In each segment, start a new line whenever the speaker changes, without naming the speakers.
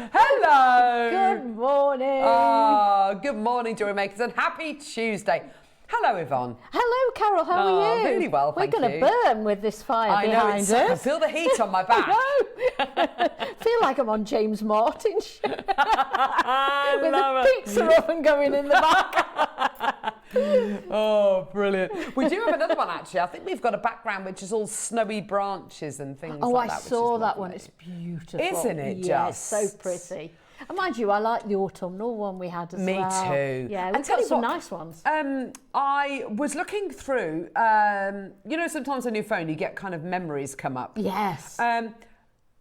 Hello.
Good morning.
Good morning, jewellery makers, and happy Tuesday. Hello, Yvonne.
Hello, Carol. How are you?
Really well,
We're
thank you.
going to burn with this fire behind us.
I feel the heat on my back.
I feel like I'm on James Martin show. With the
it.
pizza oven going in the back.
Oh, brilliant. We do have another one, actually. I think we've got a background which is all snowy branches and things like that.
I saw that one. It's beautiful.
Isn't it
yes,
just?
so pretty. And mind you, I like the autumnal one we had as well.
Me too.
Yeah, we've got some nice ones.
I was looking through, you know, sometimes on your phone you get kind of memories come up.
Yes.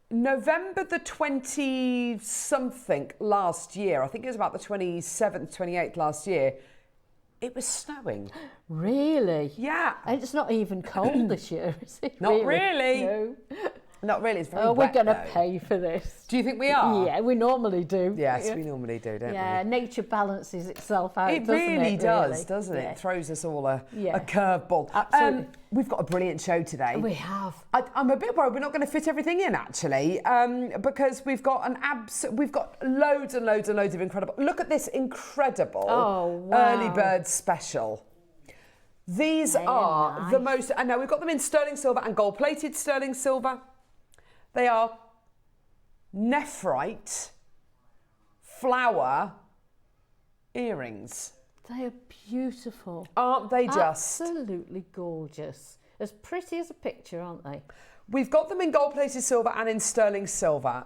November the 20-something last year, I think it was about the 27th, 28th last year, it was snowing.
Really?
Yeah.
And it's not even cold this year, is it?
Not really.
No.
Not really, it's very
Oh,
wet,
we're going to
though.
pay for this.
Do you think we are?
Yeah, we normally do.
Yes, we normally do, don't we?
Yeah, nature balances itself out,
It
doesn't
really
it?
does, doesn't it?
Yeah.
It throws us all a
Yeah.
curveball.
Absolutely.
We've got a brilliant show today.
We have.
I'm a bit worried we're not going to fit everything in, actually, because we've got we've got loads and loads and loads of incredible. Look at this incredible early bird special. These are
nice.
the most. And now we've got them in sterling silver and gold-plated sterling silver. They are nephrite flower earrings.
They are beautiful.
Aren't they just?
Absolutely gorgeous. As pretty as a picture, aren't they?
We've got them in gold-plated silver and in sterling silver.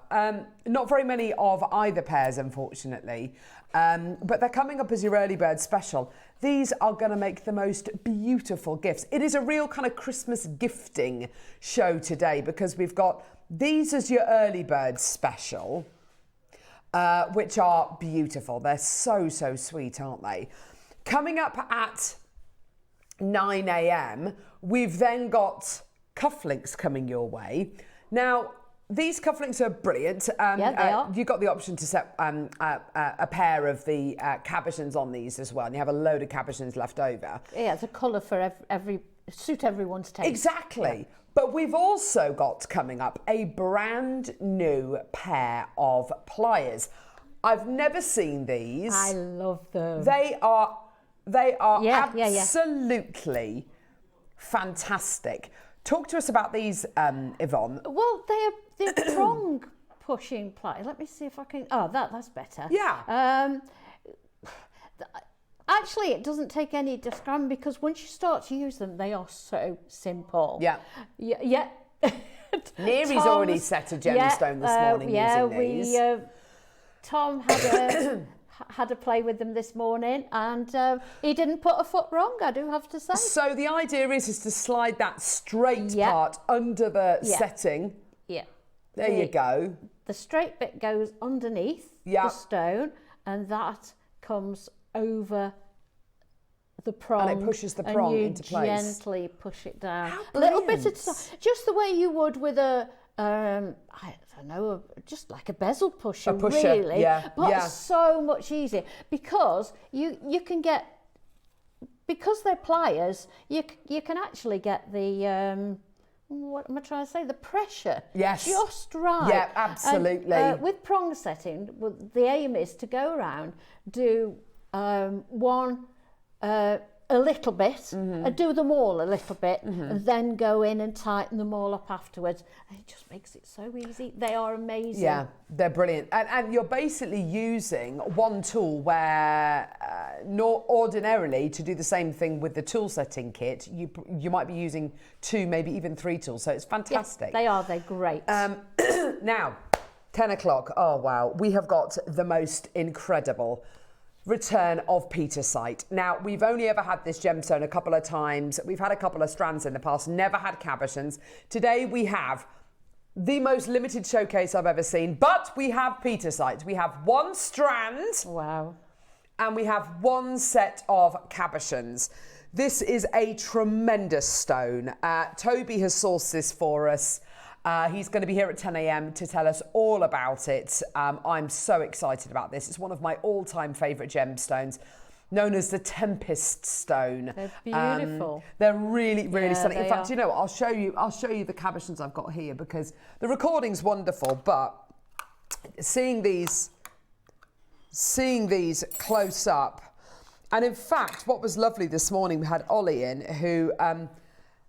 Not very many of either pairs, unfortunately, but they're coming up as your early bird special. These are going to make the most beautiful gifts. It is a real kind of Christmas gifting show today because we've got these as your early bird special, which are beautiful. They're so, so sweet, aren't they? Coming up at 9 a.m, we've then got cufflinks coming your way. Now, these cufflinks are brilliant.
Yeah, they are.
You've got the option to set a pair of the cabochons on these as well, and you have a load of cabochons left over.
Yeah, it's a colour for suit everyone's taste.
Exactly.
Yeah.
But we've also got coming up a brand new pair of pliers. I've never seen these.
I love them.
They are
Yeah.
absolutely fantastic. Talk to us about these, Yvonne.
Well, they're prong pushing pliers. Let me see if I can. Oh, that's better.
Yeah.
Actually, it doesn't take any describing because once you start to use them, they are so simple.
Yeah.
Yeah.
Neary's already set a gemstone this morning using these.
Tom had a play with them this morning, and he didn't put a foot wrong, I do have to say.
So the idea is to slide that straight part under the setting.
Yeah.
There you go.
The straight bit goes underneath the stone, and that comes over the prong,
and it pushes the prong into place.
And you gently push it down.
How
a little bit
brilliant.
just the way you would with a I don't know, just like a bezel pusher,
A pusher,
really.
yeah,
But
yeah.
so much easier because you can get, because they're pliers, you can actually get the what am I trying to say? The pressure.
Yes.
Just right.
Yeah, absolutely.
And, with prong setting, the aim is to go around, do one a little bit, and do them all a little bit, and then go in and tighten them all up afterwards. And it just makes it so easy. They are amazing.
Yeah, they're brilliant. And you're basically using one tool where ordinarily to do the same thing with the tool setting kit, you might be using 2, maybe even 3 tools. So it's fantastic.
Yes, they're great.
Now, 10 o'clock. Oh, wow. We have got the most incredible return of Pietersite. Now, we've only ever had this gemstone a couple of times. We've had a couple of strands in the past, never had cabochons. Today we have the most limited showcase I've ever seen, but we have Pietersite. We have 1 strand.
Wow.
And we have 1 set of cabochons. This is a tremendous stone. Toby has sourced this for us. He's going to be here at 10 a.m. to tell us all about it. I'm so excited about this. It's one of my all-time favourite gemstones. known as the Tempest stone.
They're beautiful.
They're really, really stunning. In fact,
are.
you know what? I'll show you the cabochons I've got here because the recording's wonderful, but seeing these close up, and in fact, what was lovely this morning, we had Ollie in, who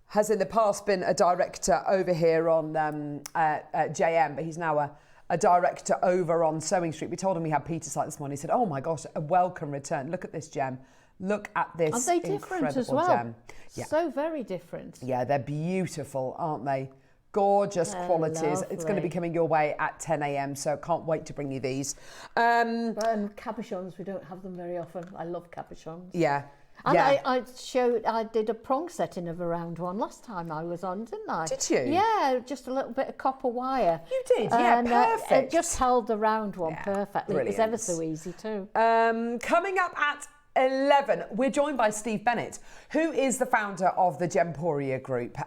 has in the past been a director over here on JM, but he's now a director over on Sewing Street. We told him we had Pietersite this morning. He said, "Oh my gosh, a welcome return. Look at this gem. Look at this
Aren't they different as well?
gem." Yeah.
So very different.
Yeah, they're beautiful, aren't they? Gorgeous qualities.
Lovely.
It's going to be coming your way at 10 a.m, so can't wait to bring you these.
Cabochons, we don't have them very often. I love cabochons.
Yeah.
And
yeah.
I did a prong setting of a round one last time I was on, didn't I?
Did you?
Yeah, just a little bit of copper wire.
You did, yeah,
and,
perfect.
It just held the round one
Yeah,
perfectly.
brilliant.
It was ever so easy too.
Coming up at 11, we're joined by Steve Bennett, who is the founder of the Gemporia Group.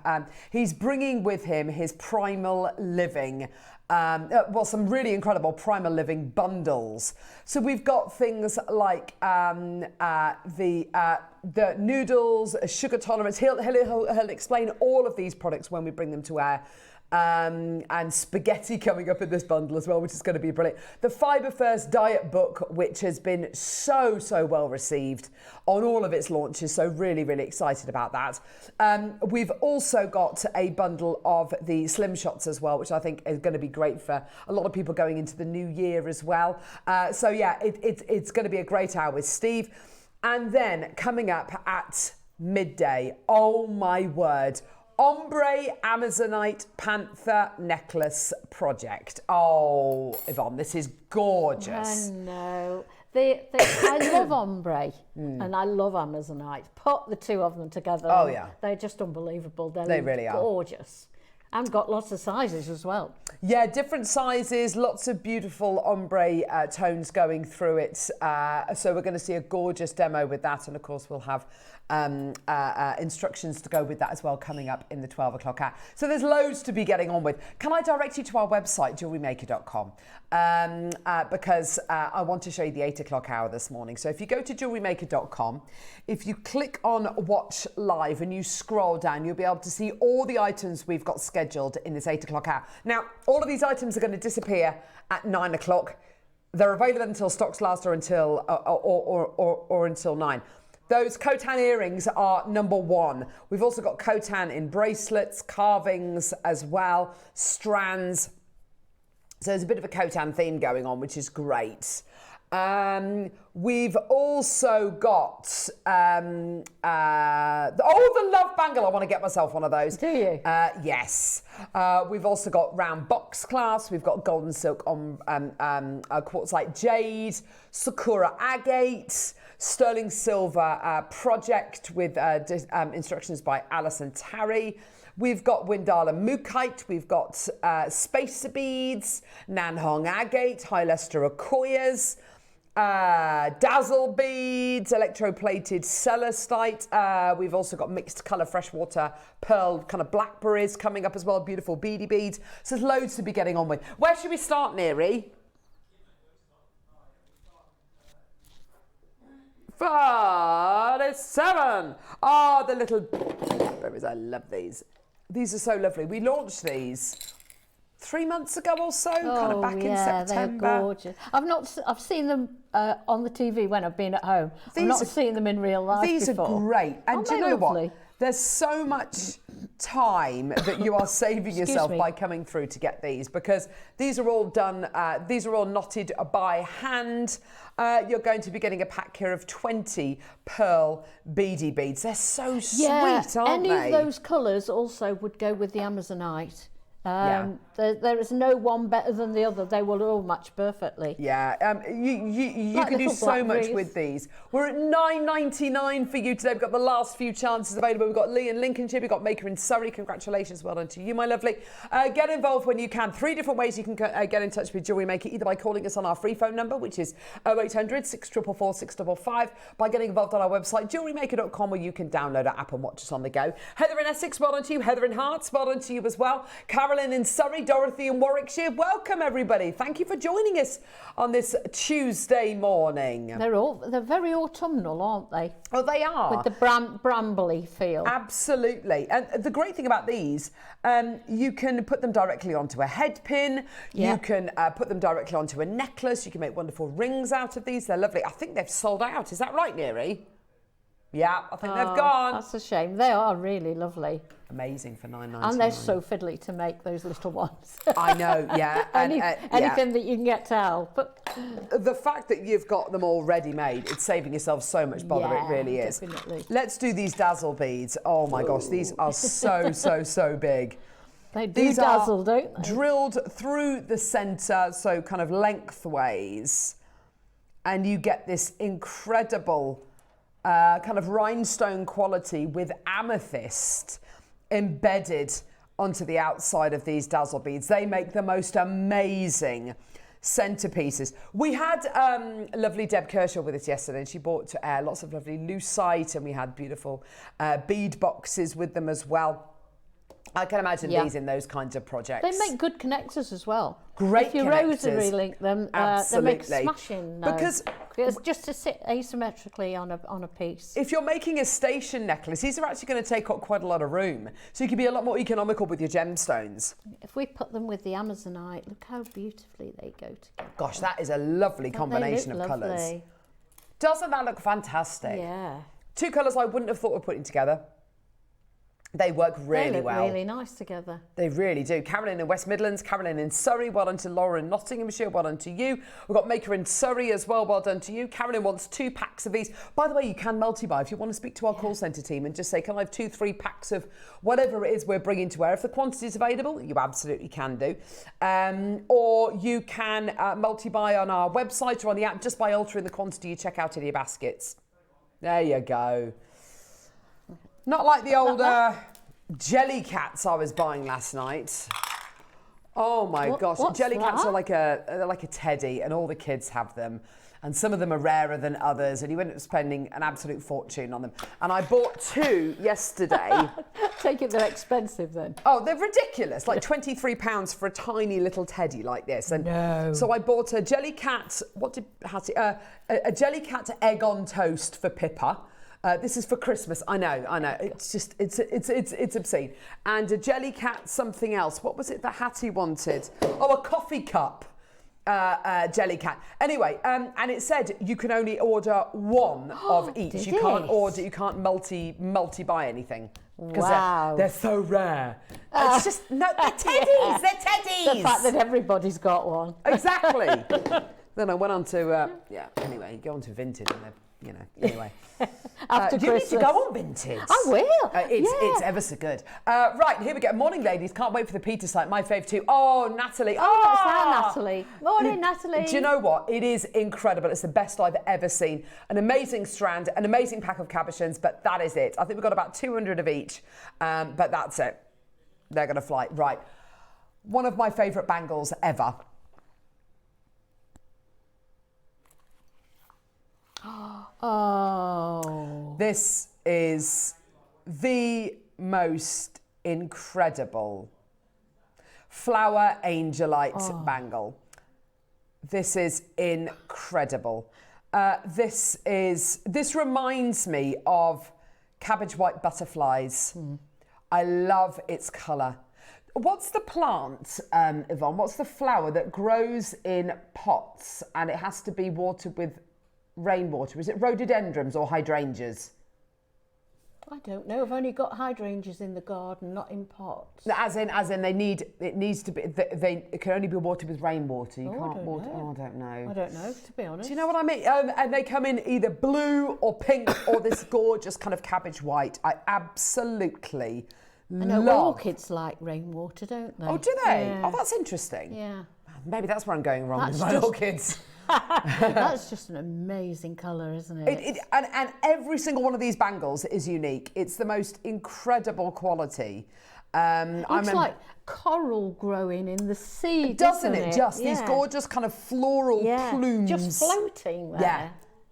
He's bringing with him his Primal Living, some really incredible Primal Living bundles. So we've got things like the noodles, sugar tolerance. He'll explain all of these products when we bring them to air. And spaghetti coming up in this bundle as well, which is going to be brilliant. The Fibre First Diet Book, which has been so well received on all of its launches, so really excited about that. We've also got a bundle of the Slim Shots as well, which I think is going to be great for a lot of people going into the new year as well. So yeah, it's going to be a great hour with Steve. And then coming up at midday, oh my word, Ombre Amazonite Panther Necklace Project. Oh, Yvonne, this is gorgeous.
I know. I love ombre and I love Amazonite. Put the two of them together.
Oh, yeah.
They're just unbelievable.
They really are.
Gorgeous. And got lots of sizes as well.
Yeah, different sizes, lots of beautiful ombre tones going through it. So we're going to see a gorgeous demo with that. And of course, we'll have instructions to go with that as well coming up in the 12 o'clock hour. So there's loads to be getting on with. Can I direct you to our website, jewellerymaker.com? Because I want to show you the 8 o'clock hour this morning. So if you go to jewellerymaker.com, if you click on Watch Live and you scroll down, you'll be able to see all the items we've got scheduled in this 8 o'clock hour. Now, all of these items are going to disappear at 9 o'clock. They're available until stocks last or until until 9. Those Khotan earrings are number one. We've also got Khotan in bracelets, carvings as well, strands. So there's a bit of a Khotan theme going on, which is great. We've also got the love bangle. I want to get myself one of those.
Do you?
Yes. We've also got round box clasp. We've got golden silk on quartzite jade, sakura agate, sterling silver project with instructions by Alison Tarry. We've got Windala Mukite, we've got spacer beads, Nanhong agate, high luster Akoyas, dazzle beads, electroplated celestite. We've also got mixed colour freshwater pearl kind of blackberries coming up as well, beautiful beady beads. So there's loads to be getting on with. Where should we start, Neri? 47. Oh, the little berries. I love these. These are so lovely. We launched these 3 months ago or so, kind of back in September.
They're gorgeous. I've seen them on the TV when I've been at home. I've not seen them in real life
These
before.
are great. And do you know
lovely?
what? There's so much time that you are saving yourself by coming through to get these, because these are all done, these are all knotted by hand. You're going to be getting a pack here of 20 pearl beady beads. They're so sweet, aren't they?
Any of those colours also would go with the Amazonite. There is no one better than the other. They will all match perfectly.
Yeah, you can do so much with these. We're at £9.99 for you today. We've got the last few chances available. We've got Lee in Lincolnshire. We've got Maker in Surrey. Congratulations, well done to you, my lovely. Get involved when you can. 3 different ways you can get in touch with Jewellery Maker, either by calling us on our free phone number, which is 0800 644 655, by getting involved on our website, jewellerymaker.com, where you can download our app and watch us on the go. Heather in Essex, well done to you. Heather in Hearts, well done to you as well. Carol Carolyn in Surrey, Dorothy in Warwickshire. Welcome, everybody. Thank you for joining us on this Tuesday morning.
They're very autumnal, aren't they?
Oh, they are.
With the brambly feel.
Absolutely. And the great thing about these, you can put them directly onto a head pin.
Yeah.
You can put them directly onto a necklace. You can make wonderful rings out of these. They're lovely. I think they've sold out. Is that right, Neri? Yeah, I think they've gone.
That's a shame. They are really lovely.
Amazing for $9.99.
And they're so fiddly to make, those little ones.
I know, yeah.
Anything that you can get to help.
The fact that you've got them all ready made, it's saving yourself so much bother.
Yeah,
it really is.
Definitely.
Let's do these dazzle beads. Oh my gosh, these are so big.
They do
These
dazzle,
are
don't they?
drilled through the centre, so kind of lengthways, and you get this incredible kind of rhinestone quality with amethyst embedded onto the outside of these dazzle beads. They make the most amazing centerpieces. We had lovely Deb Kershaw with us yesterday, and she bought lots of lovely lucite, and we had beautiful bead boxes with them as well. I can imagine these in those kinds of projects.
They make good connectors as well.
Great
if you
connectors.
rosary link them, they make smashing.
Because
it's just to sit asymmetrically on a piece.
If you're making a station necklace, these are actually going to take up quite a lot of room. So you can be a lot more economical with your gemstones.
If we put them with the Amazonite, look how beautifully they go together.
Gosh, that is a lovely combination of colours. Doesn't that look fantastic?
Yeah.
Two colours I wouldn't have thought of putting together. They work really well.
They look really nice together.
They really do. Carolyn in West Midlands, Carolyn in Surrey, well done to Laura in Nottinghamshire, well done to you. We've got Maker in Surrey as well done to you. Carolyn wants 2 packs of these. By the way, you can multi-buy. If you want to speak to our call centre team and just say, can I have 2-3 packs of whatever it is we're bringing to air? If the quantity is available, you absolutely can do. Or you can multi-buy on our website or on the app just by altering the quantity you check out in your baskets. There you go. Not like the old jelly cats I was buying last night. Oh my gosh, jelly cats are like a teddy, and all the kids have them. And some of them are rarer than others, and you end up spending an absolute fortune on them. And I bought 2 yesterday.
Take it, they're expensive then.
Oh, they're ridiculous, like £23 for a tiny little teddy like this. And so I bought a jelly cat, a jelly cat egg on toast for Pippa. This is for Christmas. I know. It's just, it's obscene. And a jelly cat something else. What was it that Hattie wanted? Oh, a coffee cup jelly cat. Anyway, and it said you can only order 1 of each. You can't multi-buy anything. Because they're so rare. It's just, no, they're teddies. They're teddies.
The fact that everybody's got one.
Exactly. Then I went on to, anyway, you go on to Vinted and they're, anyway.
After
you
Christmas.
need to go on Vinted.
I will.
It's ever so good. Right, here we go. Morning, ladies. Can't wait for the Pietersite. My fave too. Oh, Natalie.
Oh, it's our Natalie. Morning, Natalie.
Do you know what? It is incredible. It's the best I've ever seen. An amazing strand, an amazing pack of cabochons, but that is it. I think we've got about 200 of each, but that's it. They're going to fly. Right. One of my favourite bangles ever.
Oh.
This is the most incredible flower angelite bangle. This is incredible. This reminds me of cabbage white butterflies. I love its colour. What's the plant, Yvonne? What's the flower that grows in pots and it has to be watered with rainwater? Is it rhododendrons or hydrangeas?
I don't know. I've only got hydrangeas in the garden, not in pots.
As in, it needs to be. It can only be watered with rainwater. You can't water. Oh, I don't know.
I don't know, to be honest.
Do you know what I mean? And they come in either blue or pink or this gorgeous kind of cabbage white. I absolutely love.
Orchids like rainwater, don't they?
Oh, do they?
Yeah.
Oh, that's interesting.
Yeah.
Maybe that's where I'm going wrong with my orchids.
That's just an amazing colour, isn't it?
And every single one of these bangles is unique. It's the most incredible quality.
Looks like coral growing in the sea,
doesn't it? Just these gorgeous kind of floral plumes.
Just floating there.
Yeah.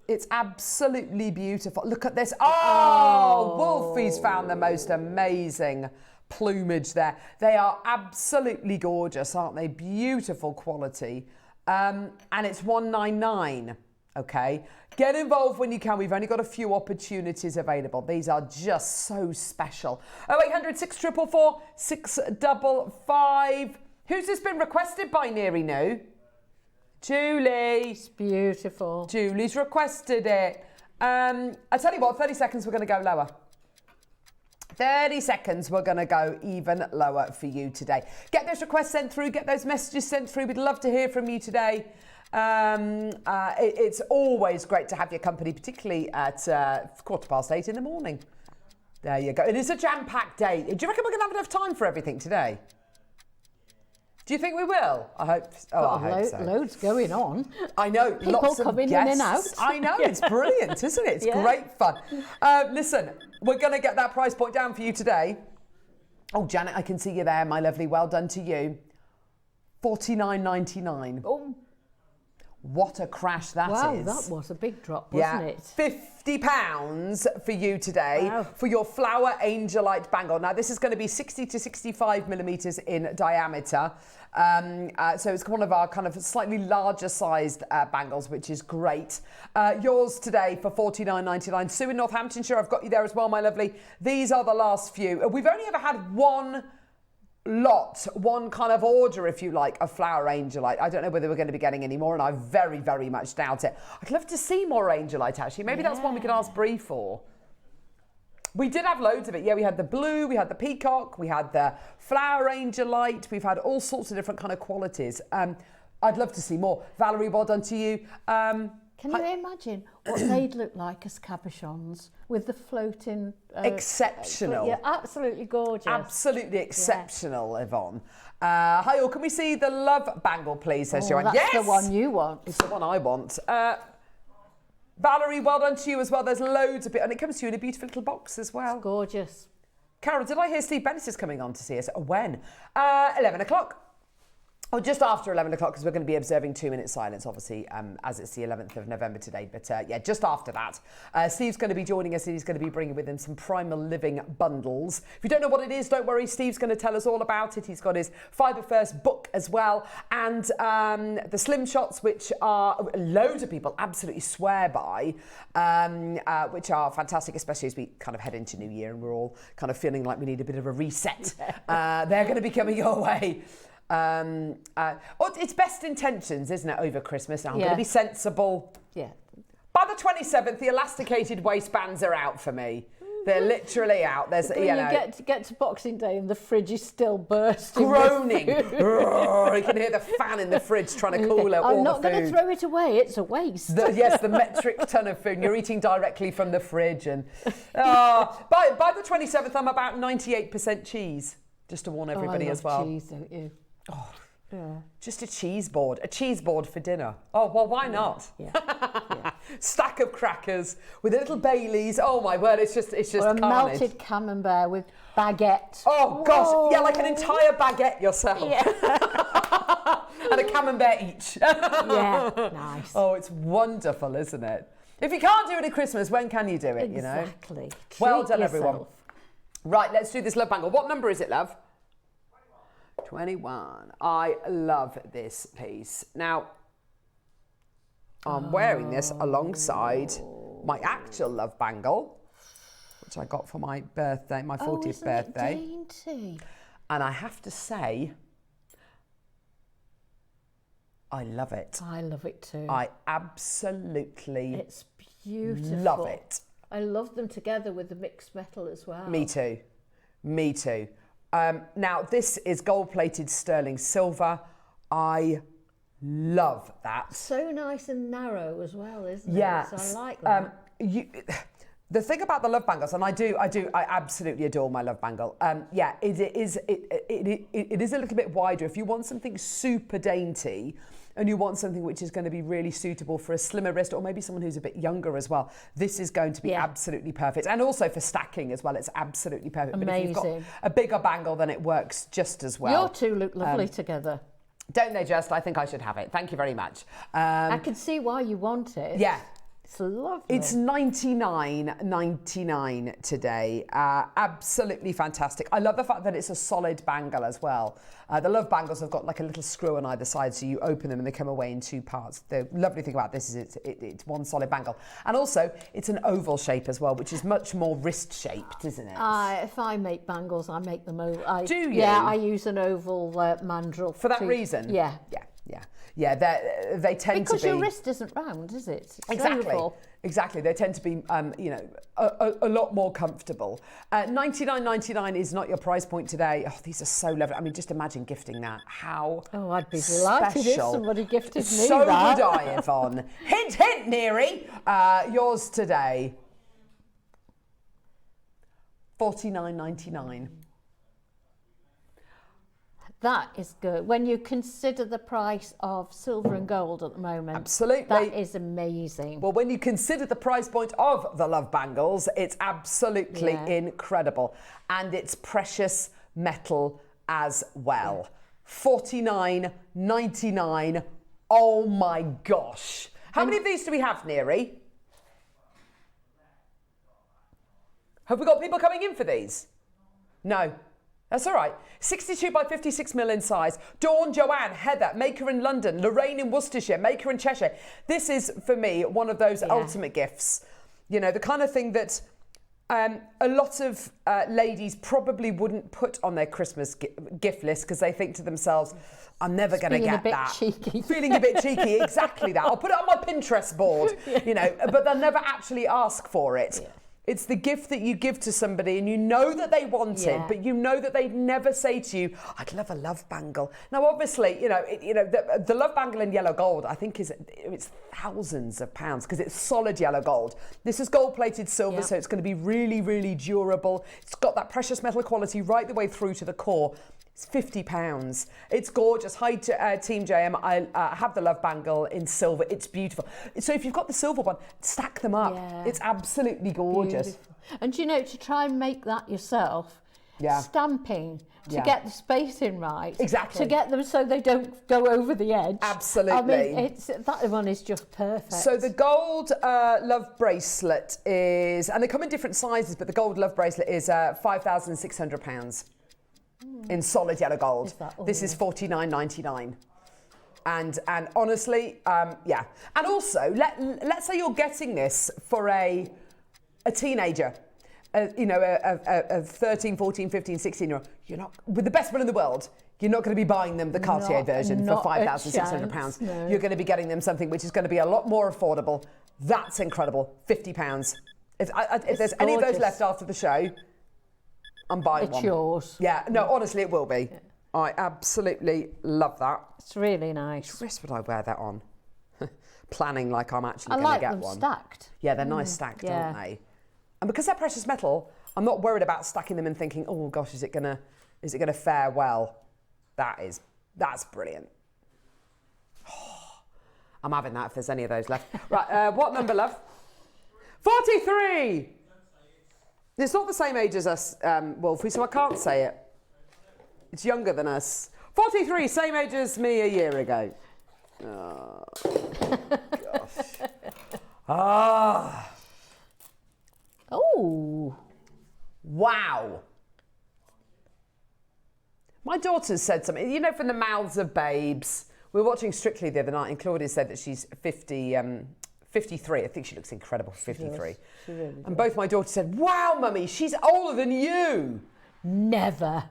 It's absolutely beautiful. Look at this. Oh, Wolfie's found the most amazing plumage there. They are absolutely gorgeous, aren't they? Beautiful quality. And it's $199. Okay, get involved when you can. We've only got a few opportunities available. These are just so special. 0800 644 655. Who's this been requested by, Neary New? Julie.
It's beautiful.
Julie's requested it. I tell you what, 30 seconds, we're going to go lower. 30 seconds, we're going to go even lower for you today. Get those requests sent through, get those messages sent through. We'd love to hear from you today. It's always great to have your company, particularly at 8:15 in the morning. There you go. It is a jam-packed day. Do you reckon we're going to have enough time for everything today? Do you think we will? I hope. I hope so.
Loads going on.
I know.
People
lots
coming
of guests.
in and out.
I know. It's brilliant, isn't it? It's great fun. Listen, we're going to get that price point down for you today. Oh, Janet, I can see you there, my lovely. Well done to you. $49.99.
Oh.
What a crash that is.
Wow, that was a big drop, wasn't it?
£50 for you today for your flower angelite bangle. Now, this is going to be 60 to 65 millimetres in diameter. So it's one of our kind of slightly larger sized bangles, which is great. Yours today for $49.99. Sue in Northamptonshire, I've got you there as well, my lovely. These are the last few. We've only ever had one kind of order, if you like, of flower angelite. I don't know whether we're going to be getting any more, and I very, very much doubt it. I'd love to see more angelite, actually. Maybe that's one we could ask Bree for. We did have loads of it. Yeah, we had the blue, we had the peacock, we had the flower angelite. We've had all sorts of different kind of qualities. I'd love to see more. Valerie, well done to you.
Can you imagine what they'd look like as cabochons with the floating...
exceptional.
Yeah, absolutely gorgeous.
Absolutely exceptional, Yvonne. Hi all, can we see the love bangle, please, says Joanne.
That's the one you want.
It's the one I want. Valerie, well done to you as well. There's loads of it, and it comes to you in a beautiful little box as well.
It's gorgeous.
Carol, did I hear Steve Bennis is coming on to see us? When? 11 o'clock. Oh, just after 11 o'clock, because we're going to be observing 2-minute silence, obviously, as it's the 11th of November today. But yeah, just after that. Steve's going to be joining us, and he's going to be bringing with him some Primal Living bundles. If you don't know what it is, don't worry. Steve's going to tell us all about it. He's got his Fibre First book as well. And the Slim Shots, which are loads of people absolutely swear by, which are fantastic, especially as we kind of head into New Year and we're all kind of feeling like we need a bit of a reset. They're going to be coming your way. It's best intentions, isn't it, over Christmas? I'm going to be sensible.
Yeah.
By the 27th, the elasticated waistbands are out for me. They're literally out. There's,
when you get to Boxing Day and the fridge is still bursting.
Groaning. You can hear the fan in the fridge trying to cool out all the food.
I'm not going to throw it away. It's a waste.
Yes, the metric ton of food. You're eating directly from the fridge. And by the 27th, I'm about 98% cheese. Just to warn everybody as well.
Cheese, don't you?
Oh, yeah. Just a cheese board for dinner. Oh, well, why not?
Yeah.
Stack of crackers with a little Baileys. Oh my word, it's just
or a melted camembert with baguette.
Oh gosh, yeah, like an entire baguette yourself.
Yeah.
And a camembert each.
Yeah, nice.
Oh, it's wonderful, isn't it? If you can't do it at Christmas, when can you do it?
Exactly.
You know. Well done, everyone. Right, let's do this love bangle. What number is it, love? 21. I love this piece. Now, I'm wearing this alongside my actual love bangle, which I got for my birthday, my 40th birthday.
Dainty?
And I have to say, I love it.
I love it too.
I absolutely
it's beautiful.
Love it.
I love them together with the mixed metal as well.
Me too. Me too. Now, this is gold-plated sterling silver. I love that.
So nice and narrow as well, isn't it?
Yeah.
So I like that.
The thing about the love bangles, and I absolutely adore my love bangle. It is a little bit wider. If you want something super dainty, and you want something which is going to be really suitable for a slimmer wrist, or maybe someone who's a bit younger as well, this is going to be absolutely perfect. And also for stacking as well, it's absolutely perfect.
Amazing.
But if you've got a bigger bangle, then it works just as well.
Your two look lovely together.
Don't they just? I think I should have it. Thank you very much.
I can see why you want it.
Yeah.
It's lovely.
It's $99.99 today. Absolutely fantastic. I love the fact that it's a solid bangle as well. The Love bangles have got like a little screw on either side, so you open them and they come away in two parts. The lovely thing about this is it's one solid bangle. And also, it's an oval shape as well, which is much more wrist-shaped, isn't it?
If I make bangles, I make them oval.
Do you?
Yeah, I use an oval mandrel.
For that reason?
Yeah.
Yeah, they tend to be...
Because your wrist isn't round, is it? It's
exactly.
oval.
Exactly. They tend to be, a lot more comfortable. $99.99 is not your price point today. Oh, these are so lovely. I mean, just imagine gifting that. How
Oh, I'd be delighted if somebody gifted me
so
that.
would I, Yvonne. Hint, hint, Neary. Yours today. $49.99.
That is good. When you consider the price of silver and gold at the moment.
Absolutely.
That is amazing.
Well, when you consider the price point of the Love bangles, it's absolutely incredible. And it's precious metal as well. $49.99. Oh my gosh. How many of these do we have, Neary? Have we got people coming in for these? No. That's all right. 62 by 56 mil in size. Dawn, Joanne, Heather, maker in London, Lorraine in Worcestershire, maker in Cheshire. This is, for me, one of those ultimate gifts. You know, the kind of thing that a lot of ladies probably wouldn't put on their Christmas gift list because they think to themselves, I'm never going to get that.
Cheeky.
Feeling a bit cheeky, exactly that. I'll put it on my Pinterest board, you know, but they'll never actually ask for it. Yeah. It's the gift that you give to somebody and you know that they want it, but you know that they'd never say to you, I'd love a love bangle. Now, obviously, the love bangle in yellow gold, I think it's thousands of pounds because it's solid yellow gold. This is gold-plated silver, so it's going to be really, really durable. It's got that precious metal quality right the way through to the core. It's £50. It's gorgeous. Hi to Team JM. I have the love bangle in silver. It's beautiful. So if you've got the silver one, stack them up. Yeah. It's absolutely gorgeous.
Beautiful. And to try and make that yourself, stamping to get the spacing right.
Exactly.
To get them so they don't go over the edge.
Absolutely.
I mean, that one is just perfect.
So the gold love bracelet is, and they come in different sizes, but the gold love bracelet is £5,600. In solid yellow gold. This is $49.99. And honestly, yeah. And also, let's say you're getting this for a teenager, a 13, 14, 15, 16-year-old. You're not, with the best will in the world, you're not going to be buying them the Cartier version for £5,600. No. You're going to be getting them something which is going to be a lot more affordable. That's incredible. £50. If there's any of those left after the show, I'm buying one.
It's yours.
Yeah, no, honestly, it will be. Yeah. I absolutely love that.
It's really nice.
Which wrist would I wear that on? Planning like I'm actually going to get one.
I like them stacked.
Yeah, they're nice stacked, aren't they? And because they're precious metal, I'm not worried about stacking them and thinking, oh gosh, is it gonna fare well? That's brilliant. Oh, I'm having that if there's any of those left. Right, what number, love? 43. It's not the same age as us, Wolfie, so I can't say it. It's younger than us. 43, same age as me a year ago. Oh, gosh. Ah.
Oh.
Wow. My daughter said something, from the mouths of babes. We were watching Strictly the other night and Claudia said that she's 53. I think she looks incredible for 53.
She really does.
And both my daughters said, wow, Mummy, she's older than you.
Never.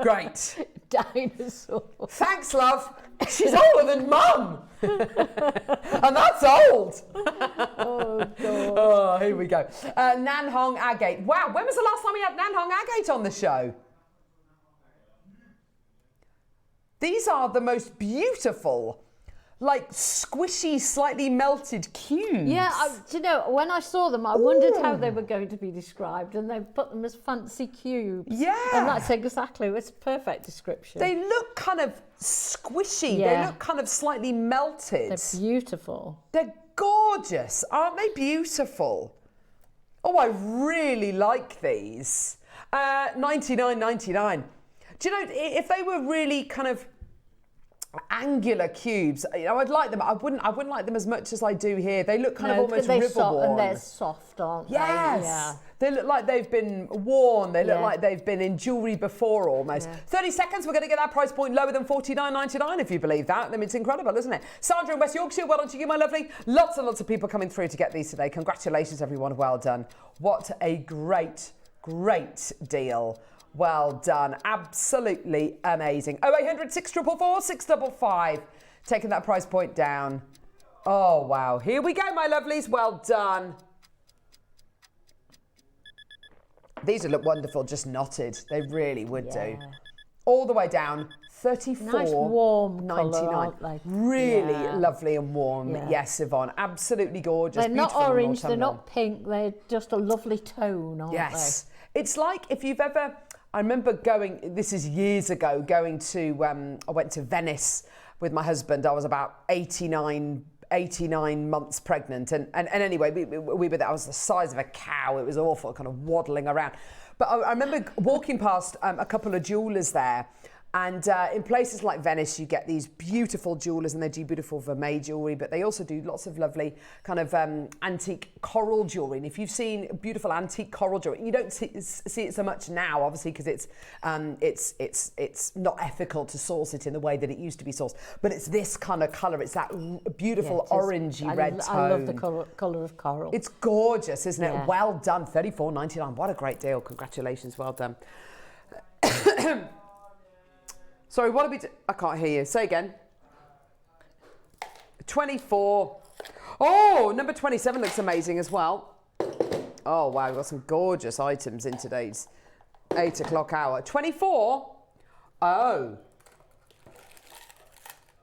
Great.
Dinosaur.
Thanks, love. She's older than Mum. And that's old.
Oh, God.
Oh, here we go. Nan Hong Agate. Wow, when was the last time we had Nan Hong Agate on the show? These are the most beautiful, like squishy, slightly melted cubes.
Yeah, when I saw them, I wondered how they were going to be described, and they put them as fancy cubes.
Yeah.
And that's exactly, it's a perfect description.
They look kind of squishy. Yeah. They look kind of slightly melted.
They're beautiful.
They're gorgeous. Aren't they beautiful? Oh, I really like these. $99.99. Do you know, if they were really kind of angular cubes. You know, I'd like them. I wouldn't like them as much as I do here. They look kind of almost river worn.
And they're soft, aren't they?
Yes.
Yeah.
They look like they've been worn. They look like they've been in jewellery before almost.
Yeah.
30 seconds, we're going to get that price point lower than $49.99 if you believe that. I mean, it's incredible, isn't it? Sandra in West Yorkshire, well done to you, my lovely. Lots and lots of people coming through to get these today. Congratulations, everyone. Well done. What a great deal. Well done. Absolutely amazing. 0800 644 655. Taking that price point down. Oh, wow. Here we go, my lovelies. Well done. These would look wonderful, just knotted. They really would do. All the way down, $34.99.
Nice warm colour, aren't they?
Really lovely and warm.
Yeah.
Yes, Yvonne. Absolutely gorgeous.
They're not
Beautiful
orange, they're
autumnal.
not pink, they're just a lovely tone, aren't
Yes. It's like if you've ever... I remember going, this is years ago, going to, I went to Venice with my husband. I was about 89 months pregnant. And anyway, we were there. I was the size of a cow. It was awful, kind of waddling around. But I remember walking past a couple of jewellers there. And in places like Venice, you get these beautiful jewellers, and they do beautiful vermeil jewellery, but they also do lots of lovely kind of antique coral jewellery. And if you've seen beautiful antique coral jewellery, you don't see it so much now, obviously, because it's not ethical to source it in the way that it used to be sourced. But it's this kind of colour. It's that beautiful orangey red tone.
I love the colour of coral.
It's gorgeous, isn't it?
Yeah.
Well done. $34.99. What a great deal. Congratulations. Well done. Sorry, what did we do? I can't hear you. Say again. 24. Oh, number 27 looks amazing as well. Oh, wow. We've got some gorgeous items in today's 8 o'clock hour. 24. Oh.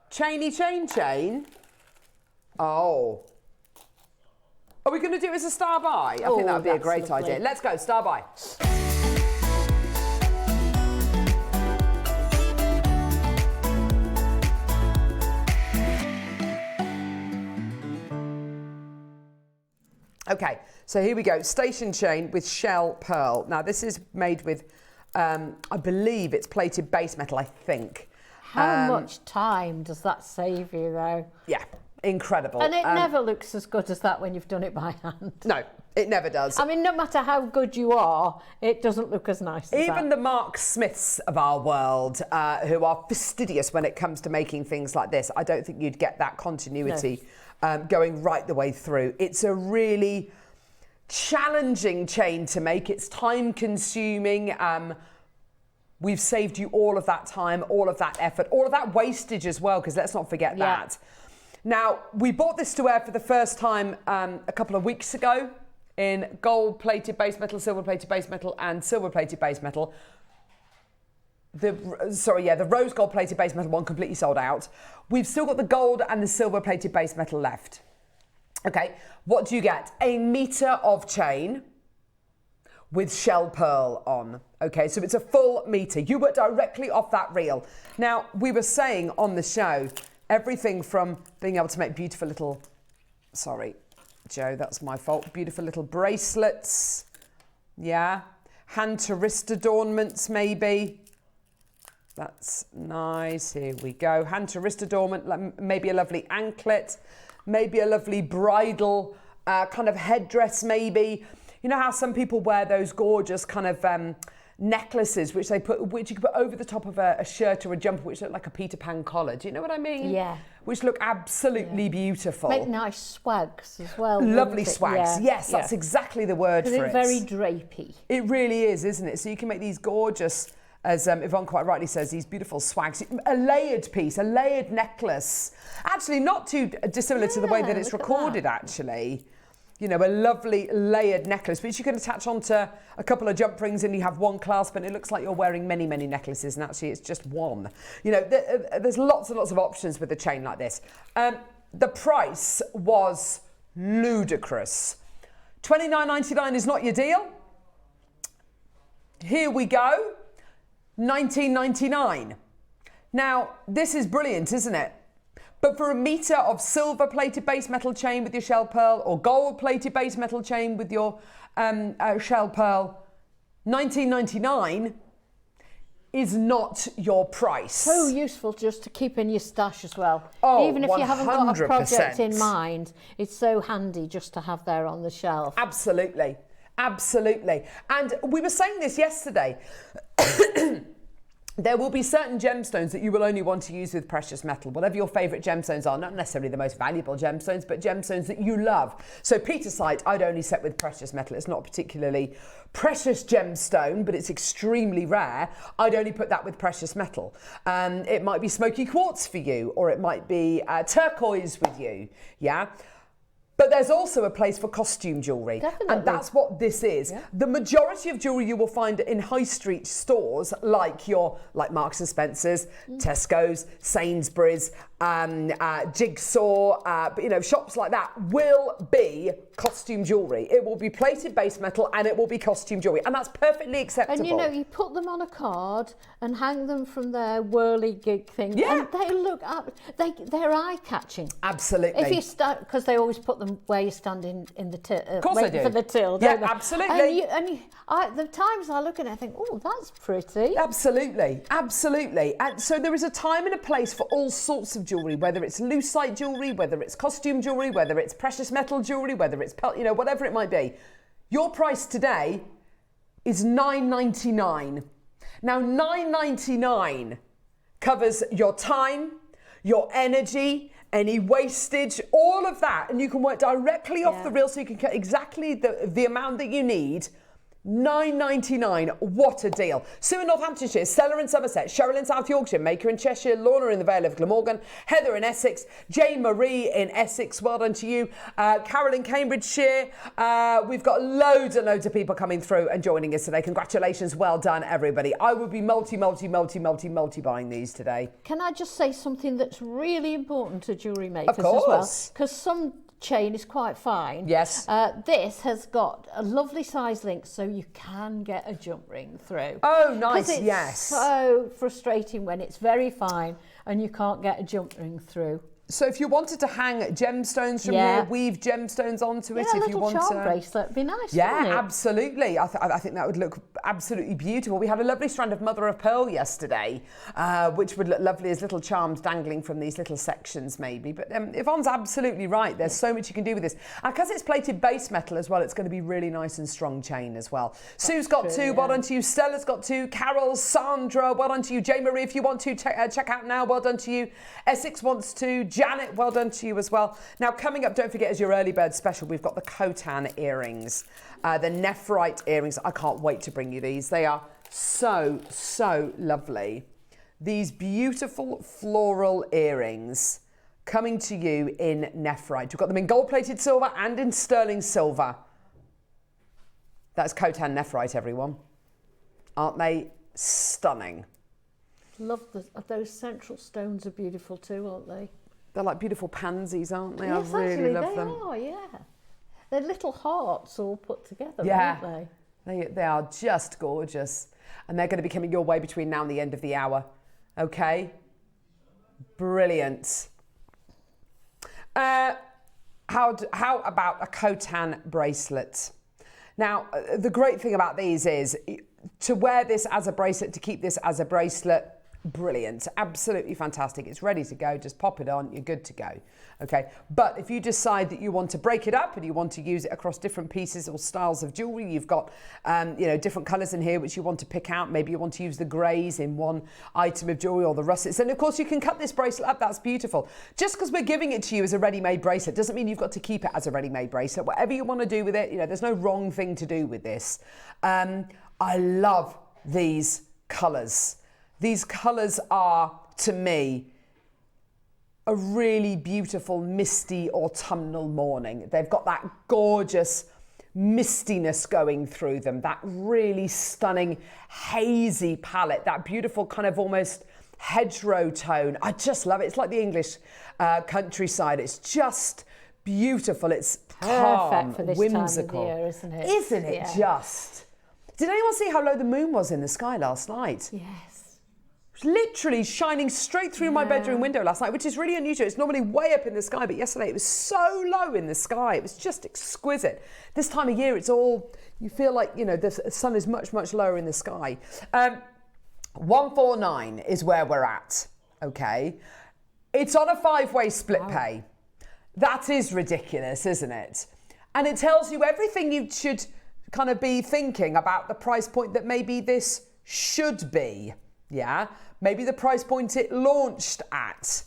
Chain. Oh. Are we going to do it as a star buy? I think that would be a great idea. Let's go. Star buy. Okay, so here we go. Station chain with shell pearl. Now this is made with, I believe it's plated base metal, I think.
How much time does that save you though?
Yeah, incredible.
And it never looks as good as that when you've done it by hand.
No, it never does.
I mean, no matter how good you are, it doesn't look as nice as
Even
that.
the Mark Smiths of our world, who are fastidious when it comes to making things like this, I don't think you'd get that continuity going right the way through. It's a really challenging chain to make. It's time consuming. We've saved you all of that time, all of that effort, all of that wastage as well, because let's not forget that. Now, we bought this to wear for the first time a couple of weeks ago in gold-plated base metal, silver-plated base metal, and silver-plated base metal. The rose gold plated base metal one completely sold out. We've still got the gold and the silver plated base metal left. Okay, what do you get? A metre of chain with shell pearl on. Okay, so it's a full metre. You work directly off that reel. Now, we were saying on the show, everything from being able to make beautiful little, sorry, Joe, that's my fault, beautiful little bracelets, yeah, hand to wrist adornments maybe. That's nice. Here we go. Hand to wrist adornment, maybe a lovely anklet, maybe a lovely bridal kind of headdress maybe. You know how some people wear those gorgeous kind of necklaces which you can put over the top of a shirt or a jumper which look like a Peter Pan collar. Do you know what I mean?
Yeah.
Which look absolutely beautiful.
Make nice swags as well.
Lovely swags.
Yeah.
Yes, that's exactly the word for it.
It's very drapey.
It really is, isn't it? So you can make these gorgeous, as Yvonne quite rightly says, these beautiful swags. A layered piece, a layered necklace. Actually, not too dissimilar to the way that it's recorded, actually. You know, a lovely layered necklace, which you can attach onto a couple of jump rings and you have one clasp and it looks like you're wearing many, many necklaces and actually it's just one. You know, there's lots and lots of options with a chain like this. The price was ludicrous. $29.99 is not your deal. Here we go. $19.99. Now, this is brilliant, isn't it? But for a metre of silver-plated base metal chain with your shell pearl or gold-plated base metal chain with your shell pearl, $19.99, is not your price.
So useful just to keep in your stash as well.
Oh,
even if you haven't got a
100%.
project in mind, it's so handy just to have there on the shelf.
Absolutely. Absolutely. And we were saying this yesterday. There will be certain gemstones that you will only want to use with precious metal, whatever your favourite gemstones are, not necessarily the most valuable gemstones, but gemstones that you love. So Pietersite, I'd only set with precious metal. It's not a particularly precious gemstone, but it's extremely rare. I'd only put that with precious metal. It might be smoky quartz for you, or it might be turquoise with you, yeah? But there's also a place for costume jewellery.
Definitely.
And that's what this is. Yeah. The majority of jewellery you will find in high street stores like Marks and Spencer's, Tesco's, Sainsbury's, Jigsaw, shops like that will be costume jewellery. It will be plated base metal and it will be costume jewellery. And that's perfectly acceptable.
And you put them on a card and hang them from their whirligig thing.
Yeah.
And they look up, they're eye-catching.
Absolutely.
If you start, because they always put them where you stand in the till,
of course they do.
for the till,
yeah,
don't they?
Absolutely.
The times I look at it, I think, oh, that's pretty.
Absolutely, absolutely. And so there is a time and a place for all sorts of jewellery, whether it's lucite jewellery, whether it's costume jewellery, whether it's precious metal jewellery, whether it's whatever it might be. Your price today is $9.99. Now, $9.99 covers your time, your energy, any wastage, all of that, and you can work directly off the reel, so you can get exactly the amount that you need. $9.99, what a deal. Sue in Northamptonshire, Stella in Somerset, Cheryl in South Yorkshire, Maker in Cheshire, Lorna in the Vale of Glamorgan, Heather in Essex, Jane Marie in Essex, well done to you, Carol in Cambridgeshire. We've got loads and loads of people coming through and joining us today. Congratulations, well done everybody. I would be multi buying these today.
Can I just say something that's really important to jewellery makers
Of course.
as well? Because some chain is quite fine.
Yes.
This has got a lovely size link, so you can get a jump ring through.
Oh, nice,
it's
yes.
So frustrating when it's very fine and you can't get a jump ring through.
So if you wanted to hang gemstones from here, weave gemstones onto it.
Yeah,
if you want
a little charm bracelet would be nice, wouldn't it?
Absolutely. I think that would look absolutely beautiful. We had a lovely strand of mother of pearl yesterday, which would look lovely as little charms dangling from these little sections maybe. But Yvonne's absolutely right. There's so much you can do with this. And because it's plated base metal as well, it's going to be really nice and strong chain as well. Sue's got two, well done to you. Stella's got two. Carol, Sandra, well done to you. Jane Marie, if you want to, check out now, well done to you. Essex wants to. Janet, well done to you as well. Now, coming up, don't forget, as your early bird special, we've got the Khotan earrings, the nephrite earrings. I can't wait to bring you these. They are so, so lovely. These beautiful floral earrings coming to you in nephrite. We've got them in gold-plated silver and in sterling silver. That's Khotan nephrite, everyone. Aren't they stunning?
Love those central stones are beautiful too, aren't they?
They're like beautiful pansies, aren't they?
Yes,
I really love them.
They are, yeah. They're little hearts all put together,
yeah,
aren't
they? They are just gorgeous. And they're going to be coming your way between now and the end of the hour. Okay? Brilliant. How about a Khotan bracelet? Now, the great thing about these is to wear this as a bracelet, to keep this as a bracelet, brilliant, absolutely fantastic. It's ready to go. Just pop it on, you're good to go. Okay, but if you decide that you want to break it up and you want to use it across different pieces or styles of jewelry, you've got different colours in here which you want to pick out. Maybe you want to use the greys in one item of jewelry or the russets, and of course you can cut this bracelet up. That's beautiful. Just because we're giving it to you as a ready-made bracelet doesn't mean you've got to keep it as a ready-made bracelet. Whatever you want to do with it, there's no wrong thing to do with this. I love these colours. These colours are, to me, a really beautiful, misty autumnal morning. They've got that gorgeous mistiness going through them, that really stunning hazy palette, that beautiful kind of almost hedgerow tone. I just love it. It's like the English countryside. It's just beautiful. It's calm,
perfect for this
whimsical.
time of year, isn't it?
Isn't it just? Did anyone see how low the moon was in the sky last night?
Yes.
Literally shining straight through my bedroom window last night, which is really unusual. It's normally way up in the sky, but yesterday it was so low in the sky. It was just exquisite. This time of year, it's all, you feel like, the sun is much, much lower in the sky. 149 is where we're at, okay? It's on a 5-way split pay. That is ridiculous, isn't it? And it tells you everything you should kind of be thinking about the price point that maybe this should be, yeah? Maybe the price point it launched at.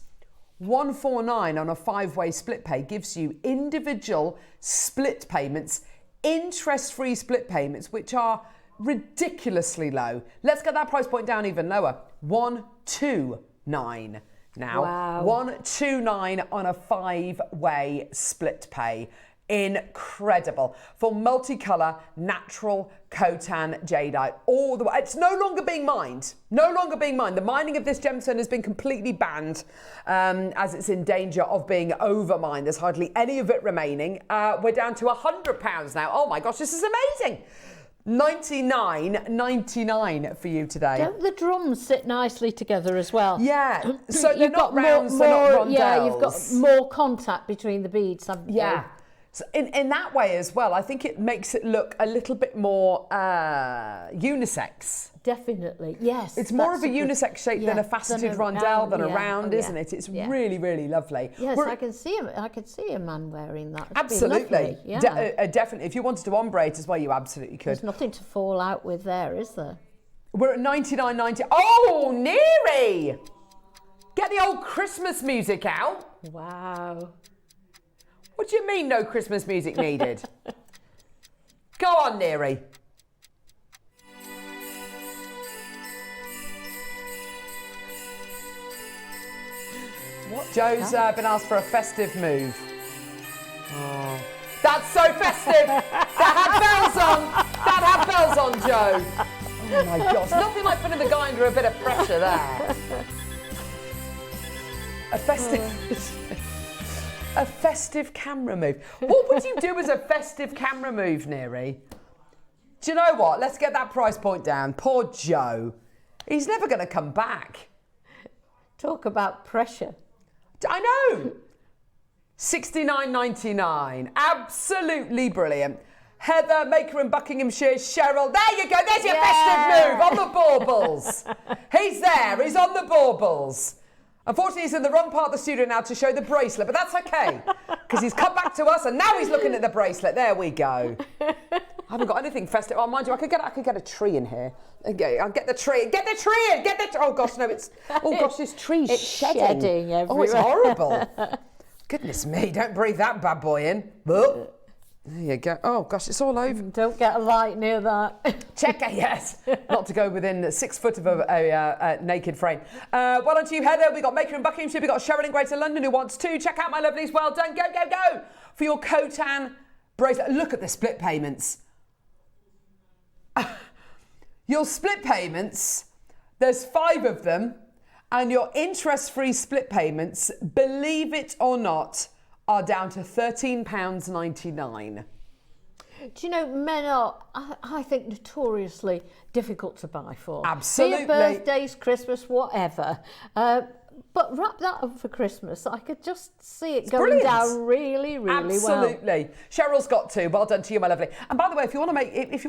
149 on a 5-way split pay gives you individual split payments, interest-free split payments, which are ridiculously low. Let's get that price point down even lower. 129 now.
Wow.
129 on a 5-way split pay. Incredible. For multicolour, natural Khotan jadeite. All the way. It's no longer being mined. No longer being mined. The mining of this gemstone has been completely banned as it's in danger of being overmined. There's hardly any of it remaining. We're down to £100 now. Oh my gosh, this is amazing. $99.99 for you today.
Don't the drums sit nicely together as well?
Yeah. So they're not rounds, they're not rondelles.
Yeah, you've got more contact between the beads, haven't you?
Yeah. So in that way as well, I think it makes it look a little bit more unisex.
Definitely, yes.
It's more of a unisex shape than a faceted rondelle, than a round, isn't it? It's really, really lovely.
Yes, I can see a man wearing that. It'd
absolutely.
be lovely, yeah.
Definitely. If you wanted to ombre it as well, you absolutely could.
There's nothing to fall out with there, is there?
We're at $99.90. Oh, Neary! Get the old Christmas music out.
Wow.
What do you mean no Christmas music needed? Go on, Neary. Joe's been asked for a festive move. Oh. That's so festive! That had bells on! That had bells on, Joe! Oh my gosh, nothing like putting the guy under a bit of pressure there. A festive camera move. What would you do as a festive camera move, Neary? Do you know what? Let's get that price point down. Poor Joe. He's never going to come back.
Talk about pressure.
I know. $69.99. Absolutely brilliant. Heather, maker in Buckinghamshire. Cheryl, there you go. There's your festive move on the baubles. He's there. He's on the baubles. Unfortunately, he's in the wrong part of the studio now to show the bracelet, but that's okay because he's come back to us and now he's looking at the bracelet. There we go. I haven't got anything festive. Oh, mind you, I could get a tree in here. Okay, I'll get the tree. Get the tree in. Oh gosh, no, it's. Oh gosh, this tree's shedding
everywhere.
Oh, it's horrible. Goodness me! Don't breathe that bad boy in. There you go. Oh gosh, it's all over.
Don't get a light near that.
Check it, yes. Not to go within 6 foot of a naked frame. Well done to you, Heather. We got Maker in Buckinghamshire. We got Cheryl in Greater London who wants to. Check out my lovelies. Well done. Go, go, go for your Khotan bracelet. Look at the split payments. Your split payments, there's 5 of them, and your interest-free split payments, believe it or not, are down to £13.99.
Do you know, men are, I think, notoriously difficult to buy for.
Absolutely.
Be it birthdays, Christmas, whatever. But wrap that up for Christmas. I could just see it going down really, really well.
Absolutely. Cheryl's got 2. Well done to you, my lovely. And by the way, if you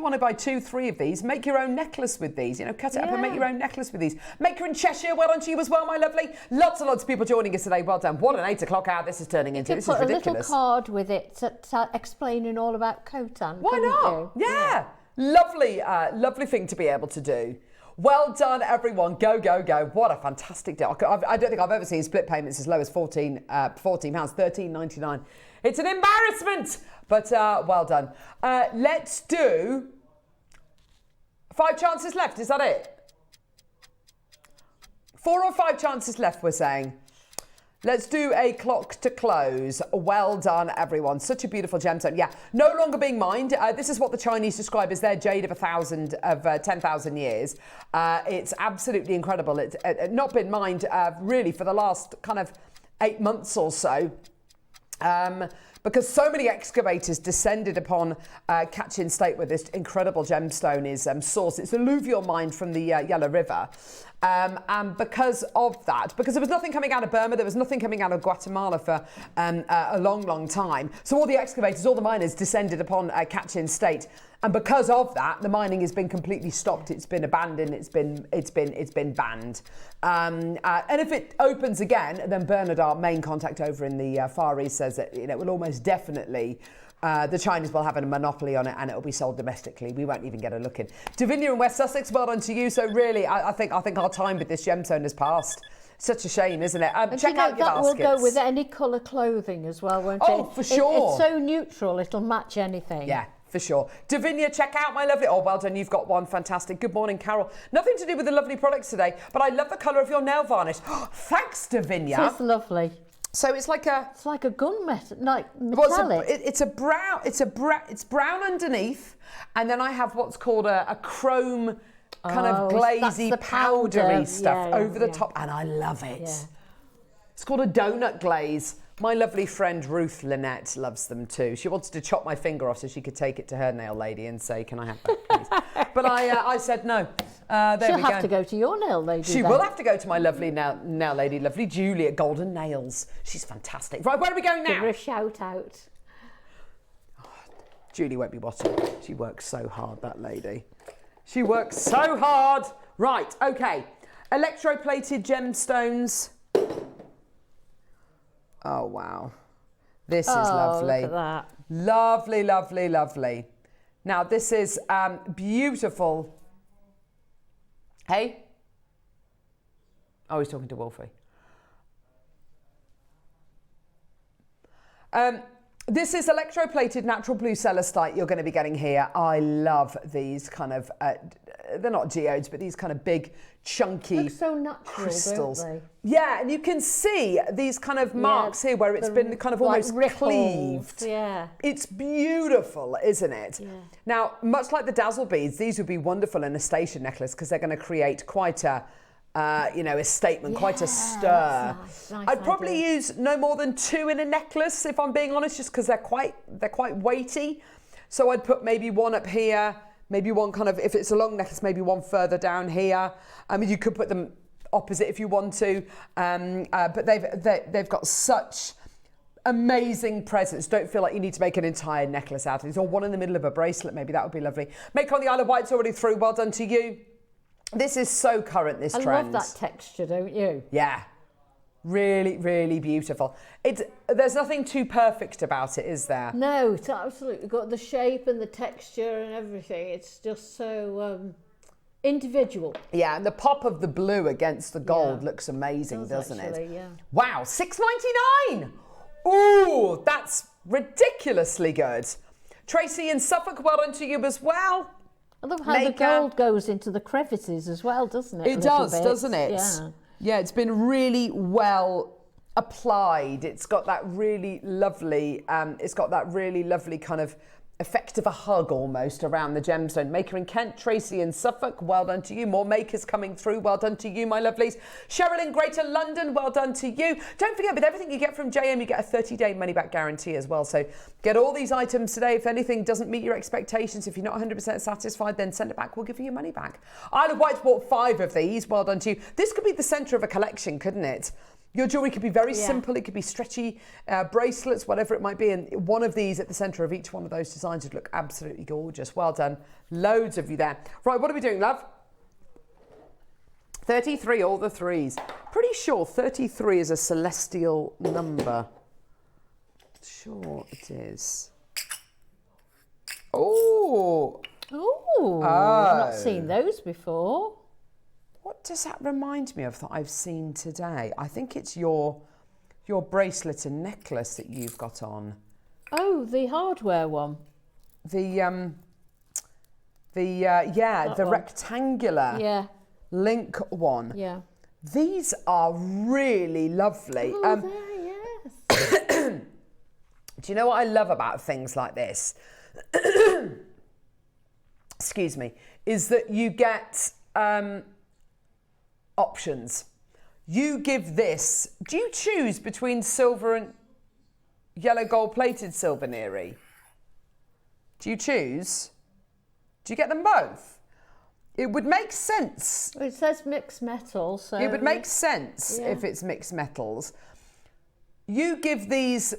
want to buy 2, 3 of these, make your own necklace with these. You know, cut it up and make your own necklace with these. Maker in Cheshire, well done to you as well, my lovely. Lots and lots of people joining us today. Well done. What an 8 o'clock hour this is turning into. This is ridiculous.
Put a little card with it explaining all about Khotan.
Why not? Yeah. Lovely, lovely thing to be able to do. Well done, everyone. Go, go, go. What a fantastic deal. I don't think I've ever seen split payments as low as £14, £13.99. It's an embarrassment, but well done. Let's do 5 chances left. Is that it? 4 or 5 chances left, we're saying. Let's do a clock to close. Well done, everyone. Such a beautiful gemstone. Yeah, no longer being mined. This is what the Chinese describe as their jade of 10,000 years. It's absolutely incredible. It's not been mined really for the last kind of 8 months or so. because so many excavators descended upon Catchin State where this incredible gemstone is sourced. It's alluvial mine from the Yellow River. And because of that, because there was nothing coming out of Burma, there was nothing coming out of Guatemala for a long, long time. So all the excavators, all the miners descended upon Catchin State. And because of that, the mining has been completely stopped. It's been abandoned. It's been banned. And if it opens again, then Bernard, our main contact over in the Far East, says that it will almost definitely. The Chinese will have a monopoly on it, and it will be sold domestically. We won't even get a look in. Davinia in West Sussex, well done to you. So really, I think our time with this gemstone has passed. Such a shame, isn't it? Check out your baskets.
That will go with any colour clothing as well, won't it?
Oh, for sure.
It's so neutral, it'll match anything.
Yeah. For sure. Davinia, check out my lovely... Oh, well done. You've got one. Fantastic. Good morning, Carol. Nothing to do with the lovely products today, but I love the colour of your nail varnish. Thanks, Davinia.
It's lovely.
So it's like a...
It's like a gunmetal, like
Well,
metallic.
it's brown underneath, and then I have what's called a chrome kind of glazy, powdery stuff over the top, and I love it. Yeah. It's called a donut glaze. My lovely friend Ruth Lynette loves them too. She wanted to chop my finger off so she could take it to her nail lady and say, "Can I have that, please?" But I said no.
She'll have to go to your nail lady.
She will have to go to my lovely nail lady, lovely Julie at Golden Nails. She's fantastic. Right, where are we going now?
Give her a shout out.
Oh, Julie won't be watching. She works so hard, that lady. She works so hard. Right, okay. Electroplated gemstones. Oh, wow. This is lovely.
Look at that.
Lovely, lovely, lovely. Now, this is beautiful. Hey? Oh, he's talking to Wolfie. This is electroplated natural blue celestite you're going to be getting here. I love these kind of, they're not geodes, but these kind of big, chunky
Looks so natural,
crystals.
Don't they?
Yeah, and you can see these kind of marks here where it's been kind of almost cleaved.
Yeah.
It's beautiful, isn't it? Yeah. Now, much like the dazzle beads, these would be wonderful in a station necklace because they're going to create quite a, a statement, quite a stir.
Nice
I'd probably use no more than 2 in a necklace, if I'm being honest, just because they're quite weighty. So I'd put maybe one up here, maybe one kind of, if it's a long necklace, maybe one further down here. I mean, you could put them opposite if you want to, but they've got such amazing presence. Don't feel like you need to make an entire necklace out of these, or one in the middle of a bracelet. Maybe that would be lovely. Maker on the Isle of Wight's already through. Well done to you. This is so current, this trend.
I love that texture, don't you?
Yeah. Really, really beautiful. There's nothing too perfect about it, is there?
No, it's absolutely got the shape and the texture and everything. It's just so individual.
Yeah, and the pop of the blue against the gold looks amazing, doesn't it?
Yeah.
Wow, $6.99. Ooh, that's ridiculously good. Tracy in Suffolk, well done to you as well.
I love how the gold goes into the crevices as well, doesn't it?
It does, doesn't it? Yeah. Yeah, it's been really well applied. It's got that really lovely, kind of effect of a hug almost around the gemstone. Maker in Kent, Tracy in Suffolk, well done to you. More makers coming through, well done to you, my lovelies. Cheryl in Greater London, well done to you. Don't forget, with everything you get from JM, you get a 30-day money-back guarantee as well. So get all these items today. If anything doesn't meet your expectations, if you're not 100% satisfied, then send it back. We'll give you your money back. Isle of Wight's bought 5 of these. Well done to you. This could be the centre of a collection, couldn't it? Your jewellery could be very simple. It could be stretchy bracelets, whatever it might be. And one of these at the centre of each one of those designs would look absolutely gorgeous. Well done. Loads of you there. Right, what are we doing, love? 33, all the 3s. Pretty sure 33 is a celestial number. Sure it is. Oh.
Ooh, I've not seen those before.
What does that remind me of that I've seen today? I think it's your bracelet and necklace that you've got on.
Oh, the hardware one.
The rectangular link one. Yeah. These are really lovely.
Yes.
Do you know what I love about things like this? Excuse me. Is that you get options. You give this. Do you choose between silver and? yellow gold-plated silver Neri? Do you choose? Do you get them both? It would make sense.
It says mixed metal, so...
It would make sense if it's mixed metals. You give this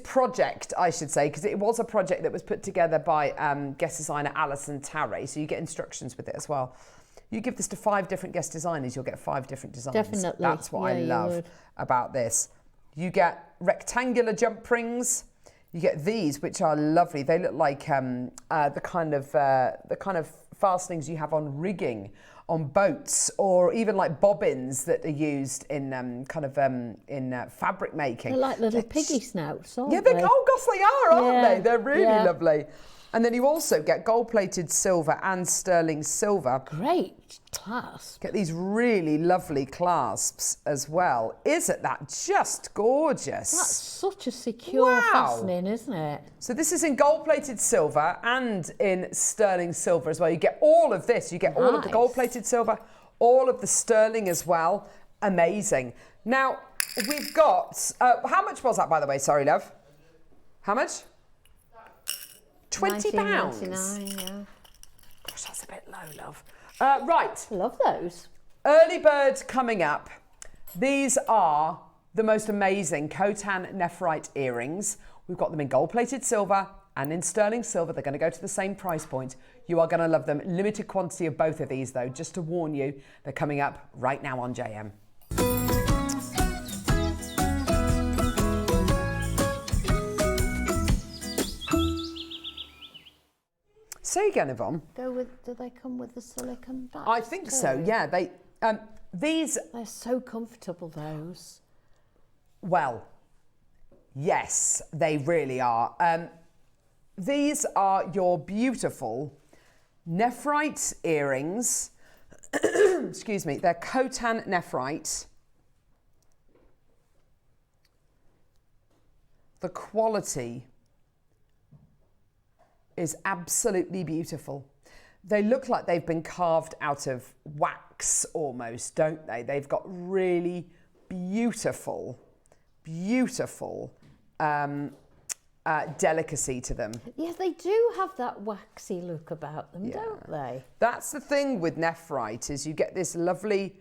project, I should say, because it was a project that was put together by guest designer Alison Tarray, so you get instructions with it as well. You give this to 5 different guest designers, you'll get 5 different designs.
Definitely.
That's what I love about this. You get rectangular jump rings. You get these, which are lovely. They look like the kind of fastenings you have on rigging, on boats, or even like bobbins that are used in fabric making.
They're like little piggy snouts, aren't
they?
they?
Oh gosh, they are, aren't they? They're really lovely. And then you also get gold-plated silver and sterling silver.
Great clasp.
Get these really lovely clasps as well. Isn't that just gorgeous?
That's such a secure fastening, isn't it?
So this is in gold-plated silver and in sterling silver as well. You get all of this. You get all of the gold-plated silver, all of the sterling as well. Amazing. Now, we've got... how much was that, by the way? Sorry, love. How much? £20.
Yeah.
Gosh, that's a bit low, love. Right.
I love those.
Early bird coming up. These are the most amazing Khotan nephrite earrings. We've got them in gold-plated silver and in sterling silver. They're going to go to the same price point. You are going to love them. Limited quantity of both of these, though, just to warn you. They're coming up right now on JM. Say again, Yvonne.
Do they come with the silicone back?
I think so, yeah. These...
They're so comfortable, those.
Well, yes, they really are. These are your beautiful nephrite earrings. Excuse me, they're Khotan nephrite. The quality is absolutely beautiful. They look like they've been carved out of wax almost, don't they? They've got really beautiful delicacy to them.
Yeah, they do have that waxy look about them, don't they?
That's the thing with nephrite, is you get this lovely,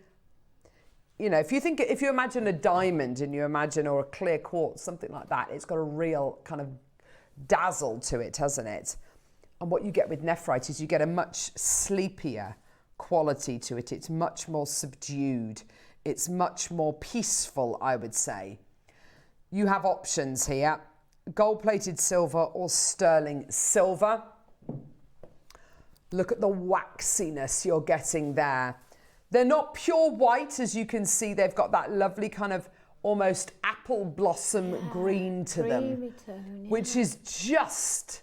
you know, if you imagine a diamond and you imagine, or a clear quartz, something like that, it's got a real kind of dazzle to it, hasn't it? And what you get with nephrite is you get a much sleepier quality to it. It's much more subdued. It's much more peaceful, I would say. You have options here: gold-plated silver or sterling silver. Look at the waxiness you're getting there. They're not pure white, as you can see. They've got that lovely kind of almost apple blossom green to them,
tone,
which is just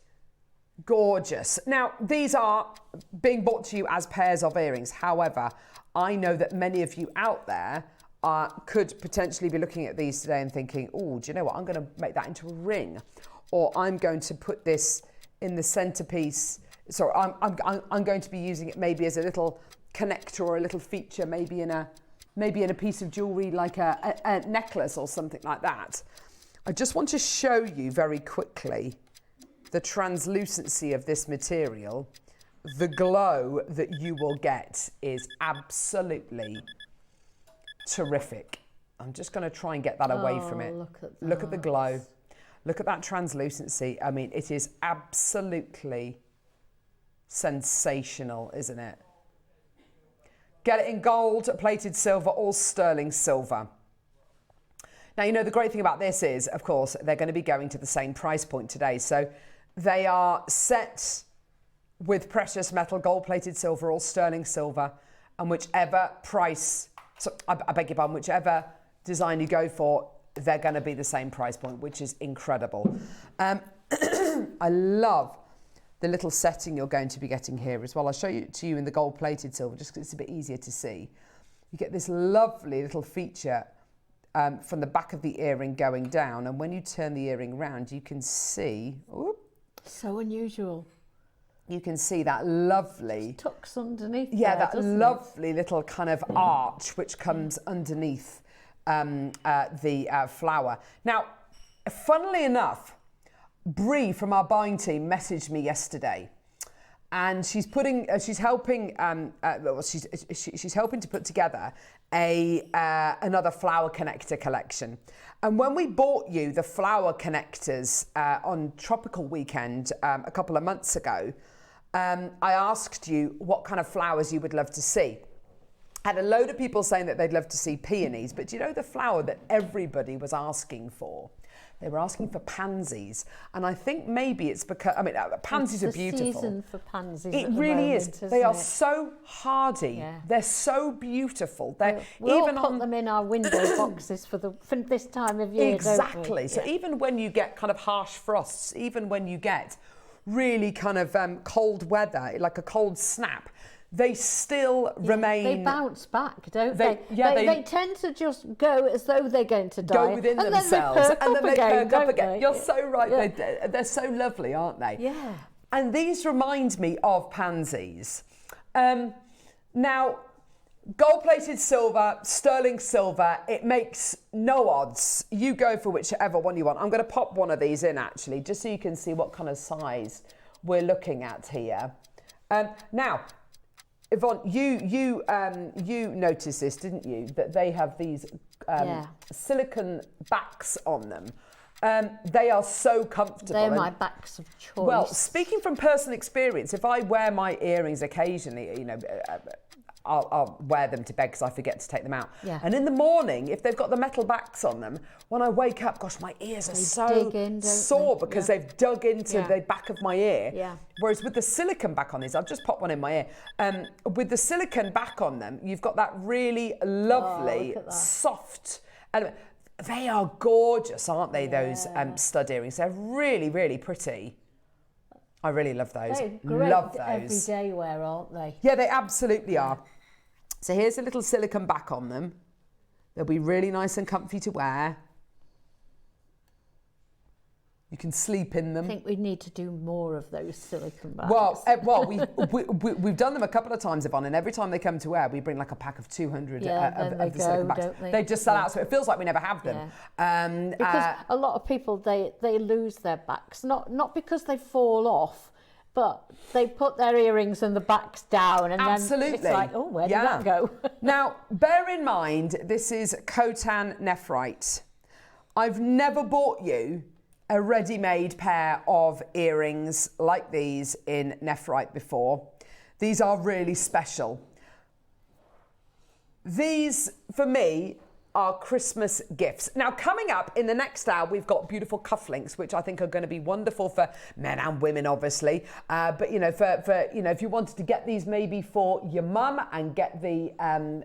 gorgeous. Now, these are being bought to you as pairs of earrings. However, I know that many of you out there could potentially be looking at these today and thinking, oh, do you know what? I'm going to make that into a ring, or I'm going to put this in the centerpiece. So I'm going to be using it maybe as a little connector or a little feature, maybe in a piece of jewelry like a necklace or something like that. I just want to show you very quickly the translucency of this material. The glow that you will get is absolutely terrific. I'm just going to try and get that away from it. Look at the glow. Look at that translucency. I mean, it is absolutely sensational, isn't it? Get it in gold, plated silver, or sterling silver. Now, you know, the great thing about this is, of course, they're going to be going to the same price point today. So they are set with precious metal, gold-plated silver, or sterling silver, and whichever price, so I beg your pardon, whichever design you go for, they're going to be the same price point, which is incredible. I love the little setting you're going to be getting here as well. I'll show it to you in the gold-plated silver, just because it's a bit easier to see. You get this lovely little feature from the back of the earring going down, and when you turn the earring round, you can see,
so unusual.
You can see that lovely
tucks underneath.
Yeah,
there,
that lovely little kind of arch which comes underneath the flower. Now, funnily enough, Bree from our buying team messaged me yesterday, and she's helping to put together another flower connector collection. And when we bought you the flower connectors on Tropical Weekend a couple of months ago, I asked you what kind of flowers you would love to see. I had a load of people saying that they'd love to see peonies, but do you know the flower that everybody was asking for? They were asking for pansies, and I think maybe it's because, I mean, pansies are beautiful.
It's the season for pansies.
It really is. They are so hardy.
Yeah.
They're so beautiful.
We all put them in our window boxes for this time of year.
Exactly.
Don't we?
So even when you get kind of harsh frosts, even when you get really kind of cold weather, like a cold snap, they still remain.
They bounce back, don't they?
Yeah,
they tend to just go as though they're going to die.
Go within themselves, and then they perk up again. You're so right. Yeah. They're so lovely, aren't they?
Yeah.
And these remind me of pansies. Now, gold-plated silver, sterling silver, it makes no odds. You go for whichever one you want. I'm going to pop one of these in, actually, just so you can see what kind of size we're looking at here. Now, Yvonne, you noticed this, didn't you? That they have these silicone backs on them. They are so comfortable.
They're my backs of choice.
Well, speaking from personal experience, if I wear my earrings occasionally, you know, I'll wear them to bed because I forget to take them out.
Yeah.
And in the morning, if they've got the metal backs on them, when I wake up, gosh, my ears are so sore because they've dug into the back of my ear.
Yeah.
Whereas with the silicone back on these, I've just popped one in my ear. With the silicone back on them, you've got that really lovely, soft element. They are gorgeous, aren't they, those stud earrings? They're really, really pretty. I really love those.
They're great
love those.
everyday wear, aren't they?
Yeah, they absolutely are. So here's a little silicone back on them. They'll be really nice and comfy to wear. You can sleep in them.
I think we need to do more of those silicone bags.
Well, we've done them a couple of times, Yvonne, and every time they come to wear, we bring like a pack of 200 of the silicone bags. They just sell out, so it feels like we never have them.
Yeah. Because a lot of people, they lose their backs, not because they fall off, but they put their earrings and the backs down, and then it's like, oh, where did that go?
Now, bear in mind, this is Khotan nephrite. I've never bought you a ready-made pair of earrings like these in nephrite before. These are really special. These, for me, are Christmas gifts. Now, coming up in the next hour, we've got beautiful cufflinks, which I think are going to be wonderful for men and women, obviously. But you know, for you know, if you wanted to get these maybe for your mum and get the,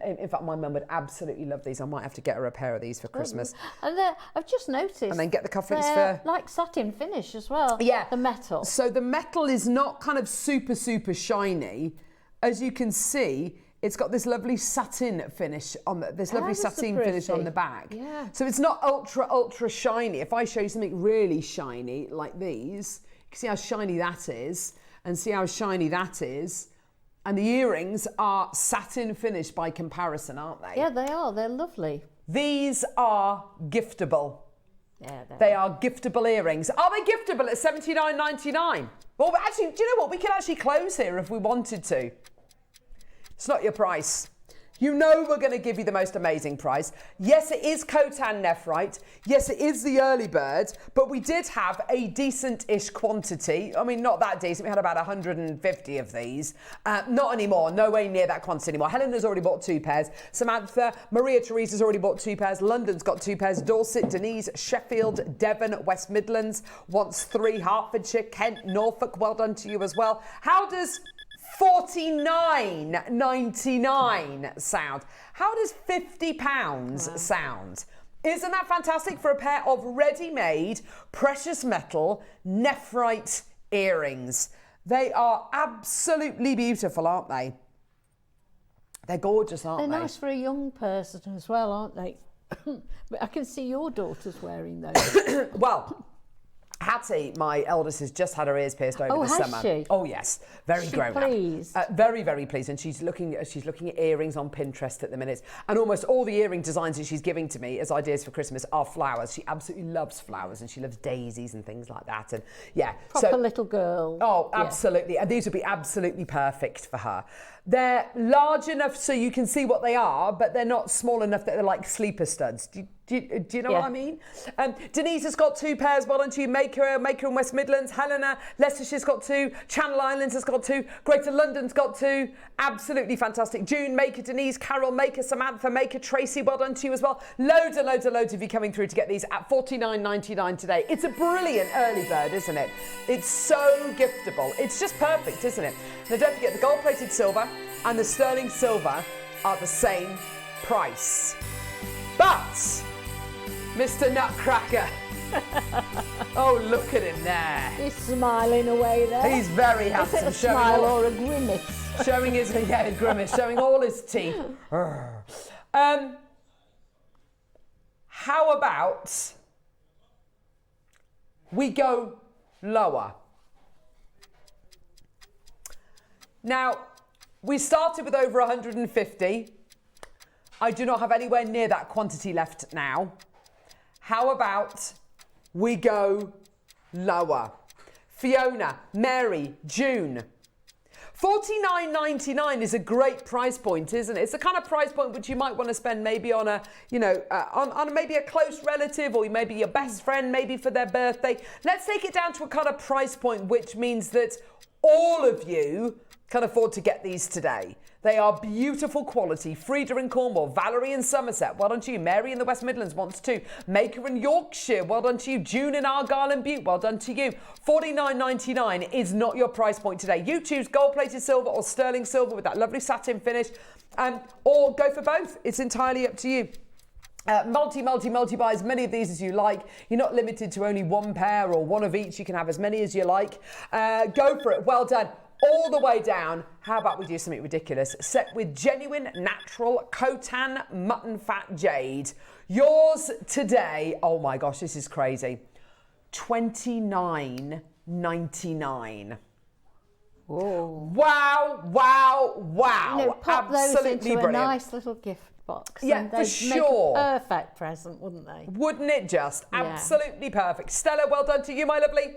in fact, my mum would absolutely love these. I might have to get her a pair of these for Christmas.
And I've just noticed. And
then get the cufflinks for
like satin finish as well.
Yeah,
the metal.
So the metal is not kind of super shiny, as you can see. It's got this lovely satin finish on finish on the back.
Yeah.
So it's not ultra shiny. If I show you something really shiny like these, you can see how shiny that is, and see how shiny that is. And the earrings are satin finish by comparison, aren't they?
Yeah, they are. They're lovely.
These are giftable.
Yeah,
they are giftable earrings. Are they giftable at $79.99? Well, actually, do you know what? We could actually close here if we wanted to. It's not your price. You know we're going to give you the most amazing price. Yes, it is Khotan nephrite. Yes, it is the early bird, but we did have a decent-ish quantity. I mean, not that decent. We had about 150 of these. Not anymore. No way near that quantity anymore. Helena's already bought 2 pairs. Samantha, Maria Teresa's already bought 2 pairs. London's got 2 pairs. Dorset, Denise, Sheffield, Devon, West Midlands wants 3. Hertfordshire, Kent, Norfolk. Well done to you as well. How does $49.99 sound? How does £50 sound? Isn't that fantastic for a pair of ready-made precious metal nephrite earrings? They are absolutely beautiful, aren't they? They're gorgeous, aren't they?
They're nice for a young person as well, aren't they? But I can see your daughters wearing those.
Well, Hattie, my eldest, has just had her ears pierced over the
has
summer.
she?
Oh yes, very grown
pleased?
up. Very, very pleased. And she's looking at earrings on Pinterest at the minute. And almost all the earring designs that she's giving to me as ideas for Christmas are flowers. She absolutely loves flowers, and she loves daisies and things like that. And yeah,
Proper little girl.
Oh, absolutely. Yeah. And these would be absolutely perfect for her. They're large enough so you can see what they are, but they're not small enough that they're like sleeper studs. Do you know what I mean? Denise has got 2 pairs. Well done to you. Maker in West Midlands. Helena, Leicestershire's got 2. Channel Islands has got 2. Greater London's got 2. Absolutely fantastic. June, Maker, Denise, Carol, Maker, Samantha, Maker, Tracy, well done to you as well. Loads of you coming through to get these at $49.99 today. It's a brilliant early bird, isn't it? It's so giftable. It's just perfect, isn't it? Now don't forget, the gold-plated silver and the sterling silver are the same price. But Mr. Nutcracker, oh, look at him there.
He's smiling away there.
He's very handsome.
Is it a smile or a grimace?
Showing his grimace, showing all his teeth. How about we go lower? Now, we started with over 150. I do not have anywhere near that quantity left now. How about we go lower? Fiona, Mary, June. $49.99 is a great price point, isn't it? It's the kind of price point which you might want to spend maybe on a, on maybe a close relative, or maybe your best friend, maybe for their birthday. Let's take it down to a kind of price point which means that all of you can afford to get these today. They are beautiful quality. Frida in Cornwall, Valerie in Somerset, well done to you. Mary in the West Midlands wants 2. Maker in Yorkshire, well done to you. June in Argyll and Butte, well done to you. $49.99 is not your price point today. You choose gold-plated silver or sterling silver with that lovely satin finish, or go for both. It's entirely up to you. Multi buy as many of these as you like. You're not limited to only 1 pair or 1 of each. You can have as many as you like. Go for it. Well done. All the way down. How about we do something ridiculous? Set with genuine, natural, Khotan mutton fat jade. Yours today, oh my gosh, this is crazy. $29.99.
Whoa.
Wow.
Pop
Absolutely
those into
brilliant.
a nice little gift box.
Yeah,
and
for
they'd
sure.
Make a perfect present, wouldn't they?
Wouldn't it just?
Yeah.
Absolutely perfect. Stella, well done to you, my lovely.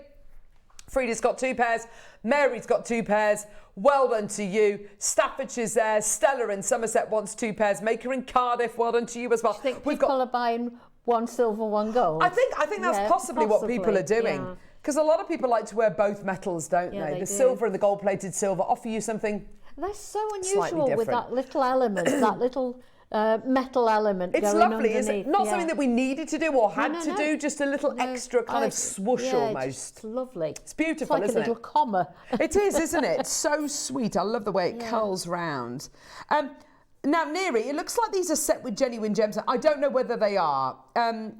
Frida's got 2 pairs. Mary's got 2 pairs. Well done to you. Staffordshire's there. Stella in Somerset wants 2 pairs. Maker in Cardiff, well done to you as well.
Do you think people are buying 1 silver, 1 gold?
I think that's possibly what people are doing. Because a lot of people like to wear both metals, don't they? The silver and the gold-plated silver offer you something.
They're so unusual with that little element, that little metal element.
It's
going
lovely, isn't it? Not something that we needed to do or had to do, just a little extra kind of swoosh almost.
It's lovely.
It's beautiful,
it's like
isn't
a little comma.
It is, isn't it? It's so sweet. I love the way it curls round. Now, Neri, it looks like these are set with genuine gems. I don't know whether they are.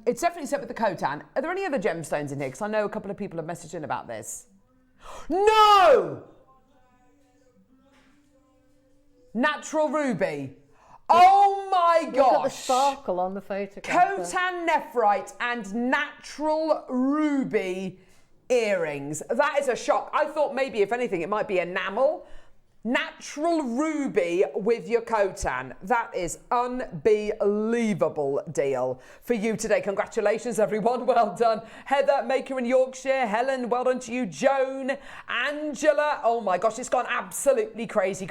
It's definitely set with the Khotan. Are there any other gemstones in here? Because I know a couple of people have messaged in about this. No! Natural ruby. Oh my gosh!
Look at the sparkle on the photograph.
Khotan nephrite and natural ruby earrings. That is a shock. I thought maybe, if anything, it might be enamel. Natural ruby with your Khotan. That is unbelievable deal for you today. Congratulations, everyone. Well done. Heather, Maker in Yorkshire. Helen, well done to you. Joan, Angela. Oh my gosh, it's gone absolutely crazy.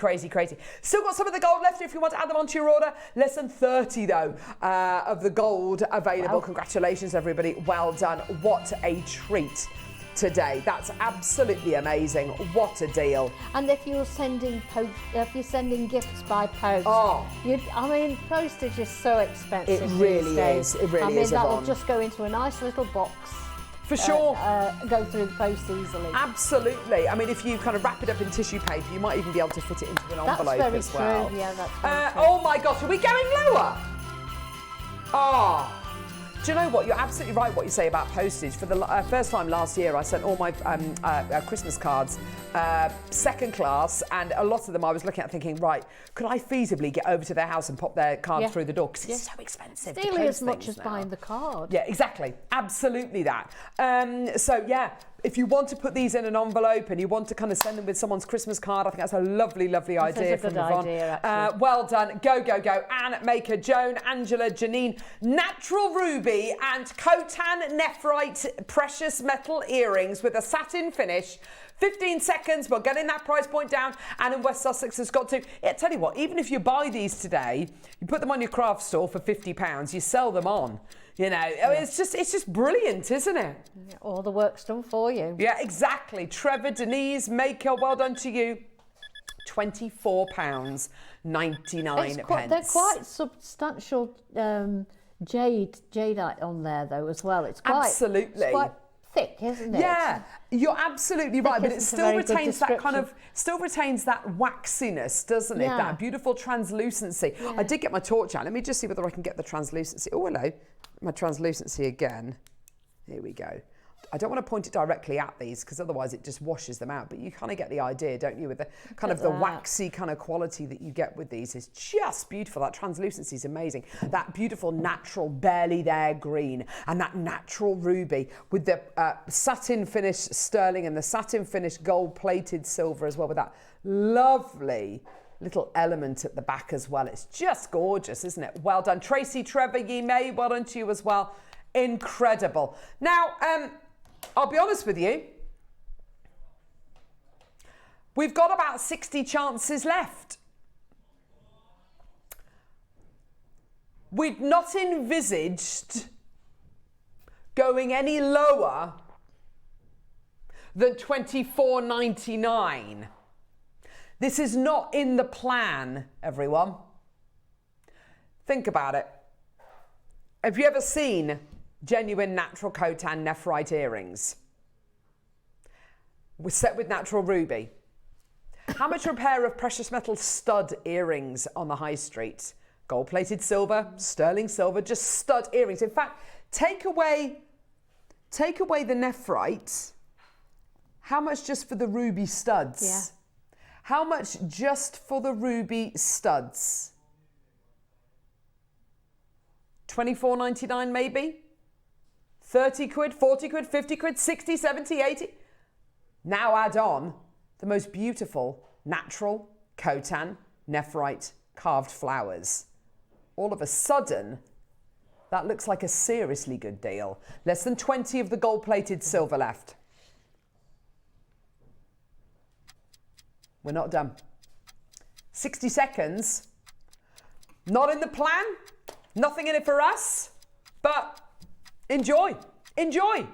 Still got some of the gold left if you want to add them onto your order. Less than 30 though of the gold available. Wow. Congratulations, everybody. Well done. What a treat today. That's absolutely amazing. What a deal.
And if you're sending gifts by post, postage is so expensive.
It really is. It really is.
That'll just go into a nice little box.
For sure.
Go through the post easily.
Absolutely. I mean, if you kind of wrap it up in tissue paper, you might even be able to fit it into an envelope as well.
That's very true. Yeah, that's very true.
Oh my gosh, are we going lower? Do you know what? You're absolutely right what you say about postage. For the first time last year, I sent all my Christmas cards second class, and a lot of them I was looking at thinking, right, could I feasibly get over to their house and pop their card through the door? Because it's so expensive.
It's nearly as much as buying the card.
Yeah, exactly. Absolutely that. So, yeah, if you want to put these in an envelope and you want to kind of send them with someone's Christmas card, I think that's a lovely, lovely idea from Yvonne. Well done. Go, go, go. Anne, Maker, Joan, Angela, Janine, Natural Ruby and Khotan Nephrite Precious Metal Earrings with a satin finish. 15 seconds, we're getting that price point down. And in West Sussex has got to. Yeah, tell you what, even if you buy these today, you put them on your craft store for £50, you sell them on. You know, it's just brilliant, isn't it?
Yeah, all the work's done for you.
Yeah, exactly. Trevor, Denise, Maker, well done to you. £24.99.
They're quite substantial jadeite on there though as well. It's quite
absolutely.
It's quite thick, isn't it?
Yeah, you're absolutely right, but it still retains that kind of, waxiness, doesn't it?
Yeah.
That beautiful translucency. Yeah. I did get my torch out. Let me just see whether I can get the translucency. Oh, hello. My translucency again. Here we go. I don't want to point it directly at these because otherwise it just washes them out, but you kind of get the idea, don't you, with the kind of the waxy kind of quality that you get with these is just beautiful. That translucency is amazing. That beautiful natural barely there green and that natural ruby with the satin finish sterling and the satin finish gold plated silver as well with that lovely little element at the back as well. It's just gorgeous, isn't it? Well done. Tracy, Trevor, Ye May, well done to you as well. Incredible. Now, I'll be honest with you. We've got about 60 chances left. We'd not envisaged going any lower than $24.99. This is not in the plan, everyone. Think about it. Have you ever seen genuine natural Khotan Nephrite earrings? We're set with natural ruby. How much are a pair of precious metal stud earrings on the high street? Gold-plated silver, sterling silver, just stud earrings. In fact, take away the nephrite. How much just for the ruby studs?
Yeah.
How much just for the ruby studs? $24.99 maybe? 30 quid, 40 quid, 50 quid, 60, 70, 80. Now add on the most beautiful natural Khotan Nephrite carved flowers. All of a sudden, that looks like a seriously good deal. Less than 20 of the gold-plated silver left. We're not done. 60 seconds. Not in the plan. Nothing in it for us. But enjoy. Enjoy.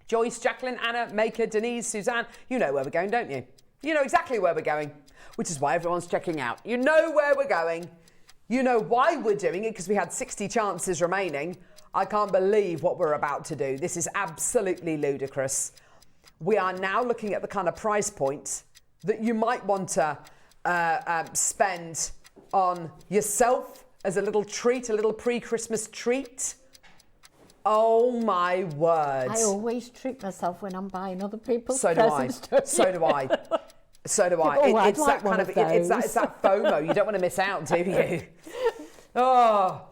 Joyce, Jacqueline, Anna, Maker, Denise, Suzanne. You know where we're going, don't you? You know exactly where we're going, which is why everyone's checking out. You know where we're going. You know why we're doing it, because we had 60 chances remaining. I can't believe what we're about to do. This is absolutely ludicrous. We are now looking at the kind of price point that you might want to spend on yourself as a little treat, a little pre-Christmas treat. Oh my word.
I always treat myself when I'm buying other people's
presents. So do I. So do I. It's that kind of, it's that FOMO. You don't want to miss out, do you? Oh,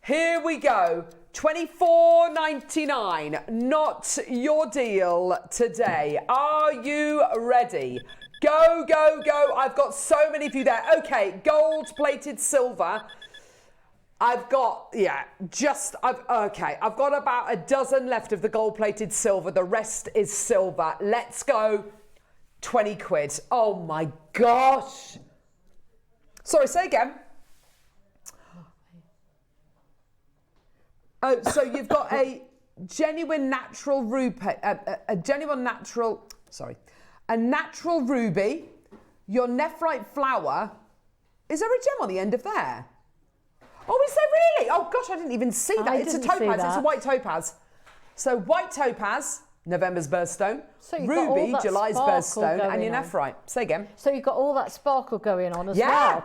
here we go. $24.99. Not your deal today. Are you ready? Go, go, go. I've got so many of you there. Okay, gold-plated silver. I've got, I've got about a dozen left of the gold-plated silver. The rest is silver. Let's go. 20 quid. Oh my gosh. Sorry, say again. Oh, so you've got a genuine natural ruby, a natural ruby, your nephrite flower. Is there a gem on the end of there? Oh, is there really? Oh gosh, I didn't even see that. It's a topaz, it's a white topaz. So white topaz, November's birthstone, so ruby, July's birthstone, and your nephrite. Say again.
So you've got all that sparkle going on as well.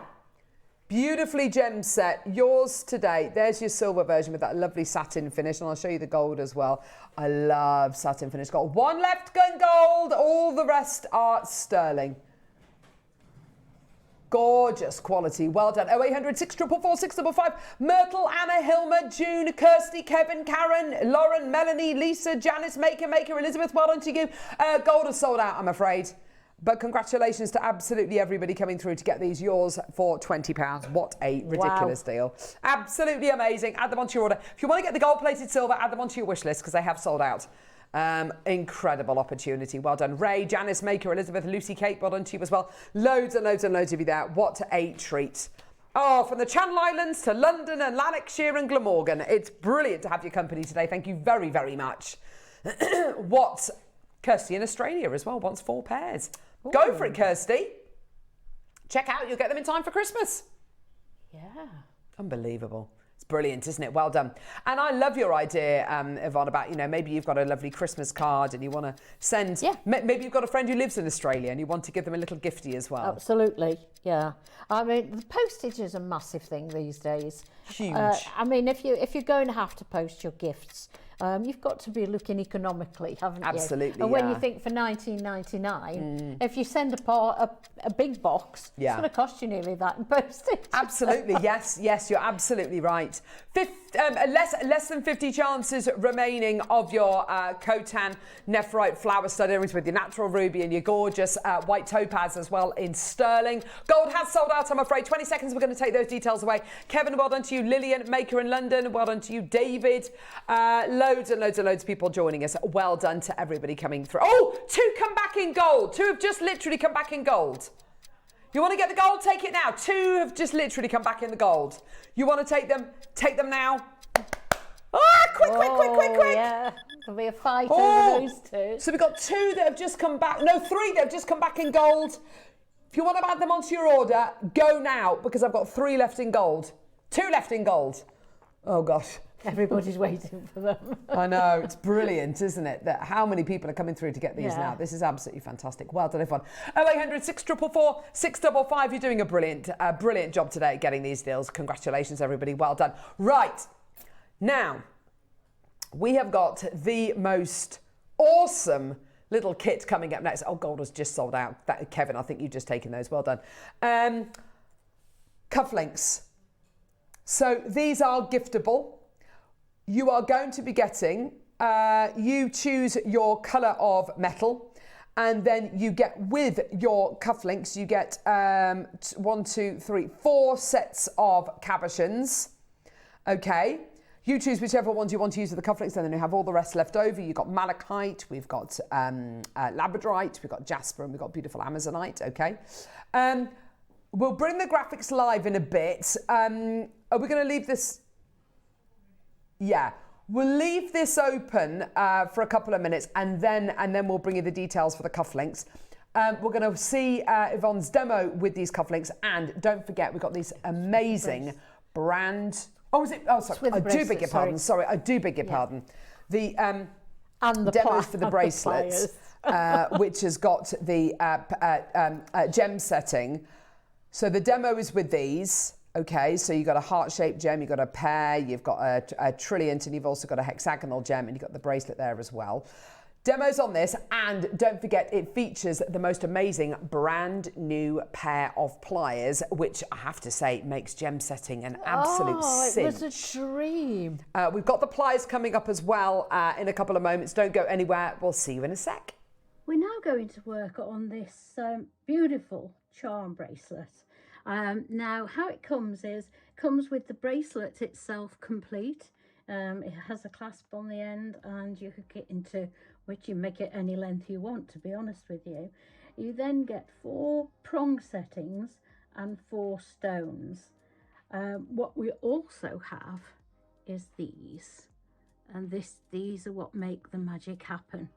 Beautifully gem set, yours today. There's your silver version with that lovely satin finish, and I'll show you the gold as well. I love satin finish gold. One left gun gold, all the rest are sterling. Gorgeous quality, well done. 0800 644 655. Myrtle, Anna, Hilma, June, Kirsty, Kevin, Karen, Lauren, Melanie, Lisa, Janice, Maker, Elizabeth, well done to you. Gold is sold out, I'm afraid. But congratulations to absolutely everybody coming through to get these yours for £20. What a ridiculous deal. Absolutely amazing. Add them onto your order. If you want to get the gold-plated silver, add them onto your wish list because they have sold out. Incredible opportunity. Well done. Ray, Janice, Maker, Elizabeth, Lucy, Kate, well done to you as well. Loads and loads and loads of you there. What a treat. Oh, from the Channel Islands to London and Lanarkshire and Glamorgan. It's brilliant to have your company today. Thank you very, very much. What? Kirsty in Australia as well wants 4 pairs. Ooh. Go for it, Kirsty. Check out. You'll get them in time for Christmas.
Yeah.
Unbelievable. It's brilliant, isn't it? Well done. And I love your idea, Yvonne, about, you know, maybe you've got a lovely Christmas card and you want to send, maybe you've got a friend who lives in Australia and you want to give them a little gifty as well.
Absolutely, yeah. I mean, the postage is a massive thing these days.
Huge.
I mean, if you're going to have to post your gifts, you've got to be looking economically, haven't you?
Absolutely,
and when you think for $19.99, if you send a big box, it's going to cost you nearly that in postage.
Absolutely, yes, you're absolutely right. Less than 50 chances remaining of your Khotan nephrite flower stud earrings with your natural ruby and your gorgeous white topaz as well in sterling. Gold has sold out, I'm afraid. 20 seconds, we're going to take those details away. Kevin, well done to you. Lillian, Maker in London, well done to you. David, loads and loads and loads of people joining us. Well done to everybody coming through. Oh, 2 come back in gold. 2 have just literally come back in gold. You want to get the gold? Take it now. 2 have just literally come back in the gold. You want to take them? Take them now. Ah, quick.
Yeah, there'll be a fight over those 2.
So we've got 2 that have just come back. No, 3 that have just come back in gold. If you want to add them onto your order, go now because I've got 3 left in gold. 2 left in gold. Oh, gosh.
Everybody's waiting for them.
I know, it's brilliant, isn't it? That how many people are coming through to get these now. This is absolutely fantastic. Well done, everyone. 0800 644 655. You're doing a brilliant job today getting these deals. Congratulations, everybody. Well done. Right. Now, we have got the most awesome little kit coming up next. Oh, gold has just sold out. Kevin, I think you've just taken those. Well done. Cufflinks. So these are giftable. You are going to be getting, you choose your colour of metal, and then you get with your cufflinks, you get 4 sets of cabochons. Okay. You choose whichever ones you want to use with the cufflinks, and then you have all the rest left over. You've got malachite, we've got labradorite, we've got jasper, and we've got beautiful amazonite, okay? We'll bring the graphics live in a bit. Are we going to leave this? Yeah, we'll leave this open for a couple of minutes, and then we'll bring you the details for the cufflinks. We're going to see Yvonne's demo with these cufflinks, and don't forget, we've got these amazing brand... Oh, is it? Oh, sorry. I do beg your pardon. Sorry, I do beg your pardon. The
and the
demos for the bracelets, which has got the gem setting. So the demo is with these. Okay, so you've got a heart-shaped gem, you've got a pear, you've got a trilliant, and you've also got a hexagonal gem, and you've got the bracelet there as well. Demos on this, and don't forget it features the most amazing brand new pair of pliers, which I have to say makes gem setting an absolute cinch.
It was a dream.
We've got the pliers coming up as well in a couple of moments. Don't go anywhere. We'll see you in a sec.
We're now going to work on this beautiful charm bracelet. Now, how it comes with the bracelet itself complete. It has a clasp on the end, and you could get into which you make it any length you want, to be honest with you. You then get 4 prong settings and 4 stones. What we also have is these, and these are what make the magic happen.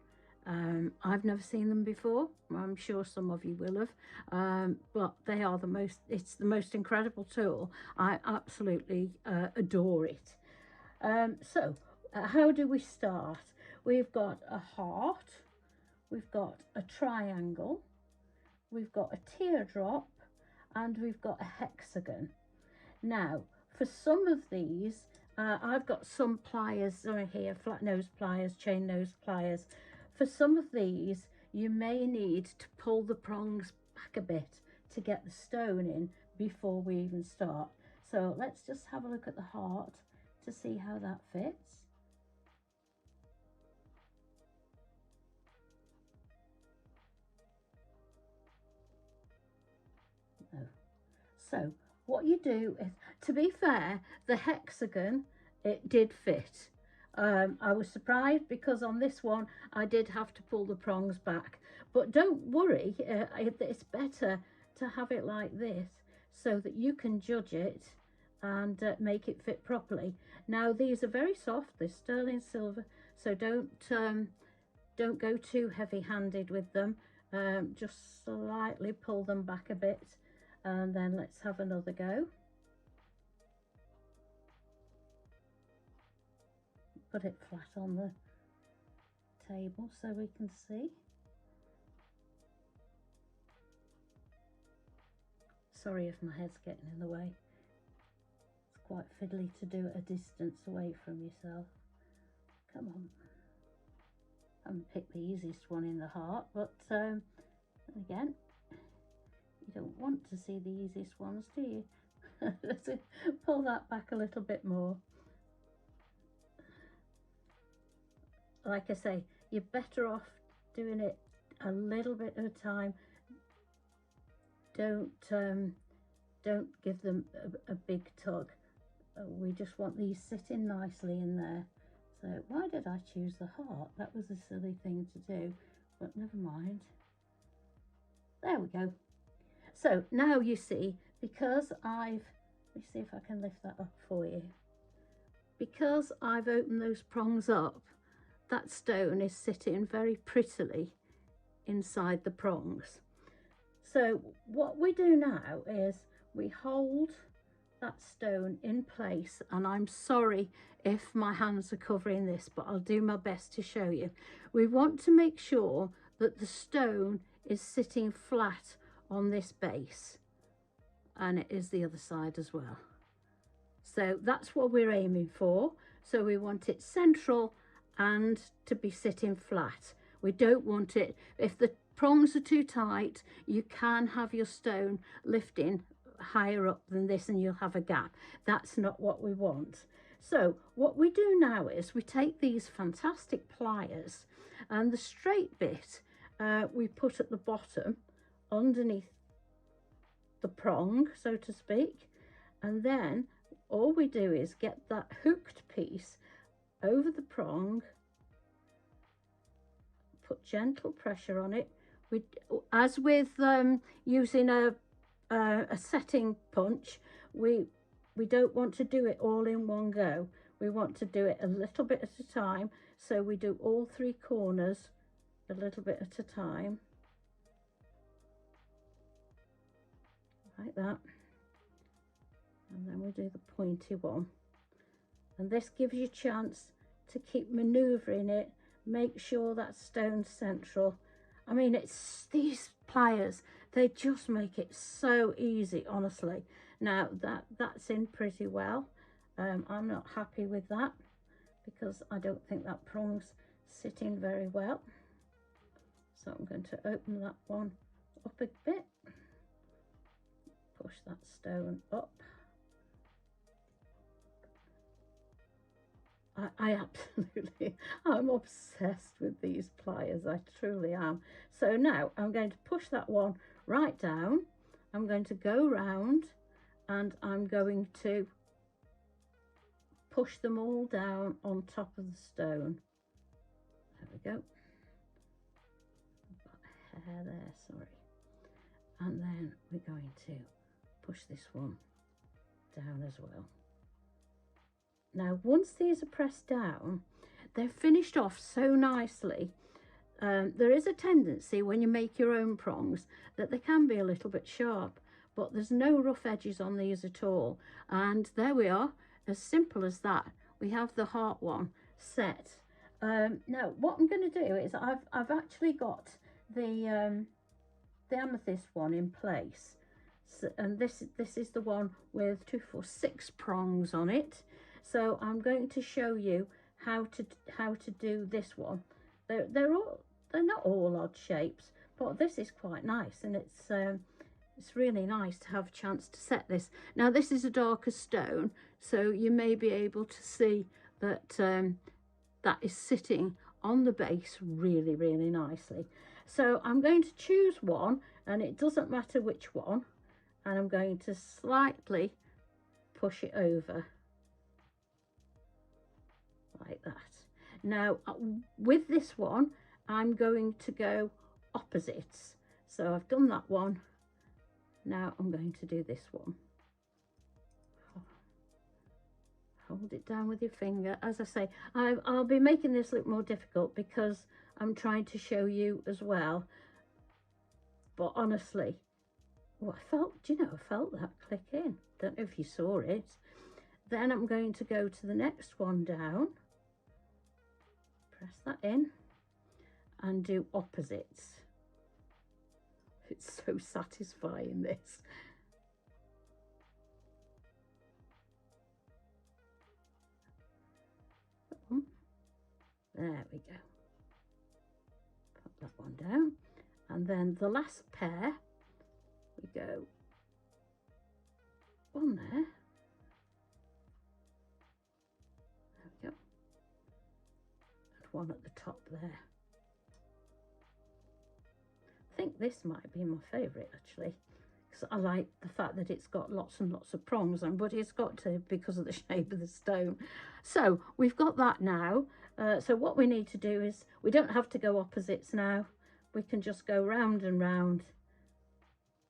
I've never seen them before. I'm sure some of you will have, but they are it's the most incredible tool. I absolutely adore it. So how do we start? We've got a heart, we've got a triangle, we've got a teardrop, and we've got a hexagon. Now, for some of these, I've got some pliers here, flat nose pliers, chain nose pliers. For some of these, you may need to pull the prongs back a bit to get the stone in before we even start. So let's just have a look at the heart to see how that fits. Oh. So what you do is, to be fair, the hexagon, it did fit. I was surprised because on this one I did have to pull the prongs back, but don't worry, it's better to have it like this so that you can judge it and make it fit properly. Now these are very soft, they're sterling silver, so don't go too heavy-handed with them. Just slightly pull them back a bit, and then let's have another go. Put it flat on the table so we can see. Sorry if my head's getting in the way. It's quite fiddly to do at a distance away from yourself. Come on. I haven't picked the easiest one in the heart, but again, you don't want to see the easiest ones, do you? Let's pull that back a little bit more. Like I say, you're better off doing it a little bit at a time. Don't give them a big tug. We just want these sitting nicely in there. So why did I choose the heart? That was a silly thing to do, but never mind. There we go. So now you see, because let me see if I can lift that up for you. Because I've opened those prongs up, that stone is sitting very prettily inside the prongs. So what we do now is we hold that stone in place, and I'm sorry if my hands are covering this, but I'll do my best to show you. We want to make sure that the stone is sitting flat on this base, and it is the other side as well. So that's what we're aiming for. So we want it central and to be sitting flat. We don't want it, if the prongs are too tight, you can have your stone lifting higher up than this and you'll have a gap. That's not what we want. So what we do now is we take these fantastic pliers, and the straight bit we put at the bottom underneath the prong, so to speak, and then all we do is get that hooked piece over the prong, put gentle pressure on it. As with using a setting punch, we don't want to do it all in one go. We want to do it a little bit at a time, so we do all three corners a little bit at a time, like that, and then we do the pointy one, and this gives you a chance to keep maneuvering it. Make sure that stone's central. I mean, it's these pliers, they just make it so easy, honestly. Now that's in pretty well. I'm not happy with that because I don't think that prong's sitting very well. So I'm going to open that one up a bit, push that stone up. I absolutely, I'm obsessed with these pliers, I truly am. So now I'm going to push that one right down. I'm going to go round and I'm going to push them all down on top of the stone. There we go. I've got a hair there, sorry. And then we're going to push this one down as well. Now, once these are pressed down, they're finished off so nicely. There is a tendency when you make your own prongs that they can be a little bit sharp, but there's no rough edges on these at all. And there we are, as simple as that. We have the heart one set. Now, what I'm going to do is I've actually got the amethyst one in place. So, and this is the one with 2, 4, 6 prongs on it. So I'm going to show you how to do this one. They're not all odd shapes, but this is quite nice, and it's really nice to have a chance to set this. Now this is a darker stone, so you may be able to see that that is sitting on the base really, really nicely. So I'm going to choose one, and it doesn't matter which one, and I'm going to slightly push it over like that. Now with this one, I'm going to go opposites. So I've done that one. Now I'm going to do this one. Hold it down with your finger. As I say, I'll be making this look more difficult because I'm trying to show you as well. But honestly, well, I felt that click in. Don't know if you saw it. Then I'm going to go to the next one down. Press that in and do opposites. It's so satisfying, this. There we go. Put that one down, and then the last pair, we go one there. There we go. And one at the top there. I think this might be my favourite actually, because I like the fact that it's got lots and lots of prongs on, but it's got to, because of the shape of the stone. So we've got that now. So what we need to do is, we don't have to go opposites now. We can just go round and round.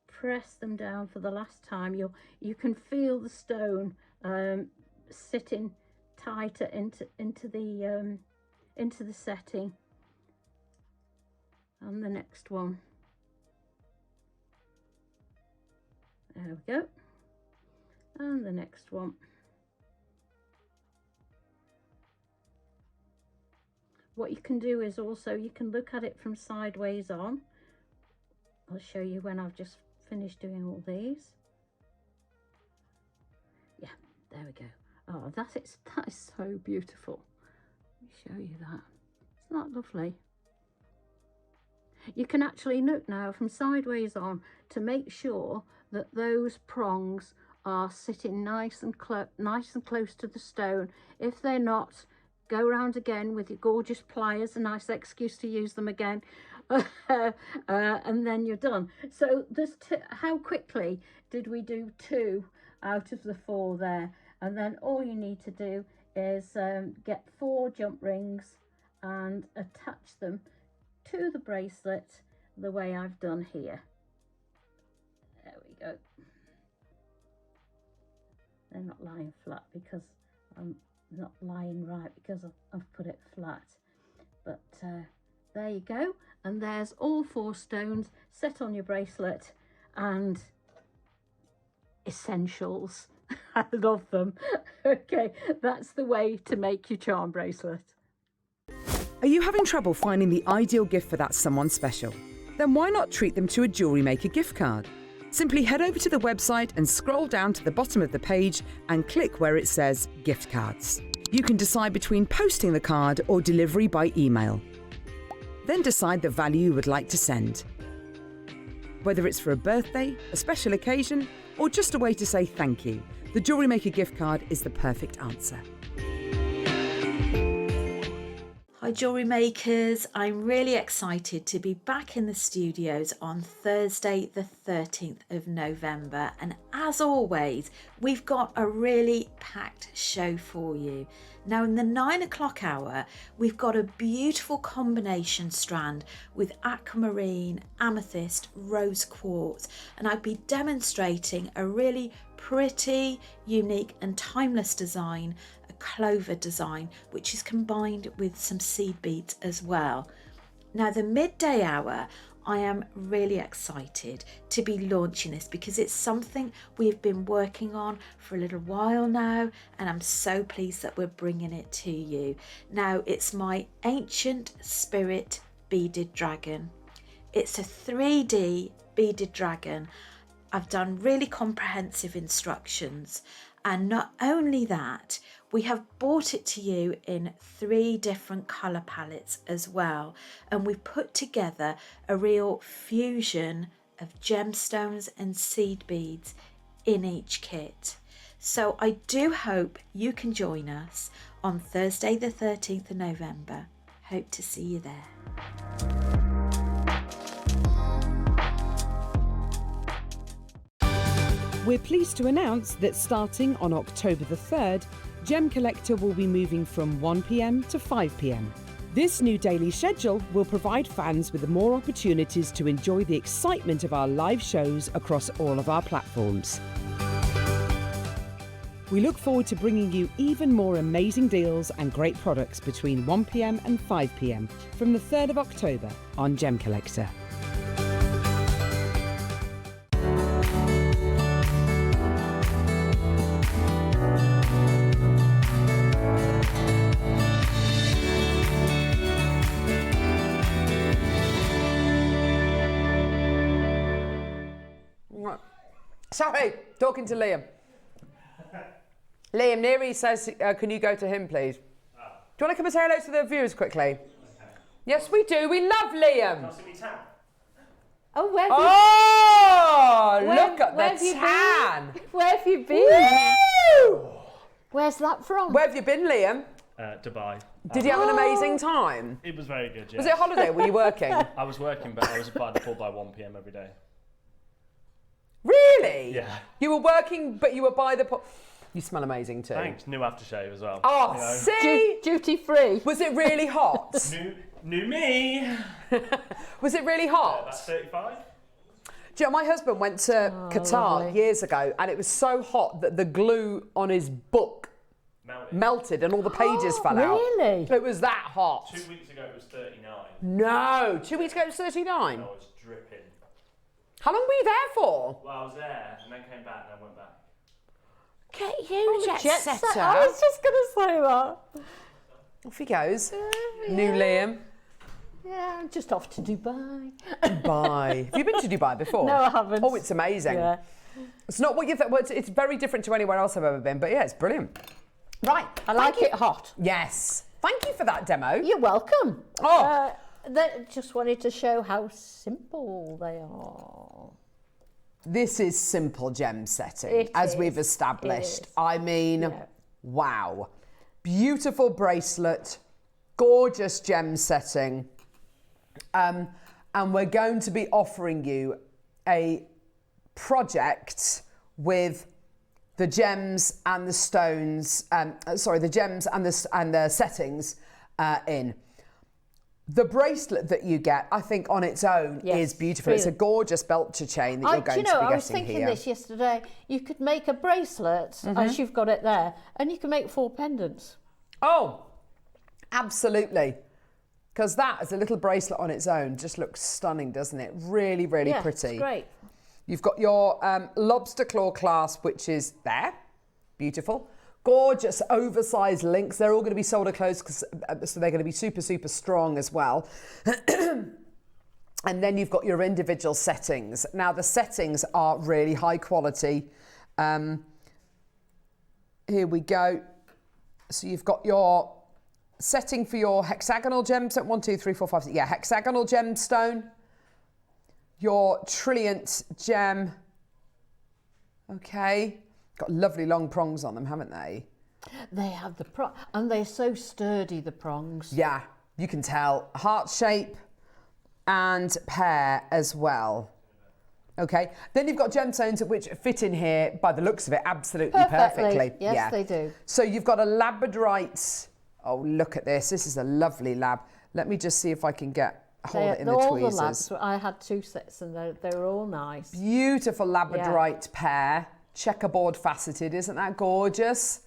Press them down for the last time. You can feel the stone sitting tighter into the setting. And the next one. There we go. And the next one. What you can do is also, you can look at it from sideways on. I'll show you when I've just finished doing all these. Yeah, there we go. Oh, that is so beautiful. Let me show you that. Isn't that lovely? You can actually look now from sideways on to make sure that those prongs are sitting nice and close to the stone. If they're not, go round again with your gorgeous pliers, a nice excuse to use them again, and then you're done. So there's how quickly did we do 2 out of the 4 there? And then all you need to do is get 4 jump rings and attach them to the bracelet the way I've done here. There we go. They're not lying flat because I'm not lying right, because I've put it flat. But there you go, and there's all 4 stones set on your bracelet, and essentials. I love them. Okay, that's the way to make your charm bracelet.
Are you having trouble finding the ideal gift for that someone special? Then why not treat them to a JewelleryMaker gift card? Simply head over to the website and scroll down to the bottom of the page and click where it says gift cards. You can decide between posting the card or delivery by email. Then decide the value you would like to send. Whether it's for a birthday, a special occasion, or just a way to say thank you, the JewelleryMaker gift card is the perfect answer.
Hi Jewellery Makers, I'm really excited to be back in the studios on Thursday the 13th of November, and as always we've got a really packed show for you. Now in the 9 o'clock hour we've got a beautiful combination strand with aquamarine, amethyst, rose quartz, and I'll be demonstrating a really pretty, unique and timeless design, a clover design, which is combined with some seed beads as well. Now the midday hour, I am really excited to be launching this because it's something we've been working on for a little while now, and I'm so pleased that we're bringing it to you. Now it's my Ancient Spirit beaded dragon. It's a 3D beaded dragon. I've done really comprehensive instructions. And not only that, we have brought it to you in 3 different colour palettes as well. And we've put together a real fusion of gemstones and seed beads in each kit. So I do hope you can join us on Thursday the 13th of November. Hope to see you there.
We're pleased to announce that starting on October the 3rd, Gem Collector will be moving from 1 p.m. to 5 p.m. This new daily schedule will provide fans with more opportunities to enjoy the excitement of our live shows across all of our platforms. We look forward to bringing you even more amazing deals and great products between 1 p.m. and 5 p.m. from the 3rd of October on Gem Collector. Sorry, talking to Liam. Liam, Neary says, can you go to him, please? Do you want to come and say hello to the viewers quickly? Okay. Yes, we do. We love Liam.
Can I see me tan?
Oh,
Look at the tan.
Where have you been?
Woo!
Where's that from?
Where have you been, Liam?
Dubai.
Did you have an amazing time?
It was very good, yeah.
Was it a holiday? Were you working?
I was working, but I was by the pool by 1 p.m. every day.
Really?
Yeah.
You were working, but you were by the pool. You smell amazing too.
Thanks. New aftershave as well.
Oh,
you know.
see?
Duty free.
Was it really hot?
New me.
Was it really hot?
About 35.
Do you know, my husband went to Qatar
lovely.
years ago, and it was so hot that the glue on his book melted and all the pages fell out.
Really?
It was that hot.
2 weeks ago it was 39.
No, 2 weeks ago it was 39.
I was dripping.
How long were you there for?
Well, I was there and then came back and then went back.
Get you, jet setter.
I was just going to say that.
Off he goes. New Liam.
Yeah, I'm just off to Dubai.
Dubai. Have you been to Dubai before?
No, I haven't.
Oh, it's amazing.
Yeah.
It's not what you think. Well, it's very different to anywhere else I've ever been, but yeah, it's brilliant. Right.
I like it hot.
Yes. Thank you for that demo.
You're welcome.
Oh.
They just wanted to show how simple they are.
This is simple gem setting, as we've established. I mean, wow. Beautiful bracelet, gorgeous gem setting. And we're going to be offering you a project with the gems and the stones, the gems and the settings in. The bracelet that you get, I think, on its own is beautiful.
Really.
It's a gorgeous belcher chain that you're going to be getting here.
I was thinking this yesterday. You could make a bracelet, as you've got it there, and you can make 4 pendants.
Oh, absolutely. Because that, as a little bracelet on its own, just looks stunning, doesn't it? Really, really pretty.
It's great.
You've got your lobster claw clasp, which is there. Beautiful. Gorgeous oversized links. They're all going to be solder closed, so they're going to be super, super strong as well. And then you've got your individual settings. Now, the settings are really high quality. Here we go. So you've got your setting for your hexagonal gemstone. 1, 2, 3, 4, 5, 6. Yeah, hexagonal gemstone. Your trilliant gem. Okay. Got lovely long prongs on them, haven't they?
They have the prong, and they're so sturdy, the prongs.
Yeah, you can tell. Heart shape and pear as well. Okay, then you've got gemstones which fit in here, by the looks of it, absolutely perfectly.
Yes, they do.
So you've got a labradorite. Oh, look at this. This is a lovely lab. Let me just see if I can hold it in the tweezers.
All the labs. I had 2 sets, and they were all nice.
Beautiful labradorite pear. Checkerboard faceted, isn't that gorgeous?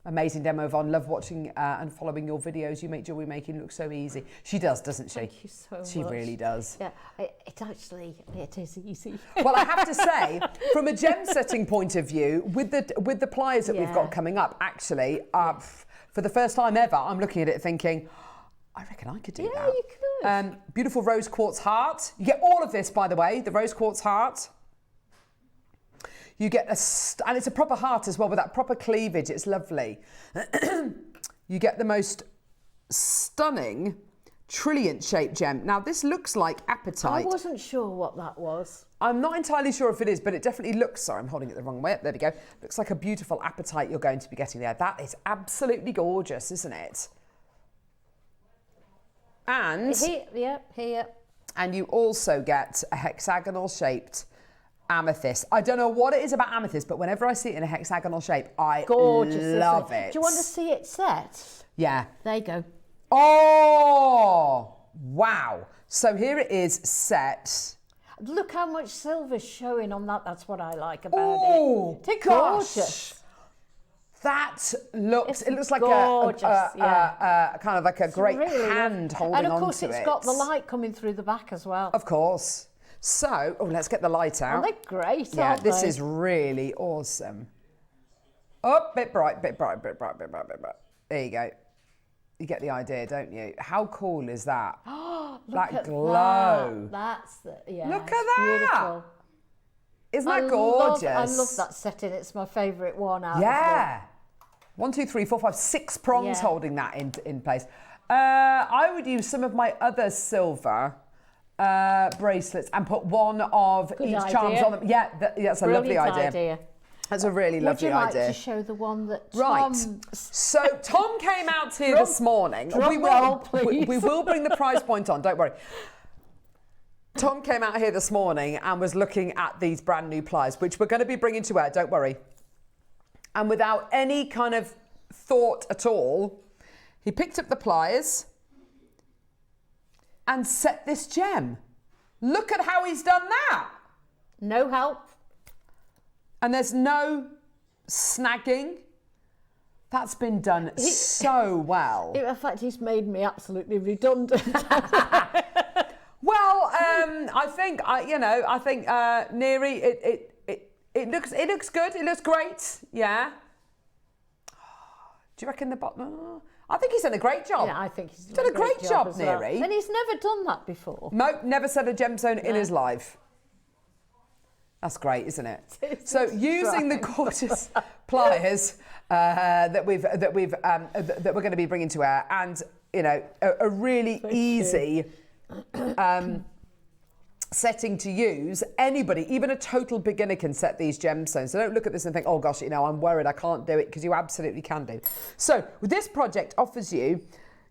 Amazing demo, Yvonne. Love watching and following your videos. You make jewellery making look so easy. She does, doesn't she?
Thank you so much.
She really does.
Yeah, it is easy.
Well, I have to say, from a gem setting point of view, with the pliers that we've got coming up, actually, for the first time ever, I'm looking at it thinking, I reckon I could do that.
Yeah, you could.
Beautiful rose quartz heart. You get all of this, by the way, the rose quartz heart. You get and it's a proper heart as well with that proper cleavage. It's lovely. You get the most stunning trilliant shaped gem. Now this looks like apatite.
I wasn't sure what that was.
I'm not entirely sure if it is, but it definitely looks, sorry, I'm holding it the wrong way up, there we go. Looks like a beautiful apatite you're going to be getting there. That is absolutely gorgeous, isn't it? And
Here.
And you also get a hexagonal shaped amethyst. I don't know what it is about amethyst, but whenever I see it in a hexagonal shape, I love it.
Do you want to see it set?
Yeah.
There you go.
Oh, wow. So here it is set.
Look how much silver's showing on that. That's what I like about
Oh,
it. It's
gosh.
gorgeous.
That looks,
It's
it looks like
gorgeous,
a kind of like a great
really
hand holding
and of
onto
course it's got the light coming through the back as well.
Of course. So, let's get the light out.
Aren't they great?
Yeah,
aren't
this
they?
is really awesome. Oh, bit bright, bit bright, bit bright, bit bright, bit bright. There you go. You get the idea, don't you? How cool is that?
Look
that
at
glow.
That. Yeah.
Look at
it's
that.
Beautiful.
Isn't that gorgeous?
I love that setting. It's my favourite one out
Yeah. 1, 2, 3, 4, 5, 6 prongs
Yeah.
holding that in place. I would use some of my other silver bracelets and put one of
Good
each charms
idea.
on them. Yeah, that's a lovely
Brilliant
idea. That's a really
Would
lovely
you like
idea.
to show the one that
Right.
Tom...
So Tom came out here this morning.
drum roll, please.
We will bring the price point on, don't worry. Tom came out here this morning and was looking at these brand new pliers, which we're going to be bringing to air, don't worry. And without any kind of thought at all, he picked up the pliers and set this gem. Look at how he's done that.
No help.
And there's no snagging. That's been done so well.
In fact, he's made me absolutely redundant.
Well, I think Neri, it looks good. It looks great. Yeah. Do you reckon the bottom? I think he's done a great job.
Yeah, I think he's
done a great job,
as well.
Neri.
And he's never done that before.
No, never set a gemstone in his life. That's great, isn't it? So using the gorgeous pliers that we're going to be bringing to air, and a really easy setting to use. Anybody, even a total beginner, can set these gemstones. So don't look at this and think, oh gosh, I'm worried I can't do it, because you absolutely can do. So this project offers you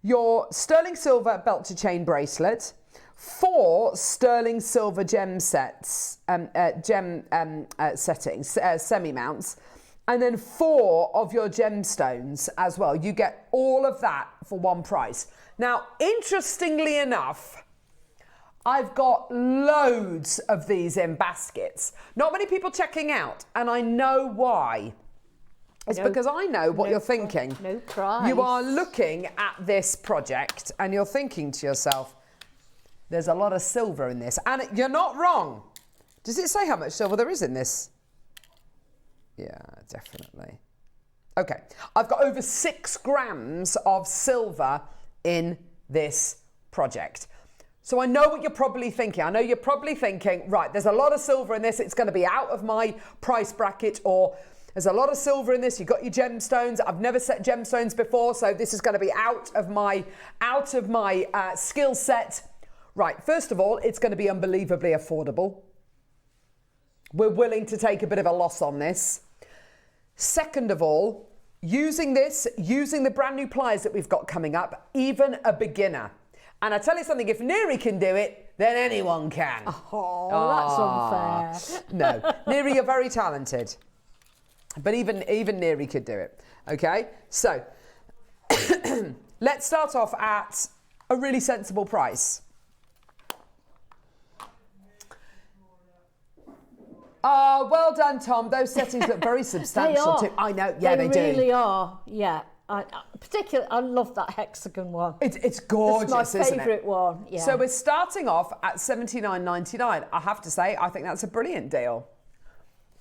your sterling silver belt to chain bracelet, 4 sterling silver gem sets, settings, semi-mounts, and then 4 of your gemstones as well. You get all of that for one price. Now, interestingly enough, I've got loads of these in baskets. Not many people checking out, and I know why. It's because I know what you're thinking.
No price.
You are looking at this project and you're thinking to yourself, there's a lot of silver in this. And you're not wrong. Does it say how much silver there is in this? Yeah, definitely. Okay, I've got over 6 grams of silver in this project. So I know what you're probably thinking. I know you're probably thinking, right, there's a lot of silver in this. It's going to be out of my price bracket, or there's a lot of silver in this. You've got your gemstones. I've never set gemstones before, so this is going to be out of my skill set. Right, first of all, it's going to be unbelievably affordable. We're willing to take a bit of a loss on this. Second of all, using the brand new pliers that we've got coming up, even a beginner. And I tell you something, if Neri can do it, then anyone can.
Oh, that's unfair.
No, Neri, you're very talented. But even Neri could do it. Okay, so let's start off at a really sensible price. Oh, well done, Tom. Those settings look very substantial too. I know, yeah, they do.
They really are, yeah. Particularly, I love that hexagon one.
It's gorgeous,
it's my
isn't it?
favourite one, yeah.
So we're starting off at $79.99. I have to say, I think that's a brilliant deal.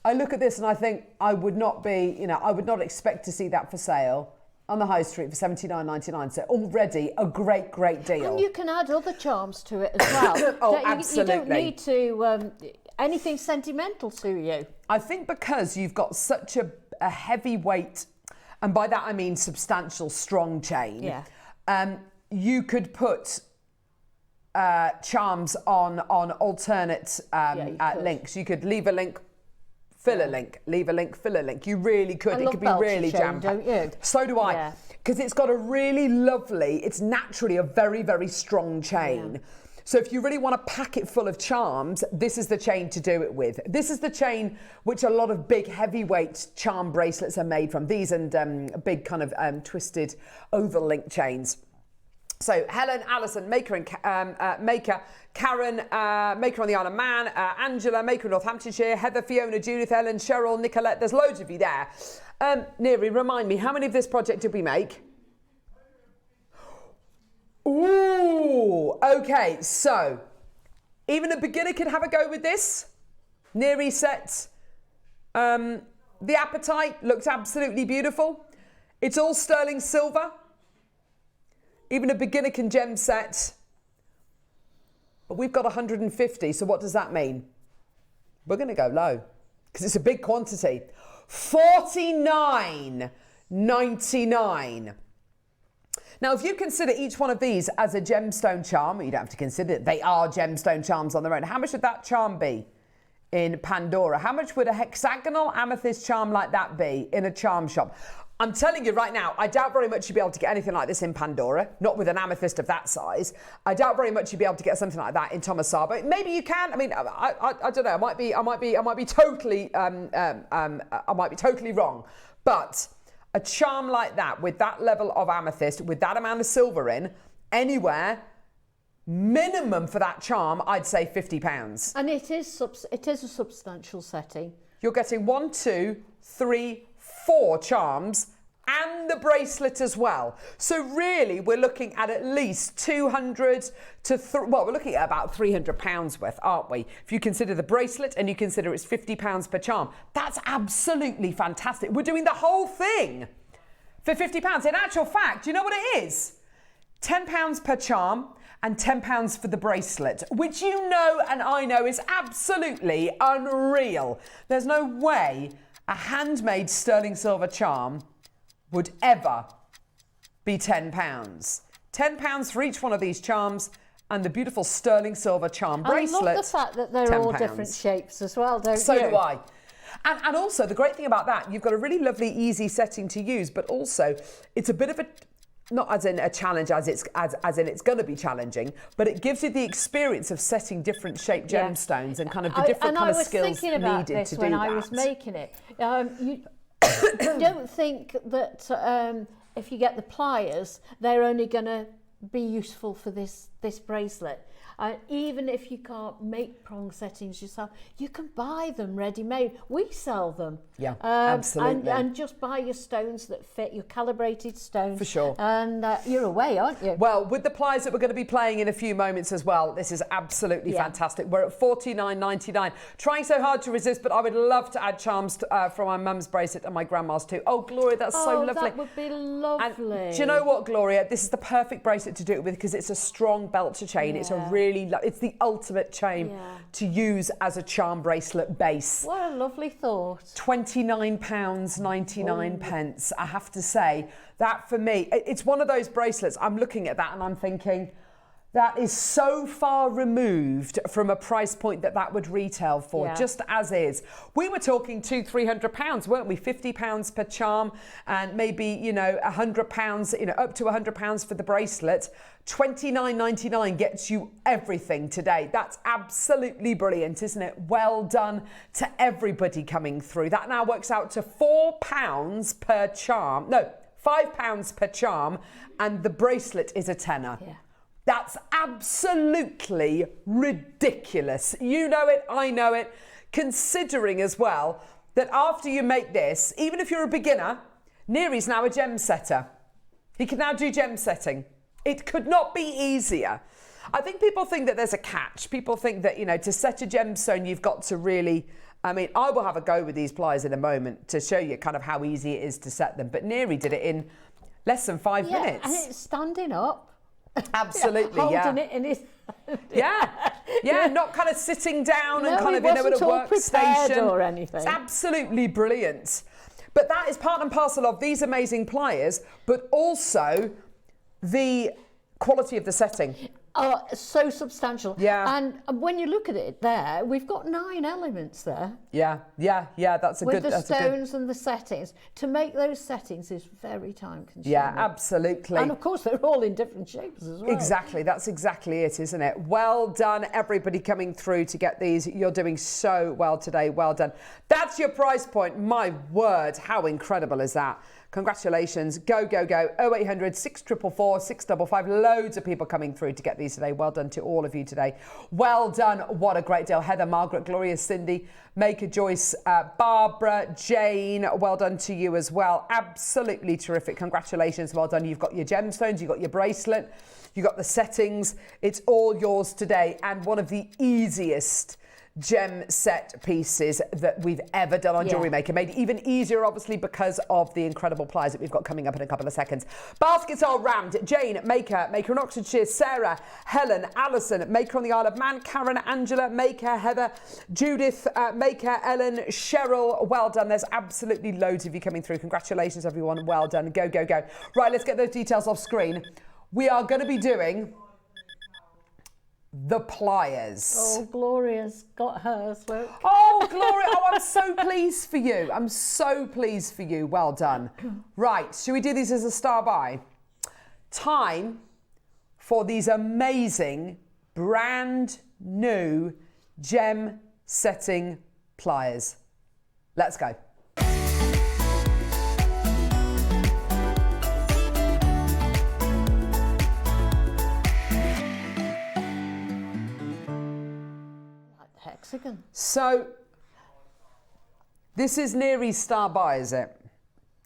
I look at this and I think I would not expect to see that for sale on the high street for $79.99. So already a great, great deal.
And you can add other charms to it as well.
Oh, absolutely.
You don't need to anything sentimental to you?
I think because you've got such a heavy weight, and by that I mean substantial, strong chain.
Yeah.
You could put charms on alternate links. You could leave a link, fill a link, leave a link, fill a link. You really could. It could be really jam-packed.
Don't you?
So do I.
Yeah.
Because it's got a really lovely, it's naturally a very, very strong chain. Yeah. So if you really want to pack it full of charms, this is the chain to do it with. This is the chain which a lot of big heavyweight charm bracelets are made from. These and big kind of twisted oval link chains. So Helen, Alison, Maker and Maker, Karen, Maker on the Isle of Man, Angela, Maker in Northamptonshire, Heather, Fiona, Judith, Ellen, Cheryl, Nicolette. There's loads of you there. Neri, remind me, how many of this project did we make? Ooh, okay, so even a beginner could have a go with this. Neri set. The Appetite looks absolutely beautiful. It's all sterling silver. Even a beginner can gem set. But we've got 150, so what does that mean? We're going to go low because it's a big quantity. $49.99. Now, if you consider each one of these as a gemstone charm, you don't have to consider it, they are gemstone charms on their own. How much would that charm be in Pandora? How much would a hexagonal amethyst charm like that be in a charm shop? I'm telling you right now, I doubt very much you'd be able to get anything like this in Pandora, not with an amethyst of that size. I doubt very much you'd be able to get something like that in Thomas Sabo. Maybe you can. I mean, I don't know. I might be totally wrong. But a charm like that, with that level of amethyst, with that amount of silver in, anywhere, minimum for that charm, I'd say £50.
And it is a substantial setting.
You're getting 1, 2, 3, 4 charms and the bracelet as well. So really, we're looking at least 200 to we're looking at about £300 worth, aren't we? If you consider the bracelet and you consider it's £50 per charm, that's absolutely fantastic. We're doing the whole thing for £50. In actual fact, do you know what it is? £10 per charm and £10 for the bracelet, which you know and I know is absolutely unreal. There's no way a handmade sterling silver charm would ever be £10. £10 for each one of these charms and the beautiful sterling silver charm bracelet.
I love the fact that they're all different shapes as well, don't you?
So do I. And also, the great thing about that, you've got a really lovely, easy setting to use, but also it's a bit of a, not as in a challenge as in it's going to be challenging, but it gives you the experience of setting different shaped gemstones and kind of the different kind of skills needed to do that.
I was thinking about this when I was making it. You don't think that if you get the pliers, they're only going to be useful for this bracelet. Even if you can't make prong settings yourself, you can buy them ready-made. We sell them. Yeah, absolutely. And just buy your stones that fit, your calibrated stones. For sure. And you're away, aren't you? Well, with the pliers that we're going to be playing in a few moments as well, this is absolutely fantastic. We're at $49.99. Trying so hard to resist, but I would love to add charms from my mum's bracelet and my grandma's too. Oh, Gloria, that's so lovely. That would be lovely. And do you know what, Gloria? This is the perfect bracelet to do it with because it's a strong belt to chain. It's a really it's the ultimate chain to use as a charm bracelet base. What a lovely thought. £29.99. I have to say that for me, it's one of those bracelets. I'm looking at that and I'm thinking, that is so far removed from a price point that would retail for, just as is. We were talking £200-300, weren't we? £50 per charm and maybe, £100, up to £100 for the bracelet. $29.99 gets you everything today. That's absolutely brilliant, isn't it? Well done to everybody coming through. That now works out to £4 per charm. No, £5 per charm, and the bracelet is a tenner. Yeah. That's absolutely ridiculous. You know it, I know it. Considering as well that after you make this, even if you're a beginner, Neri's now a gem setter. He can now do gem setting. It could not be easier. I think people think that there's a catch. People think that, to set a gemstone, you've got to really, I will have a go with these pliers in a moment to show you kind of how easy it is to set them. But Neri did it in less than 5 minutes. And it's standing up. Absolutely, holding it in his hand. Yeah.
Yeah, not kind of sitting down and
No,
kind
it
of, you know, at a
wasn't all prepared
workstation.
or anything.
It's absolutely brilliant. But that is part and parcel of these amazing pliers, but also the quality of the setting.
Oh, so substantial.
Yeah.
And when you look at it there, we've got 9 elements there.
Yeah, that's a
With
good...
the
that's a good,
stones and the settings. To make those settings is very time consuming.
yeah, absolutely.
And of course, they're all in different shapes as well.
Exactly, that's exactly it, isn't it? Well done, everybody coming through to get these. You're doing so well today, well done. That's your price point. My word, how incredible is that? Congratulations, go, go, go. 0800 644 655. Loads of people coming through to get these today. Well done to all of you today. Well done, what a great deal. Heather, Margaret, Gloria, Cindy, Maker, Joyce, Barbara, Jane, well done to you as well. Absolutely terrific, congratulations, well done. You've got your gemstones, you've got your bracelet, you've got the settings. It's all yours today, and one of the easiest gem set pieces that we've ever done on Jewellery Maker. Made even easier, obviously, because of the incredible pliers that we've got coming up in a couple of seconds. Baskets are rammed. Jane, Maker, Maker in Oxfordshire, Sarah, Helen, Alison, Maker on the Isle of Man, Karen, Angela, Maker, Heather, Judith, Maker, Ellen, Cheryl, well done. There's absolutely loads of you coming through. Congratulations, everyone. Well done. Go, go, go. Right, let's get those details off screen. We are going to be doing the pliers.
Oh, Gloria's got hers, look.
Oh, Gloria, oh, I'm so pleased for you. I'm so pleased for you. Well done. Right, should we do these as a star buy? Time for these amazing, brand new gem setting pliers. Let's go.
Hexagon.
So, this is Neri's star buy, is it?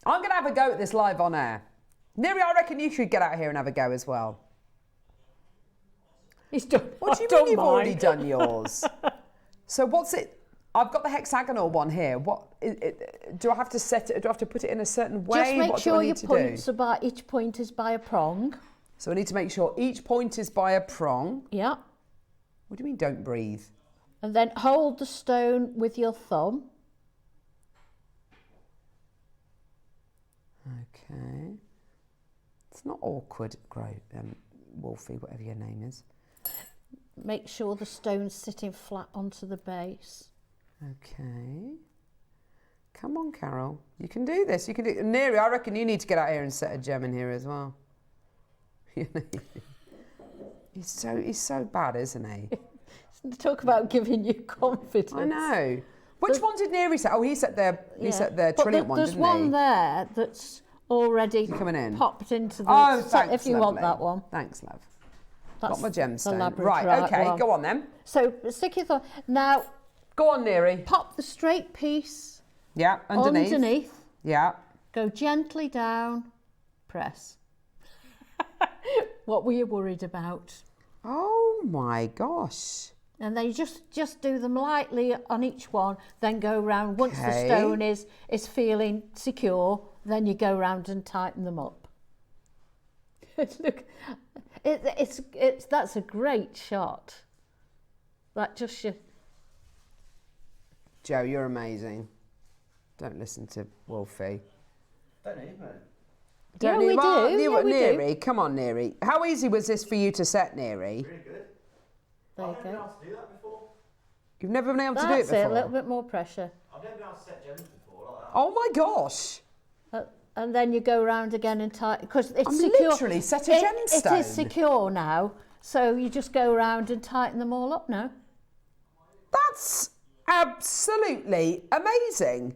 I'm going to have a go at this live on air. Neri, I reckon you should get out here and have a go as well.
He's done.
What do you mean you've already done yours? So what's it? I've got the hexagonal one here. What do I have to set it? Do I have to put it in a certain way?
Just make
what
sure
do I
your
need to
points
do?
are by, each point is by a prong.
So I need to make sure each point is by a prong.
Yeah.
What do you mean don't breathe?
And then hold the stone with your thumb.
Okay. It's not awkward, Wolfie, whatever your name is.
Make sure the stone's sitting flat onto the base.
Okay. Come on, Carol. You can do this. You can do. Neri, I reckon you need to get out here and set a gem in here as well. He's so bad, isn't he?
Talk about giving you confidence.
I know. Which one did Neri set? Oh, he set the
But
trilliant one,
there's
didn't
one
he?
there that's already
coming in.
popped into the.
Oh,
so
thanks,
if you want
lovely.
that one.
Thanks, love.
That's
Got my
the
gemstone.
labradorite
Right, okay,
one.
go on then.
So stick your thumb. Now,
Go on, Neri.
pop the straight piece
Yeah, underneath. Yeah.
Go gently down. Press. What were you worried about?
Oh my gosh.
And then you just do them lightly on each one, then go round. Once the
Okay.
stone is feeling secure, then you go round and tighten them up. Look, that's a great shot. That just you.
Joe, you're amazing. Don't listen to Wolfie.
Don't need me.
Yeah, we do. Yeah, we do.
Neri, come on, Neri. How easy was this for you to set, Neri?
Really good.
There you
I've never been
go.
able to do that before.
You've never been able to do it
That's
before?
it. A little bit more pressure.
I've never been able to set gems before like that.
Oh my gosh.
And then you go round again and tighten because it's
I'm
secure.
literally set a
It
gemstone.
is secure now, so you just go round and tighten them all up now.
That's absolutely amazing.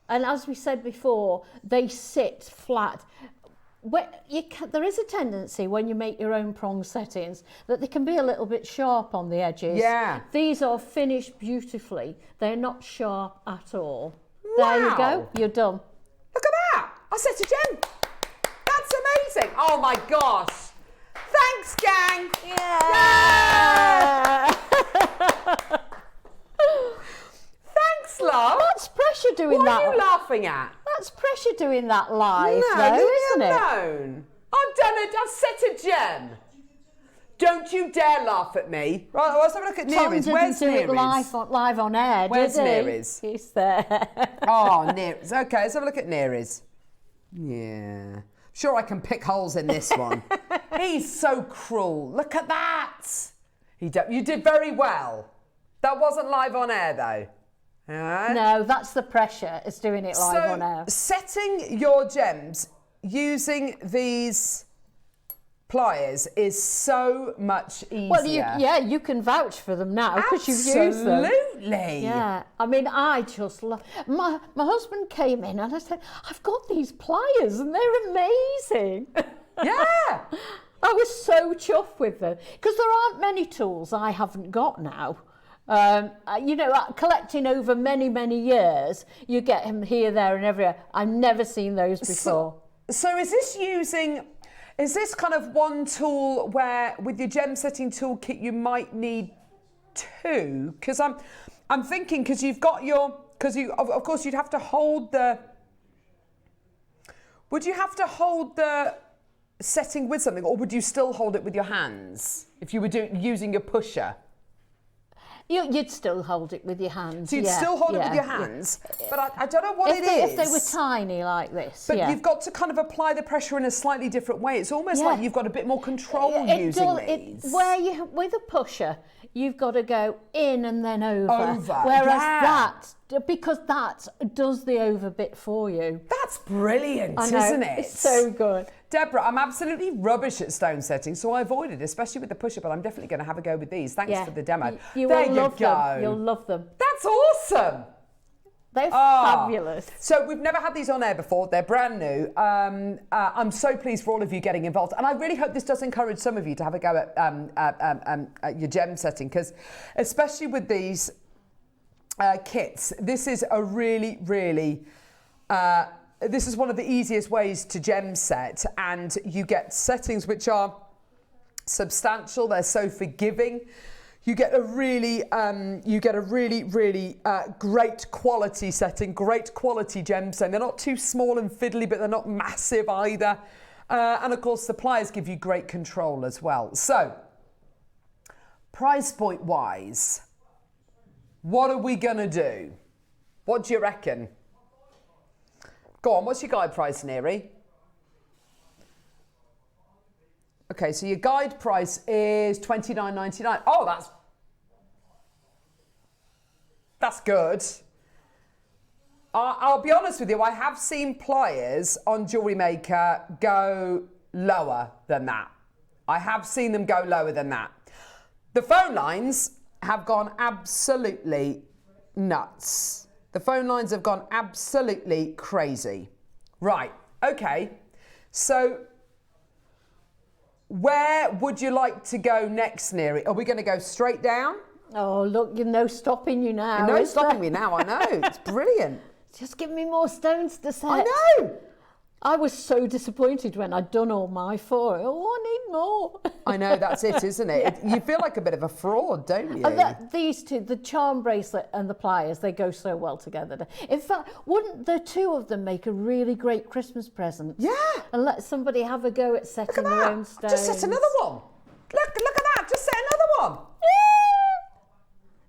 And as we said before, they sit flat. There is a tendency when you make your own prong settings that they can be a little bit sharp on the edges.
Yeah.
These are finished beautifully. They're not sharp at all. There you
Wow.
go. You're done.
Look at that. I set a gem. That's amazing. Oh my gosh. Thanks, gang.
Yeah.
Thanks, love.
That's pressure doing
What
that.
are you laughing at?
That's pressure doing that live,
No,
though,
leave
isn't
me
it?
alone. I've set a gem. Don't you dare laugh at me. Right, let's have a look at
Tom
Nere's.
didn't
Where's
do it
Nere's?
live on air,
Where's
did he?
Nere's?
He's there.
Oh, Nere's. Okay, let's have a look at Nere's. Yeah. Sure, I can pick holes in this one. He's so cruel. Look at that. You did very well. That wasn't live on air, though. All right?
No, that's the pressure. It's doing it live on air.
Setting your gems using these pliers is so much easier.
Well, you can vouch for them now because you've used them.
Absolutely.
Yeah, I mean, I just love. My husband came in and I said, "I've got these pliers and they're amazing."
Yeah.
I was so chuffed with them because there aren't many tools I haven't got now. Collecting over many years, you get them here, there, and everywhere. I've never seen those before.
So is this kind of one tool where with your gem setting toolkit you might need two? Because I'm thinking because you've got of course you'd have to hold the. Would you have to hold the setting with something, or would you still hold it with your hands if you were using your pusher?
You'd still hold it with your hands.
So you'd still hold it with your hands, but I don't know what it is.
If they were tiny like this.
But you've got to kind of apply the pressure in a slightly different way. It's almost like you've got a bit more control using these.
With a pusher, you've got to go in and then over. Whereas because that does the over bit for you.
That's brilliant,
I know,
isn't it?
It's so good.
Deborah, I'm absolutely rubbish at stone setting, so I avoided, especially with the pusher, but I'm definitely going to have a go with these. Thanks for the demo.
You
there
will
you
love
go.
them. You'll love them.
That's awesome.
They're fabulous.
So we've never had these on air before. They're brand new. I'm so pleased for all of you getting involved. And I really hope this does encourage some of you to have a go at your gem setting, because especially with these kits, this is a really, this is one of the easiest ways to gem set, and you get settings which are substantial. They're so forgiving. You get a really great quality setting, great quality gem setting. They're not too small and fiddly, but they're not massive either. And of course, the pliers give you great control as well. So, price point wise, what are we gonna do? What do you reckon? Go on, what's your guide price, Neri? Okay, so your guide price is $29.99. Oh, that's good. I'll be honest with you, I have seen pliers on JewelleryMaker go lower than that. I have seen them go lower than that. The phone lines have gone absolutely nuts. The phone lines have gone absolutely crazy. Right, okay. So where would you like to go next, Neri? Are we going to go straight down?
Oh, look, you're no stopping you now.
No stopping me now, I know. It's brilliant.
Just give me more stones to set.
I know.
I was so disappointed when I'd done all my 4. Oh, I need more.
I know, that's it, isn't it? You feel like a bit of a fraud, don't you?
These two, the charm bracelet and the pliers, they go so well together. In fact, wouldn't the two of them make a really great Christmas present?
Yeah.
And let somebody have a go at setting their own stones.
Just set another one. Look at that. Just set another one.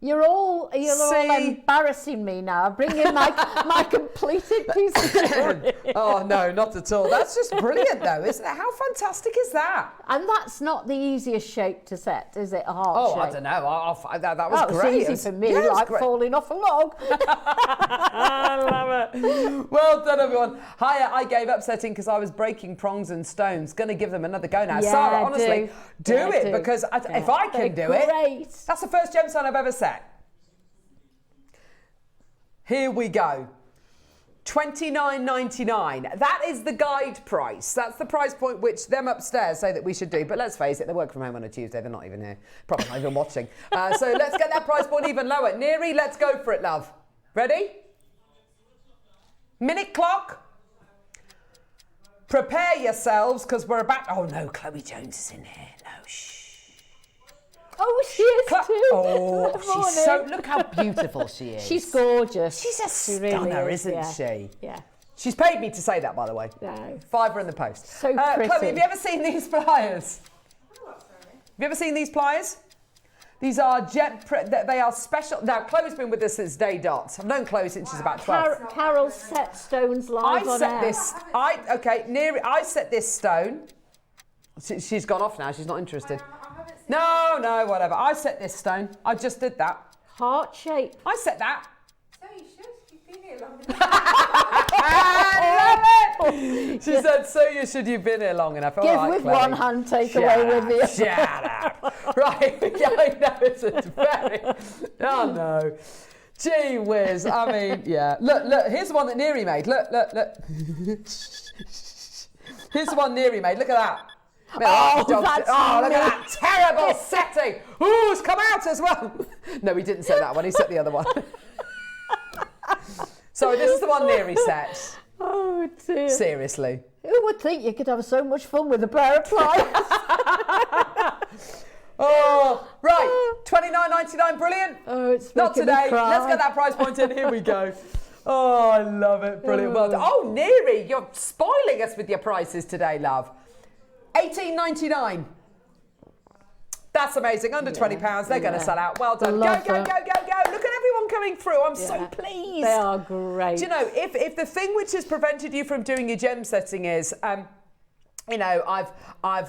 You're all embarrassing me now. Bring in my completed piece of jewellery.
Oh, no, not at all. That's just brilliant, though, isn't it? How fantastic is that?
And that's not the easiest shape to set, is it? A heart shape?
I don't know. That was great.
It was easy for me, like falling off a log.
I love it. Well done, everyone. Hiya, I gave up setting because I was breaking prongs and stones. Going to give them another go now.
Yeah,
Sarah, honestly, do it, because if I can do it, that's the first gemstone I've ever set. Here we go. $29.99. That is the guide price. That's the price point which them upstairs say that we should do. But let's face it, they work from home on a Tuesday. They're not even here. Probably not even watching. So let's get that price point even lower. Neri, let's go for it, love. Ready? Minute clock. Prepare yourselves, because we're about... Oh, no, Chloe Jones is in here. No, shh.
Oh, she is too.
Oh, she's so... Look how beautiful she is.
She's gorgeous.
She's a stunner, isn't she?
Yeah.
She's paid me to say that, by the way.
No.
$5 in the post.
So pretty.
Chloe, have you ever seen these pliers? you ever seen these pliers? These are they are special. Now, Chloe's been with us since day dot. I've known Chloe since she's about 12.
Carol set stones live on air.
I set this stone. She's gone off now. She's not interested. No, whatever. I set this stone. I just did that.
Heart shape.
I set that.
So you should. You've been here long
I love it. She said, so you should. You've been here long enough.
Give with Chloe. One hand, take away with the other.
Shut up. Right. Yeah, I know. It's very... Oh, no. Gee whiz. I mean, yeah. Look. Here's the one that Neri made. Look. Here's the one Neri made. Look at that.
That's
look at that terrible setting. Ooh, it's come out as well. No, he didn't set that one. He set the other one. So this is the one Neri set.
Oh, dear.
Seriously.
Who would think you could have so much fun with a pair of pliers?
Oh, right. $29.99, brilliant.
Oh, it's
not today.
Me cry.
Let's get that price point in. Here we go. Oh, I love it. Brilliant. Well done. Oh, Neri, you're spoiling us with your prices today, love. $18.99. That's amazing. Under £20, they're going to sell out. Well done. Go. Look at everyone coming through. I'm so pleased.
They are great.
Do you know, if the thing which has prevented you from doing your gem setting is, you know, I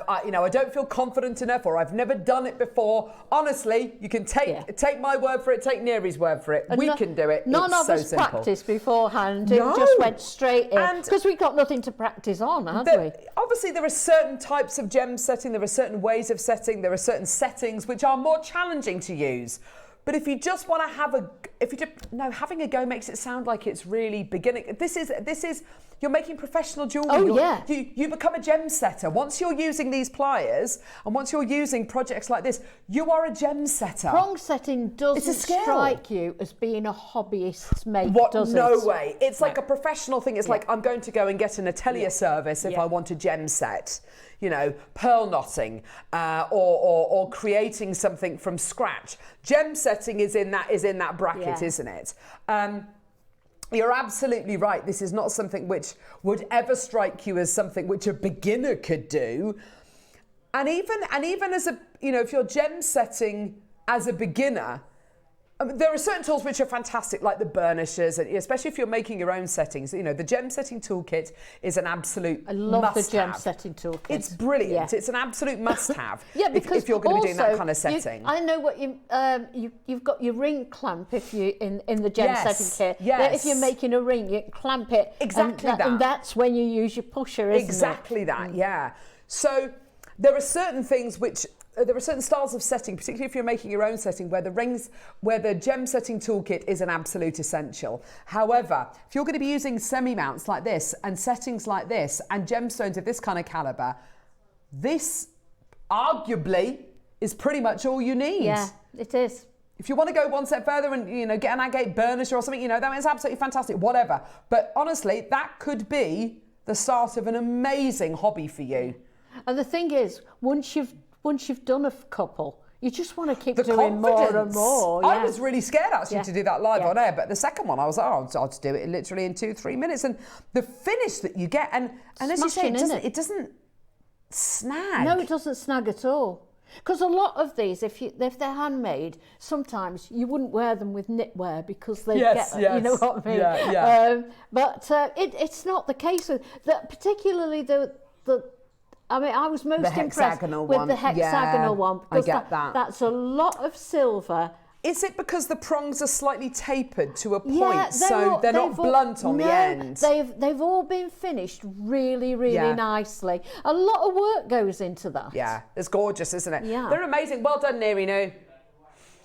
don't feel confident enough, or I've never done it before. Honestly, you can take my word for it, take Neri's word for it. We can do it.
None of us practiced beforehand. It just went straight in because we've got nothing to practice on, have we?
Obviously, there are certain types of gem setting. There are certain ways of setting. There are certain settings which are more challenging to use. But if you just want to having a go makes it sound like it's really beginning. This is you're making professional jewellery.
Oh, yeah.
You become a gem setter. Once you're using these pliers and once you're using projects like this, you are a gem setter.
Prong setting doesn't strike you as being a hobbyist's mate, does it?
No way. It's like a professional thing. It's like I'm going to go and get an atelier service if I want a gem set. You know, pearl knotting or creating something from scratch. Gem setting is in that bracket, isn't it? You're absolutely right. This is not something which would ever strike you as something which a beginner could do. And even as a, you know, if you're gem setting as a beginner, there are certain tools which are fantastic, like the burnishers, especially if you're making your own settings. You know, the gem setting toolkit is an absolute must-have.
I love the gem setting toolkit.
It's brilliant. Yeah. It's an absolute must-have.
Because
if you're going to be doing that kind of setting.
I know what you've got your ring clamp if you in the gem setting kit.
Yes.
If you're making a ring, you clamp it.
Exactly that.
And that's when you use your pusher, isn't it?
Exactly that. Yeah. So there are certain things which. There are certain styles of setting, particularly if you're making your own setting, where the gem setting toolkit is an absolute essential. However, if you're going to be using semi-mounts like this and settings like this and gemstones of this kind of caliber, this arguably is pretty much all you need.
Yeah, it is.
If you want to go one step further and, you know, get an agate burnisher or something, you know, that is absolutely fantastic, whatever. But honestly, that could be the start of an amazing hobby for you.
And the thing is, once you've done a couple, you just want to keep doing more and more. Yeah.
I was really scared actually to do that live on air, but the second one I was like, I'll just do it literally in 2-3 minutes. And the finish that you get, and as you say, it doesn't snag.
No, it doesn't snag at all. Because a lot of these, if they're handmade, sometimes you wouldn't wear them with knitwear because they you know what I mean?
Yeah.
But it's not the case with that, particularly the I mean, I was most impressed with the hexagonal one because that's a lot of silver.
Is it because the prongs are slightly tapered to a point, so they're not blunt on the end?
They've all been finished really, really nicely. A lot of work goes into that.
Yeah, it's gorgeous, isn't it?
Yeah.
They're amazing. Well done, Neri. No.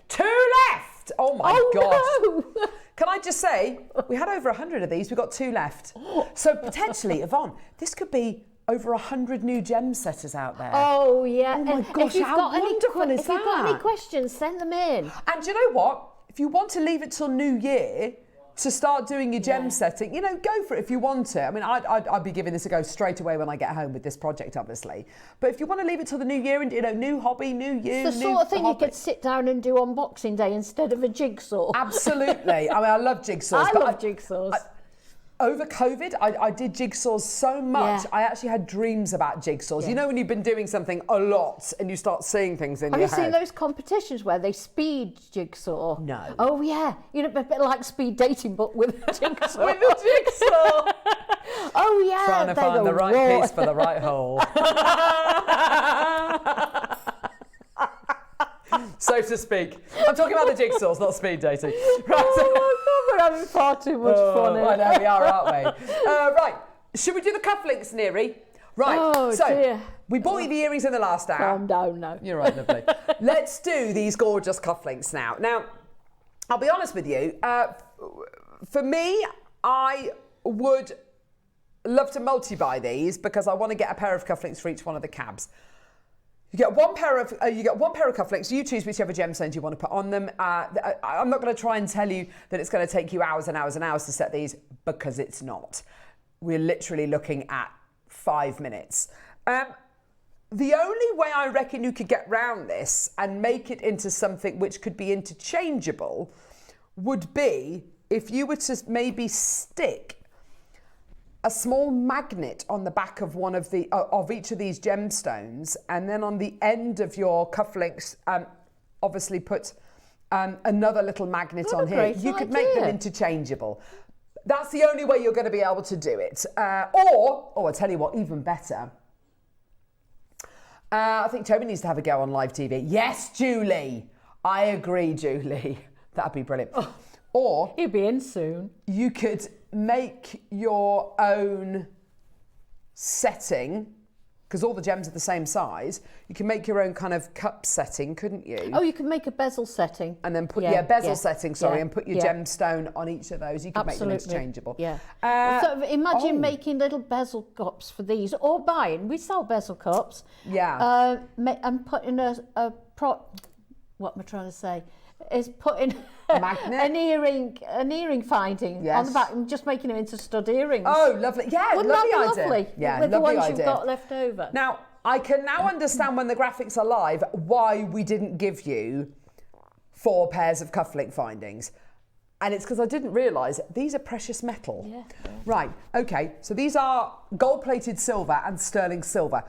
2 left. Oh my God.
No.
Can I just say, we had over 100 of these. We've got 2 left. So potentially, Yvonne, this could be over 100 new gem setters out there.
Oh, yeah.
Oh, my gosh, how wonderful is that?
If you've got any questions, send them in.
And you know what? If you want to leave it till New Year to start doing your gem setting, you know, go for it if you want to. I mean, I'd be giving this a go straight away when I get home with this project, obviously. But if you want to leave it till the New Year and, you know, new hobby, new year,
it's the sort of thing you could sit down and do on Boxing Day instead of a jigsaw.
Absolutely. I mean, I love jigsaws.
I love jigsaws.
over COVID, I did jigsaws so much.
Yeah.
I actually had dreams about jigsaws.
Yeah.
You know when you've been doing something a lot and you start seeing things in
Have
your
you
head?
seen those competitions where they speed jigsaw?
No.
Oh yeah, you know, a bit like speed dating, but with a jigsaw.
With the jigsaw.
Oh yeah,
Trying to
they
find
go
the right
raw.
piece for the right hole. So to speak. I'm talking about the jigsaws, not speed dating. Right.
Oh, we're having far too much fun here.
I know we are, aren't we? Right. Should we do the cufflinks, Neri? Right.
Oh,
so
dear.
we bought you the earrings in the last hour.
Calm down now.
You're right, lovely. Let's do these gorgeous cufflinks now. Now, I'll be honest with you. For me, I would love to multi-buy these because I want to get a pair of cufflinks for each one of the cabs. You get one pair of cufflinks. You choose whichever gemstones you want to put on them. I'm not going to try and tell you that it's going to take you hours and hours and hours to set these because it's not. We're literally looking at 5 minutes. The only way I reckon you could get round this and make it into something which could be interchangeable would be if you were to maybe stick a small magnet on the back of one of the of each of these gemstones, and then on the end of your cufflinks, obviously put another little magnet
What a
on here.
great
You could make them
idea.
interchangeable. That's the only way you're going to be able to do it. Or I'll tell you what, even better. I think Toby needs to have a go on live TV. Yes, Julie. I agree, Julie. That'd be brilliant. Or
He'll be in soon.
you could make your own setting, because all the gems are the same size. You can make your own kind of cup setting, couldn't you?
Oh, you can make a bezel setting.
And then put
Yeah,
bezel
yeah,
setting, sorry,
yeah,
and put your
yeah.
gemstone on each of those. You could make them interchangeable.
Yeah.
Uh,
so imagine
oh.
making little bezel cups for these, or buying. We sell bezel cups.
Yeah.
And putting a what am I trying to say? Is putting
Magnet?
an earring finding on
Yes.
the back and just making them into stud earrings.
Oh, lovely. Yeah,
Wouldn't
lovely
that be
idea.
lovely?
Yeah,
with the
lovely
ones
idea.
you've got left over.
Now, I can now understand when the graphics are live why we didn't give you 4 pairs of cufflink findings. And it's because I didn't realise these are precious metal.
Yeah.
Right, okay, so these are gold-plated silver and sterling silver.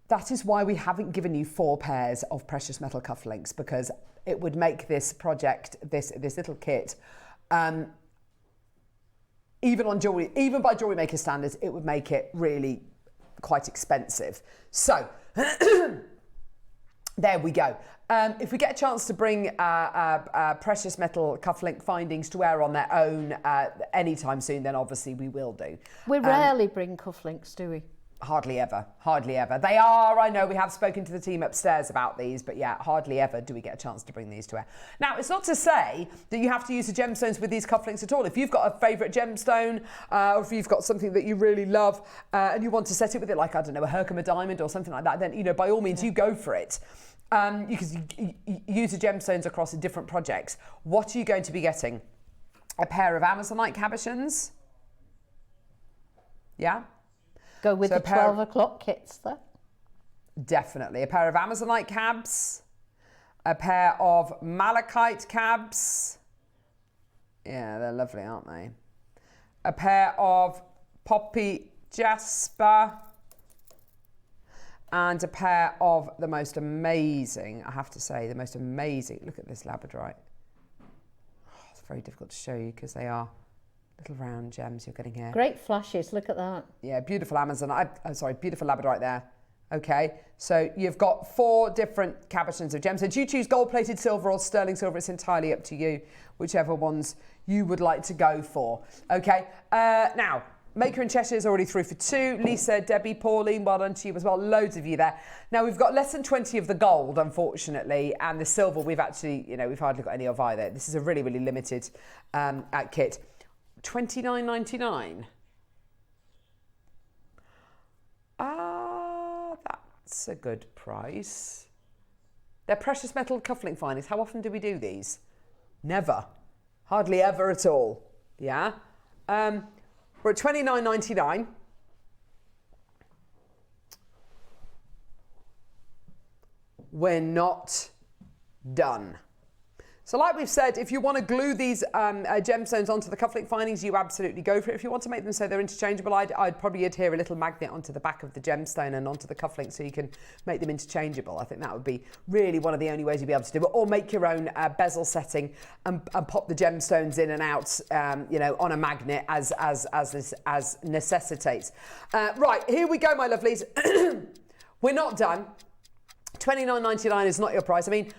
That is why we haven't given you 4 pairs of precious metal cufflinks, because it would make this project, this little kit, even by JewelleryMaker standards, it would make it really quite expensive. So, there we go. If we get a chance to bring precious metal cufflink findings to wear on their own anytime soon, then obviously we will do.
We rarely bring cufflinks, do we?
Hardly ever, hardly ever. They are, I know, we have spoken to the team upstairs about these, but yeah, hardly ever do we get a chance to bring these to wear. Now, it's not to say that you have to use the gemstones with these cufflinks at all. If you've got a favourite gemstone, or if you've got something that you really love, and you want to set it with it, like, I don't know, a Herkimer diamond or something like that, then, you know, by all means, you go for it. You can use the gemstones across different projects. What are you going to be getting? A pair of Amazonite cabochons? Yeah?
Go with
So
the 12 o'clock kits, though.
Definitely. A pair of Amazonite cabs, a pair of malachite cabs. Yeah, they're lovely, aren't they? A pair of poppy jasper, and a pair of the most amazing, I have to say, the most amazing, look at this labradorite. Oh, it's very difficult to show you because they are little round gems you're getting here.
Great flashes, look at that.
Yeah, beautiful beautiful labradorite there. Okay, so you've got 4 different cabochons of gems. So do you choose gold-plated silver or sterling silver? It's entirely up to you, whichever ones you would like to go for. Okay, now, Maker in Cheshire is already through for 2. Lisa, Debbie, Pauline, well done to you as well. Loads of you there. Now, we've got less than 20 of the gold, unfortunately, and the silver we've actually, we've hardly got any of either. This is a really, really limited kit. $29.99. That's a good price. They're precious metal cufflink findings. How often do we do these? Never. Hardly ever at all. Yeah? We're at $29.99. We're not done. So like we've said, if you want to glue these gemstones onto the cufflink findings, you absolutely go for it. If you want to make them so they're interchangeable, I'd probably adhere a little magnet onto the back of the gemstone and onto the cufflink so you can make them interchangeable. I think that would be really one of the only ways you'd be able to do it. Or make your own bezel setting and pop the gemstones in and out, you know, on a magnet as necessitates. Right, here we go, my lovelies. We're not done. $29.99 is not your price. I mean,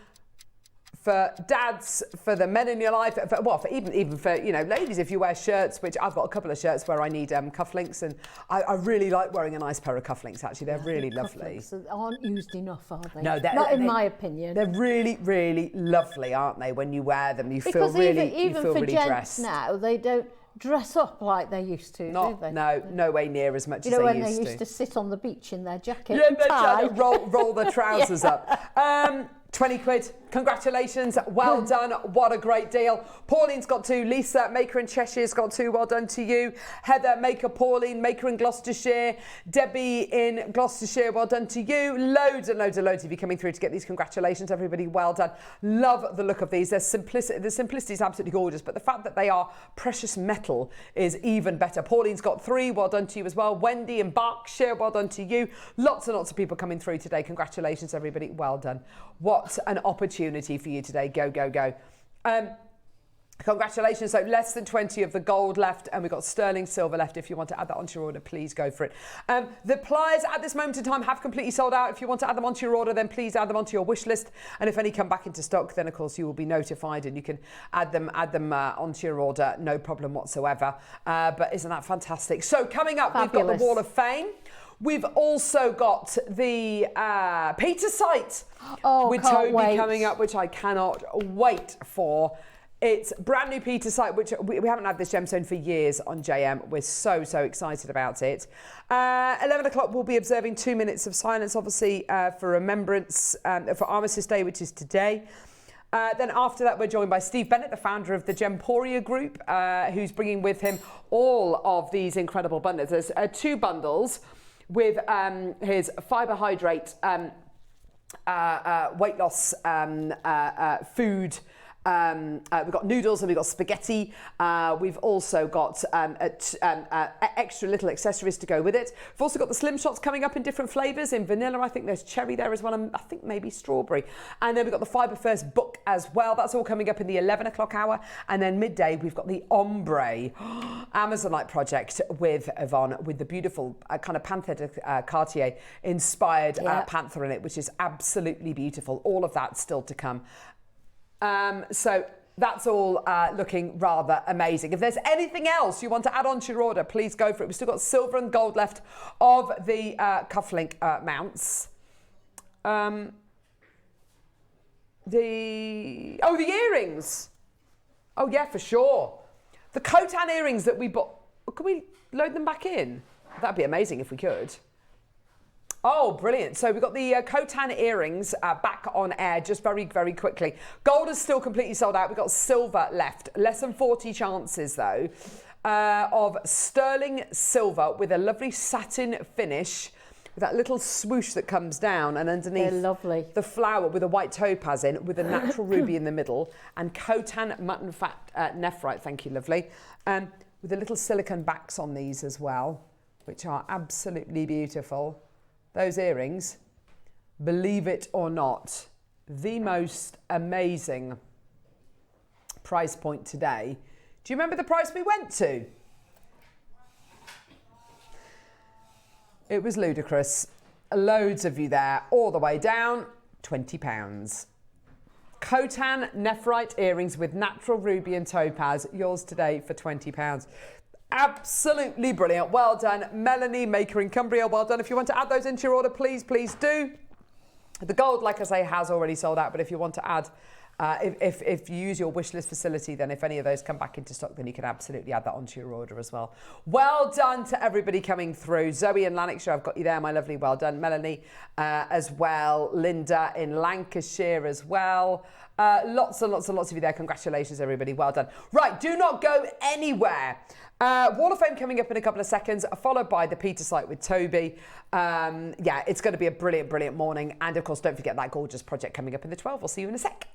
for dads, for the men in your life, for even for, you know, ladies, if you wear shirts, which I've got a couple of shirts where I need cufflinks, and I really like wearing a nice pair of cufflinks, actually. They're really lovely.
Cufflinks aren't used enough, are they?
No,
not in my opinion.
They're really, really lovely, aren't they? When you wear them, you feel
because
really,
even
you feel
for
really
gents
dressed.
now, they don't dress up like they used to, do they?
No way near as much
You
as
know,
they
when
used
they
to.
used to sit on the beach in their jacket
Yeah,
and tie.
roll the trousers up. 20 quid. Congratulations. Well done. What a great deal. Pauline's got 2. Lisa, Maker in Cheshire's got 2. Well done to you. Heather, Maker, Pauline, Maker in Gloucestershire. Debbie in Gloucestershire, well done to you. Loads and loads and loads of you coming through to get these. Congratulations, everybody. Well done. Love the look of these. The simplicity is absolutely gorgeous, but the fact that they are precious metal is even better. Pauline's got 3. Well done to you as well. Wendy in Berkshire, well done to you. Lots and lots of people coming through today. Congratulations, everybody. Well done. What an opportunity for you today. Go, go, go. Congratulations. So less than 20 of the gold left, and we've got sterling silver left. If you want to add that onto your order, please go for it. The pliers at this moment in time have completely sold out. If you want to add them onto your order, then please add them onto your wish list. And if any come back into stock, then of course you will be notified and you can add them onto your order. No problem whatsoever. But isn't that fantastic? So coming up,
Fabulous.
We've got the Wall of Fame. We've also got the Pietersite with Toby coming up, which I cannot wait for. It's brand new Pietersite, which we haven't had this gemstone for years on JM. We're so excited about it. 11 o'clock, we'll be observing 2 minutes of silence, obviously, for remembrance, for Armistice Day, which is today. Then after that, we're joined by Steve Bennett, the founder of the Gemporia Group, who's bringing with him all of these incredible bundles. There's 2 bundles with his fibre hydrate weight loss food. We've got noodles and we've got spaghetti. We've also got extra little accessories to go with it. We've also got the slim shots coming up in different flavours. In vanilla, I think there's cherry there as well, and I think maybe strawberry. And then we've got the Fibre First book as well. That's all coming up in the 11 o'clock hour. And then midday, we've got the Ombre Amazonite project with Yvonne, with the beautiful kind of Panther Cartier inspired panther in it, which is absolutely beautiful. All of that still to come. So that's all looking rather amazing. If there's anything else you want to add on to your order, please go for it. We've still got silver and gold left of the cufflink mounts. The earrings. Oh yeah, for sure. The Khotan earrings that we bought. Can we load them back in? That'd be amazing if we could. Oh, brilliant. So we've got the Khotan earrings back on air just very, very quickly. Gold is still completely sold out. We've got silver left. Less than 40 chances, though, of sterling silver with a lovely satin finish with that little swoosh that comes down, and underneath
They're lovely.
the flower with a white topaz in with a natural ruby in the middle, and Khotan mutton fat nephrite, thank you, lovely, with the little silicone backs on these as well, which are absolutely beautiful. Those earrings, believe it or not, the most amazing price point today. Do you remember the price we went to? It was ludicrous. Loads of you there, all the way down, £20. Khotan nephrite earrings with natural ruby and topaz, yours today for £20. Absolutely brilliant. Well done, Melanie, Maker in Cumbria. Well done. If you want to add those into your order, please do. The gold, like I say, has already sold out, but if you want to add, if you use your wish list facility, then if any of those come back into stock, then you can absolutely add that onto your order as well. Well done to everybody coming through. Zoe in Lanarkshire, I've got you there, my lovely. Well done. Melanie as well. Linda in Lancashire as well. Lots and lots and lots of you there. Congratulations, everybody. Well done. Right, do not go anywhere. Wall of Fame coming up in a couple of seconds, followed by the Pietersite with Toby. Yeah, it's going to be a brilliant, brilliant morning. And of course, don't forget that gorgeous project coming up in the 12. We'll see you in a sec.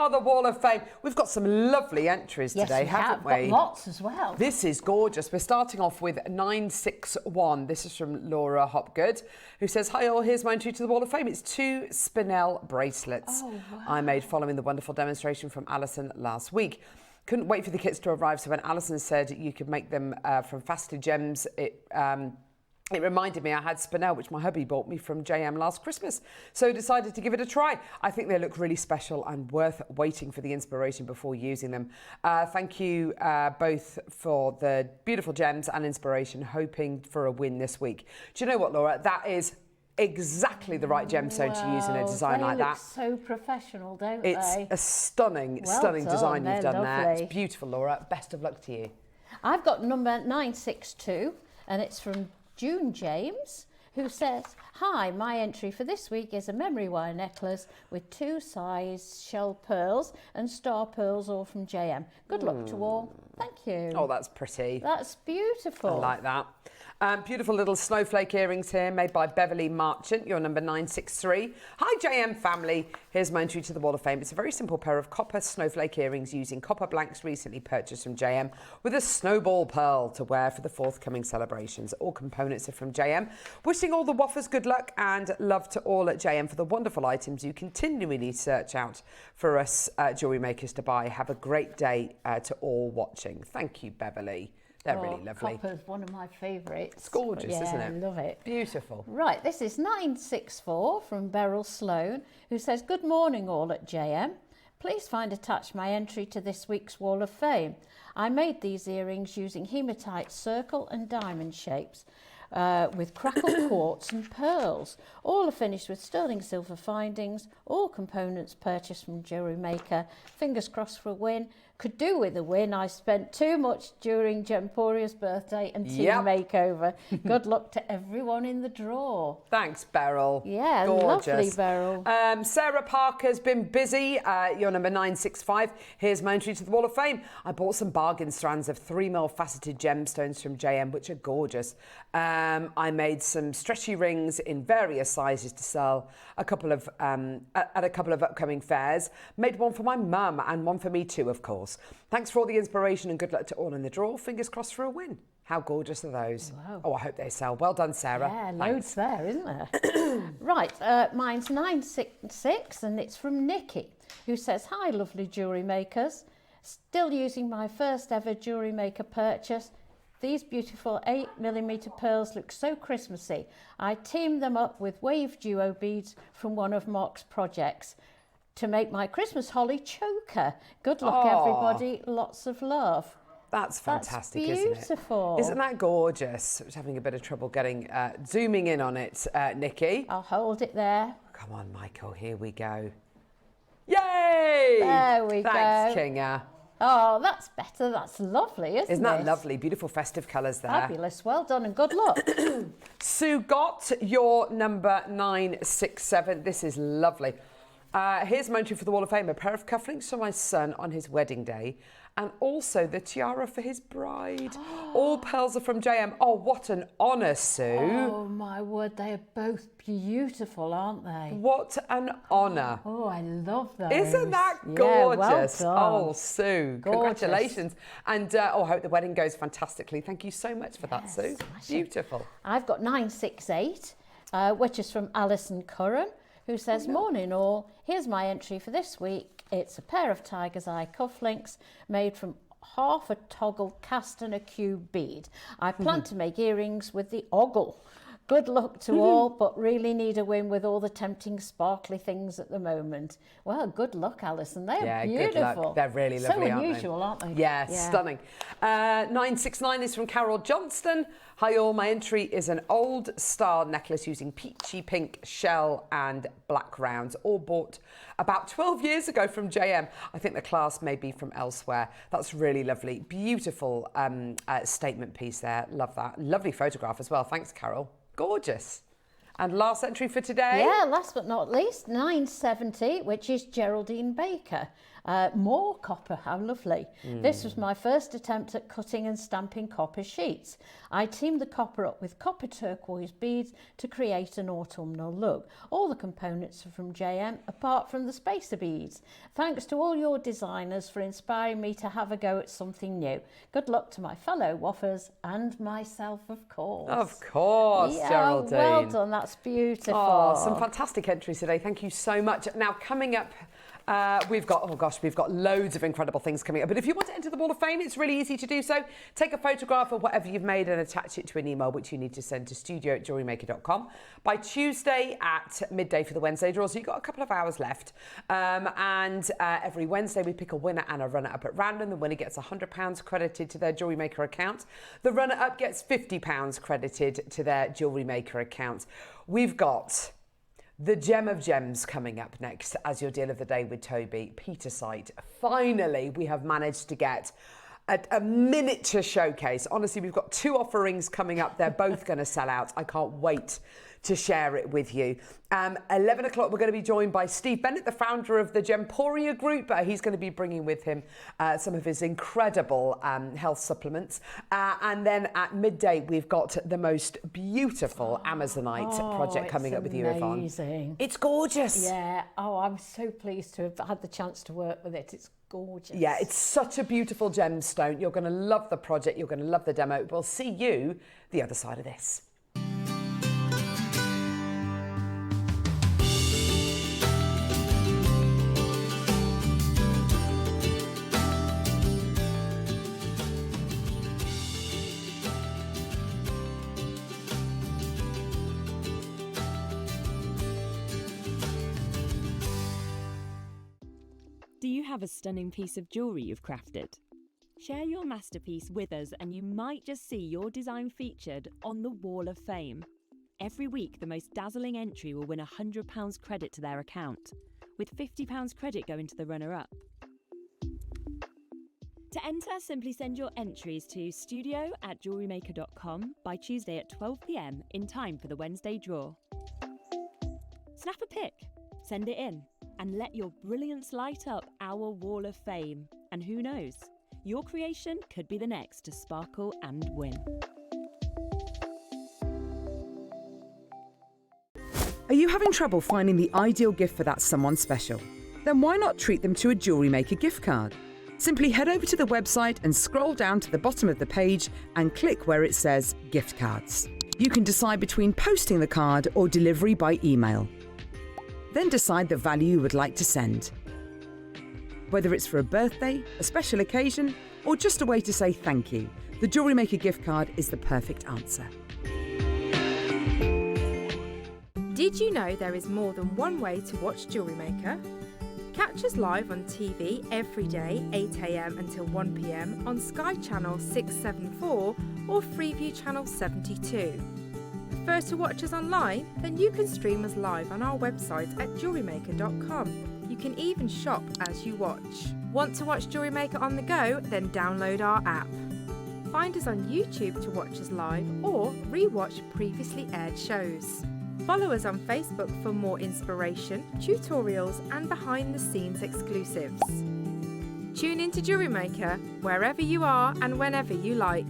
are the Wall of Fame. We've got some lovely entries
Yes,
today,
we
haven't
have.
we?
Got lots as well.
This is gorgeous. We're starting off with 961. This is from Laura Hopgood, who says, hi all, here's my entry to the Wall of Fame. It's 2 spinel bracelets I made following the wonderful demonstration from Alison last week. Couldn't wait for the kits to arrive, so when Alison said you could make them from faceted gems, it reminded me I had spinel, which my hubby bought me from JM last Christmas, so decided to give it a try. I think they look really special and worth waiting for the inspiration before using them. Thank you both for the beautiful gems and inspiration, hoping for a win this week. Do you know what, Laura? That is exactly the right gemstone to use in a design like that.
They look so professional, don't
It's
they?
a stunning,
Well
stunning
done,
design you've
they're
done there.
lovely.
It's beautiful, Laura. Best of luck to you.
I've got number 962, and it's from June James, who says, hi, my entry for this week is a memory wire necklace with 2 size shell pearls and star pearls, all from JM. Good luck to all. Thank you.
Oh, that's pretty.
That's beautiful.
I like that. Beautiful little snowflake earrings here made by Beverly Marchant. You're number 963. Hi, JM family. Here's my entry to the Wall of Fame. It's a very simple pair of copper snowflake earrings using copper blanks recently purchased from JM with a snowball pearl to wear for the forthcoming celebrations. All components are from JM. Wishing all the waffers good luck and love to all at JM for the wonderful items you continually search out for us jewellery makers to buy. Have a great day to all watching. Thank you, Beverly. They're really lovely.
Copper's one of my favourites.
It's gorgeous, isn't it?
I love it.
Beautiful.
Right, this is 964 from Beryl Sloan, who says, good morning all at JM. Please find attached my entry to this week's Wall of Fame. I made these earrings using hematite circle and diamond shapes with crackled quartz and pearls. All are finished with sterling silver findings, all components purchased from JewelleryMaker. Fingers crossed for a win. Could do with a win. I spent too much during Gemporia's birthday and team makeover. Good luck to everyone in the draw.
Thanks, Beryl.
Yeah,
gorgeous.
lovely, Beryl.
Sarah Parker's been busy. You're number 965. Here's my entry to the Wall of Fame. I bought some bargain strands of 3mm faceted gemstones from JM, which are gorgeous. I made some stretchy rings in various sizes to sell at a couple of upcoming fairs. Made one for my mum and one for me too, of course. Thanks for all the inspiration and good luck to all in the draw. Fingers crossed for a win. How gorgeous are those?
Wow.
Oh, I hope they sell. Well done, Sarah.
Yeah,
Thanks.
loads there, isn't there? Right, mine's 966 and it's from Nikki, who says, hi, lovely jewellery makers. Still using my first ever jewellery maker purchase. These beautiful 8mm pearls look so Christmassy. I teamed them up with wave duo beads from one of Mark's projects to make my Christmas holly choker. Good luck, everybody. Lots of love.
That's fantastic,
That's beautiful.
isn't it? Isn't that gorgeous? I was having a bit of trouble getting zooming in on it, Nikki.
I'll hold it there.
Come on, Michael, here we go. Yay!
There we
Thanks,
go.
Kinga.
Oh, that's better. That's lovely, isn't it?
Isn't that lovely? Beautiful festive colours there.
Fabulous. Well done and good luck.
Sue Gott, your number 967. This is lovely. Here's my entry for the Wall of Fame. A pair of cufflinks for my son on his wedding day and also the tiara for his bride. All pearls are from JM. Oh, what an honour, Sue.
Oh, my word. They are both beautiful, aren't they?
What an honour.
Oh, I love those.
Isn't that
Yeah,
gorgeous?
well done.
Oh, Sue,
Gorgeous.
congratulations. And I hope the wedding goes fantastically. Thank you so much for that, Sue.
smashing.
Beautiful.
I've got 968, which is from Alison Curran, who says, morning all, here's my entry for this week. It's a pair of tiger's eye cufflinks made from half a toggle cast and a cube bead. I plan to make earrings with the ogle. Good luck to all, but really need a win with all the tempting sparkly things at the moment. Well, good luck, Alison. They're beautiful.
Good luck. They're really lovely,
so
aren't they?
unusual, aren't they?
Yeah, stunning. 969 is from Carol Johnston. Hi all, my entry is an old star necklace using peachy pink shell and black rounds, all bought about 12 years ago from JM. I think the class may be from elsewhere. That's really lovely. Beautiful statement piece there. Love that. Lovely photograph as well. Thanks, Carol. Gorgeous. And last entry for today.
Yeah, last but not least, 970, which is Geraldine Baker. More copper, how lovely. This was my first attempt at cutting and stamping copper sheets. I teamed the copper up with copper turquoise beads to create an autumnal look. All the components are from JM, apart from the spacer beads. Thanks to all your designers for inspiring me to have a go at something new. Good luck to my fellow waffers and myself, of course.
Of course,
Yeah,
Geraldine.
well done, that's beautiful.
Oh, some fantastic entries today. Thank you so much. Now, coming up, we've got loads of incredible things coming up. But if you want to enter the Wall of Fame, it's really easy to do so. Take a photograph of whatever you've made and attach it to an email, which you need to send to studio@jewellerymaker.com by Tuesday at midday for the Wednesday draw. So you've got a couple of hours left. Every Wednesday, we pick a winner and a runner-up at random. The winner gets £100 credited to their Jewellery Maker account. The runner-up gets £50 credited to their Jewellery Maker account. We've got the gem of gems coming up next as your deal of the day with Toby. Pietersite. Finally, we have managed to get a miniature showcase. Honestly, we've got 2 offerings coming up. They're both going to sell out. I can't wait to share it with you. 11 o'clock, we're going to be joined by Steve Bennett, the founder of the Gemporia Group. He's going to be bringing with him some of his incredible health supplements. And then at midday, we've got the most beautiful Amazonite project coming up with you, Yvonne.
Amazing.
It's gorgeous.
Yeah, oh, I'm so pleased to have had the chance to work with it. It's gorgeous.
Yeah, it's such a beautiful gemstone. You're going to love the project. You're going to love the demo. We'll see you the other side of this.
Do you have a stunning piece of jewellery you've crafted? Share your masterpiece with us and you might just see your design featured on the Wall of Fame. Every week, the most dazzling entry will win £100 credit to their account, with £50 credit going to the runner-up. To enter, simply send your entries to studio@jewellerymaker.com by Tuesday at 12 p.m. in time for the Wednesday draw. Snap a pic, send it in, and let your brilliance light up our Wall of Fame. And who knows, your creation could be the next to sparkle and win.
Are you having trouble finding the ideal gift for that someone special? Then why not treat them to a Jewellery Maker gift card? Simply head over to the website and scroll down to the bottom of the page and click where it says gift cards. You can decide between posting the card or delivery by email. Then decide the value you would like to send. Whether it's for a birthday, a special occasion, or just a way to say thank you, the Jewellery Maker gift card is the perfect answer.
Did you know there is more than one way to watch Jewellery Maker? Catch us live on TV every day, 8 a.m. until 1 p.m. on Sky Channel 674 or Freeview Channel 72. Prefer to watch us online? Then you can stream us live on our website at jewellerymaker.com. You can even shop as you watch. Want to watch Jewellery Maker on the go? Then download our app. Find us on YouTube to watch us live or re-watch previously aired shows. Follow us on Facebook for more inspiration, tutorials and behind-the-scenes exclusives. Tune in to Jewellery Maker wherever you are and whenever you like.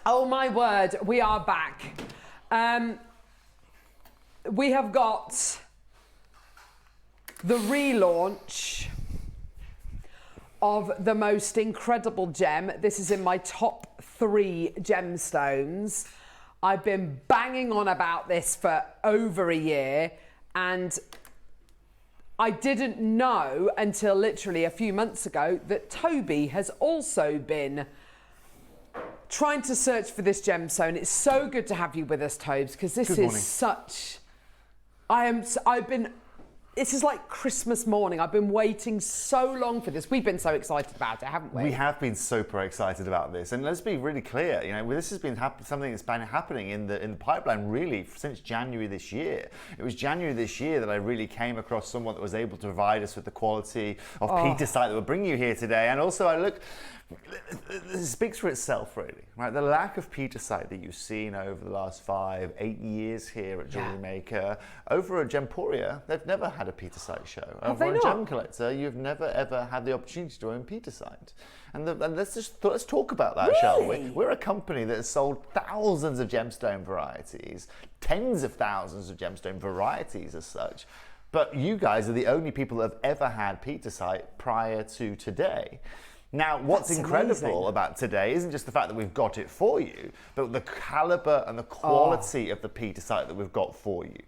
Oh my word, we are back. We have got the relaunch of the most incredible gem. This is in my top 3 gemstones. I've been banging on about this for over a year, and I didn't know until literally a few months ago that Toby has also been trying to search for this gemstone. It's so good to have you with us, Tobes, because this is such... I've been This is like Christmas morning. I've been waiting so long for this. We've been so excited about it, haven't we?
We have been super excited about this, and let's be really clear. You know, this has been something that's been happening in the pipeline really since January this year. It was January this year that I really came across someone that was able to provide us with the quality of Pietersite that we're bringing you here today. And also, it speaks for itself, really, right? The lack of Pietersite that you've seen over the last 5-8 years here at JewelleryMaker, over at Gemporia, they've never had a Pietersite show. Over at Gem Collector, you've never ever had the opportunity to own Pietersite. And let's talk about that, shall we? We're a company that has sold thousands of gemstone varieties, tens of thousands of gemstone varieties as such. But you guys are the only people that have ever had Pietersite prior to today. Now, what's incredible about today isn't just the fact that we've got it for you, but the caliber and the quality of the Pietersite that we've got for you.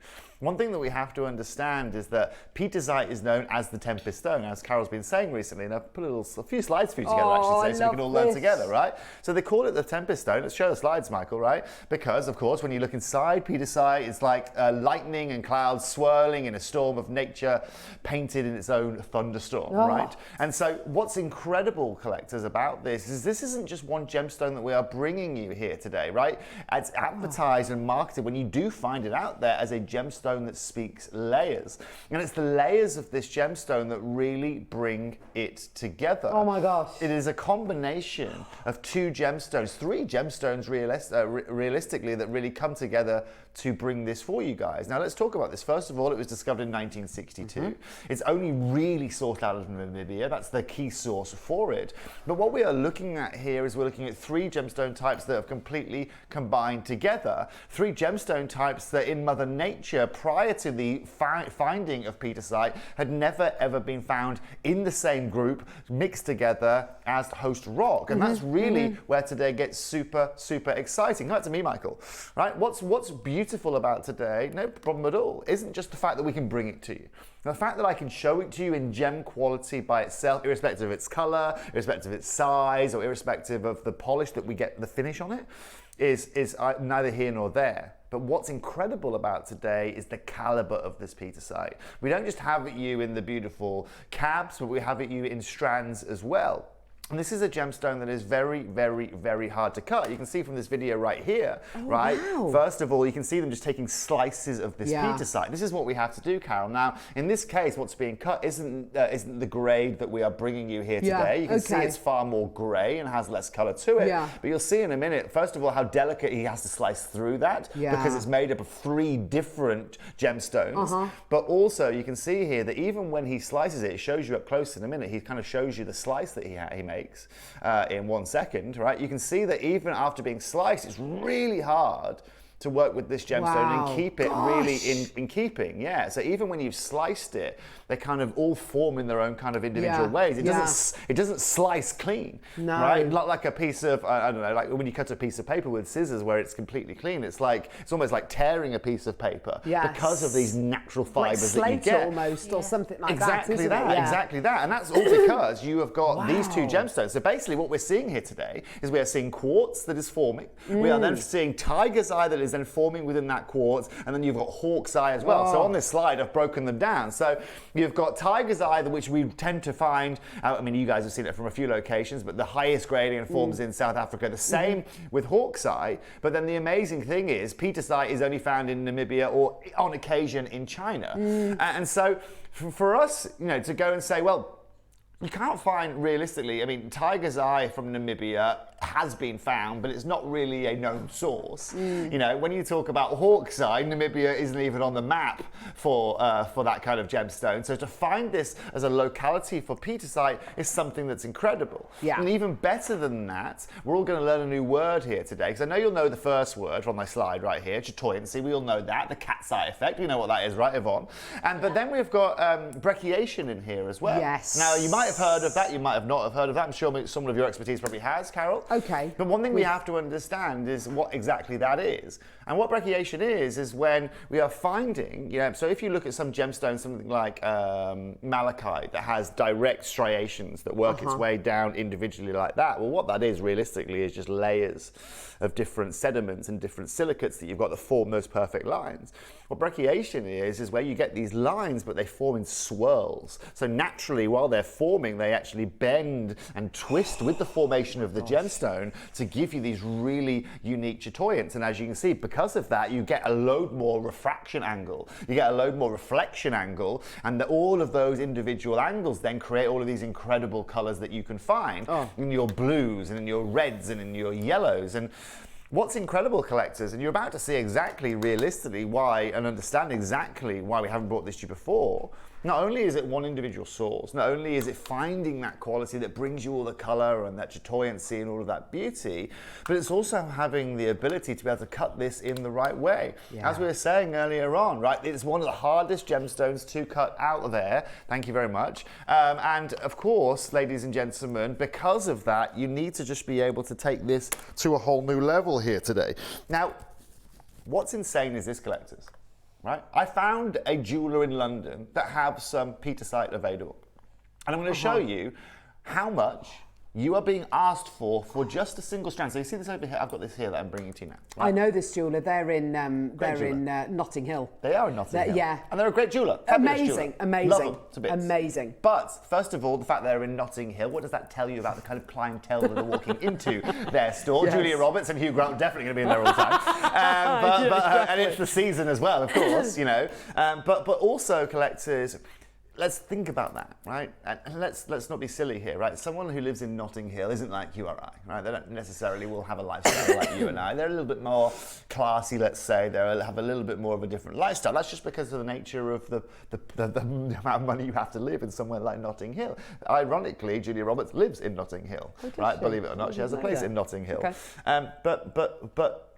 One thing that we have to understand is that Pietersite is known as the Tempest stone, as Carol's been saying recently, and I've put a few slides for you together actually, so we can all learn together, right? So they call it the Tempest stone. Let's show the slides, Michael, right? Because, of course, when you look inside Pietersite, it's like lightning and clouds swirling in a storm of nature, painted in its own thunderstorm, right? And so what's incredible, collectors, about this is this isn't just one gemstone that we are bringing you here today, right? It's advertised and marketed when you do find it out there as a gemstone that speaks layers. And it's the layers of this gemstone that really bring it together.
Oh my gosh.
It is a combination of 2 gemstones, 3 gemstones realistically that really come together to bring this for you guys. Now let's talk about this. First of all, it was discovered in 1962. It's only really sourced out of Namibia. That's the key source for it. But what we are looking at here is we're looking at 3 gemstone types that have completely combined together. 3 gemstone types that in Mother Nature, prior to the finding of Pietersite, had never ever been found in the same group, mixed together as host rock. And that's really where today gets super, super exciting. Come back to me, Michael. Right? What's beautiful about today, no problem at all, isn't just the fact that we can bring it to you. The fact that I can show it to you in gem quality by itself, irrespective of its color, irrespective of its size, or irrespective of the polish that we get, the finish on it, is neither here nor there. But what's incredible about today is the caliber of this Pietersite. We don't just have it you in the beautiful cabs, but we have it you in strands as well. And this is a gemstone that is very, very, very hard to cut. You can see from this video right here, right? Wow. First of all, you can see them just taking slices of this Pietersite. This is what we have to do, Carol. Now, in this case, what's being cut isn't the grade that we are bringing you here today. You can see it's far more grey and has less colour to it. But you'll see in a minute, first of all, how delicate he has to slice through that because it's made up of 3 different gemstones. But also, you can see here that even when he slices it, it shows you up close in a minute, he kind of shows you the slice that he makes in 1 second, right? You can see that even after being sliced, it's really hard to work with this gemstone and keep it really in keeping. Yeah, so even when you've sliced it, they kind of all form in their own kind of individual ways. It doesn't slice clean, right? Not like a piece of, I don't know, like when you cut a piece of paper with scissors where it's completely clean. It's almost like tearing a piece of paper because of these natural fibers that you get.
Almost, or something like
exactly
that.
Exactly that. And that's all because you have got these 2 gemstones. So basically what we're seeing here today is we are seeing quartz that is forming. We are then seeing tiger's eye that is then forming within that quartz, and then you've got hawk's eye as well. So on this slide, I've broken them down. So you've got tiger's eye, which we tend to find, I mean, you guys have seen it from a few locations, but the highest grading and forms in South Africa. The same with hawk's eye. But then the amazing thing is, Pietersite is only found in Namibia or on occasion in China. And so for us, you know, to go and say, well, you can't find realistically, I mean, tiger's eye from Namibia has been found, but it's not really a known source. You know, when you talk about hawk's eye, Namibia isn't even on the map for that kind of gemstone. So to find this as a locality for Pietersite is something that's incredible. And even better than that, we're all going to learn a new word here today, because I know you'll know the first word from my slide right here, chatoyancy. We all know that, the cat's eye effect. You know what that is, right, Yvonne? But then we've got brecciation in here as well. Now, you might have heard of that, you might have not have heard of that. I'm sure some of your expertise probably has, Carol.
Okay.
But one thing we have to understand is what exactly that is. And what brecciation is when we are finding, so if you look at some gemstones, something like malachite that has direct striations that work its way down individually like that, well, what that is realistically is just layers of different sediments and different silicates that you've got that form those perfect lines. What brecciation is where you get these lines, but they form in swirls. So naturally, while they're forming, they actually bend and twist with the formation of the gemstone to give you these really unique chatoyants. And as you can see, because of that, you get a load more refraction angle, you get a load more reflection angle, and all of those individual angles then create all of these incredible colors that you can find in your blues and in your reds and in your yellows. And what's incredible, collectors, and you're about to see exactly realistically why and understand exactly why we haven't brought this to you before. Not only is it one individual source, not only is it finding that quality that brings you all the color and that chatoyancy and all of that beauty, but it's also having the ability to be able to cut this in the right way. Yeah. As we were saying earlier on, right, it's one of the hardest gemstones to cut out of there. Thank you very much. And of course, ladies and gentlemen, because of that, you need to just be able to take this to a whole new level here today. Now, what's insane is this, collectors. Right? I found a jeweler in London that have some Pietersite available. And I'm going to show you how much you are being asked for just a single strand. So you see this over here? I've got this here that I'm bringing to you now. Right?
I know this jeweler. They're in Notting Hill.
They are in Notting Hill.
Yeah.
And they're a great jeweler. Amazing,
jeweler. Amazing.
Love them to bits.
Amazing.
But first of all, the fact they're in Notting Hill, what does that tell you about the kind of clientele that are walking into their store? Yes. Julia Roberts and Hugh Grant are definitely going to be in there all the time. And it's the season as well, of course, but also, collectors, let's think about that, right? And let's not be silly here, right? Someone who lives in Notting Hill isn't like you or I, right? They don't necessarily will have a lifestyle like you and I. They're a little bit more classy, let's say. They'll have a little bit more of a different lifestyle. That's just because of the nature of the amount of money you have to live in somewhere like Notting Hill. Ironically, Julia Roberts lives in Notting Hill, right? Believe it or not, she has a place in Notting Hill. Okay. But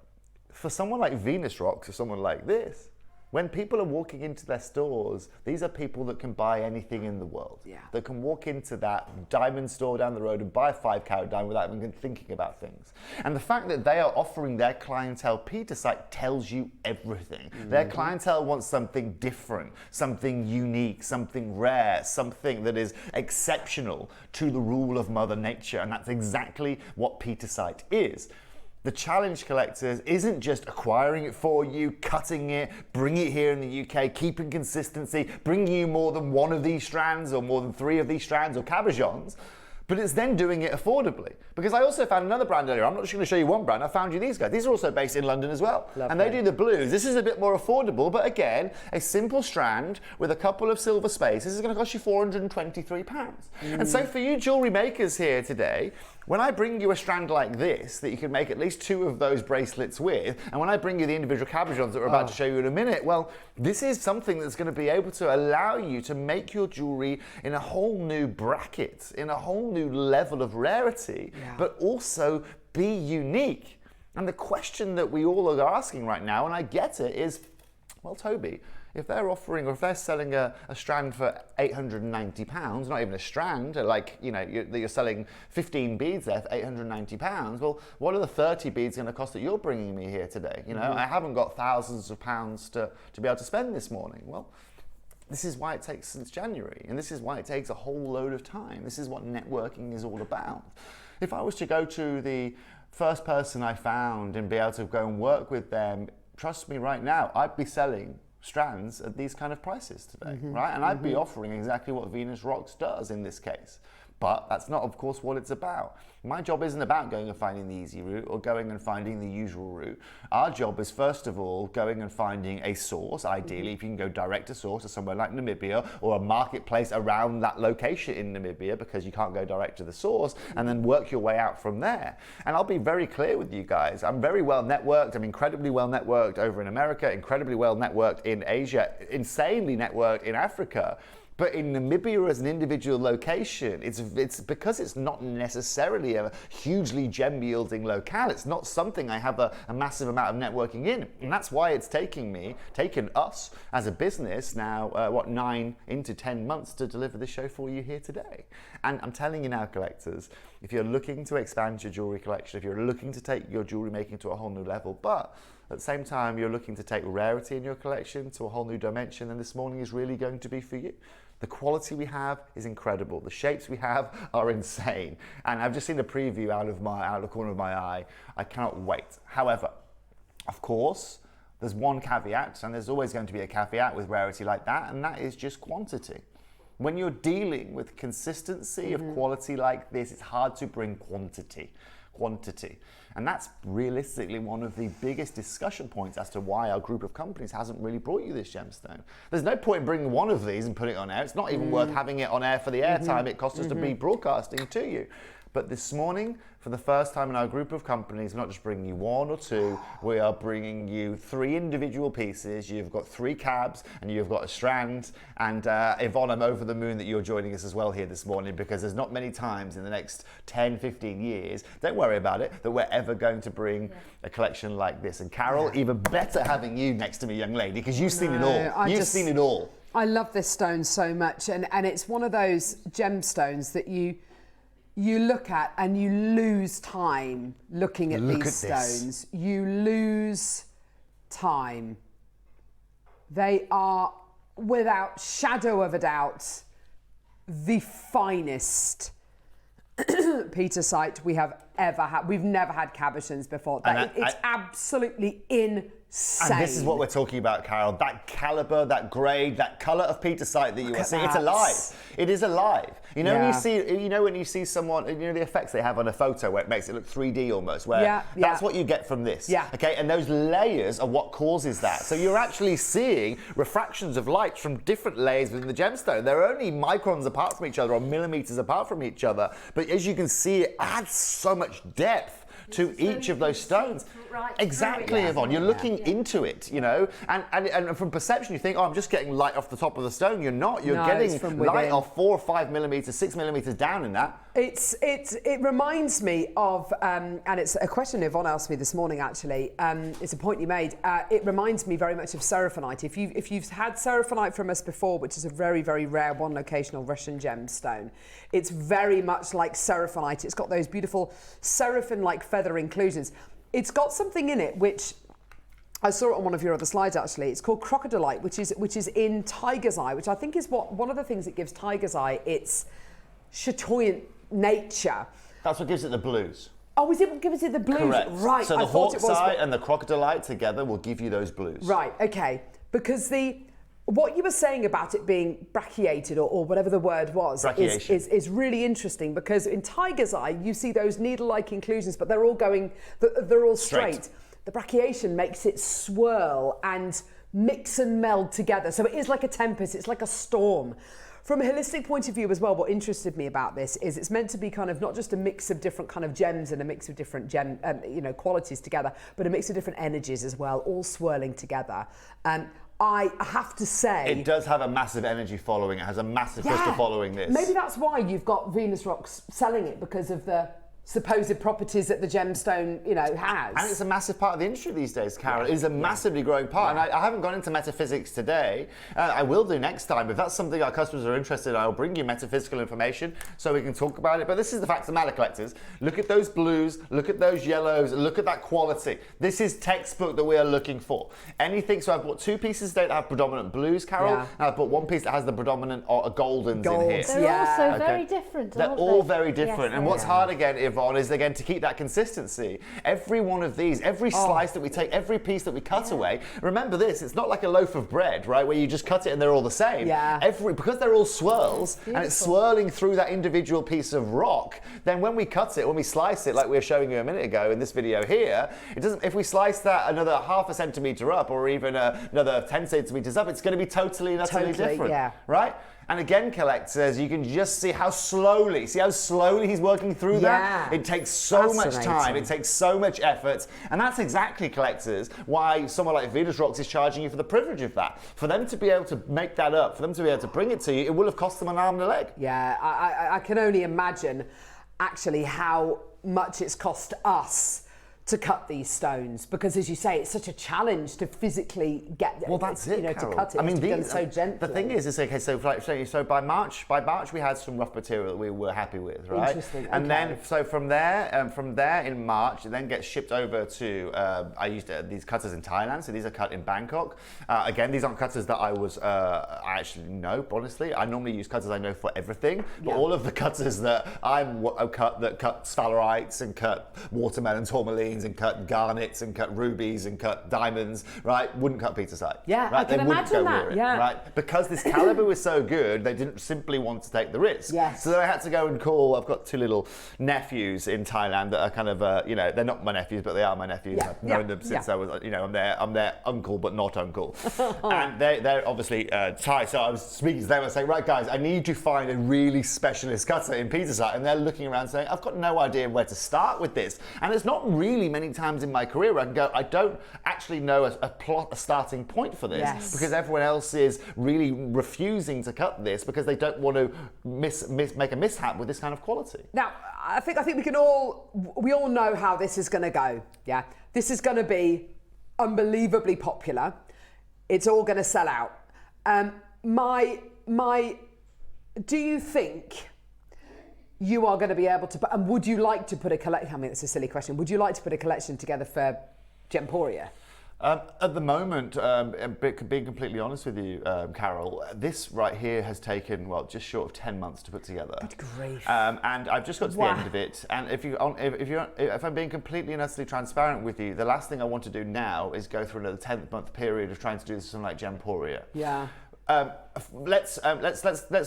for someone like Venus Rocks or someone like this, when people are walking into their stores, these are people that can buy anything in the world. Yeah. That can walk into that diamond store down the road and buy a 5-carat diamond without even thinking about things. And the fact that they are offering their clientele Pietersite tells you everything. Mm-hmm. Their clientele wants something different, something unique, something rare, something that is exceptional to the rule of Mother Nature. And that's exactly what Pietersite is. The challenge, collectors, isn't just acquiring it for you, cutting it, bringing it here in the UK, keeping consistency, bringing you more than one of these strands or more than 3 of these strands or cabochons, but it's then doing it affordably. Because I also found another brand earlier. I'm not just going to show you one brand. I found you these guys. These are also based in London as well. Lovely. And they do the blues. This is a bit more affordable, but again, a simple strand with a couple of silver spaces is going to cost you £423. And so for you jewellery makers here today, when I bring you a strand like this, that you can make at least 2 of those bracelets with, and when I bring you the individual cabochons that we're about to show you in a minute, well, this is something that's going to be able to allow you to make your jewellery in a whole new bracket, in a whole new level of rarity, but also be unique. And the question that we all are asking right now, and I get it, is, well, Toby, if they're offering, or if they're selling a strand for £890, not even a strand, like, you're selling 15 beads there for £890, well, what are the 30 beads going to cost that you're bringing me here today? I haven't got thousands of pounds to be able to spend this morning. Well, this is why it takes since January, and this is why it takes a whole load of time. This is what networking is all about. If I was to go to the first person I found and be able to go and work with them, trust me right now, I'd be selling strands at these kind of prices today, right? And I'd be offering exactly what Venus Rocks does in this case. But that's not, of course, what it's about. My job isn't about going and finding the easy route or going and finding the usual route. Our job is, first of all, going and finding a source. Ideally, if you can go direct to source to somewhere like Namibia or a marketplace around that location in Namibia, because you can't go direct to the source, and then work your way out from there. And I'll be very clear with you guys. I'm very well networked. I'm incredibly well networked over in America, incredibly well networked in Asia, insanely networked in Africa. But in Namibia as an individual location, it's because it's not necessarily a hugely gem-yielding locale. It's not something I have a massive amount of networking in. And that's why it's taken us as a business now, 9 into 10 months to deliver this show for you here today. And I'm telling you now, collectors, if you're looking to expand your jewelry collection, if you're looking to take your jewelry making to a whole new level, but at the same time you're looking to take rarity in your collection to a whole new dimension, then this morning is really going to be for you. The quality we have is incredible. The shapes we have are insane. And I've just seen a preview out of the corner of my eye. I cannot wait. However, of course, there's one caveat, and there's always going to be a caveat with rarity like that, and that is just quantity. When you're dealing with consistency of quality like this, it's hard to bring quantity. And that's realistically one of the biggest discussion points as to why our group of companies hasn't really brought you this gemstone. There's no point in bringing one of these and putting it on air. It's not even worth having it on air for the airtime it costs us to be broadcasting to you. But this morning, for the first time in our group of companies, we're not just bringing you 1 or 2, we are bringing you 3 individual pieces. You've got 3 cabs and you've got a strand. And Yvonne, I'm over the moon that you're joining us as well here this morning, because there's not many times in the next 10, 15 years, don't worry about it, that we're ever going to bring a collection like this. And Carol, even better having you next to me, young lady, because you've seen it all. You've seen it all.
I love this stone so much. And it's one of those gemstones that you look at and you lose time looking at these stones. You lose time. They are, without shadow of a doubt, the finest Pietersite we have ever had. We've never had cabochons before. It's absolutely insane.
And this is what we're talking about, Carol. That caliber, that grade, that colour of Pietersite that you are seeing, it's alive. It is alive. You know, when you see someone, you know the effects they have on a photo where it makes it look 3D almost, where that's what you get from this. Okay, and those layers are what causes that. So you're actually seeing refractions of light from different layers within the gemstone. They're only microns apart from each other, or millimeters apart from each other. But as you can see, it adds so much depth to each of those stones. Exactly, Yvonne. You're looking into it, you know, and from perception you think, oh, I'm just getting light off the top of the stone. You're not. You're getting light off 4 or 5 millimeters, 6 millimeters down in that.
It reminds me of, and it's a question Yvonne asked me this morning actually. It's a point you made. It reminds me very much of seraphonite. If you've had seraphonite from us before, which is a very, very rare one locational Russian gemstone, it's very much like seraphonite. It's got those beautiful seraphim-like feather inclusions. It's got something in it which I saw it on one of your other slides actually. It's called crocodilite, which is in tiger's eye, which I think is one of the things that gives tiger's eye its chatoyant nature.
That's what gives it the blues.
Oh, is it what gives it the blues?
Correct.
Right.
So the hawk's eye and the crocodilite together will give you those blues.
Right. Okay. Because what you were saying about it being brachiated or whatever the word was is really interesting, because in tiger's eye you see those needle-like inclusions, but they're all straight. The brachiation makes it swirl and mix and meld together. So it is like a tempest, it's like a storm. From a holistic point of view as well, what interested me about this is it's meant to be kind of not just a mix of different kind of gems and a mix of different qualities together, but a mix of different energies as well, all swirling together. I have to say,
it does have a massive energy following. It has a massive crystal following this.
Maybe that's why you've got Venus Rocks selling it, because of the supposed properties that the gemstone, has.
And it's a massive part of the industry these days, Carol. It is a massively growing part. And I haven't gone into metaphysics today. I will do next time. If that's something our customers are interested in, I'll bring you metaphysical information so we can talk about it. But this is the fact of the matter, collectors. Look at those blues, look at those yellows, look at that quality. This is textbook that we are looking for. Anything, so I've bought 2 pieces today that have predominant blues, Carol, and I've bought 1 piece that has the predominant goldens in here.
They're also very different,
They're
aren't
all
they?
very different.
Yes,
and what's hard again, Yvonne, is again to keep that consistency. Every one of these, every slice that we take, every piece that we cut away, remember this, it's not like a loaf of bread, right, where you just cut it and they're all the same. Because they're all swirls, and it's swirling through that individual piece of rock, then when we cut it, when we slice it, like we were showing you a minute ago in this video here, it doesn't, if we slice that another ½ centimetre up, or even another 10 centimetres up, it's going to be totally and utterly different, right? And again, collectors, you can just see how slowly he's working through that. It takes so much time, it takes so much effort, and that's exactly, collectors, why someone like Venus Rocks is charging you for the privilege of that. For them to be able to make that up, for them to be able to bring it to you, it will have cost them an arm and a leg.
Yeah, I can only imagine actually how much it's cost us to cut these stones, because as you say, it's such a challenge to physically get
well, that's it,
to cut it.
I mean,
done so gently.
The thing is okay. So by March we had some rough material that we were happy with, right?
Interesting.
And
okay.
then so from there in March, it then gets shipped over to. I used these cutters in Thailand, so these are cut in Bangkok. Again, these aren't cutters that I actually know. Honestly, I normally use cutters I know for everything, but all of the cutters that cut sphalerites and cut watermelon tourmalines and cut garnets and cut rubies and cut diamonds, right? Wouldn't cut Pietersite.
Yeah,
right?
I can imagine that. Yeah.
Right? Because this caliber was so good, they didn't simply want to take the risk.
Yes.
So then I had to go and call. I've got two little nephews in Thailand that are kind of, they're not my nephews, but they are my nephews.
Yeah.
I've known them since I was, I'm their uncle, but not uncle. And they're obviously Thai. So I was speaking to them and saying, right, guys, I need to find a really specialist cutter in Pietersite. And they're looking around saying, I've got no idea where to start with this. And it's not really many times in my career where I can go, I don't actually know a starting point for this, because everyone else is really refusing to cut this because they don't want to make a mishap with this kind of quality.
Now, I think we all know how this is going to go. Yeah, this is going to be unbelievably popular. It's all going to sell out. Do you think you are going to be able to, and would you like to put a collection, I mean, it's a silly question, would you like to put a collection together for Gemporia?
At the moment, being completely honest with you, Carol, this right here has taken, well, just short of 10 months to put together.
Good grief.
And I've just got to the end of it. And if I'm being completely and utterly transparent with you, the last thing I want to do now is go through another 10-month period of trying to do something like Gemporia.
Yeah.
Let's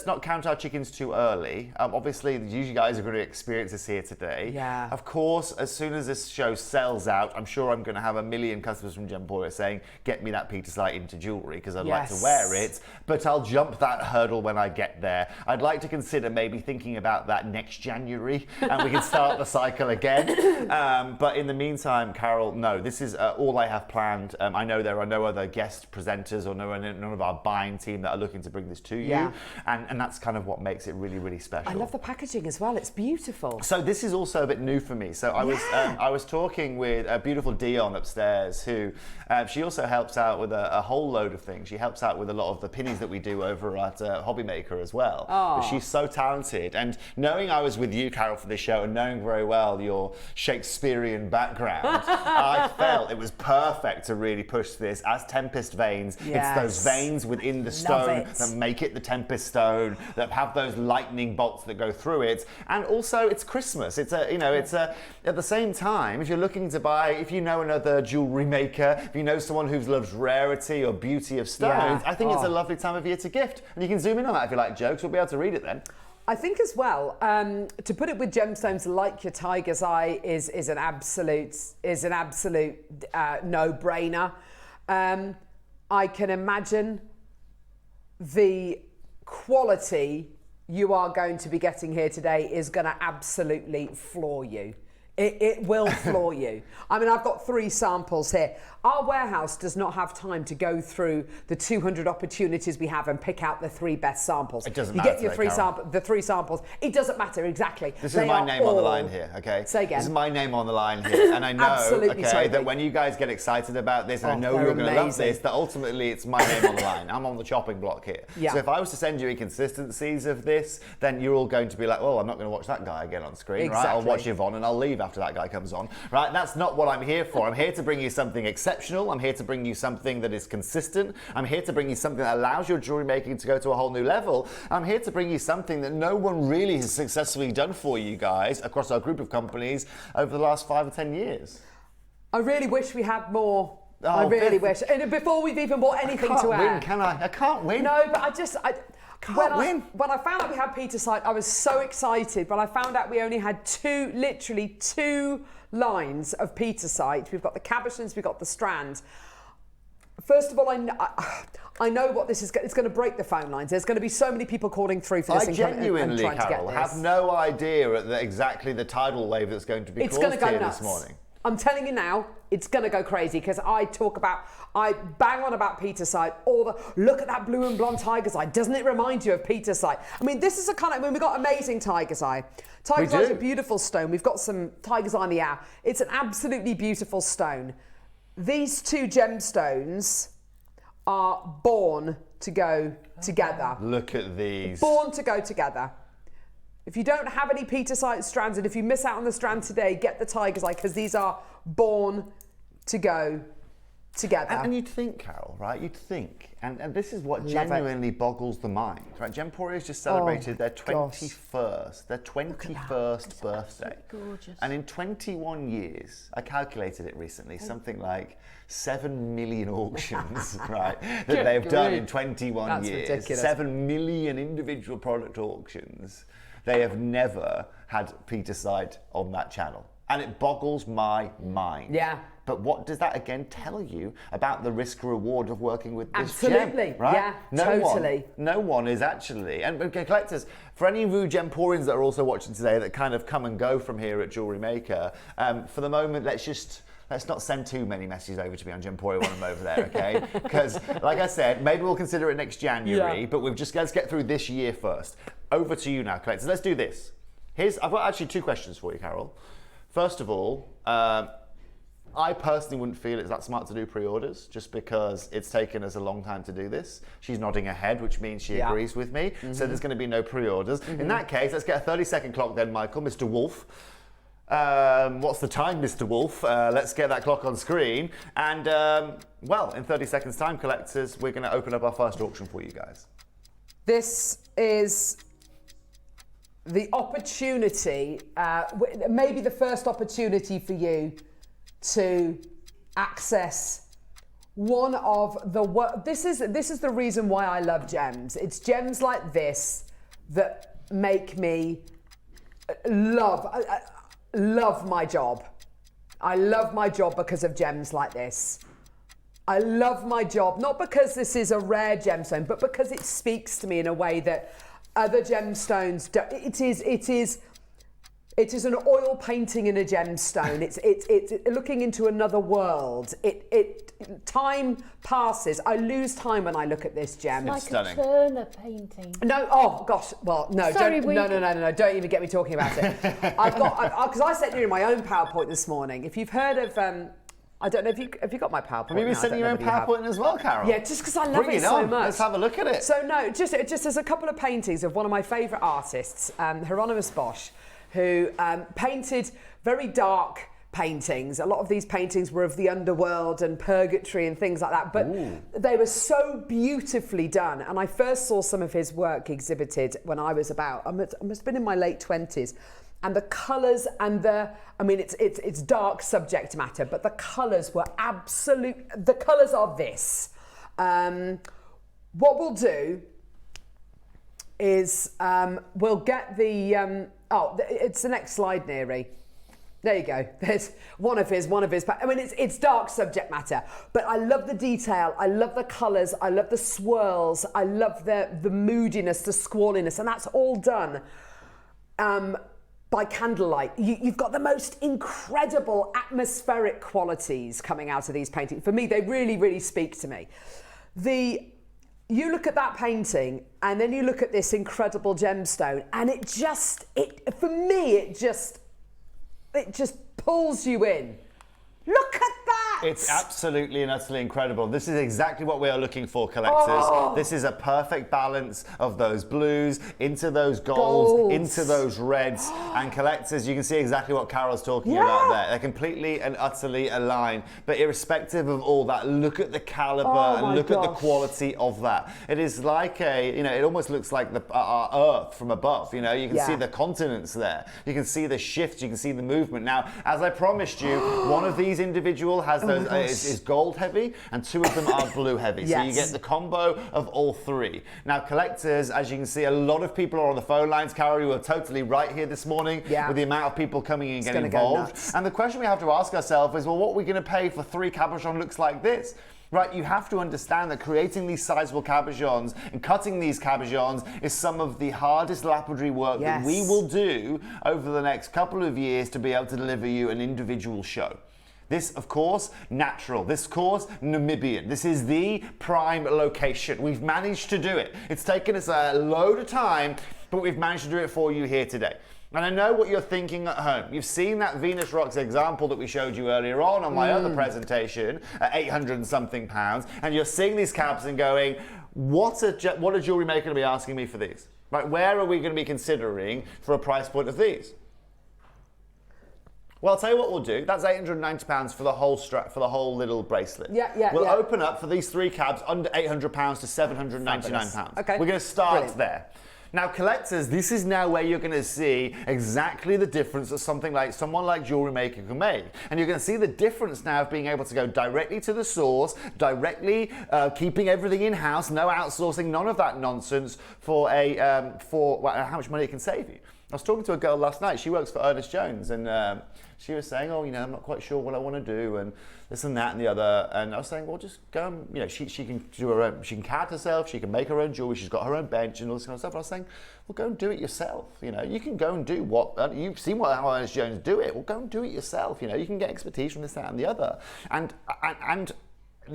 not count our chickens too early. Obviously, you guys are going to experience this here today.
Yeah.
Of course, as soon as this show sells out, I'm sure I'm going to have a million customers from Gemporia saying, "Get me that Pietersite into jewellery because I'd like to wear it." But I'll jump that hurdle when I get there. I'd like to consider maybe thinking about that next January, and we can start the cycle again. But in the meantime, Carol, no, this is all I have planned. I know there are no other guest presenters or none of our buying team that are looking to bring this to you, and that's kind of what makes it really, really special.
I love the packaging as well. It's beautiful.
So this is also a bit new for me. So I was talking with a beautiful Dion upstairs, who she also helps out with a whole load of things. She helps out with a lot of the pinnies that we do over at JewelleryMaker as well. But she's so talented, and knowing I was with you, Carol, for this show, and knowing very well your Shakespearean background, I felt it was perfect to really push this as Tempest Veins. It's those veins within the stone that make it the Tempest stone, that have those lightning bolts that go through it. And also it's Christmas. It's at the same time, if you're looking to buy, if you know another jewellery maker, if you know someone who loves rarity or beauty of stones, I think it's a lovely time of year to gift. And you can zoom in on that if you like jokes. We'll be able to read it then.
I think as well, to put it with gemstones like your tiger's eye is an absolute no-brainer. I can imagine the quality you are going to be getting here today is going to absolutely floor you. It will floor you. I mean, I've got 3 samples here. Our warehouse does not have time to go through the 200 opportunities we have and pick out the 3 best samples.
It doesn't
matter. You get your the 3 samples. It doesn't matter, exactly.
This is my name on the line here, okay?
Say again.
This is my name on the line here. And I know,
Toby,
that when you guys get excited about this, and I know you're going to love this, that ultimately it's my name on the line. I'm on the chopping block here.
Yeah.
So if I was to send you inconsistencies of this, then you're all going to be like, oh, I'm not going to watch that guy again on screen, right? I'll watch Yvonne and I'll leave after that guy comes on, right? That's not what I'm here for. I'm here to bring you something exceptional. I'm here to bring you something that is consistent. I'm here to bring you something that allows your jewellery making to go to a whole new level. I'm here to bring you something that no one really has successfully done for you guys across our group of companies over the last 5 or 10 years.
I really wish we had more. I really wish. And before we've even bought anything to air.
I can't win, can I? I can't win.
No, but when I found out we had Pietersite, I was so excited, but I found out we only had literally two lines of Pietersite. We've got the cabochons, we've got the strands. First of all, I know what this is. It's going to break the phone lines. There's going to be so many people calling through for this
I
and
genuinely,
trying to get
Carol,
this.
have no idea exactly the tidal wave that's going to be caused here this morning.
I'm telling you now, it's going to go crazy because I bang on about Pietersite. Look at that blue and blonde tiger's eye. Doesn't it remind you of Pietersite? I mean, this is we've got amazing tiger's eye. Tiger's eye is a beautiful stone. We've got some tiger's eye in the air. It's an absolutely beautiful stone. These two gemstones are born to go together.
Look at these.
Born to go together. If you don't have any Pietersite strands, and if you miss out on the strand today, get the tiger's eye, because these are born to go together.
And you'd think, Carol, right? You'd think, and this is what genuinely boggles the mind, right? Gemporia's just celebrated their 21st birthday.
Gorgeous.
And in 21 years, I calculated it recently, something like 7 million auctions, right, that they've done in 21 years.
Ridiculous.
7 million individual product auctions. They have never had Pietersite on that channel. And it boggles my mind.
Yeah.
But what does that again tell you about the risk reward of working with this
Absolutely.
gem, right?
Yeah, totally.
No one is actually, and collectors, for any of you Gemporians that are also watching today that kind of come and go from here at Jewellery Maker, for the moment, let's not send too many messages over to me on Gemporia when I'm over there, okay? Because, like I said, maybe we'll consider it next January, but let's get through this year first. Over to you now, collectors. Let's do this. I've got actually 2 questions for you, Carol. First of all, I personally wouldn't feel it's that smart to do pre-orders just because it's taken us a long time to do this. She's nodding her head, which means she agrees with me. So there's going to be no pre-orders. In that case, let's get a 30-second clock then, Michael, Mr. Wolf. What's the time, Mr. Wolf? Let's get that clock on screen. And, well, in 30 seconds time, collectors, we're going to open up our first auction for you guys.
This is the opportunity, maybe the first opportunity for you to access one of the this is the reason why I love gems. It's gems like this that make me love my job. I love my job because of gems like this. I love my job, not because this is a rare gemstone, but because it speaks to me in a way that other gemstones don't. It is an oil painting in a gemstone. It's looking into another world. Time passes. I lose time when I look at this gem.
Like
stunning.
a Turner painting.
No, oh gosh, well, no,
Sorry,
no, don't even get me talking about it. Because I sent you in my own PowerPoint this morning. If you've heard of, I don't know if you got my PowerPoint.
Have you been sending your own PowerPoint as well, Carol?
Yeah, just because I love
Bring
it so
on.
much.
Let's have a look at it.
So no, just there's a couple of paintings of one of my favourite artists, Hieronymus Bosch, who painted very dark paintings. A lot of these paintings were of the underworld and purgatory and things like that, but they were so beautifully done. And I first saw some of his work exhibited when I was I must have been in my late 20s. And the colours and it's dark subject matter, but the colours were the colours are this. What we'll do is we'll get the, it's the next slide, Neary. There you go. There's one of his. It's dark subject matter, but I love the detail. I love the colours. I love the swirls. I love the moodiness, the squalliness, and that's all done by candlelight. You've got the most incredible atmospheric qualities coming out of these paintings. For me, they really, really speak to me. You look at that painting and then you look at this incredible gemstone and it just pulls you in. Look at that!
It's absolutely and utterly incredible. This is exactly what we are looking for, collectors. This is a perfect balance of those blues into those golds, into those reds. And collectors, you can see exactly what Carol's talking about there. They're completely and utterly aligned. But irrespective of all that, look at the caliber and look at the quality of that. It is like it almost looks like our Earth from above. You can see the continents there. You can see the shift. You can see the movement. Now, as I promised you, one of these individual has is gold heavy and 2 of them are blue heavy. So you get the combo of all 3. Now, collectors, as you can see, a lot of people are on the phone lines. Carol, you were totally right here this morning with the amount of people coming in and getting involved. And the question we have to ask ourselves is, well, what are we going to pay for 3 cabochon looks like this? Right, you have to understand that creating these sizable cabochons and cutting these cabochons is some of the hardest lapidary work that we will do over the next couple of years to be able to deliver you an individual show. This, of course, natural. This, of course, Namibian. This is the prime location. We've managed to do it. It's taken us a load of time, but we've managed to do it for you here today. And I know what you're thinking at home. You've seen that Venus Rocks example that we showed you earlier on my other presentation at 800 and something pounds, and you're seeing these cabs and going, what a jewellery maker going to be asking me for these? Right, where are we going to be considering for a price point of these? Well, I'll tell you what we'll do. That's £890 for the whole strap, for the whole little bracelet. We'll open up for these 3 cabs under £800 to £799. Okay. We're going to start there. Now, collectors, this is now where you're going to see exactly the difference that someone like JewelleryMaker can make. And you're going to see the difference now of being able to go directly to the source, directly keeping everything in-house, no outsourcing, none of that nonsense for how much money it can save you. I was talking to a girl last night. She works for Ernest Jones, and she was saying, "Oh, I'm not quite sure what I want to do, and this and that and the other." And I was saying, "Well, just go. And, she can do her own. She can CAD herself. She can make her own jewelry. She's got her own bench and all this kind of stuff." And I was saying, "Well, go and do it yourself. You can go and do what you've seen how Ernest Jones do it. Well, go and do it yourself. You can get expertise from this, that, and the other." And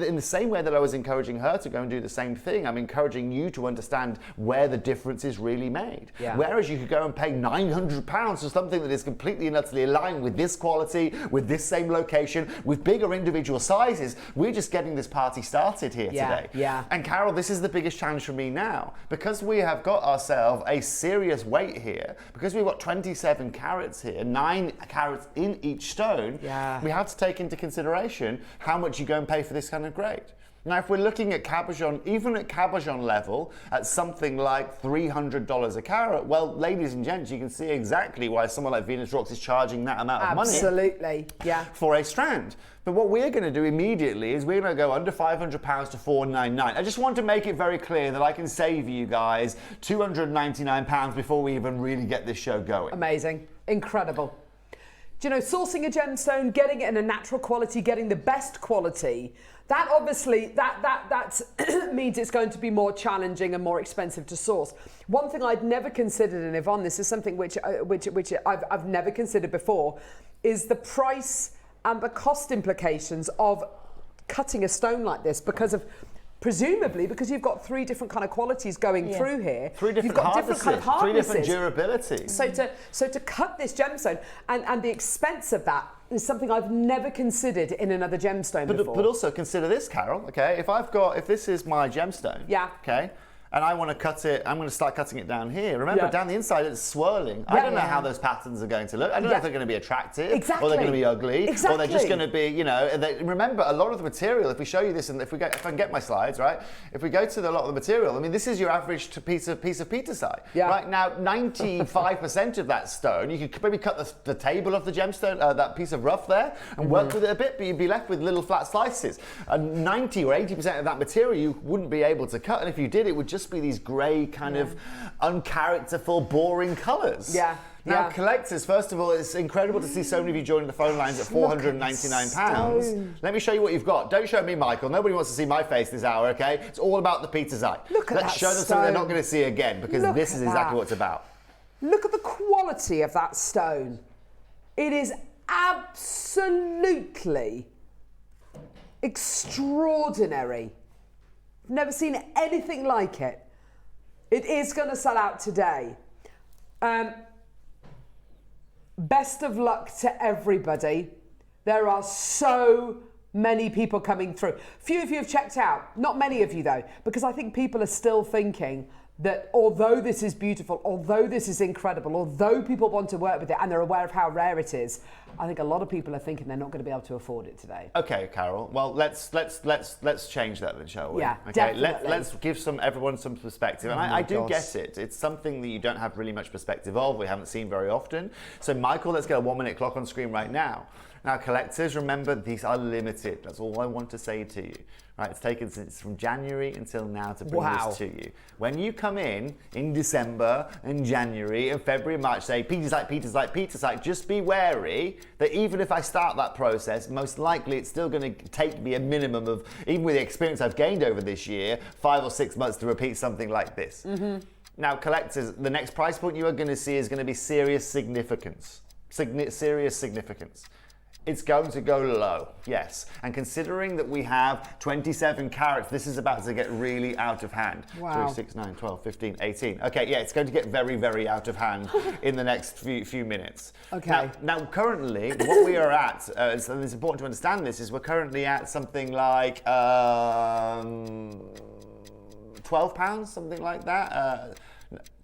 in the same way that I was encouraging her to go and do the same thing, I'm encouraging you to understand where the difference is really made. Yeah. Whereas you could go and pay £900 for something that is completely and utterly aligned with this quality, with this same location, with bigger individual sizes, we're just getting this party started here today. Yeah. And Carol, this is the biggest challenge for me now. Because we have got ourselves a serious weight here, because we've got 27 carats here, 9 carats in each stone, we have to take into consideration how much you go and pay for this kind of grade. Now, if we're looking at cabochon, even at cabochon level, at something like $300 a carat, well, ladies and gents, you can see exactly why someone like Venus Rocks is charging that amount of money.
Absolutely,
for a strand. But what we're going to do immediately is we're going to go under £500 to $499. I just want to make it very clear that I can save you guys £299 before we even really get this show going.
Amazing, incredible. Do you know, sourcing a gemstone, getting it in a natural quality, getting the best quality, that obviously, that means it's going to be more challenging and more expensive to source. One thing I'd never considered, and Yvonne, this is something which I've never considered before, is the price and the cost implications of cutting a stone like this, presumably because you've got 3 different kind of qualities going through here.
3 different harnesses, 3 different durabilities.
So to cut this gemstone and the expense of that is something I've never considered in another gemstone before.
But also consider this, Carol, okay? If this is my gemstone, okay? And I want to cut it, I'm going to start cutting it down here. Remember, down the inside it's swirling. I don't know how those patterns are going to look. I don't know if they're going to be attractive, or they're going to be ugly, or they're just going to be, remember, a lot of the material, if we show you this, and if I can get my slides, right? If we go to a lot of the material, I mean, this is your average piece of Pietersite. Right now, 95% of that stone, you could maybe cut the table of the gemstone, that piece of rough there, and work with it a bit, but you'd be left with little flat slices. And 90 or 80% of that material you wouldn't be able to cut, and if you did, it would just be these grey kind of uncharacterful, boring colours. Now, collectors, first of all, it's incredible to see so many of you joining the phone lines at £499. Let me show you what you've got. Don't show me, Michael. Nobody wants to see my face this hour, okay? It's all about the Pietersite. Let's show them something they're not going to see again, because this is exactly what it's about.
Look at the quality of that stone. It is absolutely extraordinary. I've never seen anything like it. It is going to sell out today. Best of luck to everybody. There are so many people coming through. Few of you have checked out. Not many of you though, because I think people are still thinking that although this is beautiful, although this is incredible, although people want to work with it and they're aware of how rare it is, I think a lot of people are thinking they're not going to be able to afford it today.
Okay, Carol. Well, let's change that then, shall we?
Yeah,
okay.
definitely.
Let's give everyone some perspective. And I do get it. It's something that you don't have really much perspective of. We haven't seen very often. So, Michael, let's get a 1-minute clock on screen right now. Now, collectors, remember, these are limited. That's all I want to say to you. Right, it's taken since from January until now to bring this to you. When you come in December and January and February and March, say Pietersite, Pietersite, Pietersite, just be wary that even if I start that process, most likely it's still going to take me a minimum of, even with the experience I've gained over this year, 5 or 6 months to repeat something like this. Now, collectors, the next price point you are going to see is going to be serious significance. Serious significance. It's going to go low, yes. And considering that we have 27 carats, this is about to get really out of hand.
Wow.
3, 6, 9, 12, 15, 18. Okay, yeah, it's going to get very, very out of hand in the next few minutes.
Okay.
Now currently, what we are at, so it's important to understand this, is we're currently at something like £12, something like that.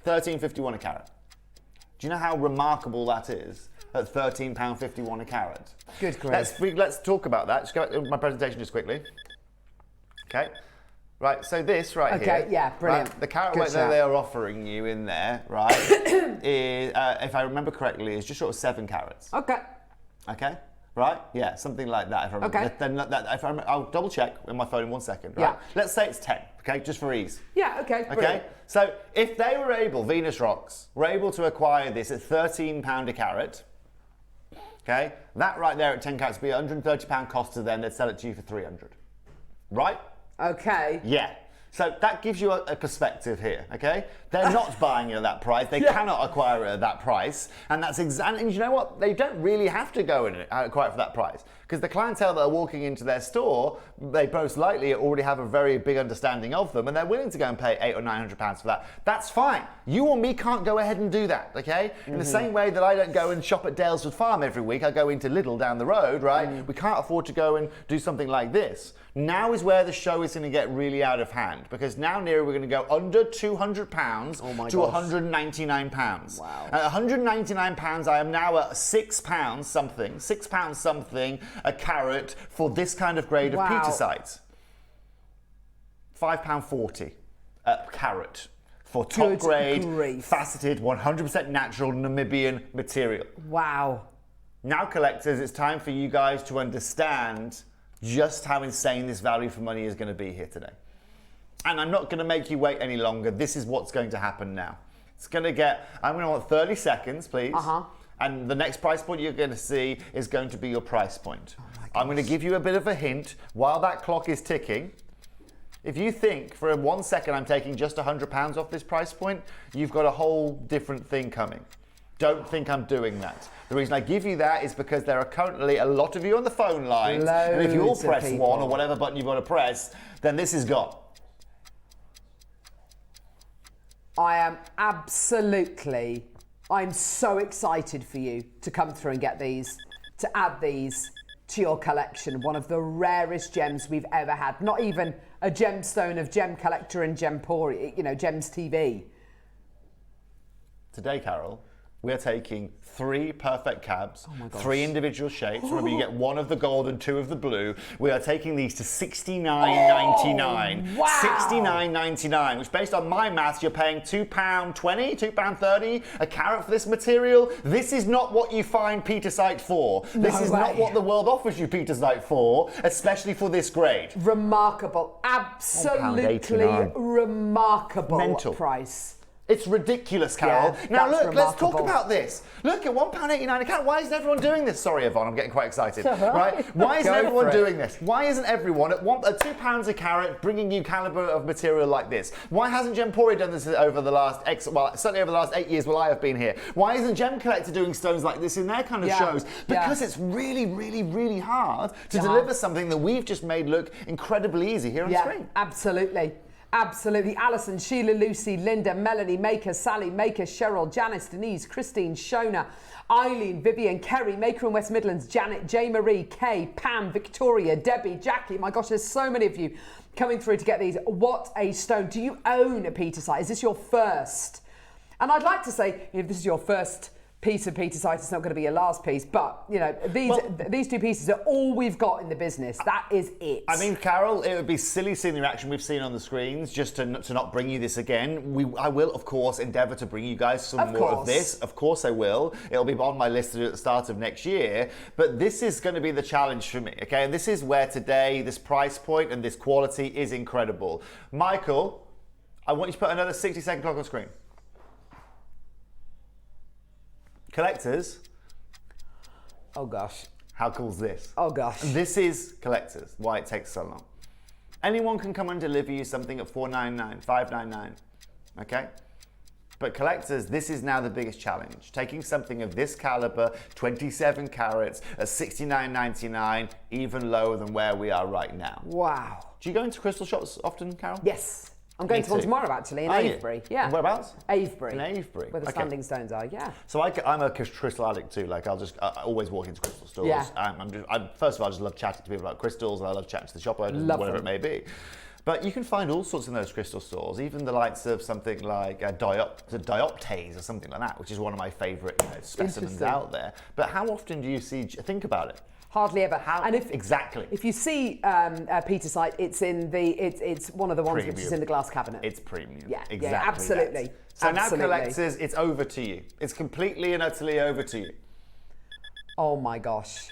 £13.51 a carat. Do you know how remarkable that is? At £13.51 a carat.
Good grief.
Let's talk about that. Just go back to my presentation just quickly. Okay. Right, so this right here.
Okay, yeah, brilliant.
Right, the carat
Good
weight that
shout.
they are offering you in there, right, is, if I remember correctly, is just short of 7 carats.
Okay.
Okay? Right? Yeah, something like that. If I remember.
Okay.
Then I'll double check in my phone in 1 second. Right?
Yeah.
Let's say it's 10, okay, just for ease.
Yeah, okay,
Okay,
brilliant.
so if they were able, Venus Rocks, were able to acquire this at £13 a carat, okay, that right there at 10 carats would be £130 cost to them, they'd sell it to you for 300. Right?
Okay.
Yeah. So that gives you a perspective here, okay? They're not buying it at that price. They cannot acquire it at that price. And that's exactly, and you know what? They don't really have to go in and acquire it for that price. Because the clientele that are walking into their store, they most likely already have a very big understanding of them and they're willing to go and pay £800 or £900 for that. That's fine. You or me can't go ahead and do that, okay? In the same way that I don't go and shop at Dalesford Farm every week, I go into Lidl down the road, right? We can't afford to go and do something like this. Now is where the show is going to get really out of hand because now we're going to go under £200 to £199.
Wow.
At £199, I am now at £6 something a carat for this kind of grade of
Wow.
Pietersite. £5.40 a carat for top
Good
grade,
grief.
faceted, 100% natural Namibian material.
Wow.
Now, collectors, it's time for you guys to understand just how insane this value for money is going to be here today. And I'm not going to make you wait any longer. This is what's going to happen now. It's going to get, I'm going to want 30 seconds, please. And the next price point you're going to see is going to be your price point. I'm going to give you a bit of a hint while that clock is ticking. If you think for 1 second I'm taking just £100 off this price point, you've got a whole different thing coming. Don't think I'm doing that. The reason I give you that is because there are currently a lot of you on the phone lines, and if you all
Loads of
press
people.
1 or whatever button you've got to press, then this is gone.
I'm so excited for you to come through and get these, to add these to your collection. One of the rarest gems we've ever had. Not even a gemstone of Gem Collector and Gempori, you know, Gems TV.
Today, Carol, we're taking 3 perfect cabs,
Oh my gosh.
3 individual shapes. Remember, you get 1 of the gold and 2 of the blue. We are taking these to $69.99.
wow.
$69.99, which based on my maths, you're paying £2.20, £2.30 a carat for this material. This is not what you find Pietersite for. This is not what the world offers you Pietersite for, especially for this grade.
Remarkable, absolutely
£1.89.
remarkable
Mental.
price.
It's ridiculous, Carol.
Yeah,
now
that's
look, let's talk
remarkable.
about this. Look at £1.89 a carat. Why isn't everyone doing this? Sorry, Yvonne, I'm getting quite excited. Right? Why isn't
Go
everyone
for it.
doing this? Why isn't everyone at £2 a carat bringing you caliber of material like this? Why hasn't Gempori done this over the last certainly over the last 8 years while I have been here? Why isn't Gem Collector doing stones like this in their kind of shows? Because it's really, really, really hard to deliver something that we've just made look incredibly easy here on screen.
Absolutely. Absolutely. Alison, Sheila, Lucy, Linda, Melanie, Maker, Sally, Maker, Cheryl, Janice, Denise, Christine, Shona, Eileen, Vivian, Kerry, Maker in West Midlands, Janet, J. Marie, Kay, Pam, Victoria, Debbie, Jackie. My gosh, there's so many of you coming through to get these. What a stone. Do you own a Pietersite? Is this your first? And I'd like to say, if this is your first piece of Pietersite, it's not going to be your last piece, but you know, these 2 pieces are all we've got in the business. That is it.
I mean, Carol, it would be silly seeing the reaction we've seen on the screens just to not bring you this again. I will, of course, endeavour to bring you guys some more of this. Of course I will. It'll be on my list to do at the start of next year. But this is going to be the challenge for me, okay? And this is where today, this price point and this quality is incredible. Michael, I want you to put another 60-second clock on screen. Collectors,
Oh gosh.
How cool is this?
Oh gosh.
This is collectors, why it takes so long. Anyone can come and deliver you something at $4.99, $5.99, okay? But collectors, this is now the biggest challenge. Taking something of this caliber, 27 carats, at $69.99, even lower than where we are right now.
Wow.
Do you go into crystal shops often, Carol?
Yes. I'm going to one
too.
tomorrow, actually, in
Are you?
Avebury. Yeah.
And whereabouts?
Avebury.
In Avebury.
Where the
Okay.
standing stones are, yeah.
So I'm a crystal addict too. Like I always walk into crystal stores.
Yeah.
First of all, I just love chatting to people about crystals, and I love chatting to the shop owners,
Love
whatever
them.
it may be. But you can find all sorts in those crystal stores, even the likes of something like dioptase or something like that, which is one of my favourite specimens
Interesting.
out there. But how often do you think about it?
Hardly ever.
How
And
exactly?
If you see Pietersite, it's in it's one of the ones which is
Premium.
in the glass cabinet.
It's premium.
Yeah,
exactly.
yeah, absolutely.
that. So
Absolutely.
now, collectors, it's over to you. It's completely and utterly over to you.
Oh my gosh.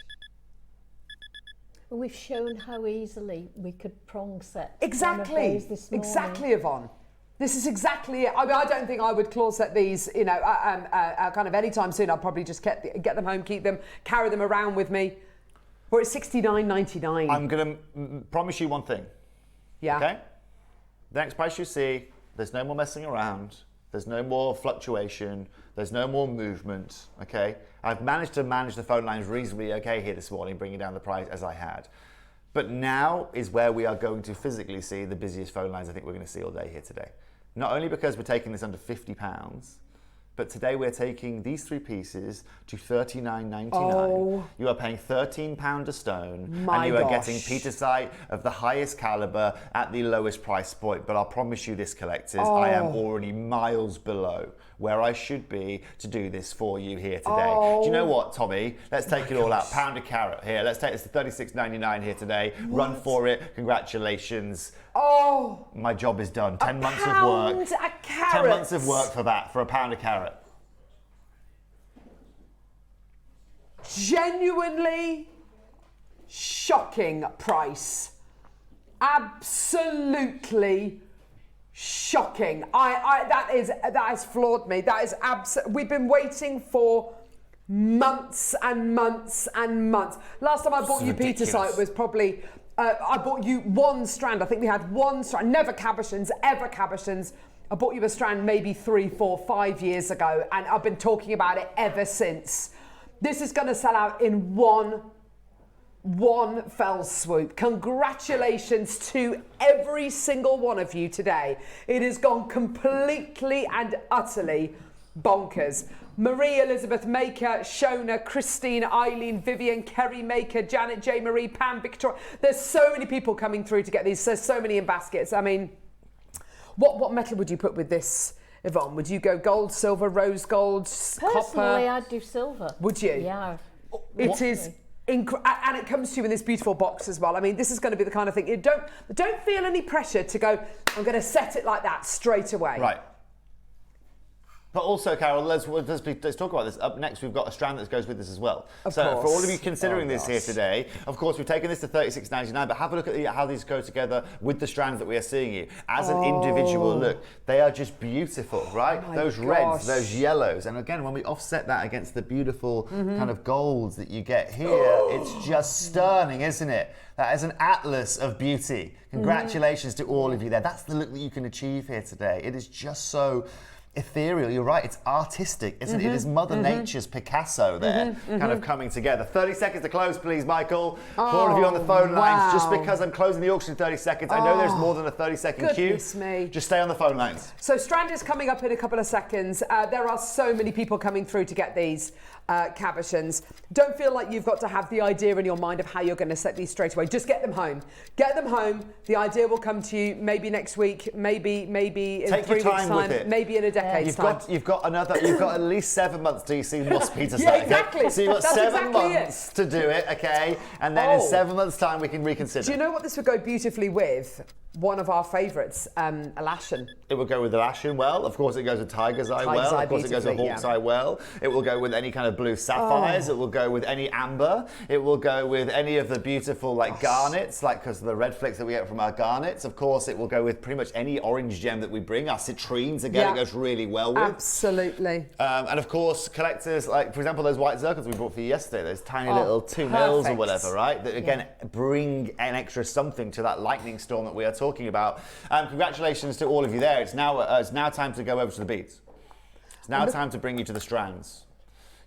We've shown how easily we could prong set
Exactly.
one of those this morning.
Exactly, Yvonne. This is exactly it. I mean, I don't think I would claw set these, kind of anytime soon. I'll probably just get them home, keep them, carry them around with me. Or it's $69.99.
I'm going to promise you one thing.
Yeah.
Okay? The next price you see, there's no more messing around. There's no more fluctuation. There's no more movement. Okay? I've managed to manage the phone lines reasonably okay here this morning, bringing down the price as I had. But now is where we are going to physically see the busiest phone lines I think we're going to see all day here today. Not only because we're taking this under £50, but today we're taking these three pieces to $39.99.
Oh.
You are paying £13 a stone,
My
and you are
gosh.
getting Pietersite of the highest caliber at the lowest price point. But I'll promise you this, collectors, I am already miles below where I should be to do this for you here today. Do you know what, Tommy? Let's take it all out. Pound a carat here. Let's take this to $36.99 here today. Run for it. Congratulations.
Oh,
My job is done. 10 months of
pound
work.
a carrot.
10 months of work for that, for a pound a carat.
Genuinely shocking price. Absolutely shocking. That has floored me. That is we've been waiting for months and months and months. Last time I bought you
ridiculous.
Pietersite was probably I bought you one strand. I think we had one strand, never cabochons, ever cabochons. I bought you a strand maybe 3, 4, 5 years ago, and I've been talking about it ever since. This is going to sell out in one fell swoop. Congratulations to every single one of you today. It has gone completely and utterly bonkers. Marie Elizabeth Maker, Shona, Christine, Eileen, Vivian, Kerry Maker, Janet J. Marie, Pam, Victoria. There's so many people coming through to get these. There's so many in baskets. I mean, what metal would you put with this, Yvonne? Would you go gold, silver, rose gold,
Personally,
copper?
I'd do silver.
Would you?
Yeah.
It is and it comes to you in this beautiful box as well. I mean, this is going to be the kind of thing you don't feel any pressure to go, I'm going to set it like that straight away.
Right. But also, Carol, let's talk about this. Up next, we've got a strand that goes with this as well.
Of
so
course.
for all of you considering
Oh,
this here
gosh.
today, of course, we've taken this to $36.99, but have a look at how these go together with the strands that we are seeing here. As an individual look, they are just beautiful, right?
Oh my
those
gosh.
reds, those yellows. And again, when we offset that against the beautiful kind of golds that you get here, it's just stunning, isn't it? That is an atlas of beauty. Congratulations to all of you there. That's the look that you can achieve here today. It is just so ethereal. You're right, it's artistic, isn't it? It is Mother Nature's Picasso there, kind of coming together. 30 seconds to close, please, Michael. For all of you on the phone lines, just
wow.
because I'm closing the auction in 30 seconds, I know there's more than a 30-second queue.
Goodness me.
Just stay on the phone lines.
So strand is coming up in a couple of seconds. There are so many people coming through to get these cabochons. Don't feel like you've got to have the idea in your mind of how you're going to set these straight away. Just get them home. Get them home. The idea will come to you maybe next week, maybe in
Take
3
your
weeks'
time
time,
with it.
maybe in a decade's time.
You've got at least 7 months till you see Moss Pietersite.
Yeah, exactly.
Okay? So you've got
That's
7
exactly
months to do it, okay? And then in 7 months' time we can reconsider.
Do you know what this would go beautifully with? One of our favourites, Alashan.
It will go with the Lashin well. Of course, it goes with Tiger's Eye
Tiger's
well.
Eye
Of course, it goes with
beautifully,
Hawk's
yeah.
Eye well. It will go with any kind of blue sapphires. It will go with any amber. It will go with any of the beautiful garnets, because of the red flecks that we get from our garnets. Of course, it will go with pretty much any orange gem that we bring. Our citrines, again,
Yeah.
it goes really well with.
Absolutely.
And of course, collectors, like for example, those white circles we brought for you yesterday, those tiny little 2 mils or whatever, right? That again bring an extra something to that lightning storm that we are talking about. Congratulations to all of you there. It's now time to go over to the beads. It's now time to bring you to the strands.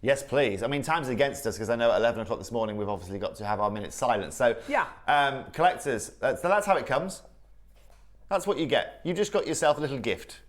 Yes, please. I mean, time's against us because I know at 11 o'clock this morning we've obviously got to have our minute silence. So, collectors, that's how it comes. That's what you get. You just got yourself a little gift.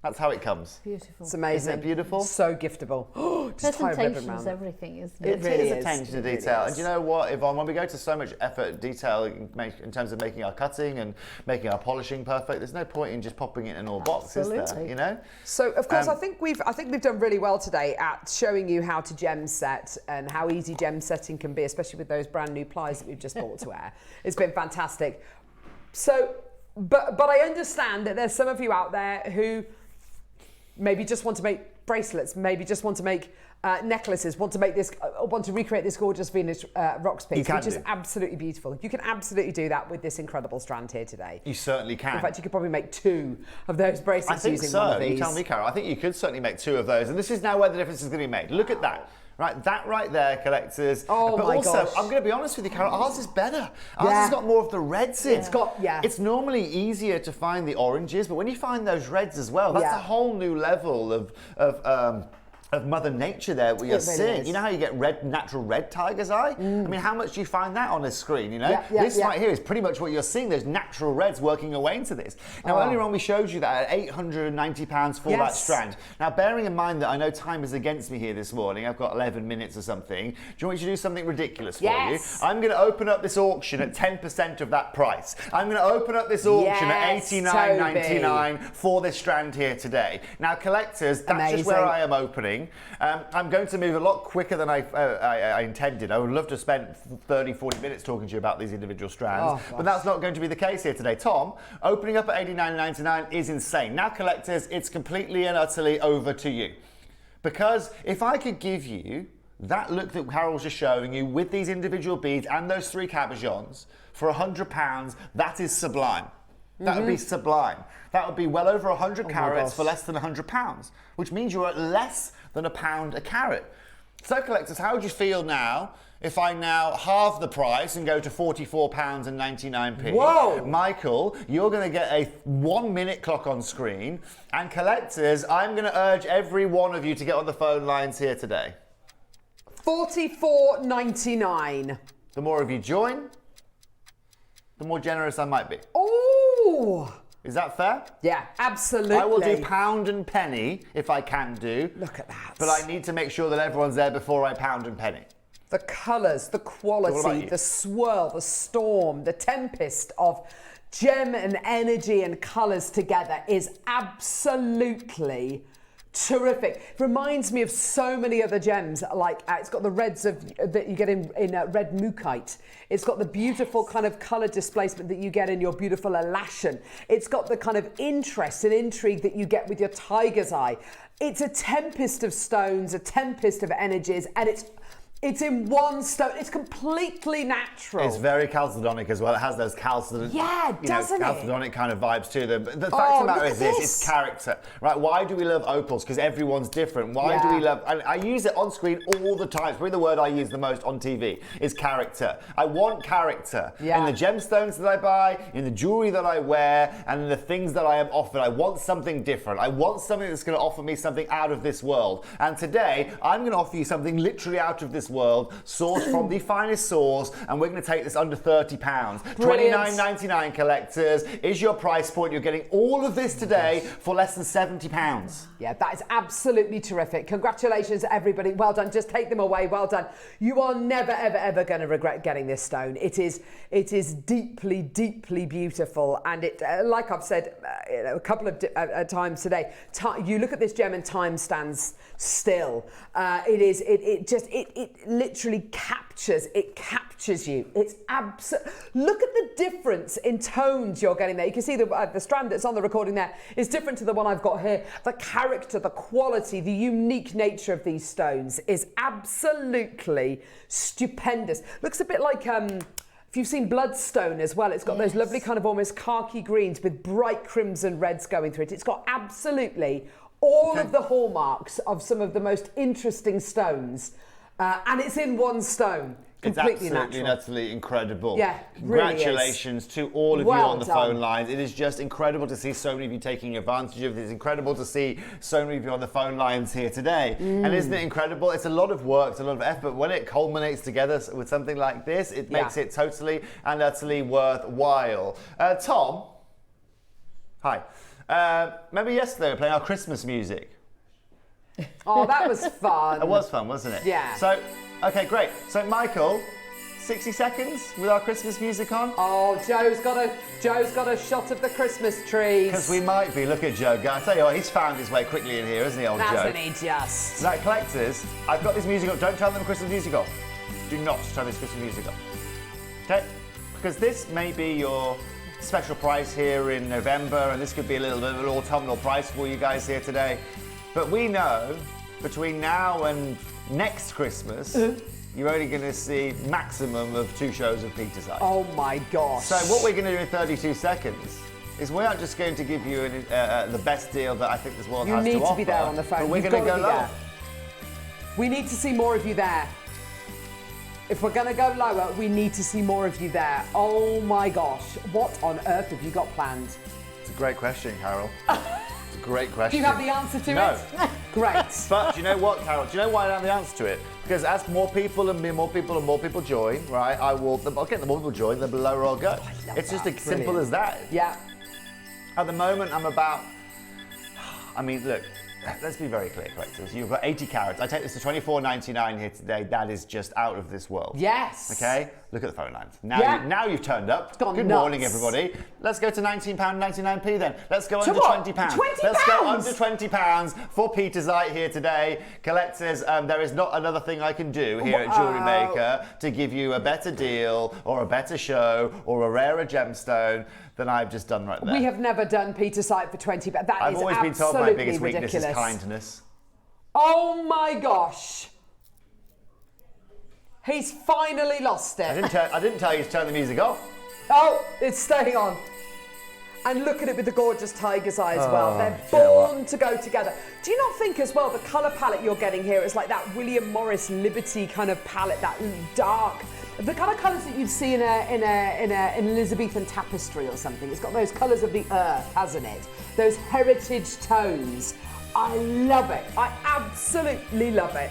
That's how it comes.
Beautiful.
It's amazing.
Isn't it beautiful?
So giftable. Just tie a ribbon
Presentation's
round it.
everything, isn't
It
it?
really
is
is.
attention to
It really
detail.
is.
And you know what, Yvonne, when we go to so much effort, detail in terms of making our cutting and making our polishing perfect, there's no point in just popping it in an all box, is there?
Absolutely.
You know?
So of course, I think we've done really well today at showing you how to gem set and how easy gem setting can be, especially with those brand new pliers that we've just bought to wear. It's been fantastic. So, but I understand that there's some of you out there who maybe just want to make bracelets, maybe just want to make necklaces, want to recreate this gorgeous Venus rocks piece, which is absolutely beautiful. You can absolutely do that with this incredible strand here today.
You certainly can.
In fact, you could probably make 2 of those bracelets using one of these.
You tell me, Carol. I think you could certainly make 2 of those. And this is now where the difference is going to be made. Look at that. Right, that right there, collectors.
Oh,
but
my
also,
gosh.
I'm going to be honest with you, Carol, ours is better. Ours has got more of the reds in.
It's
It's normally easier to find the oranges, but when you find those reds as well, that's a whole new level of Mother Nature there we are seeing. You know how you get natural red tiger's eye? I mean, how much do you find that on a screen, you know? This right here is pretty much what you're seeing, those natural reds working away into this. Now, earlier on we showed you that at £890 for that strand. Now, bearing in mind that I know time is against me here this morning, I've got 11 minutes or something, do you want me to do something ridiculous for you? I'm going to open up this auction at 10% of that price. I'm going to open up this auction at $89.99 for this strand here today. Now, collectors, that's just where I am opening. I'm going to move a lot quicker than I intended. I would love to spend 30, 40 minutes talking to you about these individual strands, but that's not going to be the case here today. Tom, opening up at $89.99 is insane. Now, collectors, it's completely and utterly over to you. Because if I could give you that look that Carol's just showing you with these individual beads and those 3 cabochons for £100, that is sublime. That would be sublime. That would be well over 100 carats for less than £100, which means you're at less than £1 a carat. So, collectors, how would you feel now if I now halve the price and go to £44.99?
Whoa!
Michael, you're going to get a 1-minute clock on screen. And collectors, I'm going to urge every one of you to get on the phone lines here today.
$44.99.
The more of you join, the more generous I might be.
Oh!
Is that fair?
Yeah, absolutely.
I will do pound and penny if I can do.
Look at that.
But I need to make sure that everyone's there before I pound and penny.
The colours, the quality, the swirl, the storm, the tempest of gem and energy and colours together is absolutely terrific. It reminds me of so many other gems, like it's got the reds that you get in red mookaite. It's got the beautiful kind of colour displacement that you get in your beautiful elashin. It's got the kind of interest and intrigue that you get with your tiger's eye. It's a tempest of stones, a tempest of energies, and it's in one stone. It's completely natural.
It's very chalcedonic as well. It has those chalcedonic kind of vibes to them. But the fact of the matter is this, it's character, right? Why do we love opals? Because everyone's different. Why do we love, and I use it on screen all the time. It's probably the word I use the most on TV is character. I want character in the gemstones that I buy, in the jewelry that I wear, and in the things that I am offered. I want something different. I want something that's going to offer me something out of this world. And today, I'm going to offer you something literally out of this world, sourced from the finest source, and we're going to take this under £30. $29.99, collectors is your price point. You're getting all of this today for less than £70.
Yeah, that is absolutely terrific. Congratulations, everybody. Well done. Just take them away. Well done. You are never, ever, ever going to regret getting this stone. It is deeply, deeply beautiful, and it, like I've said a couple of times today, you look at this gem and time stands still. It literally captures you. It's look at the difference in tones you're getting there. You can see the strand that's on the recording there is different to the one I've got here. The character, the quality, the unique nature of these stones is absolutely stupendous. Looks a bit like if you've seen bloodstone as well, it's got those lovely kind of almost khaki greens with bright crimson reds going through it. It's got absolutely all of the hallmarks of some of the most interesting stones, and it's in one stone.
It's
Completely
absolutely
natural.
utterly incredible.
Yeah, really
Congratulations to all of
Well
you on the
done.
phone lines. It is just incredible to see so many of you taking advantage of it. It's incredible to see so many of you on the phone lines here today. And isn't it incredible? It's a lot of work, it's a lot of effort, but when it culminates together with something like this, it makes it totally and utterly worthwhile. Tom, hi. Remember yesterday we were playing our Christmas music?
Oh, that was fun.
It was fun, wasn't it?
Yeah.
So, okay, great. So, Michael, 60 seconds with our Christmas music on?
Oh, Joe's got a shot of the Christmas trees.
Because we might be. Look at Joe. I tell you what, he's found his way quickly in here, isn't he, old Joe?
Hasn't he just?
Right, collectors, I've got this music on. Don't turn the Christmas music off. Do not turn this Christmas music off. Okay? Because this may be your special price here in November, and this could be a little bit of an autumnal price for you guys here today. But we know between now and next Christmas, you're only going to see maximum of 2 shows of Pietersite.
Oh my gosh.
So what we're going to do in 32 seconds is we're not just going to give you the best deal that I think this world has to offer.
You need to be there on the phone.
But we're
You've
going to
got
go
to be
lower.
there. We need to see more of you there. If we're going to go lower, we need to see more of you there. Oh my gosh. What on earth have you got planned?
It's a great question, Carol. It's a great question.
Do you have the answer to
No.
it? Great.
But do you know what, Carol? Do you know why I don't have the answer to it? Because as more people join, right, I'll get the more people join, the lower I'll go. It's just as simple as that.
Yeah.
At the moment, I'm about, I mean, look, let's be very clear, collectors. You've got 80 carats. I take this to $24.99 here today. That is just out of this world.
Yes.
Okay? Look at the phone lines. Now you've turned up.
Gone
Good
nuts.
morning, everybody. Let's go to £19.99 then. Let's go under
what?
£20.
£20?
Let's go under £20 for Pietersite here today. Collectors, there is not another thing I can do here at Jewellery Maker to give you a better deal or a better show or a rarer gemstone than I've just done right there.
We have never done Pietersite for 20, but that
I've
is
always been told my
absolutely
biggest weakness
ridiculous.
is kindness.
Oh my gosh. He's finally lost it.
I didn't tell you to turn the music off.
Oh, it's staying on. And look at it with the gorgeous tiger's eye as well. They're
do you know what?
born to go together. Do you not think as well the colour palette you're getting here is like that William Morris Liberty kind of palette, that dark, the kind of colours that you'd see in an Elizabethan tapestry or something. It's got those colours of the earth, hasn't it? Those heritage tones. I love it. I absolutely love it.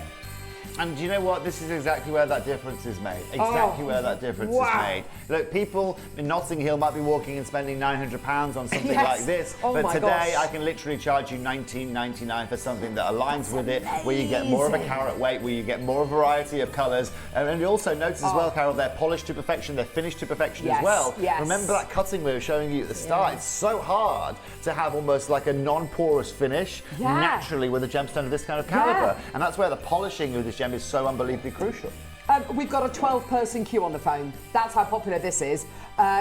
And do you know what? This is exactly where that difference is made. Exactly where that difference is made. Look, people in Notting Hill might be walking and spending £900 on something like this,
Oh
but
my
today
gosh.
I can literally charge you $19.99 for something that aligns with it, where you get more of a carat weight, where you get more variety of colours. And you also notice as well, Carol, they're polished to perfection, they're finished to perfection as well.
Yes.
Remember that cutting we were showing you at the start? It's so hard to have almost like a non-porous finish naturally with a gemstone of this kind of caliber. And that's where the polishing of this gem is so unbelievably crucial.
We've got a 12-person queue on the phone. That's how popular this is.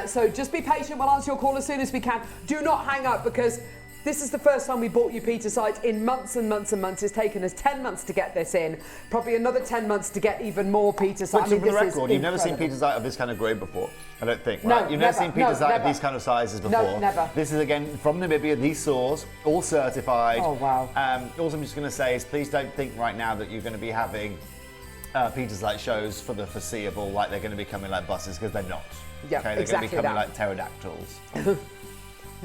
So just be patient. We'll answer your call as soon as we can. Do not hang up, because this is the first time we bought you Pietersite in months and months and months. It's taken us 10 months to get this in. Probably another 10 months to get even more Pietersite.
But for the record, you've never seen Pietersite of this kind of grade before, I don't think, right?
No,
You've never seen Pietersite of
never.
these kind of sizes before.
No, never.
This is, again, from Namibia, these saws, all certified.
Oh, wow.
Also, I'm just going to say is please don't think right now that you're going to be having Pietersite shows for the foreseeable, like they're going to be coming like buses, because they're not.
Yeah,
okay? They're
exactly
going to be coming
that.
like pterodactyls.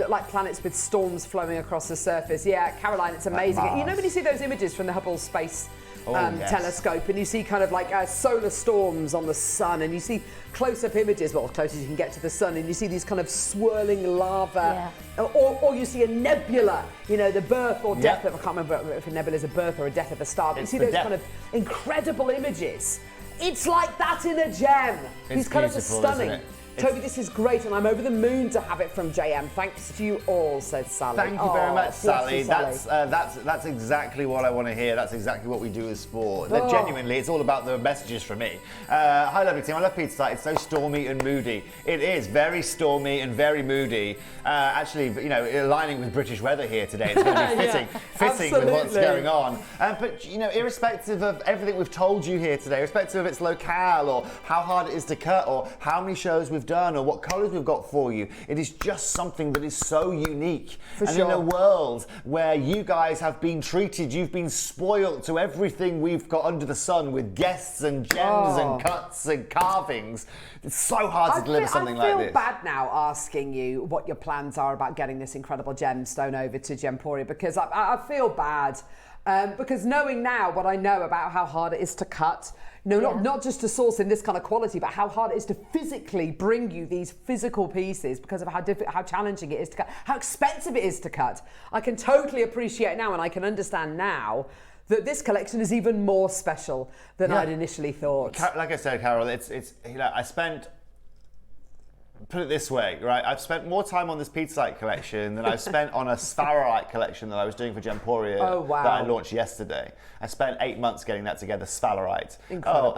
Like planets with storms flowing across the surface. Yeah, Caroline, it's amazing.
Mars.
You know when you see those images from the Hubble Space
yes.
telescope, and you see kind of like solar storms on the sun, and you see close-up images, well, as close as you can get to the sun, and you see these kind of swirling lava, or you see a nebula, you know, the birth or death of, I can't remember if a nebula is a birth or a death of a star, but you see those kind of incredible images. It's like that in a gem. These colours are
beautiful,
stunning.
isn't it?
Toby, this is great, and I'm over the moon to have it from JM. Thanks to you all, said Sally.
Thank you very much,
bless
Sally.
you, Sally.
That's exactly what I want to hear. That's exactly what we do as sport. Genuinely, it's all about the messages from me. Hi, lovely team. I love Pietersite. It's so stormy and moody. It is very stormy and very moody. Actually, you know, aligning with British weather here today, it's going to be fitting with what's going on. But you know, irrespective of everything we've told you here today, irrespective of its locale or how hard it is to cut or how many shows we've we've done or what colours we've got for you. It is just something that is so unique.
For
and
sure.
in a world where you guys have been treated, you've been spoilt to everything we've got under the sun with guests and gems and cuts and carvings. It's so hard to deliver something like this.
I feel bad now asking you what your plans are about getting this incredible gemstone over to Gemporia, because I feel bad. Because knowing now what I know about how hard it is to cut, not just to source in this kind of quality, but how hard it is to physically bring you these physical pieces because of how challenging it is to cut, how expensive it is to cut. I can totally appreciate now, and I can understand now that this collection is even more special than I'd initially thought.
Like I said, Carol, it's I spent, put it this way, right? I've spent more time on this Pietersite collection than I've spent on a sphalerite collection that I was doing for Gemporia that I launched yesterday. I spent 8 months getting that together, sphalerite.
Incredible.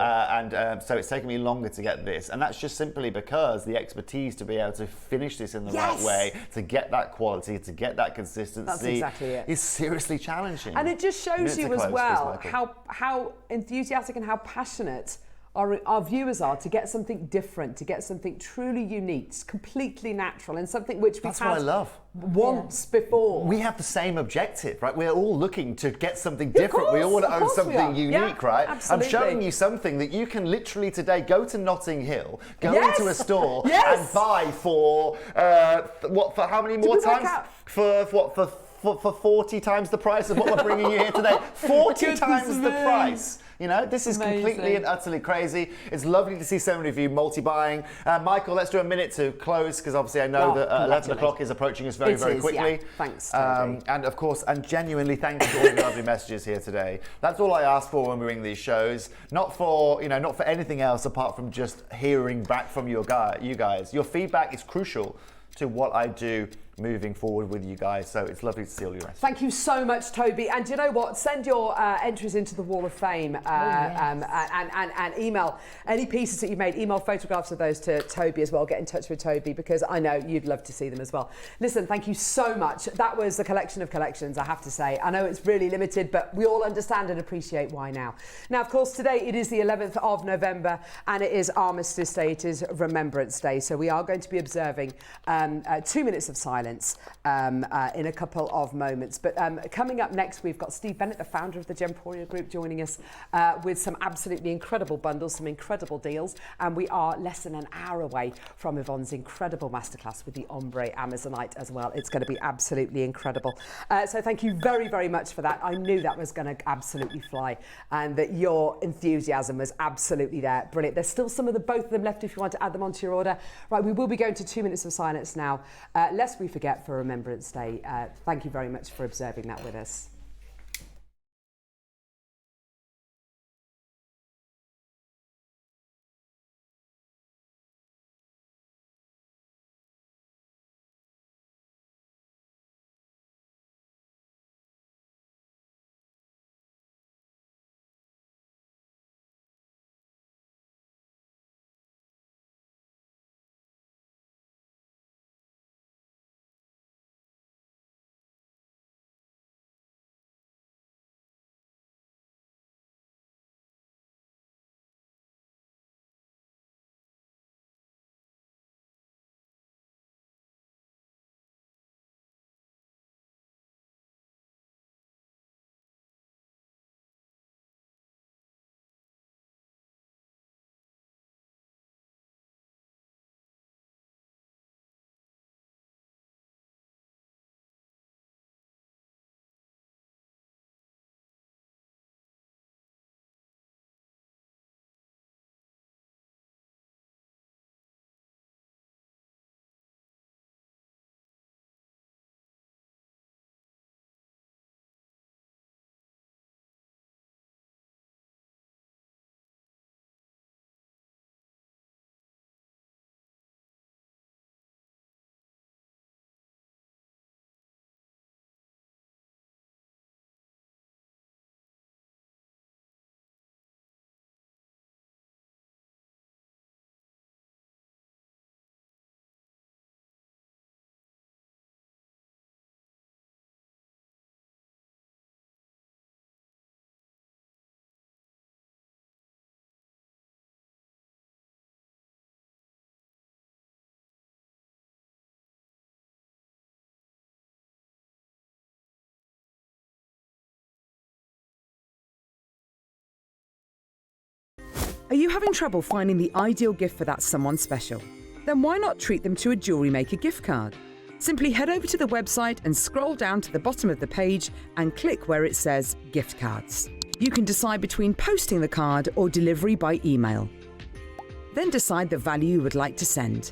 So it's taken me longer to get this. And that's just simply because the expertise to be able to finish this in the right way, to get that quality, to get that consistency,
that's exactly it,
is seriously challenging.
And it just shows you as well how enthusiastic and how passionate our viewers are to get something different, to get something truly unique, completely natural, and something which we've had once before.
We have the same objective, right? We're all looking to get something different. We all want to own something unique, right?
Absolutely.
I'm showing you something that you can literally today go to Notting Hill, go into a store and buy for for how many more times? For 40 times the price of what we're bringing you here today. 40 times the price. You know, this is completely and utterly crazy. It's lovely to see so many of you multi-buying. Michael, let's do a minute to close, because obviously I know that 11 o'clock is approaching us very, very quickly.
Yeah. Thanks, Toby.
And of course, and genuinely thank you for all the lovely messages here today. That's all I ask for when we bring these shows. Not for anything else apart from just hearing back from you guys. Your feedback is crucial to what I do moving forward with you guys, so it's lovely to see all your messages.
Thank you so much, Toby. And you know what? Send your entries into the Wall of Fame and email any pieces that you made. Email photographs of those to Toby as well. Get in touch with Toby, because I know you'd love to see them as well. Listen, thank you so much. That was the collection of collections, I have to say. I know it's really limited, but we all understand and appreciate why now. Now, of course, today it is the 11th of November and it is Armistice Day. It is Remembrance Day. So we are going to be observing 2 minutes of silence in a couple of moments. But coming up next, we've got Steve Bennett, the founder of the Gemporia Group, joining us with some absolutely incredible bundles, some incredible deals. And we are less than an hour away from Yvonne's incredible masterclass with the ombre amazonite as well. It's going to be absolutely incredible. So thank you very, very much for that. I knew that was going to absolutely fly, and that your enthusiasm was absolutely there. Brilliant. There's still some of both of them left if you want to add them onto your order. Right, we will be going to 2 minutes of silence now, lest we forget, for Remembrance Day. Thank you very much for observing that with us.
Are you having trouble finding the ideal gift for that someone special? Then why not treat them to a JewelleryMaker gift card? Simply head over to the website and scroll down to the bottom of the page and click where it says gift cards. You can decide between posting the card or delivery by email. Then decide the value you would like to send.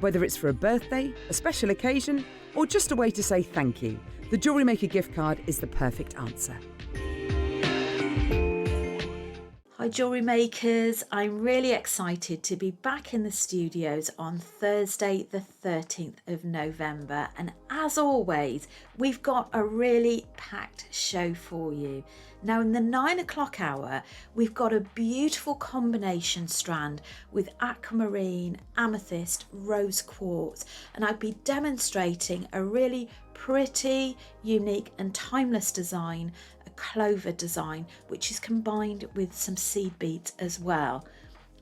Whether it's for a birthday, a special occasion, or just a way to say thank you, the JewelleryMaker gift card is the perfect answer.
Hi Jewellery Makers, I'm really excited to be back in the studios on Thursday the 13th of November, and as always we've got a really packed show for you. Now in the 9 o'clock hour we've got a beautiful combination strand with aquamarine, amethyst, rose quartz, and I'll be demonstrating a really pretty, unique and timeless design, clover design, which is combined with some seed beads as well.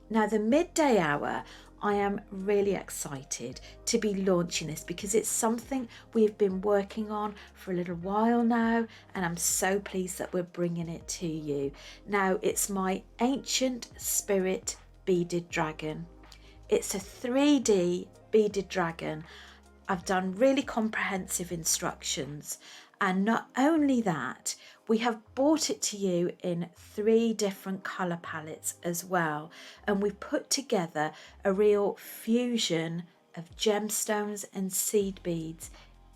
Now the midday hour, I am really excited to be launching this because it's something we've been working on for a little while now, and I'm so pleased that we're bringing it to you. Now it's my Ancient Spirit beaded dragon. It's a 3D beaded dragon. I've done really comprehensive instructions, and not only that, we have brought it to you in 3 different colour palettes as well, and we've put together a real fusion of gemstones and seed beads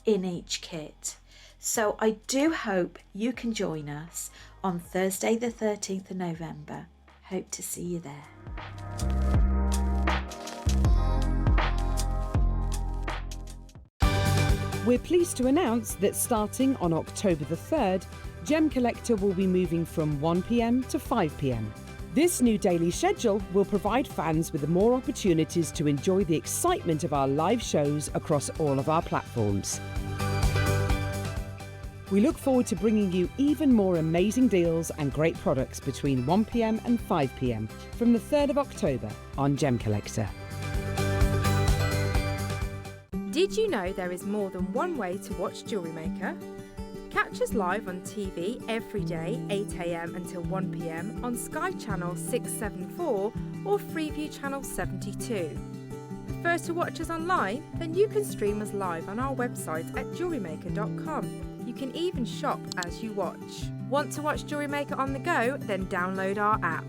in each kit. So I do hope you can join us on Thursday the 13th of November. Hope to see you there.
We're pleased to announce that starting on October the 3rd, Gem Collector will be moving from 1 p.m. to 5 p.m. This new daily schedule will provide fans with more opportunities to enjoy the excitement of our live shows across all of our platforms. We look forward to bringing you even more amazing deals and great products between 1 p.m. and 5 p.m. from the 3rd of October on Gem Collector.
Did you know there is more than one way to watch JewelleryMaker? Catch us live on TV every day, 8 a.m. until 1 p.m. on Sky Channel 674 or Freeview Channel 72. Prefer to watch us online? Then you can stream us live on our website at jewellerymaker.com. You can even shop as you watch. Want to watch JewelleryMaker on the go? Then download our app.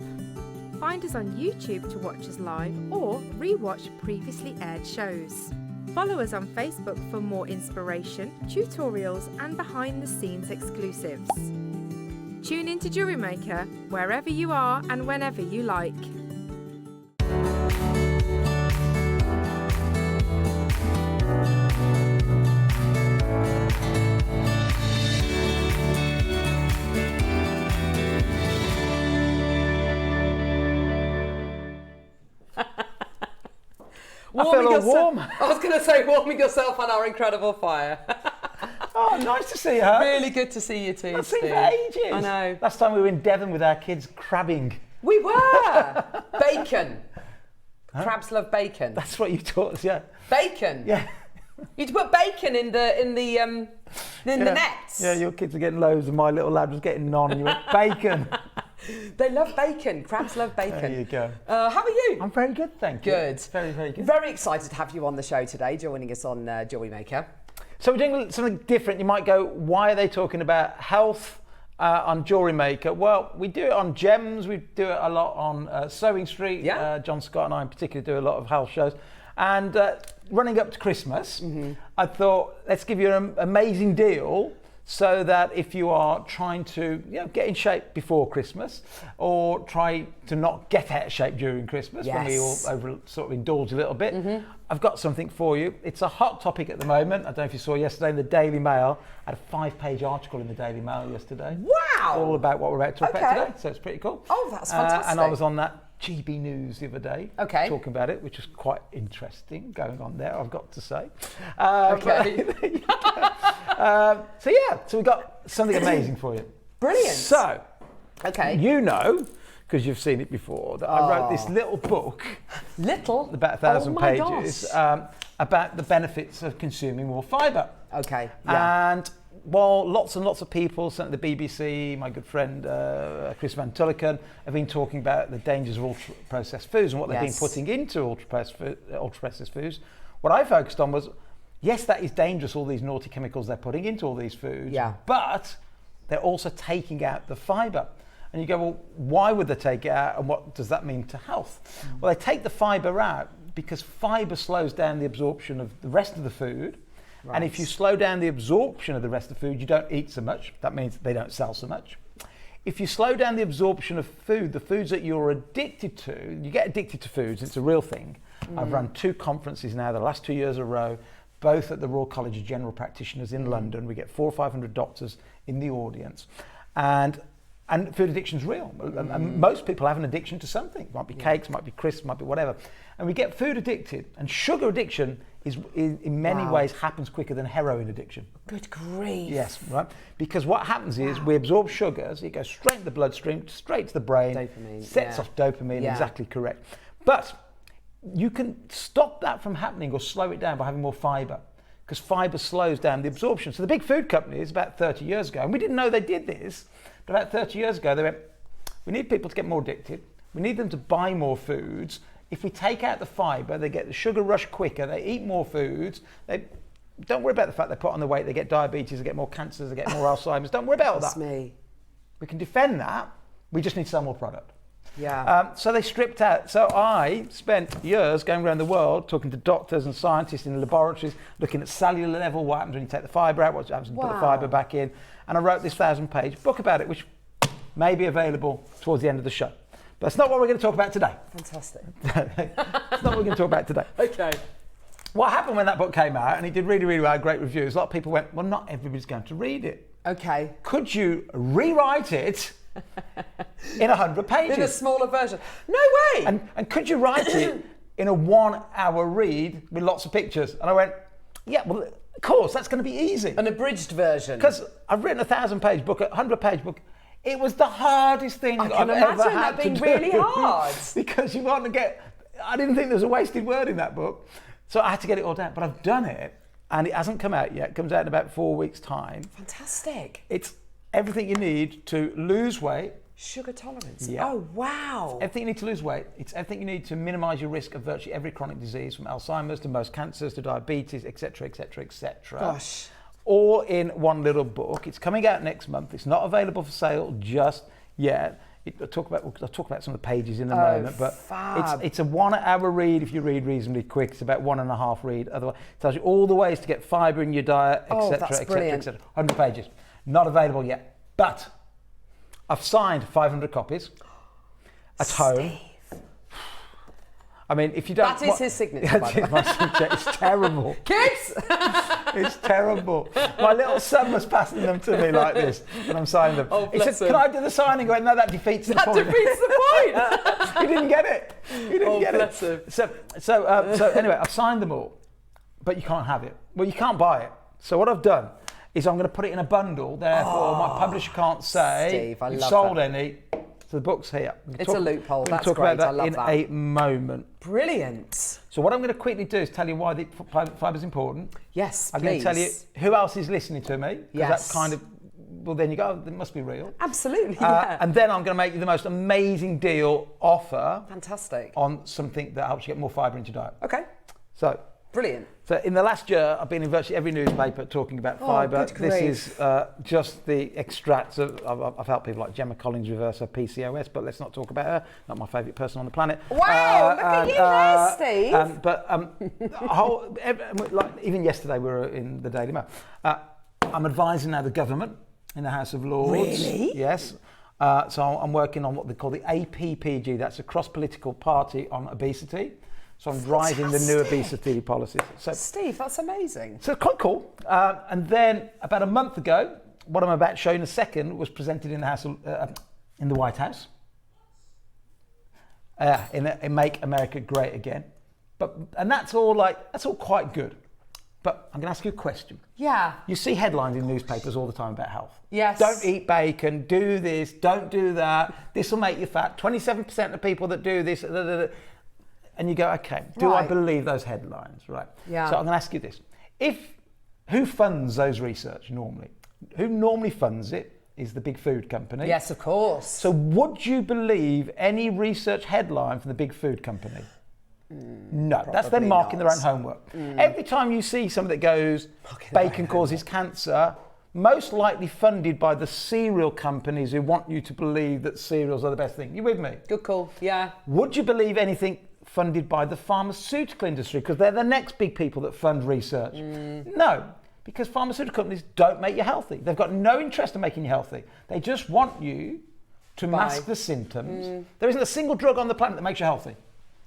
Find us on YouTube to watch us live or re-watch previously aired shows. Follow us on Facebook for more inspiration, tutorials and behind-the-scenes exclusives. Tune in to JewelleryMaker wherever you are and whenever you like.
I feel all warm.
I was going to say, warming yourself on our incredible fire.
Oh, nice to see her.
Really good to see you too,
I've seen
Steve.
for ages.
I know.
Last time we were in Devon with our kids crabbing.
We were. Bacon. Crabs love bacon.
That's what you taught us, yeah.
Bacon.
Yeah.
You'd put bacon in the nets.
Yeah, your kids were getting loads and my little lad was getting none and you went, bacon.
They love bacon. Crabs love bacon.
There you go.
How are you?
I'm very good, thank you.
Good.
Very, very good.
Very excited to have you on the show today, joining us on JewelleryMaker.
So we're doing something different. You might go, why are they talking about health on JewelleryMaker? Well, we do it on gems. We do it a lot on Sewing Street.
Yeah.
John Scott and I in particular do a lot of health shows. And running up to Christmas, I thought, let's give you an amazing deal so that if you are trying to get in shape before Christmas or try to not get out of shape during Christmas, when we all sort of indulge a little bit, I've got something for you. It's a hot topic at the moment. I don't know if you saw yesterday in the Daily Mail. I had a 5-page article in the Daily Mail yesterday.
Wow!
All about what we're about to talk about today, so it's pretty cool.
Oh, that's fantastic.
And I was on that GB News the other day,
okay,
talking about it, which was quite interesting going on there, I've got to say.
Okay.
So we've got something amazing for you.
Brilliant.
So,
okay,
you know, because you've seen it before, that I wrote this little book, about 1,000 pages, about the benefits of consuming more fibre.
Okay. Yeah.
And while lots and lots of people, certainly the BBC, my good friend Chris Van Tulliken, have been talking about the dangers of ultra-processed foods and what they've been putting into ultra-processed foods, what I focused on was, yes, that is dangerous, all these naughty chemicals they're putting into all these foods, but they're also taking out the fibre. And you go, well, why would they take it out and what does that mean to health? Well, they take the fibre out because fibre slows down the absorption of the rest of the food. Right. And if you slow down the absorption of the rest of the food, you don't eat so much. That means they don't sell so much. If you slow down the absorption of food, the foods that you're addicted to, you get addicted to foods, it's a real thing. I've run 2 conferences now, the last 2 years in a row, both at the Royal College of General Practitioners in London. We get 400 or 500 doctors in the audience. And food addiction is real. And most people have an addiction to something. It might be cakes, might be crisps, might be whatever. And we get food addicted. And sugar addiction is in many ways happens quicker than heroin addiction.
Good grief.
Yes, right. Because what happens is we absorb sugars, it goes straight to the bloodstream, straight to the brain,
Dopamine,
sets off dopamine, exactly correct. But you can stop that from happening or slow it down by having more fibre, because fibre slows down the absorption. So the big food companies about 30 years ago, and we didn't know they did this, but about 30 years ago, they went, we need people to get more addicted. We need them to buy more foods. If we take out the fibre, they get the sugar rush quicker. They eat more foods. They don't worry about the fact they put on the weight. They get diabetes, they get more cancers, they get more Alzheimer's. Don't worry about all that.
That's me.
We can defend that. We just need to sell more product.
Yeah.
So they stripped out. So I spent years going around the world talking to doctors and scientists in laboratories, looking at cellular level, what happens when you take the fibre out, what happens when you put the fibre back in. And I wrote this 1,000-page book about it, which may be available towards the end of the show. But that's not what we're going to talk about today.
Fantastic.
That's not what we're going to talk about today.
Okay.
What happened when that book came out, and it did really, really well, great reviews, a lot of people went, well, not everybody's going to read it.
Okay.
Could you rewrite it in 100 pages?
In a smaller version. No way!
And could you write it in a 1-hour read with lots of pictures? And I went, yeah, well, of course, that's going to be easy.
An abridged version.
Because I've written a 1,000-page book, a 100-page book. It was the hardest thing I've ever had to do. I can imagine that being really hard. Because you want to get... I didn't think there was a wasted word in that book. So I had to get it all down. But I've done it, and it hasn't come out yet. It comes out in about 4 weeks' time.
Fantastic.
It's everything you need to lose weight.
Sugar tolerance.
Yeah.
Oh, wow.
Everything you need to lose weight. It's everything you need to minimise your risk of virtually every chronic disease, from Alzheimer's to most cancers to diabetes, etc., etc., etc.
Gosh.
All in one little book. It's coming out next month. It's not available for sale just yet. I'll talk about some of the pages in a moment, but it's a 1-hour read if you read reasonably quick. It's about 1.5 read. Otherwise, it tells you all the ways to get fibre in your diet, etc., etc., etc. 100 pages. Not available yet, but I've signed 500 copies at home. I mean, if you don't...
That is his signature, by the way.
My signature. It's terrible.
Kids!
It's terrible. My little son was passing them to me like this, and I'm signing them.
Oh,
he said, can I do the signing? I went, no, that defeats the point.
That defeats the point!
He didn't get it. He didn't get
bless
it.
him.
So anyway, I've signed them all, but you can't have it. Well, you can't buy it. So what I've done is I'm going to put it in a bundle, therefore my publisher can't say
Steve, I
you've
love
sold
that.
any. So the book's here.
It's a loophole. That's
talk
great.
about that
I love
in
that.
a moment.
Brilliant.
So what I'm going to quickly do is tell you why the fibre is important.
Yes,
I'm
please.
going to tell you who else is listening to me. Because
Yes.
that's kind of, well, then you go, oh, it must be real.
Absolutely, yeah.
And then I'm going to make you the most amazing deal offer.
Fantastic.
On something that helps you get more fibre into your diet.
Okay.
So.
Brilliant.
So in the last year, I've been in virtually every newspaper talking about fibre.
Good
This
grief.
is just the extracts of, I've helped people like Gemma Collins reverse her PCOS, but let's not talk about her. Not my favourite person on the planet.
Wow, look at you there, Steve.
Like, even yesterday we were in the Daily Mail. I'm advising now the government in the House of Lords.
Really?
Yes. So I'm working on what they call the APPG. That's a cross-political party on obesity. So I'm driving the new obesity policies. So,
Steve, that's amazing.
So it's quite cool. And then about a month ago, what I'm about to show you in a second was presented in the House, in the White House. In Make America Great Again. And that's all quite good. But I'm going to ask you a question.
Yeah.
You see headlines in newspapers all the time about health.
Yes.
Don't eat bacon, do this, don't do that. This will make you fat. 27% of people that do this, and you go, okay, do I believe those headlines, right?
Yeah.
So I'm going to ask you this. Who funds those research normally? Who normally funds it is the big food company.
Yes, of course.
So would you believe any research headline from the big food company? No, that's them marking their own homework. Every time you see something that goes, bacon causes cancer, most likely funded by the cereal companies who want you to believe that cereals are the best thing. You with me?
Good call, yeah.
Would you believe anything funded by the pharmaceutical industry? Because they're the next big people that fund research. No, because pharmaceutical companies don't make you healthy. They've got no interest in making you healthy. They just want you to mask the symptoms. There isn't a single drug on the planet that makes you healthy.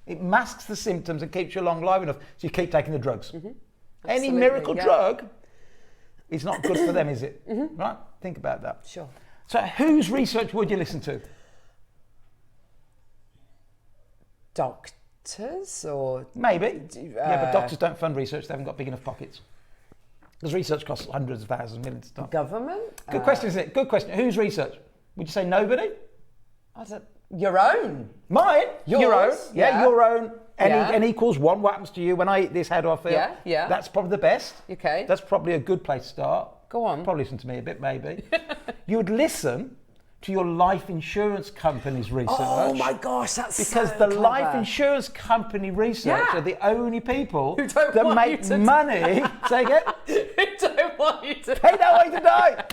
It masks the symptoms and keeps you alive long enough so you keep taking the drugs. Any miracle drug is not good for them, is it? Right? Think about that.
Sure.
So whose research would you listen to?
Doctors or...
Maybe. Yeah, but doctors don't fund research. They haven't got big enough pockets. Because research costs hundreds of thousands, millions of dollars.
Government?
Good question, isn't it? Good question. Whose research? Would you say nobody?
I don't... Your own.
Mine? Your own.
Yeah.
Your own. N equals 1. What happens to you when I eat this? How do I feel?
Yeah.
That's probably the best.
Okay.
That's probably a good place to start.
Go on.
Probably listen to me a bit, maybe. You would listen to your life insurance company's research.
Oh my gosh, that's
because
so
the
clever.
life insurance company research are the only people that make money. Say again?
Who don't want you to
They don't want you to die.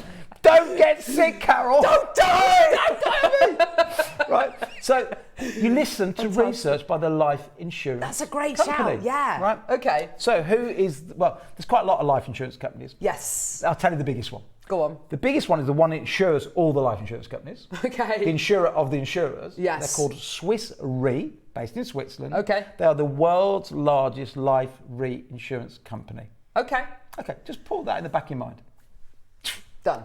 Don't get sick, Carol.
Don't die!
Don't die of me. Right. So you listen to research by the life insurance.
That's a great
company,
shout. Yeah.
Right.
Okay.
So who is? Well, there's quite a lot of life insurance companies.
Yes.
I'll tell you the biggest one.
Go on.
The biggest one is the one that insures all the life insurance companies.
Okay.
The insurer of the insurers.
Yes.
They're called Swiss Re, based in Switzerland.
Okay.
They are the world's largest life reinsurance company.
Okay.
Okay, just pull that in the back of your mind.
Done.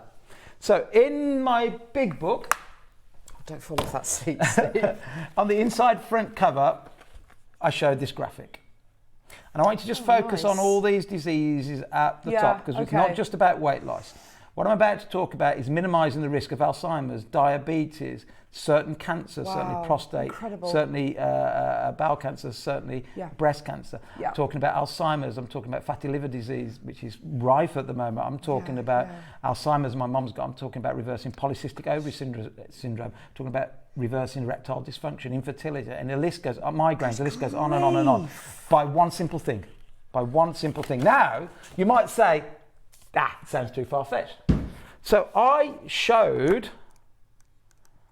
So in my big book,
don't fall off that seat, Steve.
on the inside front cover, I showed this graphic. And I want you to just focus on all these diseases at the top, because it's not just about weight loss. What I'm about to talk about is minimising the risk of Alzheimer's, diabetes, certain cancers, certainly prostate, certainly bowel cancer, certainly breast cancer. I'm talking about Alzheimer's, I'm talking about fatty liver disease, which is rife at the moment. I'm talking about Alzheimer's my mum's got. I'm talking about reversing polycystic ovary syndrome. I'm talking about reversing erectile dysfunction, infertility, and the list goes on, migraines, the list goes on and on and on. By one simple thing. By one simple thing. Now, you might say, it sounds too far-fetched. So I showed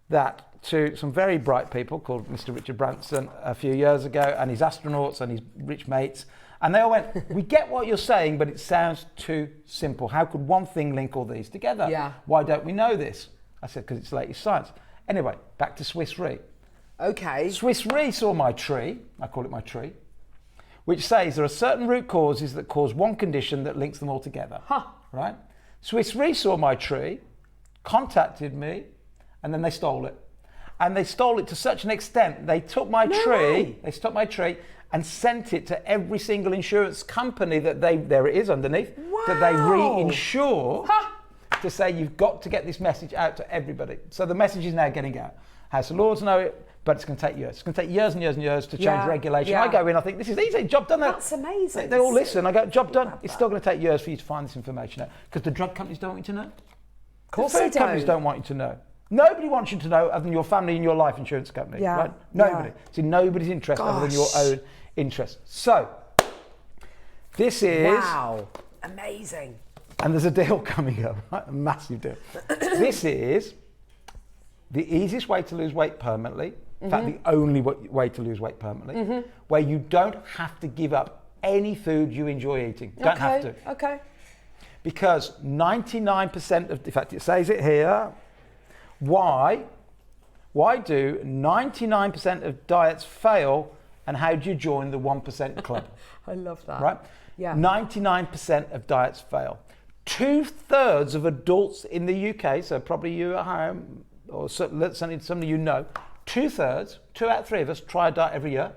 that to some very bright people called Mr. Richard Branson a few years ago, and his astronauts and his rich mates, and they all went, we get what you're saying, but it sounds too simple. How could one thing link all these together?
Yeah.
Why don't we know this? I said, because it's latest science. Anyway, back to Swiss Re.
Okay.
Swiss Re saw my tree, I call it my tree, which says there are certain root causes that cause one condition that links them all together. Right? Swiss Re saw my tree, contacted me, and then they stole it. And they stole it to such an extent, they took my tree and sent it to every single insurance company that there it is underneath, that they reinsure to say you've got to get this message out to everybody. So the message is now getting out. House of Lords know it, but it's going to take years. It's going to take years and years and years to change regulation. I go in, I think, this is easy, job done.
That's amazing.
They all listen, I go, job done. It's still going to take years for you to find this information out, because the drug companies don't want you to know.
Of course
the food companies don't want you to know. Nobody wants you to know other than your family and your life insurance company. Right? Nobody. It's in nobody's interest other than your own interest. So, this is...
Wow. Amazing.
And there's a deal coming up, right? A massive deal. This is the easiest way to lose weight permanently. In fact, the only way to lose weight permanently, where you don't have to give up any food you enjoy eating. Don't have to.
Okay.
Because 99% of, in fact, it says it here. Why do 99% of diets fail, and how do you join the 1% club?
I love that.
Right?
Yeah.
99% of diets fail. 2/3 of adults in the UK, so probably you at home, or certainly some of you know, 2/3, 2 out of 3 of us try a diet every year.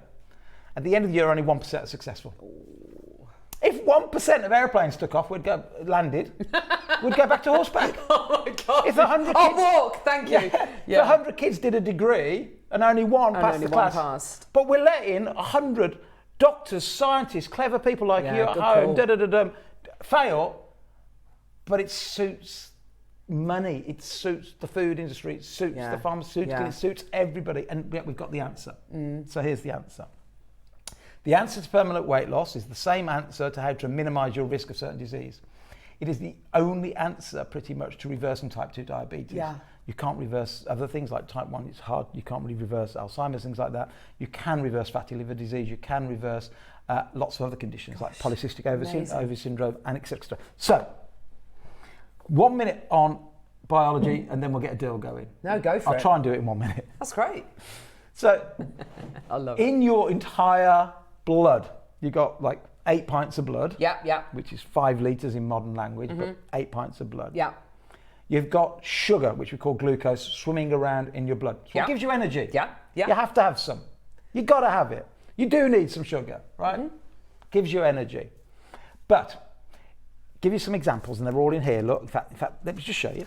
At the end of the year, only 1% are successful. If 1% of airplanes took off, we'd go back to horseback.
Oh my God.
If 100 kids,
I'll walk, thank you.
If 100 kids did a degree and only one passed the class, but we're letting 100 doctors, scientists, clever people like you at home, fail, but it suits money. It suits the food industry. It suits the pharmaceutical. It suits everybody. And yet we've got the answer. So here's the answer. The answer to permanent weight loss is the same answer to how to minimise your risk of certain disease. It is the only answer pretty much to reversing type 2 diabetes. Yeah. You can't reverse other things like type 1, it's hard. You can't really reverse Alzheimer's, things like that. You can reverse fatty liver disease. You can reverse lots of other conditions like polycystic ovary syndrome and etc. So, 1 minute on biology and then we'll get a deal going.
No, go for it.
I'll try and do it in 1 minute.
That's great.
So,
I love it.
In your entire blood, you got like 8 pints of blood.
Yeah.
Which is 5 litres in modern language, but 8 pints of blood.
Yeah.
You've got sugar, which we call glucose, swimming around in your blood. So what gives you energy?
Yeah.
You have to have some. You got to have it. You do need some sugar, right? Gives you energy. But, give you some examples, and they're all in here. Look, in fact, let me just show you.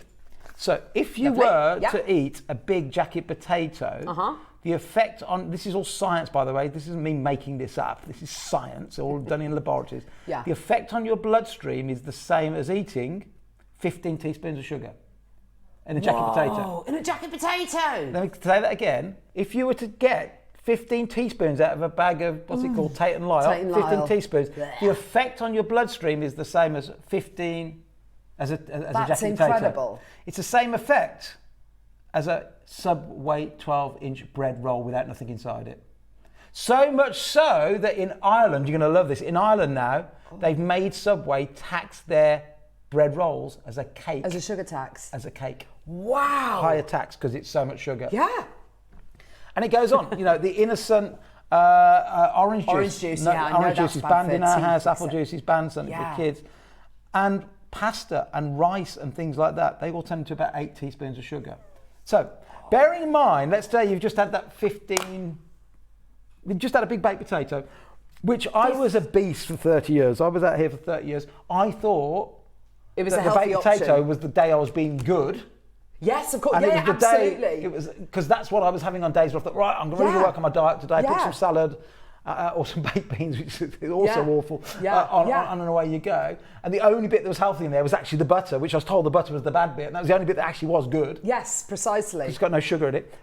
So, if you were to eat a big jacket potato, the effect on, this is all science by the way, this isn't me making this up, this is science, all done in laboratories. The effect on your bloodstream is the same as eating 15 teaspoons of sugar in a jacket potato.
In a jacket potato!
Let me say that again. If you were to get 15 teaspoons out of a bag of, what's it called, Tate and Lyle, 15 teaspoons, the effect on your bloodstream is the same as 15 as a jacket potato.
That's incredible.
It's the same effect as a sub-weight 12-inch bread roll without nothing inside it. So much so that in Ireland, you're going to love this, in Ireland now, they've made Subway tax their bread rolls as a cake.
As a sugar tax?
As a cake.
Wow!
Higher tax because it's so much sugar.
Yeah.
And it goes on, you know, the innocent orange juice.
Orange juice, I know
orange
that's
juice is
bad
banned
for
in our
teeth,
house, apple juice is banned, something for kids. And pasta and rice and things like that, they all tend to about 8 teaspoons of sugar. So, bearing in mind, let's say you've just had that 15, you've just had a big baked potato, which I was a beast for 30 years. I was out here for 30 years. I thought
it was
that
a healthy
the baked potato
option.
Was the day I was being good.
Yes, of course.
And
Yeah,
it was the
absolutely.
day, it was, because that's what I was having on days where I thought, right, I'm going to work on my diet today, put some salad, or some baked beans, which is also awful, on and away you go. And the only bit that was healthy in there was actually the butter, which I was told the butter was the bad bit, and that was the only bit that actually was good.
Yes, precisely.
It's got no sugar in it.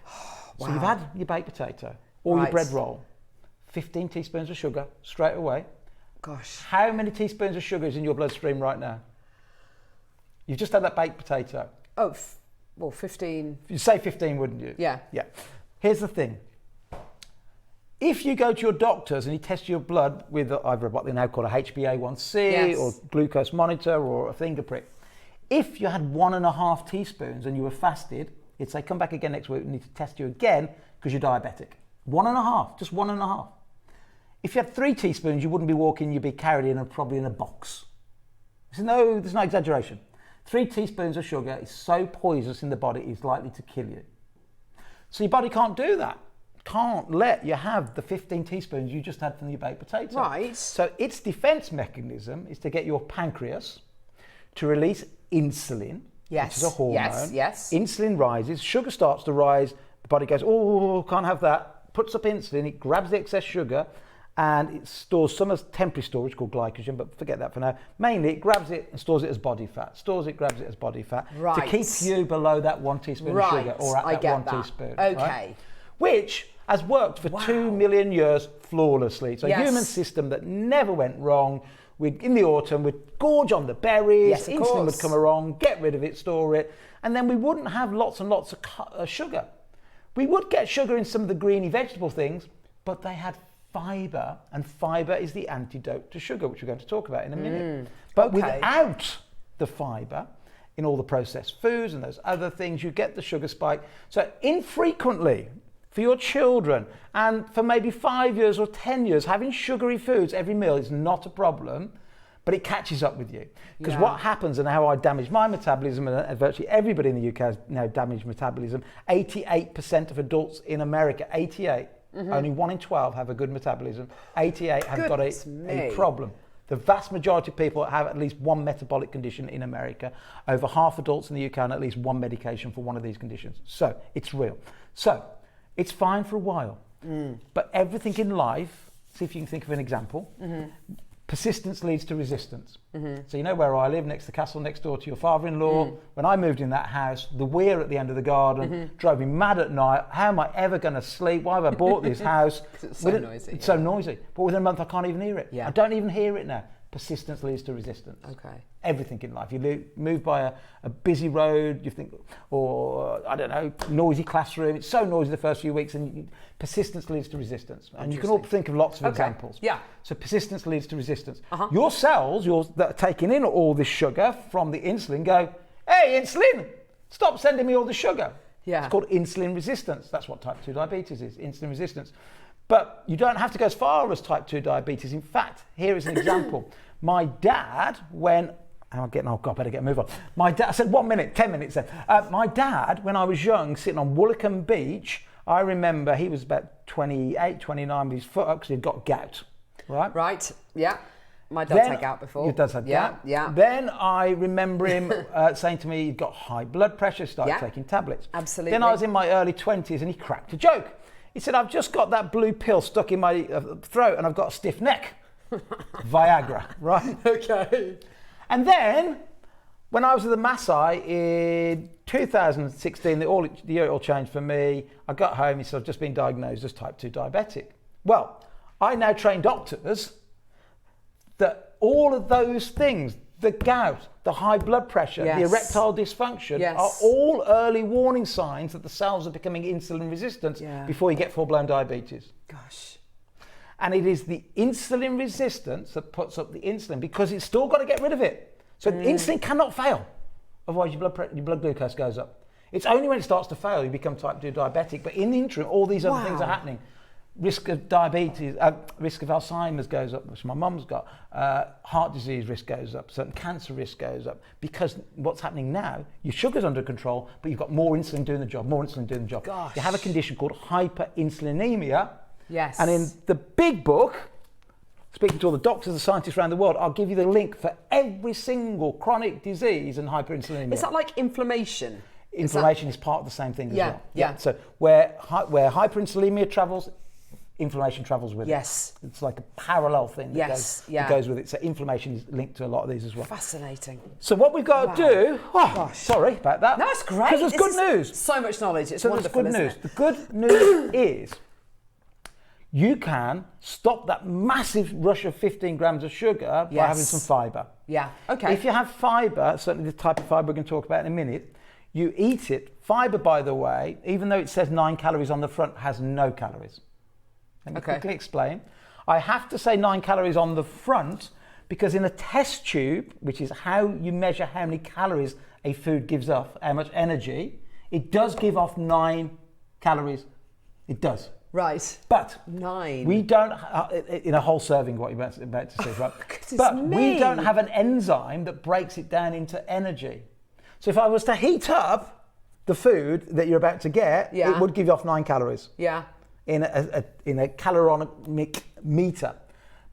So you've had your baked potato, or your bread roll, 15 teaspoons of sugar straight away.
Gosh.
How many teaspoons of sugar is in your bloodstream right now? You've just had that baked potato.
Oh, well, 15.
You'd say 15, wouldn't you?
Yeah.
Yeah. Here's the thing. If you go to your doctors and he tests your blood with either what they now call a HbA1c or glucose monitor or a finger prick, if you had 1.5 teaspoons and you were fasted, he'd say, come back again next week, we need to test you again because you're diabetic. 1.5, just 1.5. If you had 3 teaspoons, you wouldn't be walking, you'd be carried in probably in a box. There's no exaggeration. 3 teaspoons of sugar is so poisonous in the body, it's likely to kill you. So your body can't do that. Can't let you have the 15 teaspoons you just had from your baked potato.
Right.
So its defense mechanism is to get your pancreas to release insulin, which is a hormone.
Yes.
Insulin rises, sugar starts to rise, the body goes, oh, can't have that, puts up insulin, it grabs the excess sugar, and it stores some as temporary storage called glycogen, but forget that for now. Mainly, it grabs it and stores it as body fat. Stores it, grabs it as body fat to keep you below that 1 teaspoon of sugar, or at that 1 teaspoon.
Okay.
Right? Which has worked for 2 million years flawlessly. It's a human system that never went wrong. In the autumn, we'd gorge on the berries, insulin would come along, get rid of it, store it, and then we wouldn't have lots and lots of sugar. We would get sugar in some of the greeny vegetable things, but they had fibre, and fibre is the antidote to sugar, which we're going to talk about in a minute. But without the fibre, in all the processed foods and those other things, you get the sugar spike. So infrequently, for your children, and for maybe 5 years or 10 years, having sugary foods every meal is not a problem, but it catches up with you. Because what happens, and how I damage my metabolism, and virtually everybody in the UK has now damaged metabolism, 88% of adults in America, 88, only 1 in 12 have a good metabolism, 88 have got a problem. The vast majority of people have at least one metabolic condition in America. Over half adults in the UK on at least one medication for one of these conditions. So it's real. So it's fine for a while, but everything in life, see if you can think of an example, persistence leads to resistance. So you know where I live, next to the castle, next door to your father-in-law. When I moved in that house, the weir at the end of the garden drove me mad at night. How am I ever going to sleep? Why have I bought this house?
It's so noisy.
It's so noisy. But within a month, I can't even hear it.
Yeah.
I don't even hear it now. Persistence leads to resistance.
Okay.
Everything in life. You move by a busy road, you think, or I don't know, noisy classroom. It's so noisy the first few weeks, and persistence leads to resistance. And you can all think of lots of examples.
Yeah.
So persistence leads to resistance. Your cells, that are taking in all this sugar from the insulin, go, hey, insulin, stop sending me all the sugar.
Yeah.
It's called insulin resistance. That's what type 2 diabetes is, insulin resistance. But you don't have to go as far as type 2 diabetes. In fact, here is an example. My dad, I better get a move on. My dad, I said 1 minute, 10 minutes then. My dad, when I was young, sitting on Woolacombe Beach, I remember he was about 28, 29 with his foot up because he'd got gout, right?
Right, yeah. My dad's had gout before.
Your dad's had gout?
Yeah.
Then I remember him saying to me he'd got high blood pressure, started taking tablets.
Absolutely.
Then I was in my early 20s and he cracked a joke. He said, I've just got that blue pill stuck in my throat and I've got a stiff neck. Viagra, right?
Okay.
And then, when I was at the Maasai in 2016, the year it all changed for me. I got home, he said, I've just been diagnosed as type 2 diabetic. Well, I now train doctors that all of those things, the gout, the high blood pressure, the erectile dysfunction, are all early warning signs that the cells are becoming insulin resistant before you get full-blown diabetes.
Gosh.
And it is the insulin resistance that puts up the insulin because it's still got to get rid of it. So insulin cannot fail. Otherwise your blood glucose goes up. It's only when it starts to fail you become type 2 diabetic. But in the interim, all these other things are happening. Risk of diabetes, risk of Alzheimer's goes up, which my mum's got. Heart disease risk goes up. Certain cancer risk goes up. Because what's happening now, your sugar's under control, but you've got more insulin doing the job,
Gosh.
You have a condition called hyperinsulinemia.
Yes.
And in the big book, speaking to all the doctors and scientists around the world, I'll give you the link for every single chronic disease and hyperinsulinemia.
Is that like inflammation?
Inflammation is part of the same thing as well.
Yeah.
So where hyperinsulinemia travels, inflammation travels with it.
Yes.
It's like a parallel thing that goes with it. So inflammation is linked to a lot of these as well.
Fascinating.
So what we've got to do, sorry about that.
No, it's great.
Because there's good news.
So much knowledge. It's
So
wonderful,
there's good news.
isn't it?
The good news is you can stop that massive rush of 15 grams of sugar by having some fibre.
Yeah, okay.
If you have fibre, certainly the type of fibre we're going to talk about in a minute, you eat it. Fibre, by the way, even though it says 9 calories on the front, has no calories. Let me quickly explain. I have to say 9 calories on the front because in a test tube, which is how you measure how many calories a food gives off, how much energy, it does give off 9 calories. It does.
Right.
But
9.
we don't, in a whole serving, what you're about to say, right? But we don't have an enzyme that breaks it down into energy. So if I was to heat up the food that you're about to get, it would give off 9 calories.
Yeah.
In a calorimetric meter.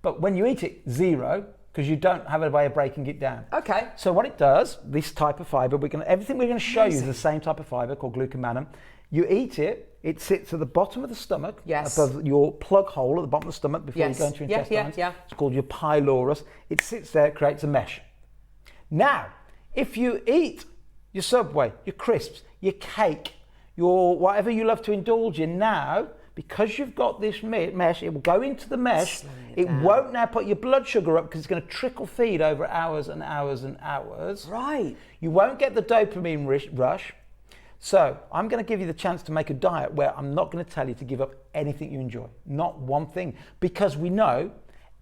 But when you eat it, 0, because you don't have a way of breaking it down.
Okay.
So what it does, this type of fibre, everything we're going to show you is the same type of fibre called glucomannan. You eat it, it sits at the bottom of the stomach, above your plug hole at the bottom of the stomach before you go into your intestines. It's called your pylorus. It sits there, it creates a mesh. Now, if you eat your Subway, your crisps, your cake, your whatever you love to indulge in now, because you've got this mesh, it will go into the mesh. It won't now put your blood sugar up because it's going to trickle feed over hours and hours and hours.
Right.
You won't get the dopamine rush. So I'm going to give you the chance to make a diet where I'm not going to tell you to give up anything you enjoy. Not one thing. Because we know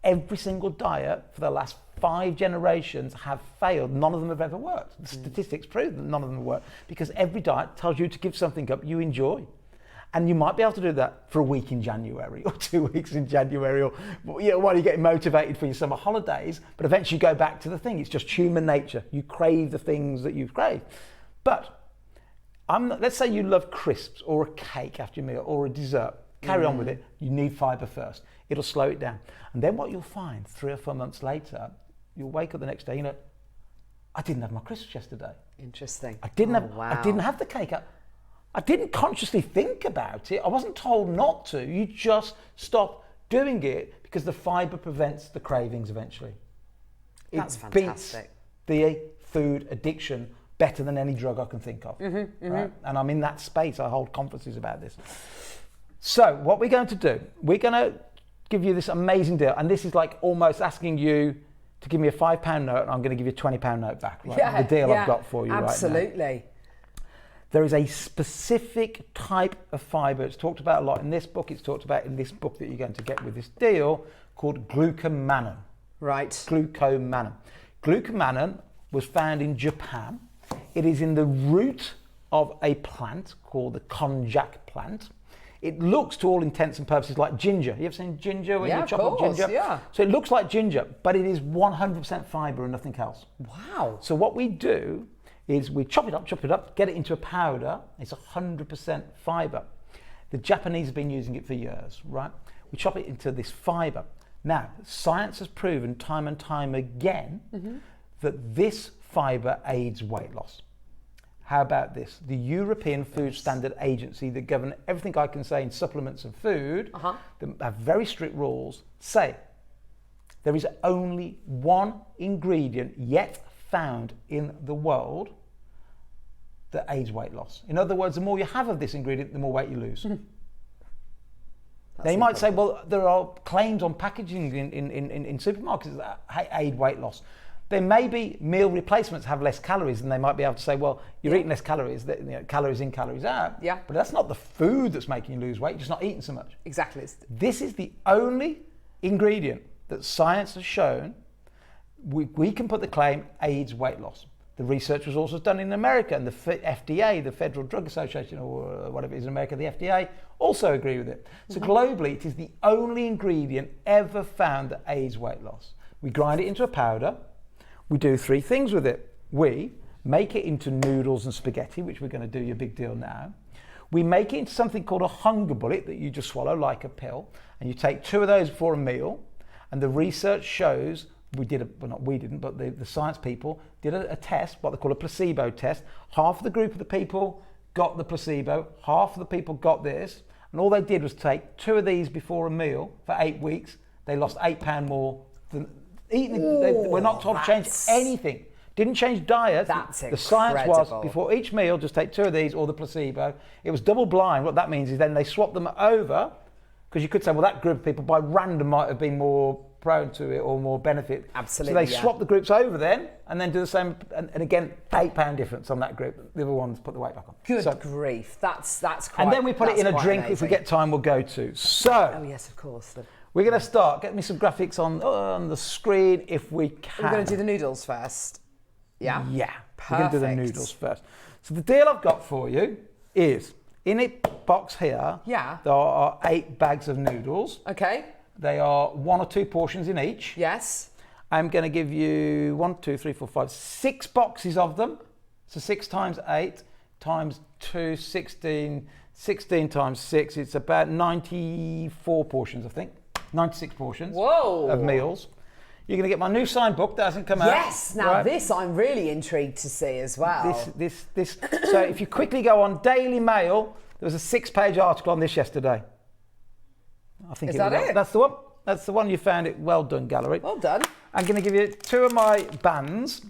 every single diet for the last 5 generations have failed. None of them have ever worked. The statistics prove that none of them have worked. Because every diet tells you to give something up you enjoy. And you might be able to do that for a week in January or 2 weeks in January or while you're getting motivated for your summer holidays. But eventually you go back to the thing. It's just human nature. You crave the things that you've craved. But let's say you love crisps or a cake after your meal or a dessert. Carry on with it. You need fibre first. It'll slow it down. And then what you'll find 3 or 4 months later, you'll wake up the next day, I didn't have my crisps yesterday.
Interesting.
I didn't have the cake. I didn't consciously think about it. I wasn't told not to. You just stop doing it because the fibre prevents the cravings eventually.
That's
It
fantastic.
beats the food addiction better than any drug I can think of. Right? And I'm in that space. I hold conferences about this. So what we're going to do, we're going to give you this amazing deal. And this is like almost asking you to give me a £5 note and I'm going to give you a £20 note back. Right?
Yeah,
the deal I've got for you
absolutely.
right now. There is a specific type of fibre. It's talked about a lot in this book. It's talked about in this book that you're going to get with this deal called glucomannan.
Right.
Glucomannan. Glucomannan was found in Japan. It is in the root of a plant called the konjac plant. It looks to all intents and purposes like ginger. You ever seen ginger when you chop up ginger?
Yeah.
So it looks like ginger, but it is 100% fibre and nothing else.
Wow.
So what we do is we chop it up, get it into a powder. It's 100% fibre. The Japanese have been using it for years, right? We chop it into this fibre. Now, science has proven time and time again that this fibre aids weight loss. How about this? The European Food Standard Agency that govern everything I can say in supplements and food, that have very strict rules, say there is only one ingredient yet found in the world that aids weight loss. In other words, the more you have of this ingredient, the more weight you lose. Now you might say, well, there are claims on packaging in supermarkets that aid weight loss. There may be meal replacements have less calories, and they might be able to say, well, you're eating less calories, calories in, calories out.
Yeah.
But that's not the food that's making you lose weight, you're just not eating so much.
Exactly.
This is the only ingredient that science has shown we can put the claim aids weight loss. The research was also done in America, and the FDA, the Federal Drug Association, or whatever it is in America, the FDA, also agree with it. So globally, it is the only ingredient ever found that aids weight loss. We grind it into a powder. We do three things with it. We make it into noodles and spaghetti, which we're going to do your big deal now. We make it into something called a hunger bullet that you just swallow like a pill, and you take 2 of those before a meal, and the research shows the science people did a test, what they call a placebo test. Half of the group of the people got the placebo, half of the people got this, and all they did was take 2 of these before a meal for 8 weeks. They lost £8 more than eating. They were not told to change anything. Didn't change diet.
That's
the science was before each meal, just take 2 of these or the placebo. It was double blind. What that means is then they swapped them over, because you could say, well, that group of people by random might have been more prone to it or more benefit.
Absolutely.
So they swap the groups over then and then do the same, and again, £8 difference on that group. The other ones put the weight back on.
Good grief. That's quite.
And then we put it in a drink.
amazing.
If we get time, we'll go to. So.
Oh yes, of course.
We're going to start. Get me some graphics on the screen if we can.
We're going to do the noodles first. Yeah?
Yeah.
Perfect.
We're going to do the noodles first. So the deal I've got for you is, in a box here, there are 8 bags of noodles.
Okay.
They are 1 or 2 portions in each.
Yes.
I'm going to give you 1, 2, 3, 4, 5, 6 boxes of them. So 6 times 8 times 2, 16. 16 times 6, it's about 94 portions, I think. 96 portions of meals. You're going to get my new signed book that hasn't come out.
Yes, now this I'm really intrigued to see as well.
This. So if you quickly go on Daily Mail, there was a 6-page article on this yesterday. I think
Is that it?
That's the one. That's the one you found it. Well done, Gallery.
Well done.
I'm going to give you 2 of my bands.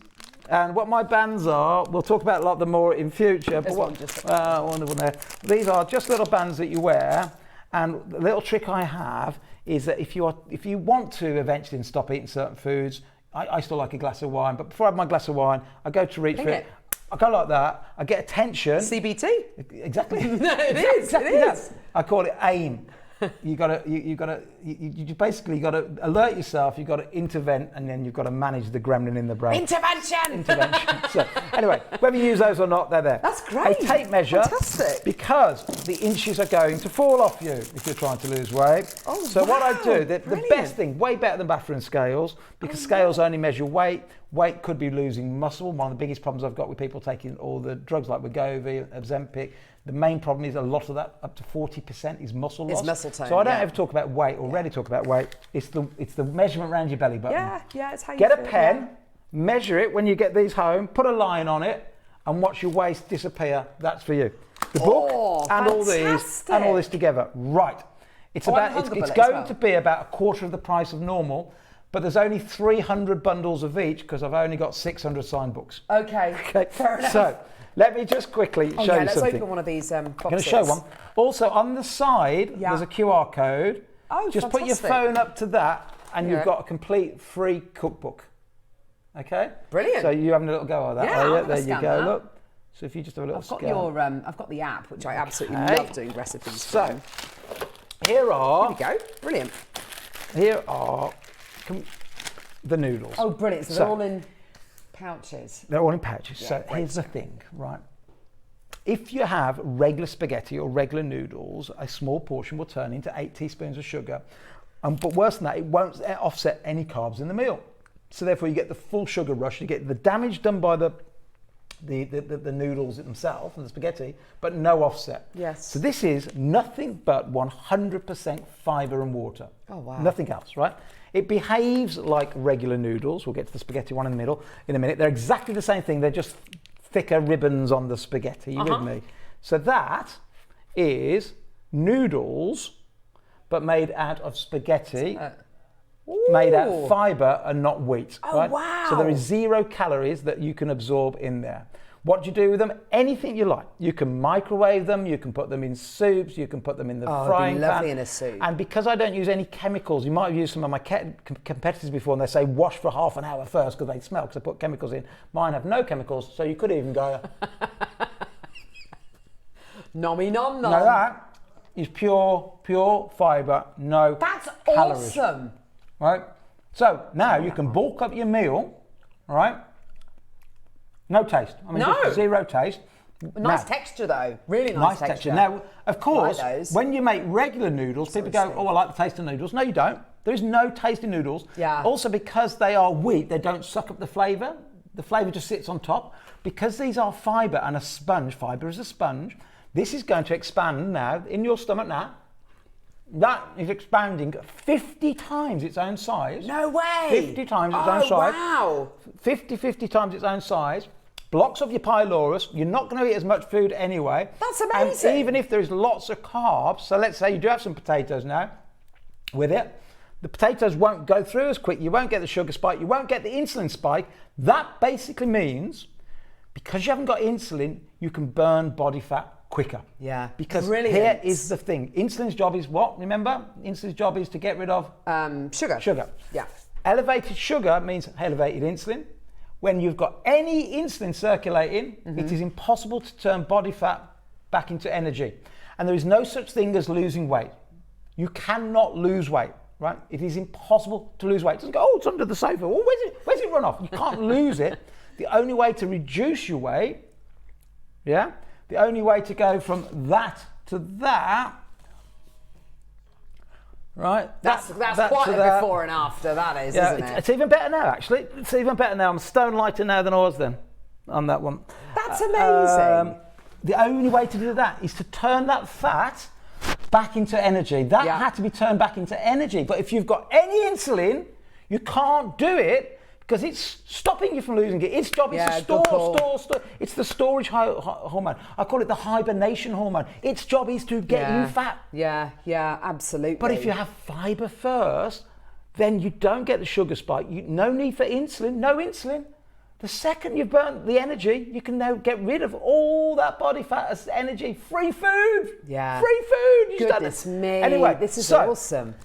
And what my bands are, we'll talk about a lot of them more in future.
There's
but wonderful there. These are just little bands that you wear. And the little trick I have is that if you want to eventually stop eating certain foods, I still like a glass of wine, but before I have my glass of wine, I go to reach for it. I go like that. I get attention.
CBT.
Exactly.
No, it is.
Exactly
it
that.
is.
I call it AIM. You basically got to alert yourself. You've got to intervene, and then you've got to manage the gremlin in the brain.
Intervention.
So anyway, whether you use those or not, they're there.
That's great.
A tape measure.
Fantastic.
Because the inches are going to fall off you if you're trying to lose weight.
Oh,
so what I do, the
brilliant.
best thing, way better than bathroom scales, because scales only measure weight. Weight could be losing muscle. One of the biggest problems I've got with people taking all the drugs like Wegovy, Ozempic, the main problem is a lot of that, up to 40%, is muscle loss.
It's muscle tone.
So I don't ever talk about weight or rarely talk about weight. It's the measurement around your belly button.
Yeah, it's how you
Get
feel,
a pen, measure it when you get these home, put a line on it, and watch your waist disappear. That's for you. The book and all these and all this together. Right. It's
Oh,
about
and
it's
hunger bullet as
going
well.
to be about a quarter of the price of normal, but there's only 300 bundles of each because I've only got 600 sign books.
Okay.
Okay,
Fair enough.
so let me just quickly show you
let's
something.
open one of these boxes.
I'm going to show one. Also, on the side,
Yeah.
there's a QR code.
Oh,
just put your
fantastic.
phone up to that, and
Yeah.
you've got a complete free cookbook. Okay?
Brilliant.
So you having a little go at that?
Yeah,
are you?
I'm gonna
There you
scan
go.
that.
Look. So if you just have a little
I've got
scan.
I've got the app, which I absolutely
Okay.
love doing recipes.
So
from.
here are
Here we go. Brilliant.
the noodles.
Oh, brilliant. So they're all in pouches.
They're all in pouches.
Yeah,
So
great.
here's the thing, right? If you have regular spaghetti or regular noodles, a small portion will turn into 8 teaspoons of sugar. But worse than that, it won't offset any carbs in the meal. So therefore you get the full sugar rush, you get the damage done by the noodles themselves and the spaghetti, but no offset.
Yes.
So this is nothing but 100% fiber and water.
Oh, wow.
Nothing else, right? It behaves like regular noodles. We'll get to the spaghetti one in the middle in a minute. They're exactly the same thing. They're just thicker ribbons on the spaghetti. You with me? So that is noodles, but made out of spaghetti. Made out of fibre and not wheat.
Oh,
right?
wow.
So there is 0 calories that you can absorb in there. What do you do with them? Anything you like. You can microwave them, you can put them in soups, you can put them in the frying
it'd be lovely
pan.
in a soup.
And because I don't use any chemicals, you might have used some of my competitors before and they say wash for half an hour first because they smell because I put chemicals in. Mine have no chemicals, so you could even go...
Nommy nom nom.
Now that is pure fibre, no
That's
calories.
awesome.
Right? So now you can bulk up your meal, right? No taste. I mean,
No.
just 0 taste.
Nice
Now,
texture though. Really nice texture.
Now, of course,
Like those.
when you make regular noodles, people go, oh, I like the taste of noodles. No, you don't. There is no taste in noodles.
Yeah.
Also, because they are wheat, they don't suck up the flavour. The flavour just sits on top. Because these are fibre and a sponge, fibre is a sponge, this is going to expand now in your stomach now. That is expanding 50 times its own size.
No way.
50 times its own size.
Wow.
50 times its own size. Blocks off your pylorus. You're not going to eat as much food anyway.
That's amazing.
And even if there's lots of carbs, so let's say you do have some potatoes now with it, the potatoes won't go through as quick. You won't get the sugar spike. You won't get the insulin spike. That basically means because you haven't got insulin, you can burn body fat quicker.
Yeah.
Because
Brilliant.
here is the thing. Insulin's job is what? Remember? Insulin's job is to get rid of
Sugar.
sugar.
Yeah.
Elevated sugar means elevated insulin. When you've got any insulin circulating, it is impossible to turn body fat back into energy. And there is no such thing as losing weight. You cannot lose weight, right? It is impossible to lose weight. It doesn't go, oh, it's under the sofa. Oh, where's it run off? You can't lose it. The only way to reduce your weight, yeah, the only way to go from that to that, right?
That's
that
quite
to
a
that.
before and after, that is,
Yeah,
isn't it?
it's even better now, actually. It's even better now. I'm stone lighter now than I was then on that one.
That's amazing.
The only way to do that is to turn that fat back into energy. That had to be turned back into energy. But if you've got any insulin, you can't do it because it's stopping you from losing it. Its job is to
good call.
store. It's the storage hormone. I call it the hibernation hormone. Its job is to get you fat.
Yeah, absolutely.
But if you have fibre first, then you don't get the sugar spike. No need for insulin, no insulin. The second you've burnt the energy, you can now get rid of all that body fat as energy. Free food.
Yeah.
Free food. You just had
Goodness
it.
me.
Anyway,
this is
so,
awesome.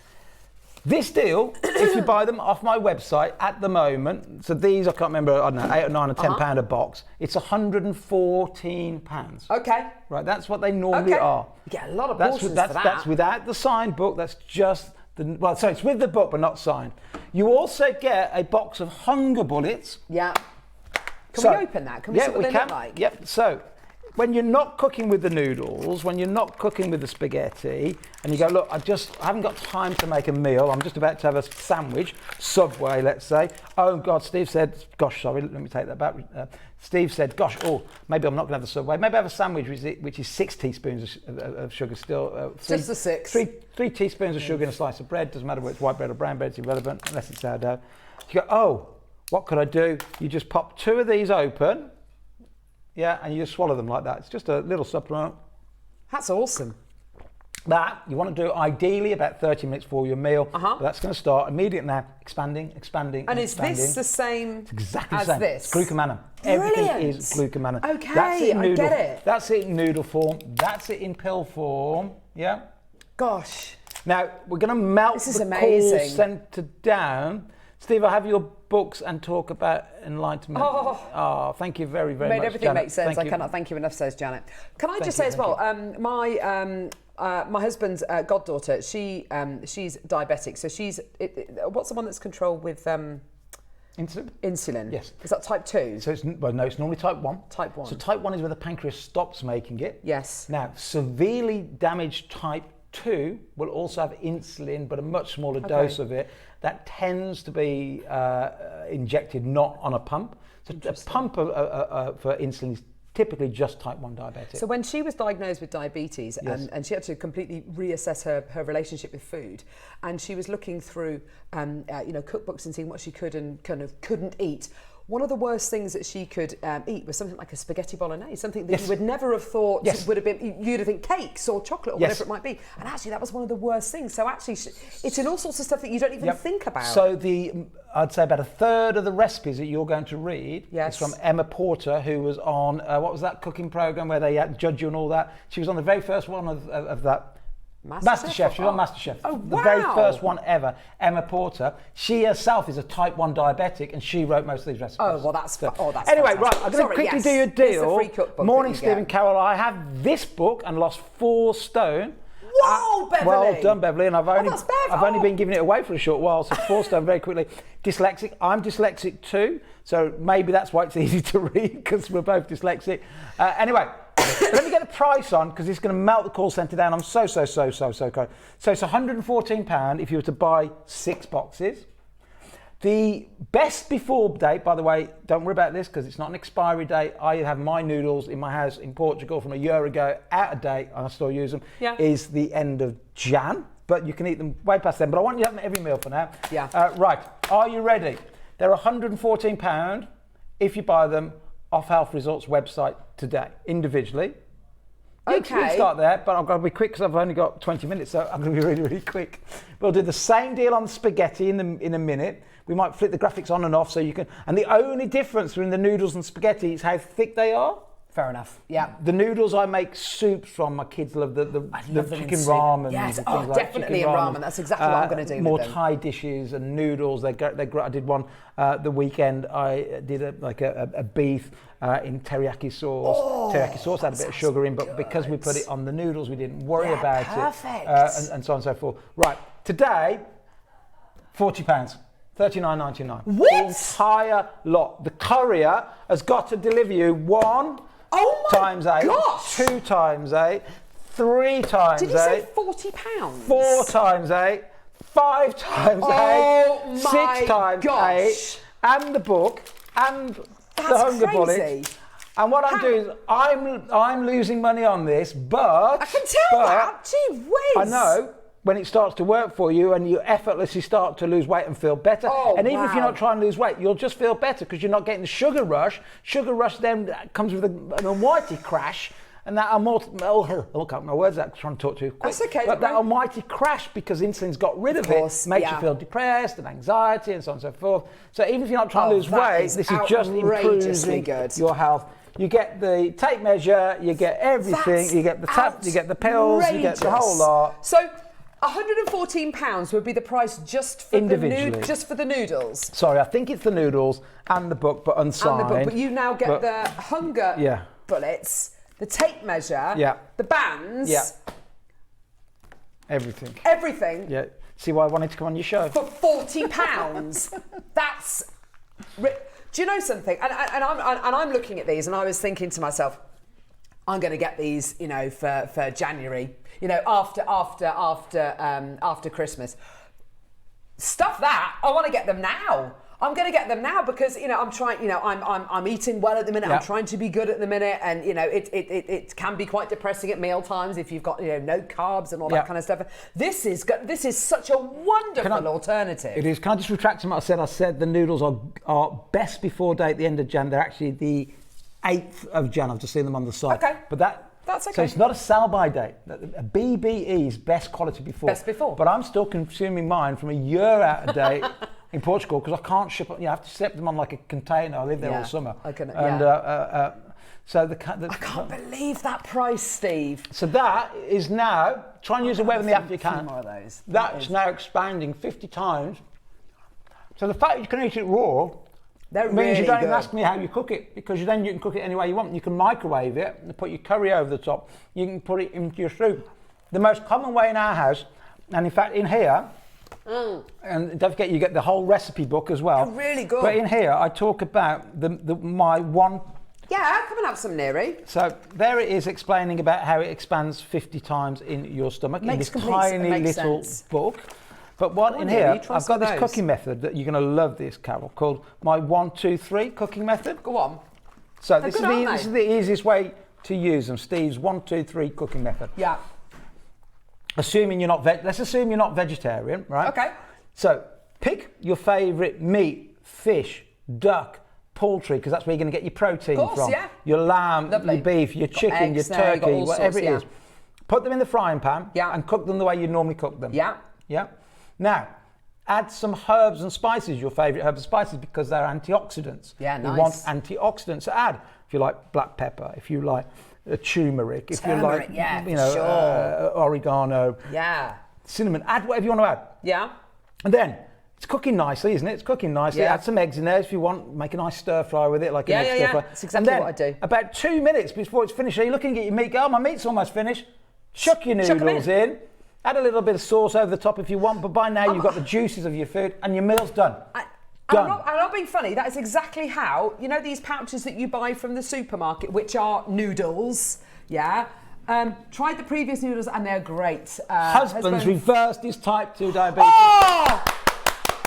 This deal, if you buy them off my website at the moment, so these, I can't remember, I don't know, 8 or 9 or 10 pound a box, it's £114.
Okay.
Right, that's what they normally are.
You get a lot of portions for that.
That's without the signed book, that's just well, sorry, it's with the book but not signed. You also get a box of hunger bullets.
Yeah. Can we open that? Can we see what they look like?
Yep, so when you're not cooking with the noodles, when you're not cooking with the spaghetti, and you go, look, I haven't got time to make a meal, I'm just about to have a sandwich, Subway, let's say. Oh God, Steve said, gosh, sorry, let me take that back. Steve said, gosh, maybe I'm not gonna have the Subway. Maybe I have a sandwich which is 6 teaspoons of sugar still.
Just the 6.
3 teaspoons of sugar in a slice of bread, doesn't matter whether it's white bread or brown bread, it's irrelevant, unless it's sourdough. You go, what could I do? You just pop 2 of these open, yeah, and you just swallow them like that. It's just a little supplement.
That's awesome.
That you want to do ideally about 30 minutes before your meal. But that's going to start immediately now, expanding.
And is this the same
it's exactly
as
the same.
this?
It's glucomannan.
Brilliant.
Everything is glucomannan.
Okay,
that's it in noodle,
I get it.
That's it in noodle form. That's it in pill form. Yeah.
Gosh.
Now we're going to melt the call centre down. Steve, I have your books and talk about enlightenment. Oh, thank you very, very much.
Made everything
Janet.
make sense.
Thank
I cannot thank you enough, says Janet. Can I just say as well, my husband's goddaughter, she's diabetic, so what's the one that's controlled with
insulin?
Insulin.
Yes.
Is that type 2?
So it's normally type 1.
Type 1.
So type 1 is where the pancreas stops making it.
Yes.
Now, severely damaged type 2 will also have insulin, but a much smaller dose of it. That tends to be injected not on a pump. So a pump for insulin is typically just type 1 diabetic.
So when she was diagnosed with diabetes and she had to completely reassess her relationship with food, and she was looking through cookbooks and seeing what she could and kind of couldn't eat, one of the worst things that she could eat was something like a spaghetti bolognese, something that you would never have thought would have been, you'd have think cakes or chocolate or whatever it might be. And actually that was one of the worst things. So actually it's in all sorts of stuff that you don't even think about.
So I'd say about a third of the recipes that you're going to read is from Emma Porter, who was on, what was that cooking program where they judge you and all that? She was on the very first one of that. MasterChef. She was on MasterChef.
Oh, wow.
The very first one ever, Emma Porter. She herself is a type 1 diabetic, and she wrote most of these recipes.
Oh, well, that's
anyway,
fantastic.
right, I'm going to quickly do your deal.
It's the free cookbook.
Morning, Steve and Carol. I have this book and lost 4 stone.
Whoa, Beverly!
Well done, Beverly. And I've only been giving it away for a short while, so 4 stone very quickly. Dyslexic. I'm dyslexic too, so maybe that's why it's easy to read, because we're both dyslexic. Anyway. Let me get the price on, because it's going to melt the call centre down. I'm so close. So it's £114 if you were to buy 6 boxes. The best before date, by the way, don't worry about this because it's not an expiry date. I have my noodles in my house in Portugal from a year ago, out of date, and I still use them, is the end of Jan. But you can eat them way past then. But I want you to have them every meal for now.
Yeah.
Right, are you ready? They're £114 if you buy them off Health Results website today, individually.
Okay.
You can start there, but I've got to be quick because I've only got 20 minutes, so I'm going to be really, really quick. We'll do the same deal on spaghetti in a minute. We might flip the graphics on and off so you can... And the only difference between the noodles and spaghetti is how thick they are.
Fair enough. Yeah.
The noodles I make soups from. My kids love the chicken ramen.
Yes,
and things like
definitely in ramen. That's exactly what I'm going to do.
More
with them.
Thai dishes and noodles. I did one the weekend. I did a beef in teriyaki sauce. Teriyaki sauce had a bit of sugar in, but because we put it on the noodles, we didn't worry about
perfect.
it. And so on and so forth. Right, today, £40. $39.99.
What?
The entire lot. The courier has got to deliver you 1 times 8,
gosh.
2 times 8, 3 times 8.
Did you say £40?
4 times 8, 5 times 8, 6 times 8, and the book, and the Hunger Bullets. And what I'm doing is I'm losing money on this, but
I can tell that. Gee whiz.
I know. When it starts to work for you and you effortlessly start to lose weight and feel better. And even if you're not trying to lose weight, you'll just feel better because you're not getting the sugar rush. Sugar rush then comes with an almighty crash. And that look up my words, I'm trying to talk to you quick.
That's okay.
But that almighty crash, because insulin's got rid of it, makes you feel depressed and anxiety and so on and so forth. So even if you're not trying to lose weight, this is just improving your health. You get the tape measure, you get everything, you get the you get the pills, you get the whole lot.
So £114 would be the price just for the noodles.
Sorry, I think it's the noodles and the book, but unsigned.
But you now get the Hunger Bullets, the tape measure, the bands.
Yeah. Everything.
Everything.
Yeah. See why I wanted to come on your show?
For £40. That's... Do you know something? And I'm looking at these and I was thinking to myself, I'm going to get these, for January, after Christmas. Stuff that. I want to get them now. I'm going to get them now because I'm trying. I'm eating well at the minute. I'm trying to be good at the minute, and it can be quite depressing at meal times if you've got no carbs and all that kind of stuff. This is such a wonderful alternative.
It is. Can I just retract what I said? I said the noodles are best before date, the end of Jan. They're actually the 8th of Jan. I've just seen them on the site.
Okay.
But that
That's okay.
So it's not a sell-by date. A BBE is best quality before.
Best before.
But I'm still consuming mine from a year out of date in Portugal because I can't ship. I have to ship them on like a container. I live there all summer. So I
can't believe that price, Steve.
So that is now, try and use a web in the app if you can.
More of those.
That's now expanding 50 times. So the fact that you can eat it raw means you don't even ask me how you cook it, because then you can cook it any way you want. You can microwave it and put your curry over the top. You can put it into your soup. The most common way in our house, and in fact in here, and don't forget you get the whole recipe book as well.
Oh, really good.
But in here I talk about my one.
Yeah, come and have some, Neri.
So there it is explaining about how it expands 50 times in your stomach in this tiny little book. But what in here, I've got this cooking method that you're going to love this, Carol, called my 1, 2, 3 cooking method.
Go on.
So this is the easiest way to use them. Steve's 1, 2, 3 cooking method.
Yeah.
Assuming you're not let's assume you're not vegetarian, right?
Okay.
So pick your favourite meat, fish, duck, poultry, because that's where you're going to get your protein from.
Yeah.
Your lamb, your beef, your chicken, your turkey, whatever it is. Put them in the frying pan and cook them the way you normally cook them.
Yeah.
Yeah. Now, add some herbs and spices, your favourite herbs and spices, because they're antioxidants.
Yeah, nice.
You want antioxidants to add. If you like black pepper, if you like turmeric, if you like, oregano, cinnamon, add whatever you want to add.
Yeah.
And then it's cooking nicely, isn't it? It's cooking nicely.
Yeah.
Add some eggs in there if you want. Make a nice stir fry with it, like an egg stir fry.
That's exactly what I do.
About 2 minutes before it's finished, you're looking at your meat. Go, oh, my meat's almost finished. Chuck your noodles in. Add a little bit of sauce over the top if you want, but by now you've got the juices of your food and your meal's done.
I'm not being funny. That is exactly how, you know, these pouches that you buy from the supermarket, which are noodles, tried the previous noodles and they're great.
Husband's reversed his type 2 diabetes.
Oh!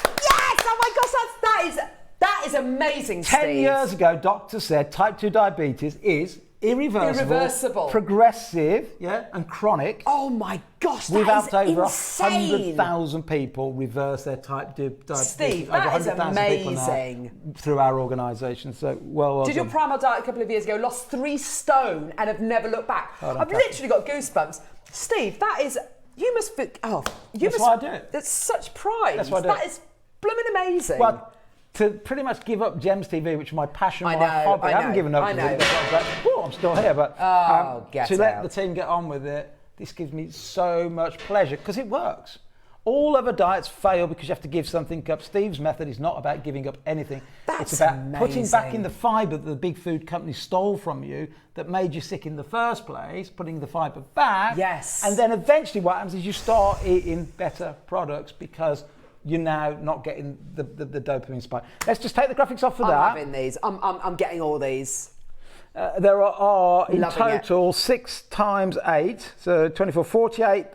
Yes! Oh my gosh, that is amazing,
10 years ago, doctors said type 2 diabetes is irreversible, progressive, and chronic.
Oh my gosh,
we've helped over
insane.
100,000 people reverse their type 2 diabetes.
Steve,
over
that is
100,000 people
amazing.
Now through our organisation. So well
did your primal diet a couple of years ago, lost 3 stone and have never looked back. I've literally got goosebumps. Steve, that is, you must be,
that's why I do it.
That's such pride.
That's why I do it.
That is blooming amazing.
Well, to pretty much give up Gems TV, which is my passion, my hobby. I haven't given up.
I know.
I'm still here, but
to
let the team get on with it, this gives me so much pleasure because it works. All other diets fail because you have to give something up. Steve's method is not about giving up anything. It's about putting back in the fibre that the big food companies stole from you that made you sick in the first place, putting the fibre back.
Yes.
And then eventually what happens is you start eating better products because you're now not getting the dopamine spike. Let's just take the graphics off for that.
I'm having these. I'm getting all these.
There are in total 6 times 8, so 24, 48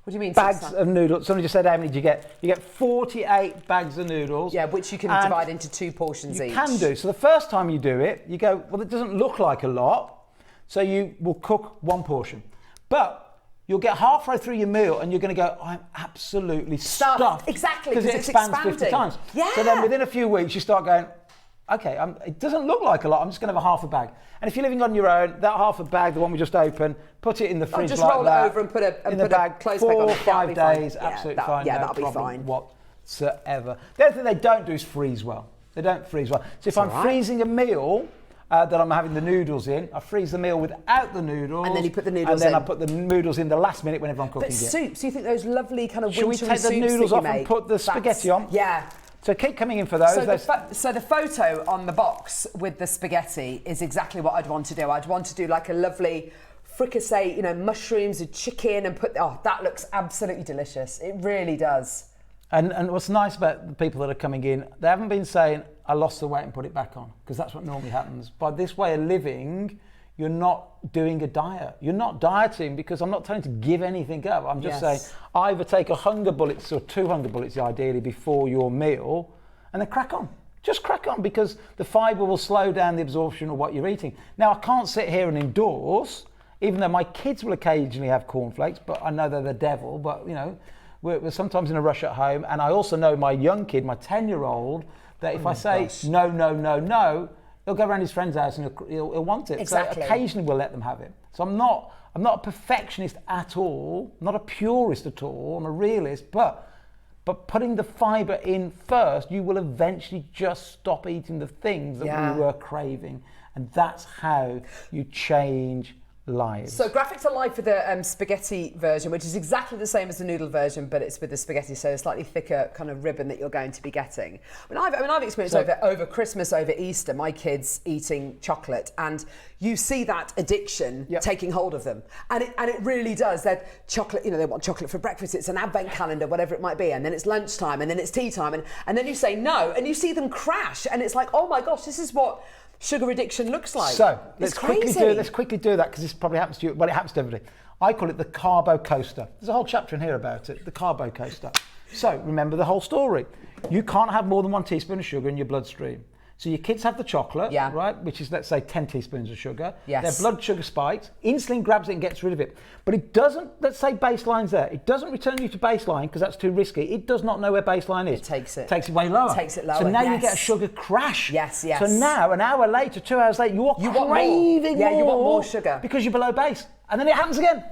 what do you mean,
bags of noodles. Somebody just said, how many did you get? You get 48 bags of noodles.
Yeah, which you can divide into 2 portions each.
You can do. So the first time you do it, you go, well, it doesn't look like a lot, so you will cook 1 portion. But you'll get halfway through your meal and you're going to go, I'm absolutely stuffed.
Exactly,
because it expands 50 times.
Yeah.
So then within a few weeks, you start going, okay, it doesn't look like a lot. I'm just going to have a half a bag. And if you're living on your own, that half a bag, the one we just opened, put it in the fridge
just
like
roll
that.
it over and put
in the bag,
close
4
back on
or
it.
5 days, absolutely fine.
Yeah,
no
that'll be
problem
fine.
whatsoever. The other thing they don't do is freeze well. They don't freeze well. So if I'm freezing a meal that I'm having the noodles in, I freeze the meal without the noodles.
And then you put the noodles in.
And then I put the noodles in the last minute whenever I'm cooking it.
But soups, you think those lovely kind of
Should
wintry
we take the noodles off and put the spaghetti on?
Yeah.
So keep coming in for those.
So the photo on the box with the spaghetti is exactly what I'd want to do. I'd want to do like a lovely fricassee, you know, mushrooms and chicken and that looks absolutely delicious. It really does.
And what's nice about the people that are coming in, they haven't been saying, I lost the weight and put it back on, because that's what normally happens. By this way of living, you're not doing a diet. You're not dieting because I'm not telling you to give anything up. I'm just saying either take 100 bullets or 200 bullets ideally before your meal and then crack on. Just crack on because the fibre will slow down the absorption of what you're eating. Now, I can't sit here and endorse, even though my kids will occasionally have cornflakes, but I know they're the devil, but you know, we're sometimes in a rush at home. And I also know my young kid, my 10-year-old, that if I say no, he'll go around his friend's house and he'll want it.
Exactly.
So occasionally we'll let them have it. So I'm not a perfectionist at all, I'm not a purist at all, I'm a realist, but putting the fibre in first, you will eventually just stop eating the things that we were craving. And that's how you change lives.
So graphics are live for the spaghetti version, which is exactly the same as the noodle version, but it's with the spaghetti, so a slightly thicker kind of ribbon that you're going to be getting. I've experienced over Christmas, over Easter, my kids eating chocolate, and you see that addiction taking hold of them, and it really does. That chocolate, you know, they want chocolate for breakfast. It's an advent calendar, whatever it might be, and then it's lunchtime, and then it's tea time, and then you say no, and you see them crash, and it's like, oh my gosh, this is what sugar addiction looks like.
So let's quickly do that, because this probably happens to you. Well, it happens to everybody. I call it the carbo coaster. There's a whole chapter in here about it, the carbo coaster. So remember the whole story. You can't have more than 1 teaspoon of sugar in your bloodstream. So your kids have the chocolate, right, which is, let's say, 10 teaspoons of sugar.
Yes.
Their blood sugar spikes. Insulin grabs it and gets rid of it. But it doesn't, let's say baseline's there. It doesn't return you to baseline because that's too risky. It does not know where baseline is.
It takes it.
Takes it way lower.
Takes it lower.
So now you get a sugar crash.
Yes, yes.
So now, an hour later, 2 hours later, you are craving more.
Yeah, you want more sugar.
Because you're below base. And then it happens again.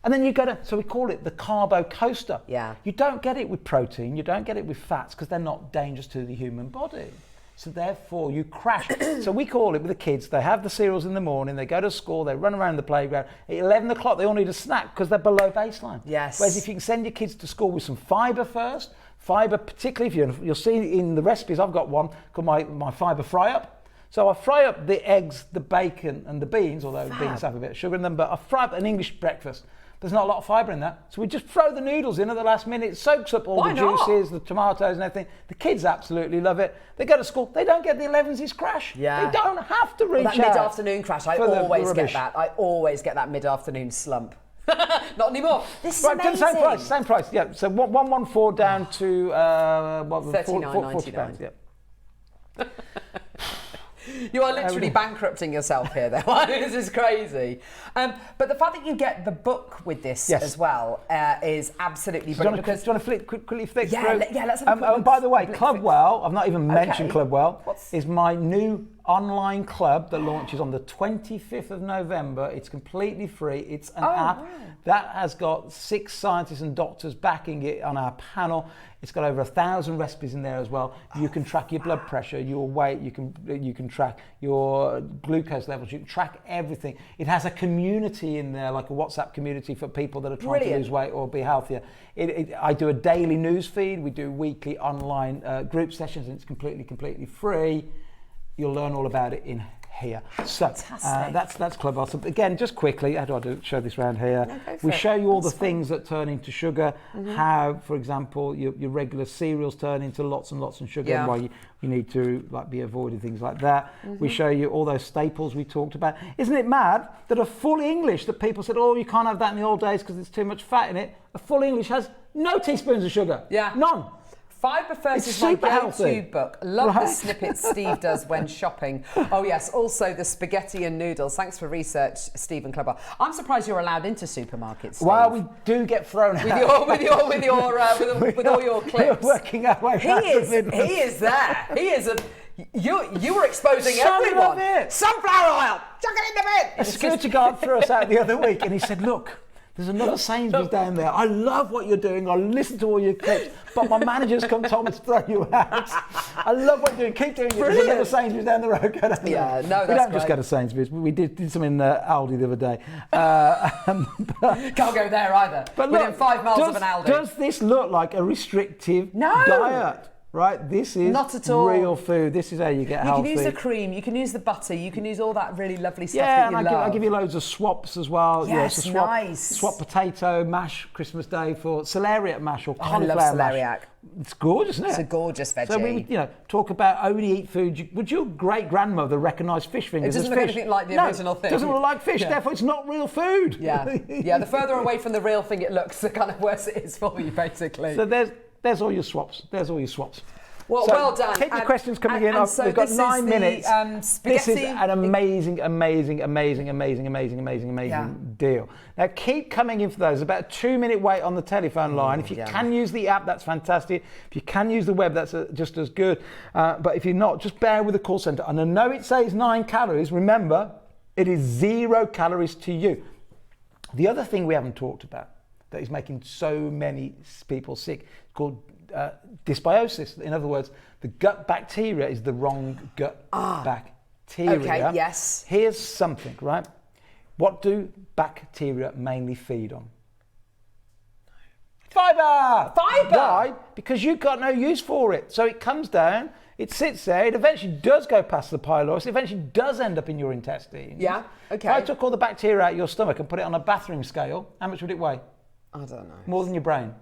And then you go to, so we call it the carbo coaster.
Yeah.
You don't get it with protein, you don't get it with fats because they're not dangerous to the human body. So therefore you crash. So we call it with the kids, they have the cereals in the morning, they go to school, they run around the playground. At 11 o'clock they all need a snack because they're below baseline.
Yes.
Whereas if you can send your kids to school with some fibre first, fibre particularly if you'll see in the recipes, I've got one called my fibre fry up. So I fry up the eggs, the bacon and the beans, although the beans have a bit of sugar in them, but I fry up an English breakfast. There's not a lot of fibre in that. So we just throw the noodles in at the last minute. It soaks up all the juices, the tomatoes and everything. The kids absolutely love it. They go to school, they don't get the 11s crash.
Yeah.
They don't have to reach
that mid-afternoon crash, I always get that. I always get that mid-afternoon slump. Not anymore. This is amazing.
Same price, yeah. So 114 down to £39.99. Yeah.
You are literally bankrupting yourself here, though. This is crazy. But the fact that you get the book with this as well is absolutely brilliant.
Do you want to quickly flick through?
Let's have a quick
and by the way, Clubwell, I've not even mentioned Clubwell, is my new online club that launches on the 25th of November. It's completely free. It's an app that has got 6 scientists and doctors backing it on our panel. It's got over 1,000 recipes in there as well. You can track your blood pressure, your weight, you can track your glucose levels, you can track everything. It has a community in there, like a WhatsApp community for people that are trying to lose weight or be healthier. I do a daily news feed, we do weekly online group sessions, and it's completely free. You'll learn all about it in here. So that's Clubwell. So again, just quickly, how do I show this around here? We show you all the things that turn into sugar, how, for example, your regular cereals turn into lots and lots of sugar, and why you need to be avoiding things like that. We show you all those staples we talked about. Isn't it mad that a full English that people said, oh, you can't have that in the old days because there's too much fat in it, a full English has no teaspoons of sugar. Yeah. None.
Fibre First is my go-to book. Love the snippets Steve does when shopping. Oh yes, also the spaghetti and noodles. Thanks for research, Stephen Clubwell. I'm surprised you're allowed into supermarkets, Steve.
Well, we do get thrown out.
With all your clips.
We're working our way back.
He is there. He is a... You were exposing everyone. Sunflower oil. Chuck it in the bin.
A security guard threw us out the other week, and he said, "Look, there's another Sainsbury's down there. I love what you're doing. I listen to all your clips, but my manager's told me to throw you out. I love what you're doing. Keep doing it. There's another Sainsbury's down the road."
We don't
just go to Sainsbury's. We did some in Aldi the other day.
Can't go there either. But within 5 miles of an Aldi.
Does this look like a restrictive diet? Right, this is
not at all
real food. This is how you get healthy.
You can use the cream, you can use the butter, you can use all that really lovely stuff
that
you
love. I give you loads of swaps as well.
Yes, nice.
Swap potato mash Christmas Day for celeriac mash or cauliflower mash.
I love celeriac.
It's gorgeous, isn't it?
It's a gorgeous veggie.
So we talk about only eat food. Would your great grandmother recognise fish fingers as fish?
It doesn't look anything like the original thing.
It doesn't look like fish, therefore it's not real food.
Yeah, the further away from the real thing it looks, the kind of worse it is for you, basically.
So there's all your swaps.
Well,
So
well done.
Keep your questions coming in.
And so
We've got
this
9
is the,
minutes.
spaghetti.
This is an amazing deal. Now keep coming in for those. About a 2-minute wait on the telephone line. If you can use the app, that's fantastic. If you can use the web, that's just as good. But if you're not, just bear with the call centre. And I know it says 9 calories. Remember, it is 0 calories to you. The other thing we haven't talked about that is making so many people sick is called dysbiosis. In other words, the gut bacteria is the wrong gut bacteria.
Okay, yes.
Here's something, right? What do bacteria mainly feed on? Fibre!
Fibre!
Why? Because you've got no use for it. So it comes down, it sits there, it eventually does go past the pylorus, it eventually does end up in your intestines.
Yeah, okay.
If I took all the bacteria out of your stomach and put it on a bathroom scale, how much would it weigh?
I don't know.
More than your brain.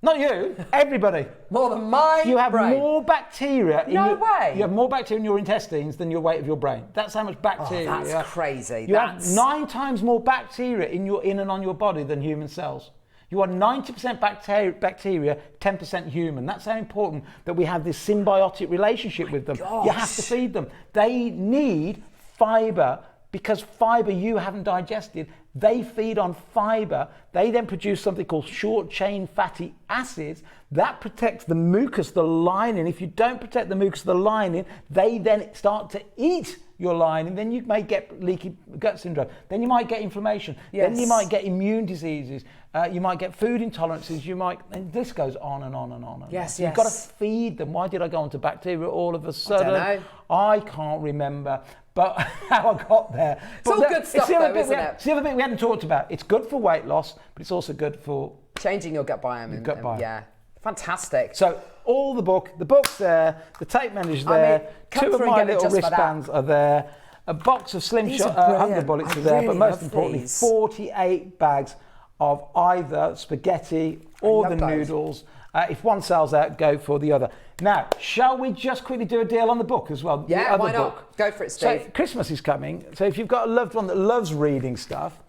Not you, everybody.
More than my
You have
brain.
more bacteria.
No way.
You have more bacteria in your intestines than your weight of your brain. That's how much bacteria.
Oh, that's crazy.
You have 9 times more bacteria in and on your body than human cells. You are 90% bacteria, 10% human. That's how important that we have this symbiotic relationship with them.
Gosh.
You have to feed them. They need fibre because fibre you haven't digested. They feed on fibre. They then produce something called short-chain fatty acids that protects the mucus, the lining. If you don't protect the mucus, the lining, they then start to eat your lining. Then you may get leaky gut syndrome. Then you might get inflammation.
Yes.
Then you might get immune diseases. You might get food intolerances. And this goes on and on and on. And
Yes,
on. You've got to feed them. Why did I go on to bacteria all of a sudden?
don't know.
I can't remember. But how I got there.
It's all good stuff though, isn't it?
It's the other bit we hadn't talked about. It's good for weight loss, but it's also good for
changing your gut biome.
gut biome.
Yeah, fantastic.
So all the book's there, the tape measure's there,
come
2 of
through and
my
get it
little
just for that.
wristbands are there, a box of Slim
These are
Hunger
brilliant.
bullets
I
are there,
really
but most
love
importantly,
these.
48 bags of either spaghetti or the
love those.
noodles. If one sells out, go for the other. Now, shall we just quickly do a deal on the book as well?
Yeah,
the other
why not?
book.
Go for it, Steve.
So Christmas is coming, so if you've got a loved one that loves reading stuff,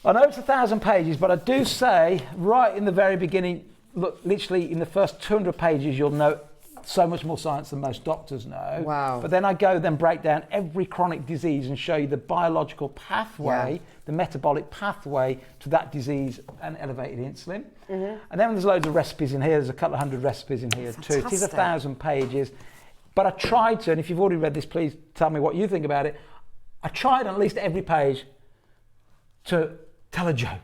I know it's 1,000 pages, but I do say right in the very beginning, look, literally in the first 200 pages, you'll know so much more science than most doctors know.
Wow.
But then I break down every chronic disease and show you the biological pathway, the metabolic pathway to that disease and elevated insulin. And then there's loads of recipes in here. There's a couple of 100 recipes in here too. It is 1,000 pages. But I tried to, and if you've already read this, please tell me what you think about it. I tried on at least every page to tell a joke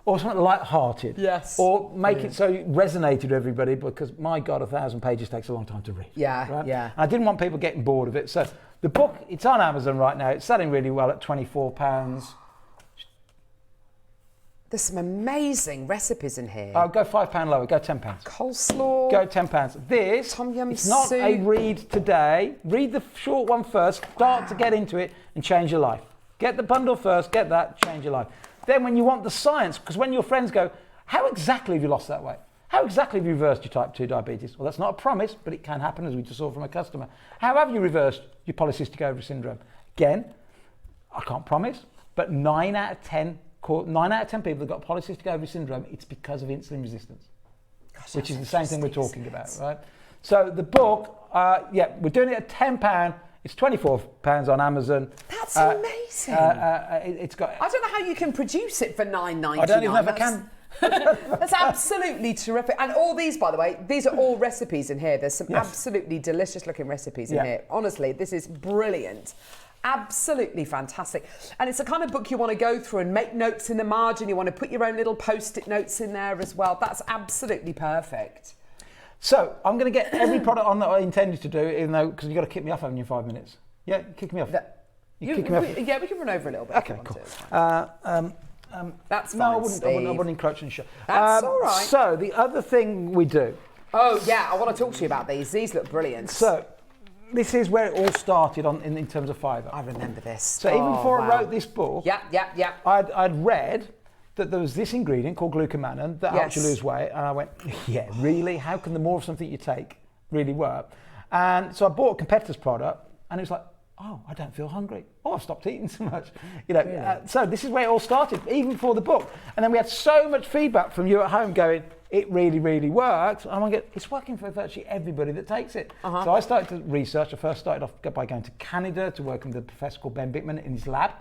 or something light-hearted.
Yes.
Or make it so it resonated with everybody, because my God, 1,000 pages takes a long time to read.
Yeah,
right?
yeah.
And I didn't want people getting bored of it. So the book, it's on Amazon right now. It's selling really well at £24.
There's some amazing recipes in here.
I'll go £5 lower, go £10.
Coleslaw.
Go £10. This,
Tom Yum
it's not a
soup.
read today. Read the short one first, start to get into it and change your life. Get the bundle first, get that, change your life. Then when you want the science, because when your friends go, how exactly have you lost that weight? How exactly have you reversed your type 2 diabetes? Well, that's not a promise, but it can happen, as we just saw from a customer. How have you reversed your polycystic ovary syndrome? Again, I can't promise, but 9 out of 10 people that got polycystic ovary syndrome, it's because of insulin resistance, which is the same thing we're talking about, right? So the book, we're doing it at £10. It's £24 on Amazon.
That's amazing.
It's got.
I don't know how you can produce it for $9.99.
I don't even know if I can.
That's absolutely terrific. And all these, by the way, these are all recipes in here. There's some absolutely delicious looking recipes in here. Honestly, this is brilliant. Absolutely fantastic. And it's the kind of book you want to go through and make notes in the margin. You want to put your own little post-it notes in there as well. That's absolutely perfect.
So I'm going to get every product on that I intended to do, even though, because you've got to kick me off, haven't you, 5 minutes? Yeah, kick me off. You kick me off.
Yeah, we can run over a little bit.
Okay, cool.
That's fine,
no, I wouldn't encroach and shut.
That's all right.
So the other thing we do.
Oh yeah, I want to talk to you about these. These look brilliant.
So this is where it all started in terms of fibre.
I remember this.
So even before I wrote this book, I'd read that there was this ingredient called glucomannan that helps you lose weight, and I went, yeah, really? How can the more of something you take really work? And so I bought a competitor's product, and it was like, oh, I don't feel hungry. Oh, I've stopped eating so much. So this is where it all started, even before the book. And then we had so much feedback from you at home going, it really, really works. And I get, it's working for virtually everybody that takes it. So I started to research. I first started off by going to Canada to work with a professor called Ben Bickman in his lab.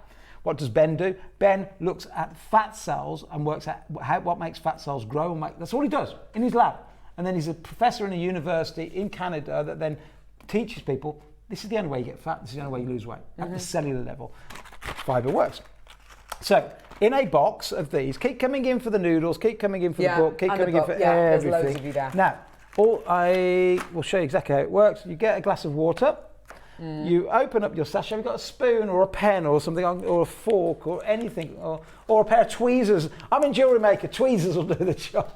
What does Ben do? Ben looks at fat cells and works out what makes fat cells grow. That's all he does in his lab. And then he's a professor in a university in Canada that then teaches people, this is the only way you get fat, this is the only way you lose weight. At the cellular level, fibre works. So, in a box of these, keep coming in for the noodles, keep coming in for the book, keep coming in for everything.
There's loads of you there.
Now, I will show you exactly how it works. You get a glass of water, you open up your sachet, you've got a spoon or a pen or something, or a fork or anything, or a pair of tweezers. I'm in JewelleryMaker, tweezers will do the job.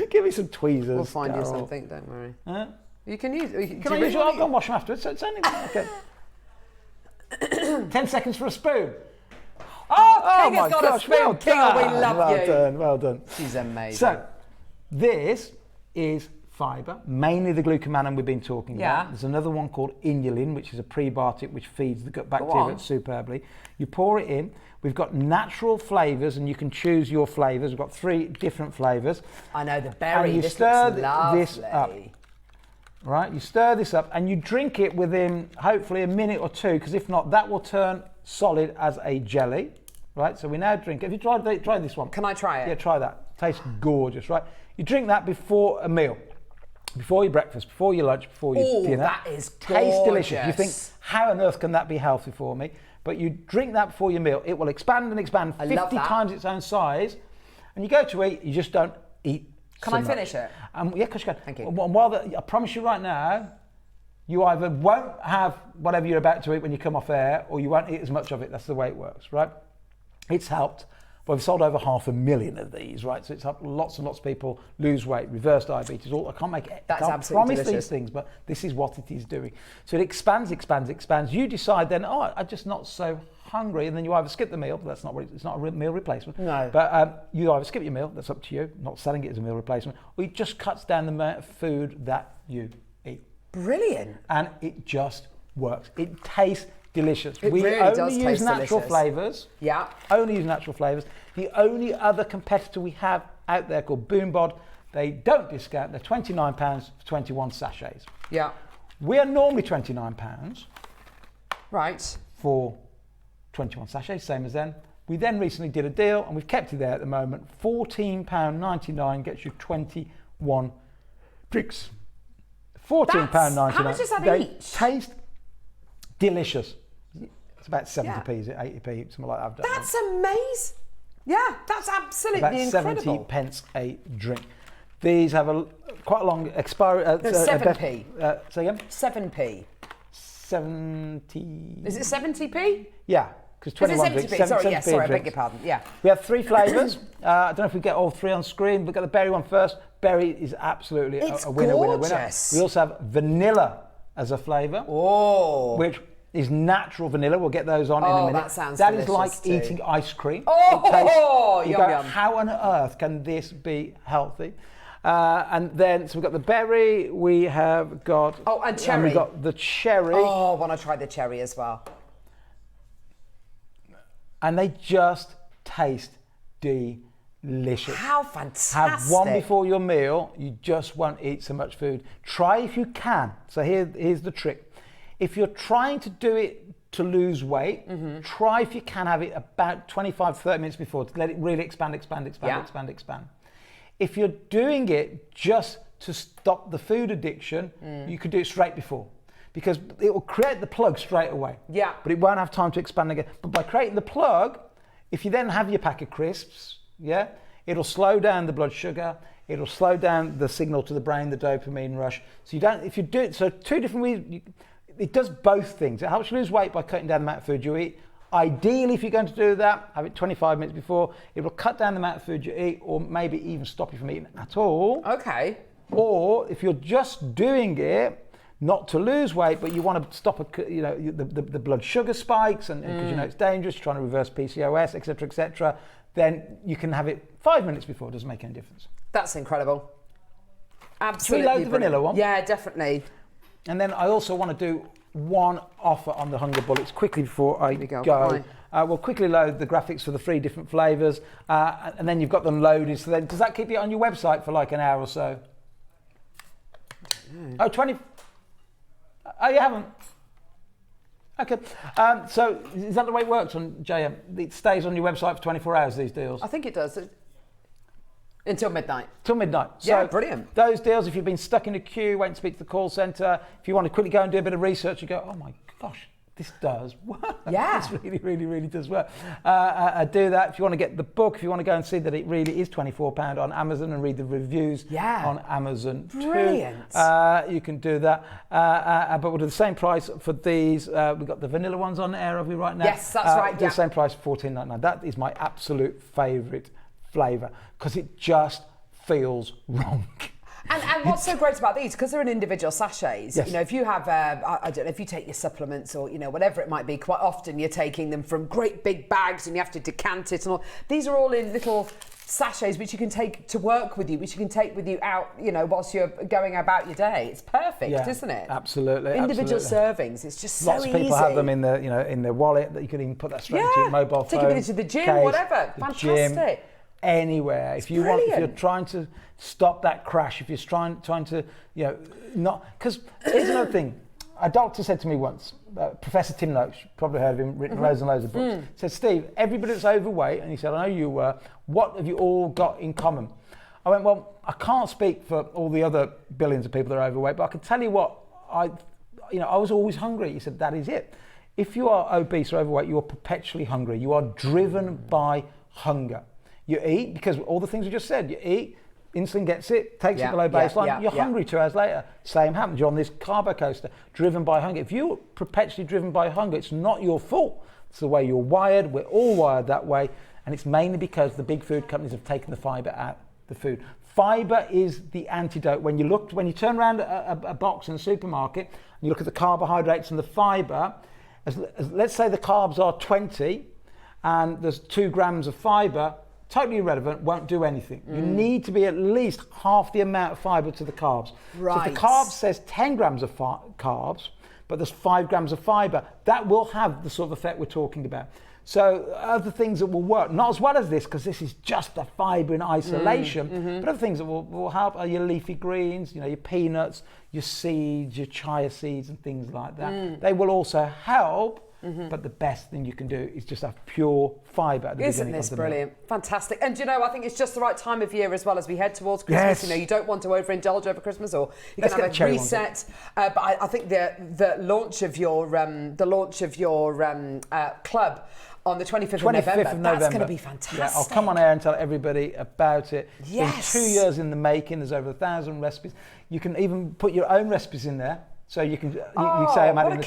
Give me some tweezers.
We'll find
Carol.
you something, don't worry.
Huh?
You can use.
Can I use your? I'll go and wash them afterwards. So it's only okay. 10 seconds for a spoon.
Oh, King has got a spoon.
Well
King,
done.
we love
well
you.
Done, well done.
She's amazing.
So, this is fibre, mainly the glucomannan we've been talking about. There's another one called inulin, which is a prebiotic which feeds the gut bacteria superbly. You pour it in. We've got natural flavours, and you can choose your flavours. We've got 3 different flavours.
I know, the berry.
And you
this
stir
looks lovely.
this up. Right, you stir this up and you drink it within hopefully a minute or 2, because if not, that will turn solid as a jelly. Right, so we now drink it. Have you tried this one?
Can I try it?
Yeah, try that. Tastes gorgeous, right? You drink that before a meal, before your breakfast, before your lunch, before your dinner.
That is gorgeous.
Tastes delicious. You think, how on earth can that be healthy for me? But you drink that before your meal. It will expand and expand 50 times its own size. And you go to eat, you just don't eat.
Can I finish it?
Yeah, of course you can.
Thank you.
I promise you right now, you either won't have whatever you're about to eat when you come off air, or you won't eat as much of it. That's the way it works, right? It's helped. Well, we've sold over 500,000 of these, right? So it's helped lots and lots of people lose weight, reverse diabetes. I can't promise these things, but this is what it is doing. So it expands, expands, expands. You decide then, I'm just not so hungry, and then you either skip the meal, but that's not it's not a meal replacement. No. But you either skip your meal, that's up to you, not selling it as a meal replacement, or it just cuts down the amount of food that you eat.
Brilliant.
And it just works. It tastes delicious.
It
we
really
only
does
use
taste
natural
delicious.
flavours.
Yeah.
Only use natural flavours. The only other competitor we have out there called Boombod, they don't discount. They're £29 for 21 sachets.
Yeah.
We are normally £29.
Right.
For 21 sachets, same as then. We then recently did a deal, and we've kept it there at the moment. £14.99 gets you 21 drinks. £14.99.
How much is that each?
Taste delicious. It's about 70p, is it? 80p, something like that. I've done
That's amazing. Yeah, that's absolutely
about
incredible.
70 pence a drink. These have quite a long expiry.
7p.
Say again?
7p.
70.
Is it 70p?
Yeah, because 21
Is it 70p?
drinks.
Sorry, yes, sorry, I beg
drinks.
your pardon. Yeah.
We have 3 flavours. I don't know if we get all 3 on screen. We've got the berry one first. Berry is absolutely
It's
a winner, winner, winner.
gorgeous.
We also have vanilla as a flavour.
Oh.
Which is natural vanilla. We'll get those on in a minute.
That sounds
That is
delicious
like
too.
eating ice cream.
Oh,
you
yum,
go,
yum.
how on earth can this be healthy? And then, so we've got the berry, we have got...
Oh, and cherry.
And we've got the cherry.
Oh, I want to try the cherry as well.
And they just taste delicious.
How fantastic.
Have one before your meal. You just won't eat so much food. Try if you can. So here's the trick. If you're trying to do it to lose weight, try if you can have it about 25, 30 minutes before to let it really expand. If you're doing it just to stop the food addiction, you could do it straight before, because it will create the plug straight away.
Yeah.
But it won't have time to expand again. But by creating the plug, if you then have your pack of crisps, yeah, it'll slow down the blood sugar, it'll slow down the signal to the brain, the dopamine rush. So you don't, if you do it, so 2 different ways, it does both things. It helps you lose weight by cutting down the amount of food you eat. Ideally, if you're going to do that, have it 25 minutes before. It will cut down the amount of food you eat, or maybe even stop you from eating at all.
Okay.
Or if you're just doing it not to lose weight, but you want to stop the blood sugar spikes, and because you know it's dangerous, you're trying to reverse PCOS, etc., then you can have it 5 minutes before. It doesn't make any difference.
That's incredible. Absolutely.
Should we load the vanilla one?
Yeah, definitely.
And then I also want to do one offer on the Hunger Bullets quickly before I go. We'll quickly load the graphics for the 3 different flavours, and then you've got them loaded. So then, does that keep you on your website for like an hour or so? Oh, 20. Oh, you haven't? Okay. So is that the way it works on JM? It stays on your website for 24 hours, these deals?
I think it does. Until midnight.
Till midnight.
Yeah,
So
brilliant.
Those deals, if you've been stuck in a queue, waiting to speak to the call centre, if you want to quickly go and do a bit of research, you go, oh my gosh, this does work.
Yeah.
This really does work. Do that. If you want to get the book, if you want to go and see that it really is £24 on Amazon and read the reviews on Amazon
Brilliant.
too, you can do that. But we'll do the same price for these. We've got the vanilla ones on air, have we, right now?
Yes, that's right.
The same price for £14.99. That is my absolute favourite flavour because it just feels wrong.
And what's so great about these, because they're in individual sachets,
Yes.
you know, if you have, I don't know, if you take your supplements or, you know, whatever it might be, quite often you're taking them from great big bags and you have to decant it and all. These are all in little sachets which you can take to work with you, which you can take with you out, you know, whilst you're going about your day. It's perfect, isn't it?
Absolutely.
Individual
absolutely.
servings. It's just so
Lots
easy.
of people have them in their, you know, in their wallet that you can even put that straight into your mobile phone.
Take it into the gym,
case,
whatever.
the
Fantastic.
Gym, anywhere. If you're trying to stop that crash, if you're trying to, you know, not, because here's another thing. A doctor said to me once, Professor Tim Noakes, probably heard of him, written loads and loads of books, said, Steve, everybody that's overweight, and he said, I know you were, what have you all got in common? I went, well, I can't speak for all the other billions of people that are overweight, but I can tell you what, I was always hungry. He said, that is it. If you are obese or overweight, you are perpetually hungry. You are driven by hunger. You eat, because all the things we just said, you eat, insulin gets it, takes it below baseline, you're hungry 2 hours later. Same happens, you're on this carbo coaster, driven by hunger. If you're perpetually driven by hunger, it's not your fault. It's the way you're wired, we're all wired that way, and it's mainly because the big food companies have taken the fibre out of the food. Fibre is the antidote. When you turn around a box in a supermarket, and you look at the carbohydrates and the fibre, let's say the carbs are 20, and there's 2 grams of fibre, totally irrelevant, won't do anything. You need to be at least half the amount of fibre to the carbs.
Right.
So if the carb says 10 grams of carbs, but there's 5 grams of fibre, that will have the sort of effect we're talking about. So other things that will work, not as well as this, because this is just the fibre in isolation, but other things that will help are your leafy greens, you know, your peanuts, your seeds, your chia seeds and things like that. They will also help. But the best thing you can do is just have pure fibre at the
Isn't
beginning
this
of the meal.
brilliant? Fantastic. And you know, I think it's just the right time of year as well as we head towards Christmas.
Yes.
You know, you don't want to overindulge over Christmas, or you
Let's
can
get
have
the
a
cherry ones
reset. But I think the launch of your club on the 25th of November, that's going to be fantastic.
Yeah, I'll come on air and tell everybody about it.
Yes.
It's been 2 years in the making. There's over 1,000 recipes. You can even put your own recipes in there. So you can you say, I'm adding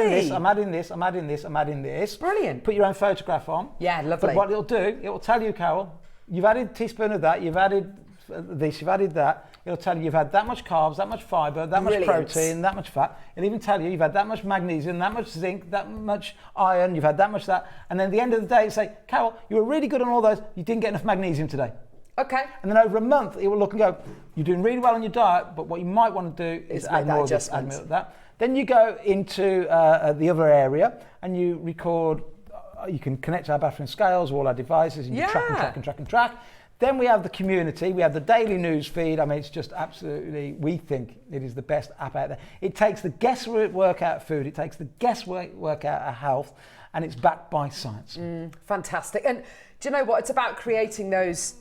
this, I'm adding this, I'm adding this, I'm adding this.
Brilliant.
Put your own photograph on.
Yeah, lovely.
But what it'll do, it will tell you, Carol, you've added a teaspoon of that, you've added this, you've added that. It'll tell you you've had that much carbs, that much fibre, that much protein, that much fat. It'll even tell you you've had that much magnesium, that much zinc, that much iron, you've had that much that. And then at the end of the day, it'll say, Carol, you were really good on all those, you didn't get enough magnesium today.
Okay.
And then over a month, it will look and go, you're doing really well on your diet, but what you might want to do is add more of this, add more of that. Then you go into the other area and you record, you can connect to our bathroom scales, all our devices, and you track. Then we have the community, we have the daily news feed. I mean, it's just absolutely, we think it is the best app out there. It takes the guesswork out of food, it takes the guesswork out of health, and it's backed by science.
Fantastic. And do you know what? It's about creating those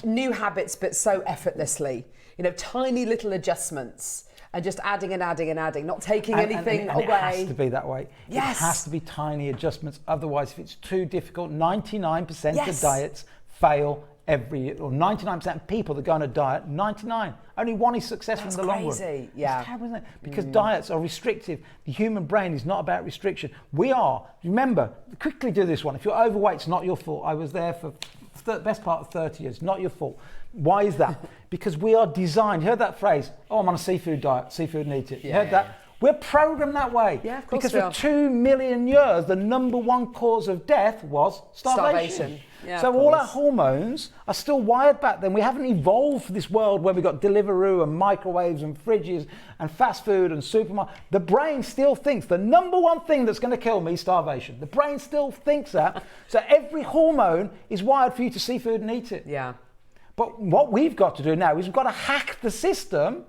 new habits, but so effortlessly. You know, tiny little adjustments. And just adding and adding and adding, not taking anything away.
It has to be that way.
Yes.
It has to be tiny adjustments. Otherwise, if it's too difficult, 99% of diets fail every year. Or 99% of people that go on a diet, 99. Only one is successful in the long run.
That's crazy. Yeah.
It's terrible, isn't it? Because diets are restrictive. The human brain is not about restriction. We are. Remember, quickly do this one. If you're overweight, it's not your fault. I was there for the best part of 30 years. Not your fault. Why is that? Because we are designed. You heard that phrase, oh, I'm on a seafood diet, seafood and eat it. You heard that? We're programmed that way.
Yeah, of course
because
we
for
are.
2 million years, the #1 cause of death was starvation.
Yeah,
so
of
all our
course.
hormones are still wired back then. We haven't evolved for this world where we've got Deliveroo and microwaves and fridges and fast food and supermarkets. The brain still thinks the #1 thing that's going to kill me is starvation. The brain still thinks that. So every hormone is wired for you to see food and eat it.
Yeah.
But what we've got to do now is we've got to hack the system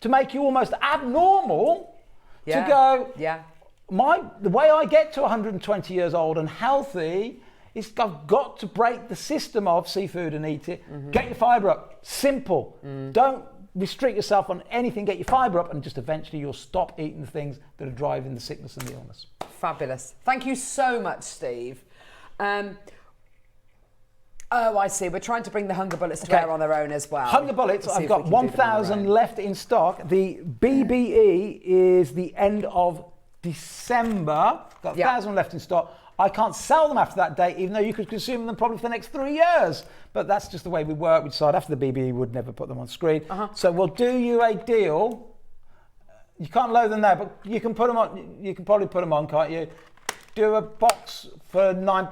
to make you almost abnormal to go, the way I get to 120 years old and healthy is I've got to break the system of seafood and eat it. Get your fibre up. Simple. Don't restrict yourself on anything. Get your fibre up and just eventually you'll stop eating the things that are driving the sickness and the illness.
Fabulous. Thank you so much, Steve. Oh, I see. We're trying to bring the Hunger Bullets to air on their own as well.
Hunger Bullets,
Let's see
I've
if we
got
can do them on their
1,000
own.
left in stock. The BBE is the end of December. Got 1,000 left in stock. I can't sell them after that date, even though you could consume them probably for the next 3 years. But that's just the way we work. We decided after the BBE would never put them on screen. So we'll do you a deal. You can't load them now, but you can put them on. You can probably put them on, can't you? Do a box for £9.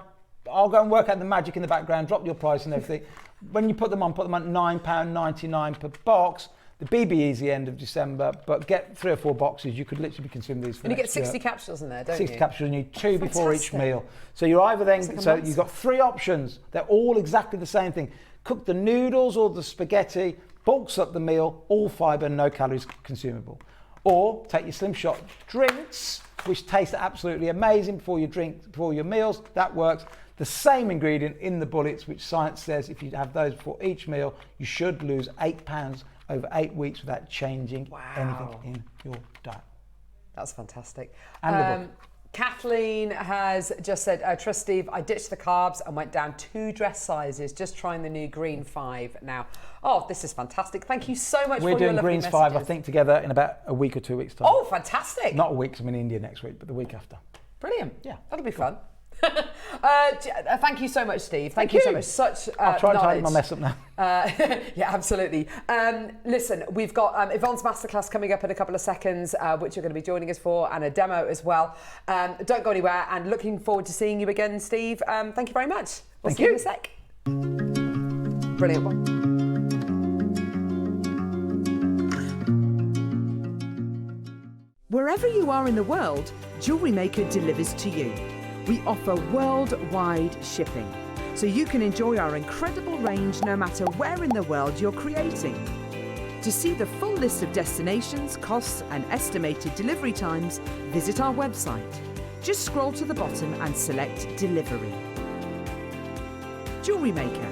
I'll go and work out the magic in the background, drop your price and everything. When you put them on £9.99 per box. The BBE is the end of December, but get 3 or 4 boxes. You could literally be consuming these for
And you get
next year.
60 capsules in there, don't
60
you?
capsules, and you need 2 before each
Fantastic.
meal. So you're either then,
like a
so
month.
you've got 3 options. They're all exactly the same thing. Cook the noodles or the spaghetti, bulks up the meal, all fibre, no calories consumable. Or take your Slim Shot drinks, which taste absolutely amazing before your meals. That works. The same ingredient in the bullets, which science says if you have those before each meal, you should lose 8 pounds over 8 weeks without changing anything in your diet.
That's fantastic.
And the book.
Kathleen has just said, trust Steve, I ditched the carbs and went down 2 dress sizes, just trying the new green 5 now. Oh, this is fantastic. Thank you so much for your
We're doing
lovely
Greens
messages.
5, I think, together in about a week or 2 weeks' time.
Oh, fantastic.
Not a week, 'cause I'm in India next week, but the week after.
Brilliant.
Yeah.
That'll be fun. Thank you so much, Steve. Thank you so much. Such
I'll try and tidy
knowledge.
my mess up now.
Yeah, absolutely. Listen, we've got Yvonne's masterclass coming up in a couple of seconds, which you're going to be joining us for, and a demo as well. Don't go anywhere, and looking forward to seeing you again, Steve. Thank you very much. We'll see you in a sec. Brilliant one.
Wherever you are in the world, Jewellery Maker delivers to you. We offer worldwide shipping, so you can enjoy our incredible range no matter where in the world you're creating. To see the full list of destinations, costs and estimated delivery times, visit our website. Just scroll to the bottom and select Delivery. Jewellery Maker,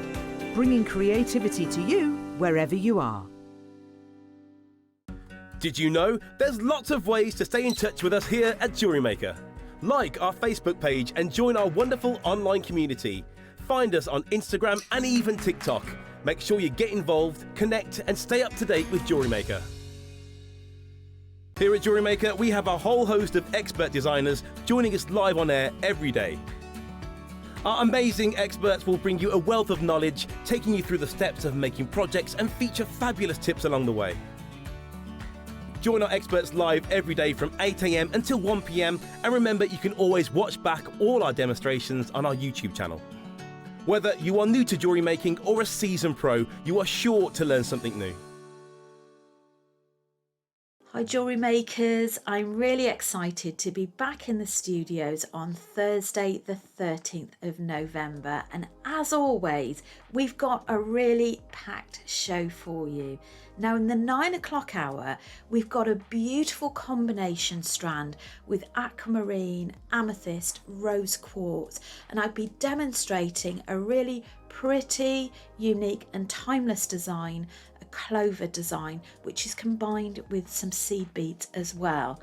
bringing creativity to you wherever you are.
Did you know there's lots of ways to stay in touch with us here at JewelleryMaker? Like our Facebook page and join our wonderful online community. Find us on Instagram and even TikTok. Make sure you get involved, connect and stay up to date with JewelleryMaker. Here at JewelleryMaker, we have a whole host of expert designers joining us live on air every day. Our amazing experts will bring you a wealth of knowledge, taking you through the steps of making projects and feature fabulous tips along the way. Join our experts live every day from 8 AM until 1 PM, and remember you can always watch back all our demonstrations on our YouTube channel. Whether you are new to jewellery making or a seasoned pro, you are sure to learn something new.
Hi jewellery makers, I'm really excited to be back in the studios on Thursday the 13th of November, and as always we've got a really packed show for you. Now in the 9 o'clock hour we've got a beautiful combination strand with aquamarine, amethyst, rose quartz, and I'll be demonstrating a really pretty, unique and timeless design, a clover design, which is combined with some seed beads as well.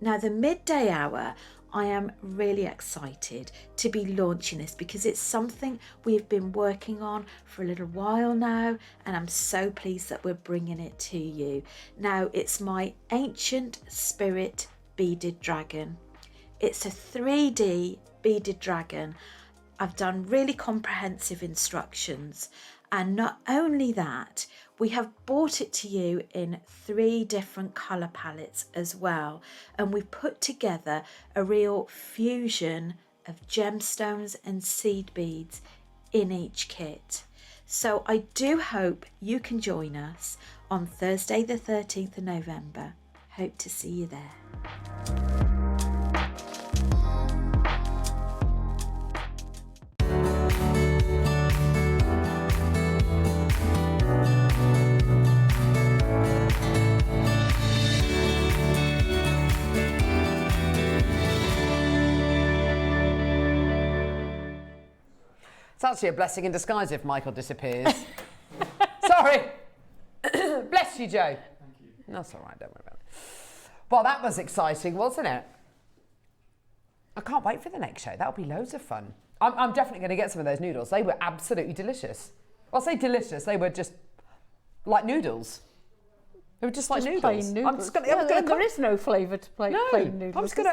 Now the midday hour, I am really excited to be launching this because it's something we've been working on for a little while now, and I'm so pleased that we're bringing it to you. Now it's my Ancient Spirit beaded dragon. It's a 3D beaded dragon. I've done really comprehensive instructions, and not only that, We have brought it to you in 3 different colour palettes as well, and we've put together a real fusion of gemstones and seed beads in each kit. So I do hope you can join us on Thursday the 13th of November. Hope to see you there.
It's actually a blessing in disguise if Michael disappears. Sorry. Bless you, Joe. Thank you. That's all right, don't worry about it. Well, that was exciting, wasn't it? I can't wait for the next show. That'll be loads of fun. I'm definitely going to get some of those noodles. They were absolutely delicious. I'll say delicious. They were just like noodles. They were just like noodles.
Plain noodles.
I'm just gonna,
there is no flavour to plain noodles. Who
took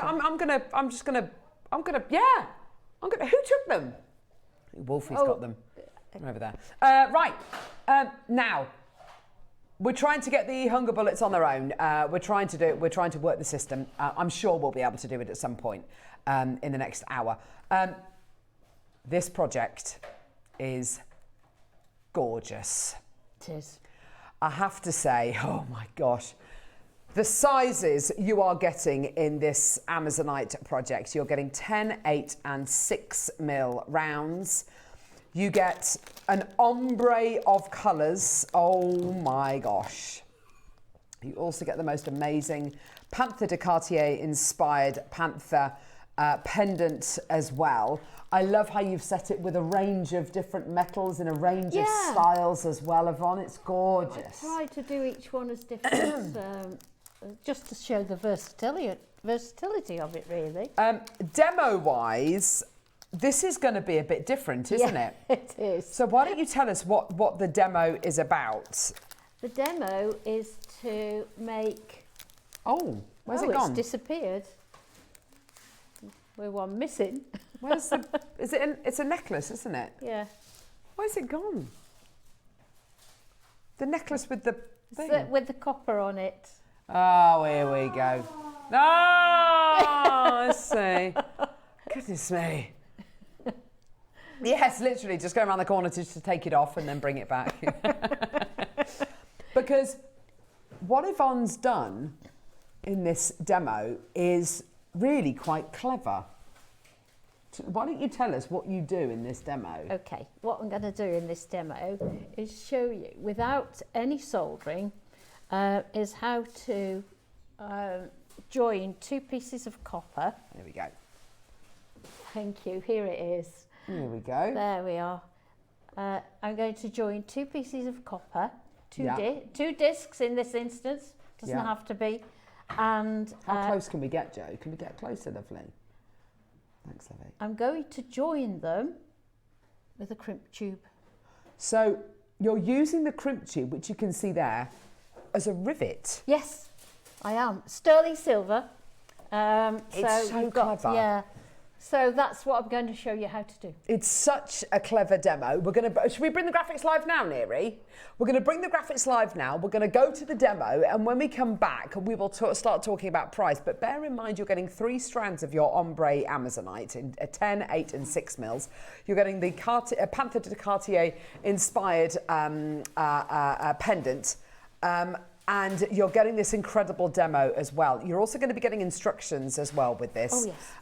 them? Wolfie's got them. They're over there. Right. Now, we're trying to get the hunger bullets on their own. We're trying to work the system. I'm sure we'll be able to do it at some point in the next hour. This project is gorgeous.
It is.
I have to say, oh my gosh, the sizes you are getting in this Amazonite project, you're getting 10, 8 and 6 mil rounds. You get an ombre of colours. Oh my gosh. You also get the most amazing Panther de Cartier inspired Panther pendant as well. I love how you've set it with a range of different metals in a range of styles as well, Yvonne. It's gorgeous.
I try to do each one as different, just to show the versatility of it, really.
Demo-wise, this is going to be a bit different, isn't it?
It is.
So why don't you tell us what the demo is about?
The demo is to make...
Oh, where's it gone?
It's disappeared. We're one missing.
Where's the... it's a necklace, isn't it?
Yeah.
Where's it gone? The necklace with the thing.
With the copper on it.
Oh, here we go. Oh, let's see. Goodness me. Yes, literally, just go around the corner to take it off and then bring it back. Because what Yvonne's done in this demo is really quite clever. Why don't you tell us what you do in this demo?
Okay, what I'm going to do in this demo is show you, without any soldering, is how to join 2 pieces of copper.
There we go.
Thank you, here it is.
Here we go.
There we are. I'm going to join 2 pieces of copper, 2 discs in this instance, doesn't have to be. And
how close can we get, Joe? Can we get closer, lovely? Thanks, Evie.
I'm going to join them with a crimp tube.
So you're using the crimp tube, which you can see there, as a rivet.
Yes, I am. Sterling silver.
It's so clever.
Yeah. So that's what I'm going to show you how to do.
It's such a clever demo. Should we bring the graphics live now, Neri? We're going to bring the graphics live now. We're going to go to the demo, and when we come back, we will start talking about price. But bear in mind, you're getting 3 strands of your ombre Amazonite in 10, 8 and 6 mils. You're getting the Panther de Cartier inspired pendant. And you're getting this incredible demo as well. You're also going to be getting instructions as well with this.
Oh, yes.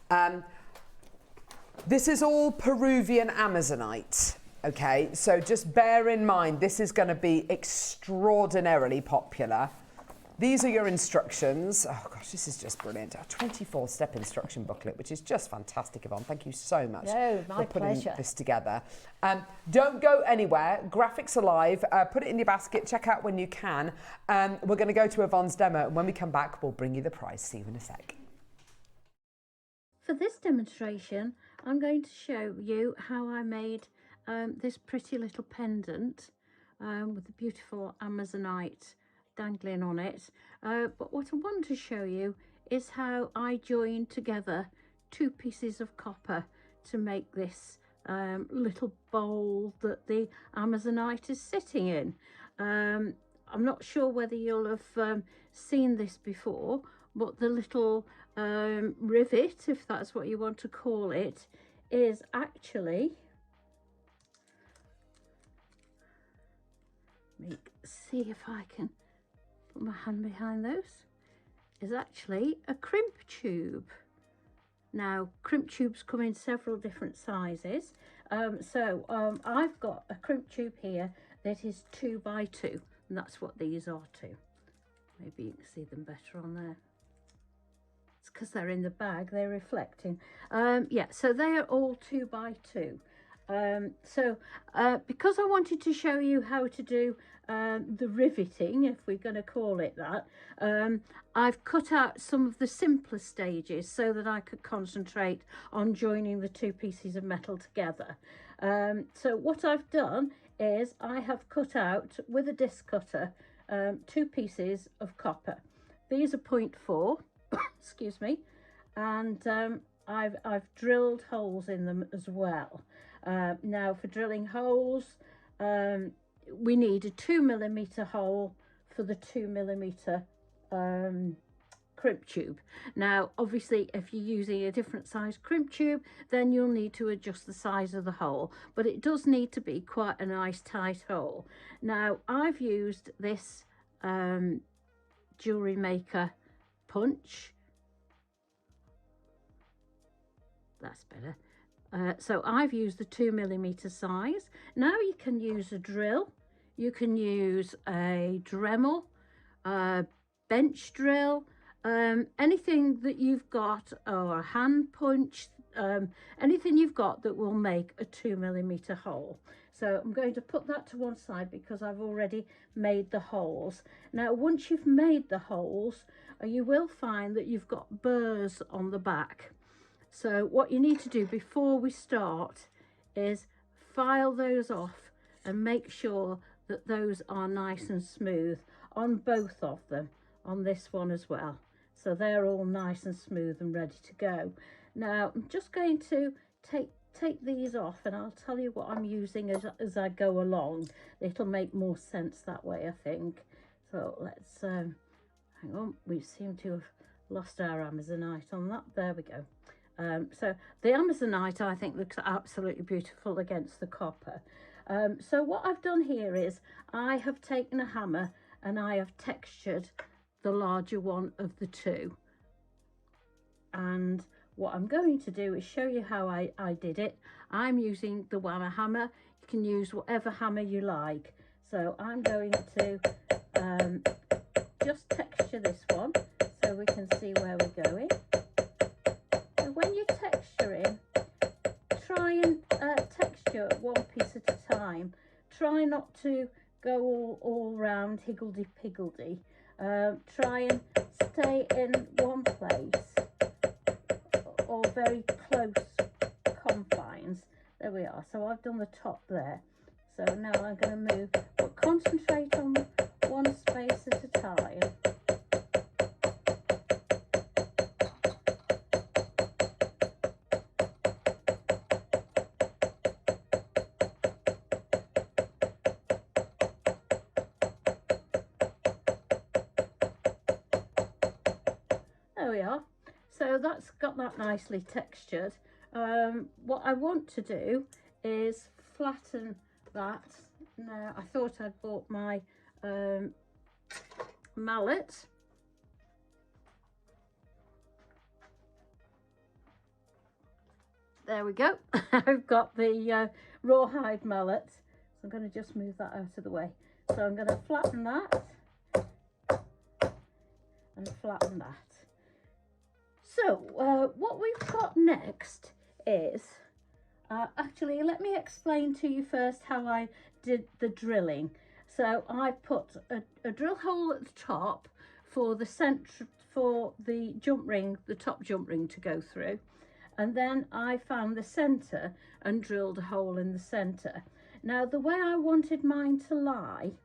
This is all Peruvian Amazonite, okay? So just bear in mind, this is going to be extraordinarily popular. These are your instructions. Oh gosh, this is just brilliant. A 24-step instruction booklet, which is just fantastic, Yvonne. Thank you so much
for
putting this together. Don't go anywhere. Graphics are live. Put it in your basket. Check out when you can. We're going to go to Yvonne's demo, and when we come back, we'll bring you the price. See you in a sec.
For this demonstration, I'm going to show you how I made this pretty little pendant with the beautiful Amazonite dangling on it. But what I want to show you is how I joined together 2 pieces of copper to make this little bowl that the Amazonite is sitting in. I'm not sure whether you'll have seen this before, but the little rivet, if that's what you want to call it, is actually, see if I can put my hand behind those, is actually a crimp tube. Now, crimp tubes come in several different sizes. I've got a crimp tube here that is 2 by 2, and that's what these are too. Maybe you can see them better on there. It's because they're in the bag, they're reflecting. Yeah, so they are all 2 by 2. Because I wanted to show you how to do the riveting, if we're going to call it that, I've cut out some of the simpler stages so that I could concentrate on joining the two pieces of metal together. So what I've done is I have cut out with a disc cutter 2 pieces of copper. These are 0.4 excuse me, and I've drilled holes in them as well. Now, for drilling holes, we need a 2mm hole for the 2mm crimp tube. Now, obviously, if you're using a different size crimp tube, then you'll need to adjust the size of the hole, but it does need to be quite a nice tight hole. Now, I've used this JewelleryMaker punch. That's better. So I've used the 2mm size. Now you can use a drill, you can use a Dremel, bench drill, anything that you've got, or a hand punch, anything you've got that will make a 2mm hole. So I'm going to put that to one side because I've already made the holes. Now, once you've made the holes, you will find that you've got burrs on the back. So what you need to do before we start is file those off and make sure that those are nice and smooth on both of them, on this one as well. So they're all nice and smooth and ready to go. Now I'm just going to take these off, and I'll tell you what I'm using as I go along. It'll make more sense that way, I think. So let's hang on, we seem to have lost our Amazonite on that. There we go. So the Amazonite, I think, looks absolutely beautiful against the copper. So what I've done here is I have taken a hammer and I have textured the larger one of the two. And what I'm going to do is show you how I did it. I'm using the Whammer hammer. You can use whatever hammer you like. So I'm going to just texture this one so we can see where we're going. When you're texturing, try and texture one piece at a time. Try not to go all round higgledy-piggledy. Try and stay in one place or very close confines. There we are. So I've done the top there. So now I'm going to move, but concentrate on one space at a time. There we are. So that's got that nicely textured. What I want to do is flatten that. Now, I thought I'd bought my mallet. There we go. I've got the rawhide mallet. So I'm going to just move that out of the way. So I'm going to flatten that and flatten that. So what we've got next is, actually let me explain to you first how I did the drilling. So I put a drill hole at the top for the center, for the jump ring, the top jump ring to go through, and then I found the center and drilled a hole in the center. Now the way I wanted mine to lie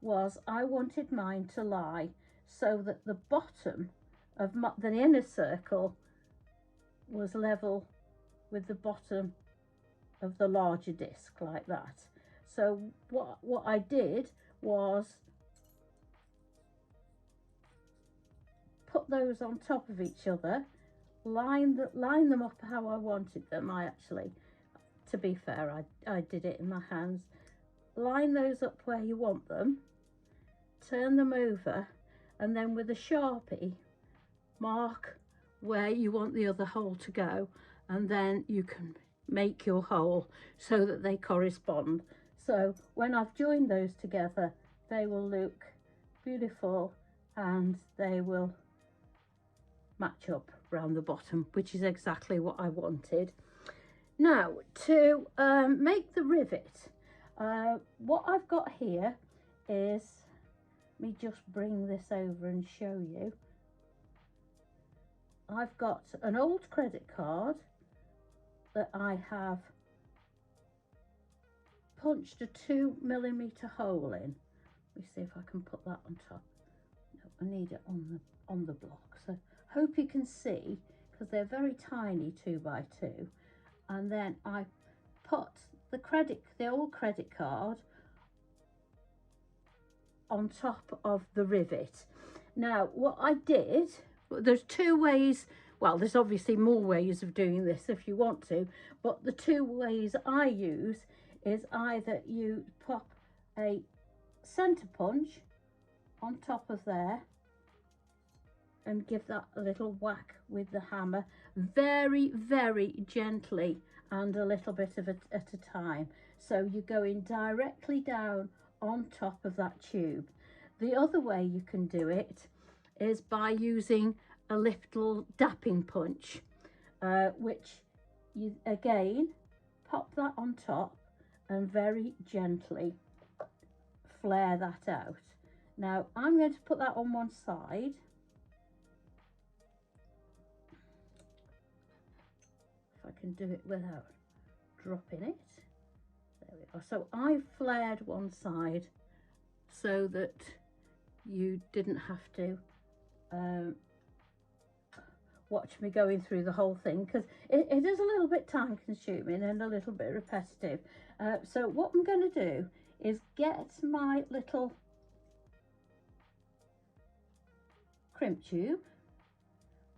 was I wanted mine to lie so that the bottom of the inner circle was level with the bottom of the larger disc, like that. So what I did was put those on top of each other, line them up how I wanted them. I actually, to be fair, I did it in my hands. Line those up where you want them, turn them over, and then with a Sharpie mark where you want the other hole to go, and then you can make your hole so that they correspond. So when I've joined those together, they will look beautiful and they will match up around the bottom, which is exactly what I wanted. Now to make the rivet, what I've got here is, let me just bring this over and show you. I've got an old credit card that I have punched a 2mm hole in. Let me see if I can put that on top. No, I need it on the block. So hope you can see, because they're very tiny 2x2. And then I put the old credit card on top of the rivet. Now what I did, there's two ways, well there's obviously more ways of doing this if you want to, but the two ways I use is either you pop a centre punch on top of there and give that a little whack with the hammer, very, very gently and a little bit of it at a time. So you're going directly down on top of that tube. The other way you can do it is by using a little dapping punch, which you again pop that on top and very gently flare that out. Now I'm going to put that on one side. If I can do it without dropping it. There we are. So I flared one side so that you didn't have to watch me going through the whole thing, because it is a little bit time consuming and a little bit repetitive. So what I'm going to do is get my little crimp tube,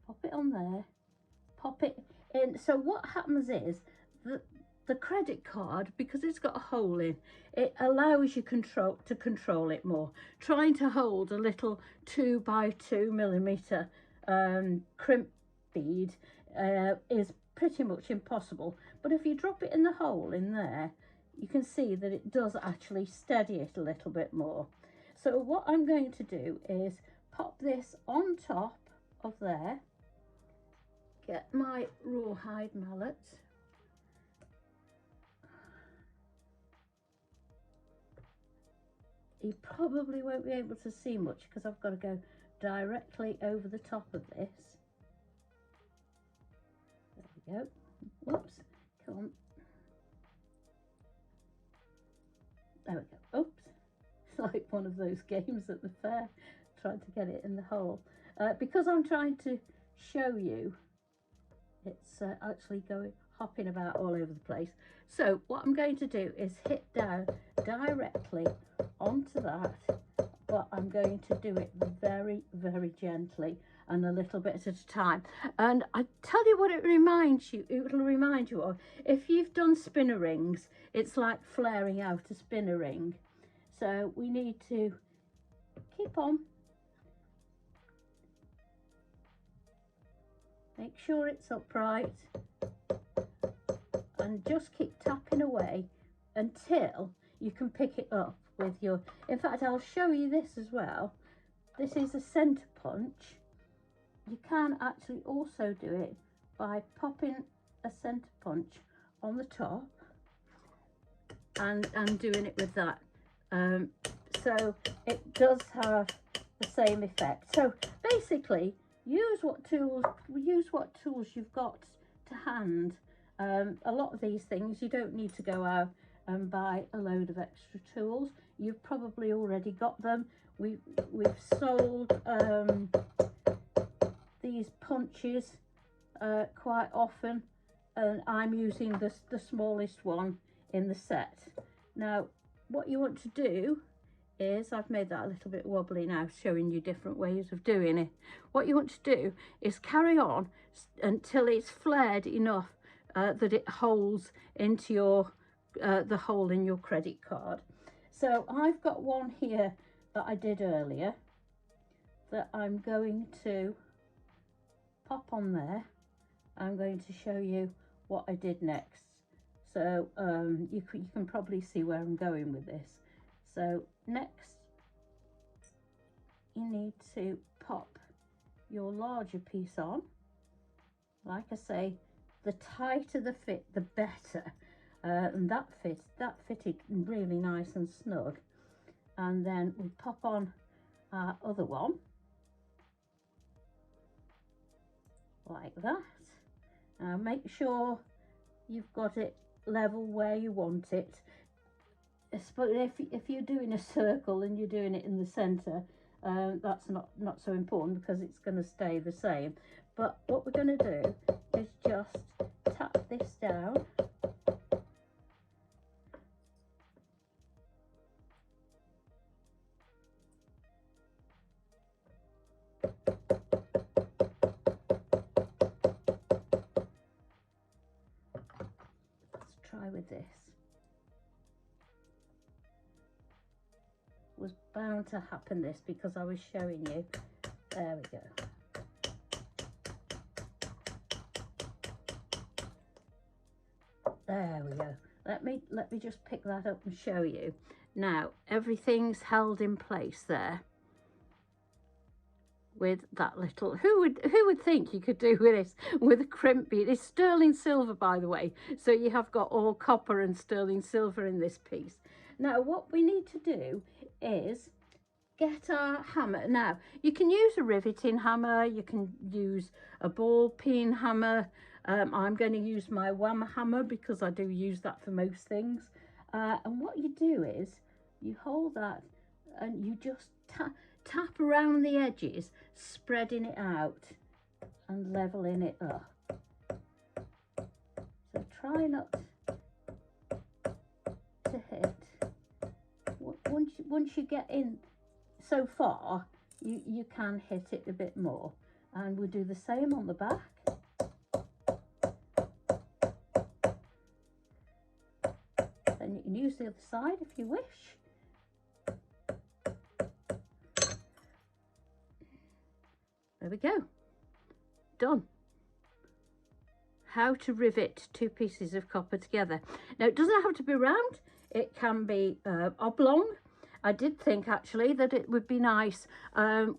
pop it on there, pop it in. So what happens is that the credit card, because it's got a hole in, it allows you to control it more. Trying to hold a little 2x2mm crimp bead is pretty much impossible. But if you drop it in the hole in there, you can see that it does actually steady it a little bit more. So what I'm going to do is pop this on top of there, get my rawhide mallet, you probably won't be able to see much because I've got to go directly over the top of this. There we go. Whoops, come on. There we go. Oops, it's like one of those games at the fair, trying to get it in the hole. Because I'm trying to show you, it's actually hopping about all over the place. So what I'm going to do is hit down directly onto that, but I'm going to do it very, very gently and a little bit at a time. And I tell you what it'll remind you of. If you've done spinner rings, it's like flaring out a spinner ring. So we need to keep on. Make sure it's upright and just keep tapping away until you can pick it up with your, in fact I'll show you this as well. This is a centre punch. You can actually also do it by popping a centre punch on the top and doing it with that. So it does have the same effect. So basically use what tools you've got to hand. A lot of these things you don't need to go out and buy a load of extra tools. You've probably already got them. We've sold these punches quite often, and I'm using the smallest one in the set. Now what you want to do is, I've made that a little bit wobbly now, showing you different ways of doing it. What you want to do is carry on until it's flared enough that it holds into your the hole in your credit card. So I've got one here that I did earlier that I'm going to pop on there. I'm going to show you what I did next. So you can probably see where I'm going with this. So next, you need to pop your larger piece on. Like I say, the tighter the fit, the better. And that fitted really nice and snug. And then we pop on our other one, like that. Make sure you've got it level where you want it. If you're doing a circle and you're doing it in the center, that's not so important because it's going to stay the same. But what we're going to do is just tap this down. Let's try with this. Was bound to happen this because I was showing you. There we go. There we go. Let me just pick that up and show you. Now everything's held in place there with that little, who would think you could do with this with a crimp bead. It's sterling silver, by the way, so you have got all copper and sterling silver in this piece. Now what we need to do is get our hammer. Now you can use a riveting hammer, you can use a ball peen hammer. I'm going to use my wham hammer because I do use that for most things. And what you do is you hold that and you just tap around the edges, spreading it out and leveling it up. So try not to hit. Once you get in so far, you can hit it a bit more. And we'll do the same on the back. Then you can use the other side if you wish. There we go. Done. How to rivet two pieces of copper together. Now it doesn't have to be round. It can be oblong. I did think actually that it would be nice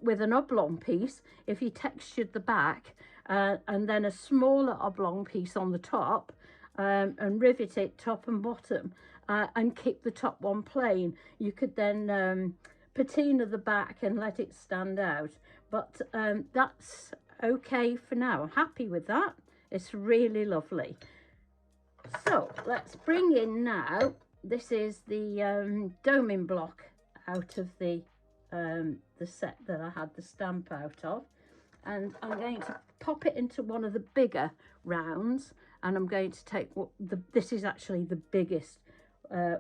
with an oblong piece if you textured the back and then a smaller oblong piece on the top and rivet it top and bottom and keep the top one plain. You could then patina the back and let it stand out. But that's okay for now. I'm happy with that. It's really lovely. So let's bring in now. This is the doming block out of the set that I had the stamp out of, and I'm going to pop it into one of the bigger rounds, and I'm going to take this is actually the biggest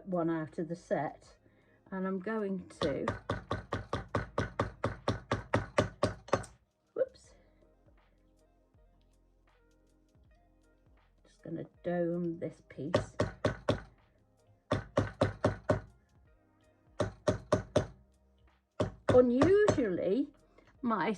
one out of the set, and I'm going to just going to dome this piece. Unusually, my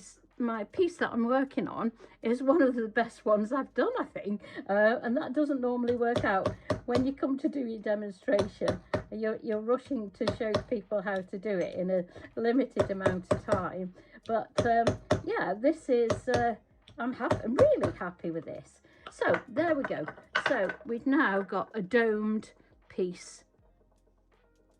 piece that I'm working on is one of the best ones I've done, I think, and that doesn't normally work out. When you come to do your demonstration, you're rushing to show people how to do it in a limited amount of time. But yeah, this is I'm really happy with this. So there we go. So we've now got a domed piece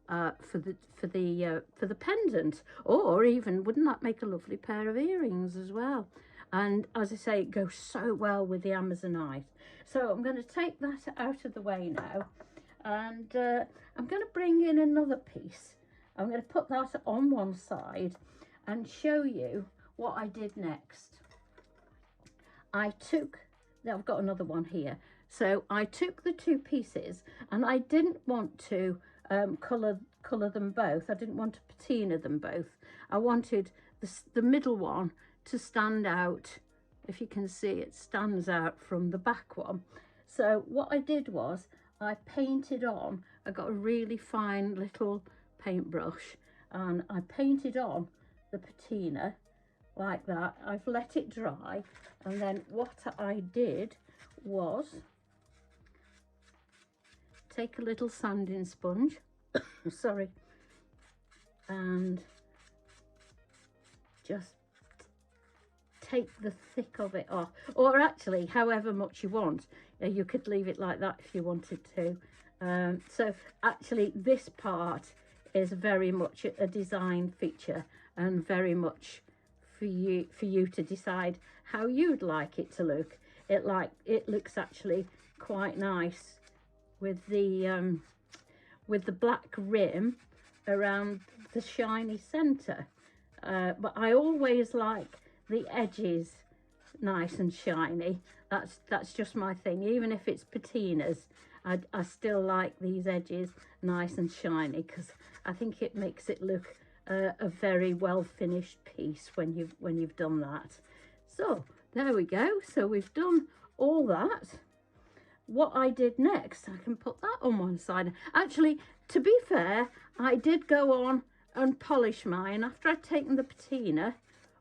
for the pendant, or even wouldn't that make a lovely pair of earrings as well? And as I say, it goes so well with the Amazonite. So I'm going to take that out of the way now, and I'm going to bring in another piece. I'm going to put that on one side and show you what I did next. I've got another one here. So I took the two pieces, and I didn't want to colour colour them both. I didn't want to patina them both. I wanted the middle one to stand out. If you can see, it stands out from the back one. So what I did was I painted on, I got a really fine little paintbrush and I painted on the patina like that. I've let it dry, and then what I did was take a little sanding sponge, sorry, and just take the thick of it off, or actually however much you want. You could leave it like that if you wanted to. So actually this part is very much a design feature and very much for you to decide how you'd like it to look. It looks actually quite nice with the black rim around the shiny center, but I always like the edges nice and shiny. That's just my thing. Even if it's patinas, I still like these edges nice and shiny, because I think it makes it look a very well finished piece when you've done that. So there we go. So we've done all that. What I did next, I can put that on one side. Actually, to be fair, I did go on and polish mine after I'd taken the patina,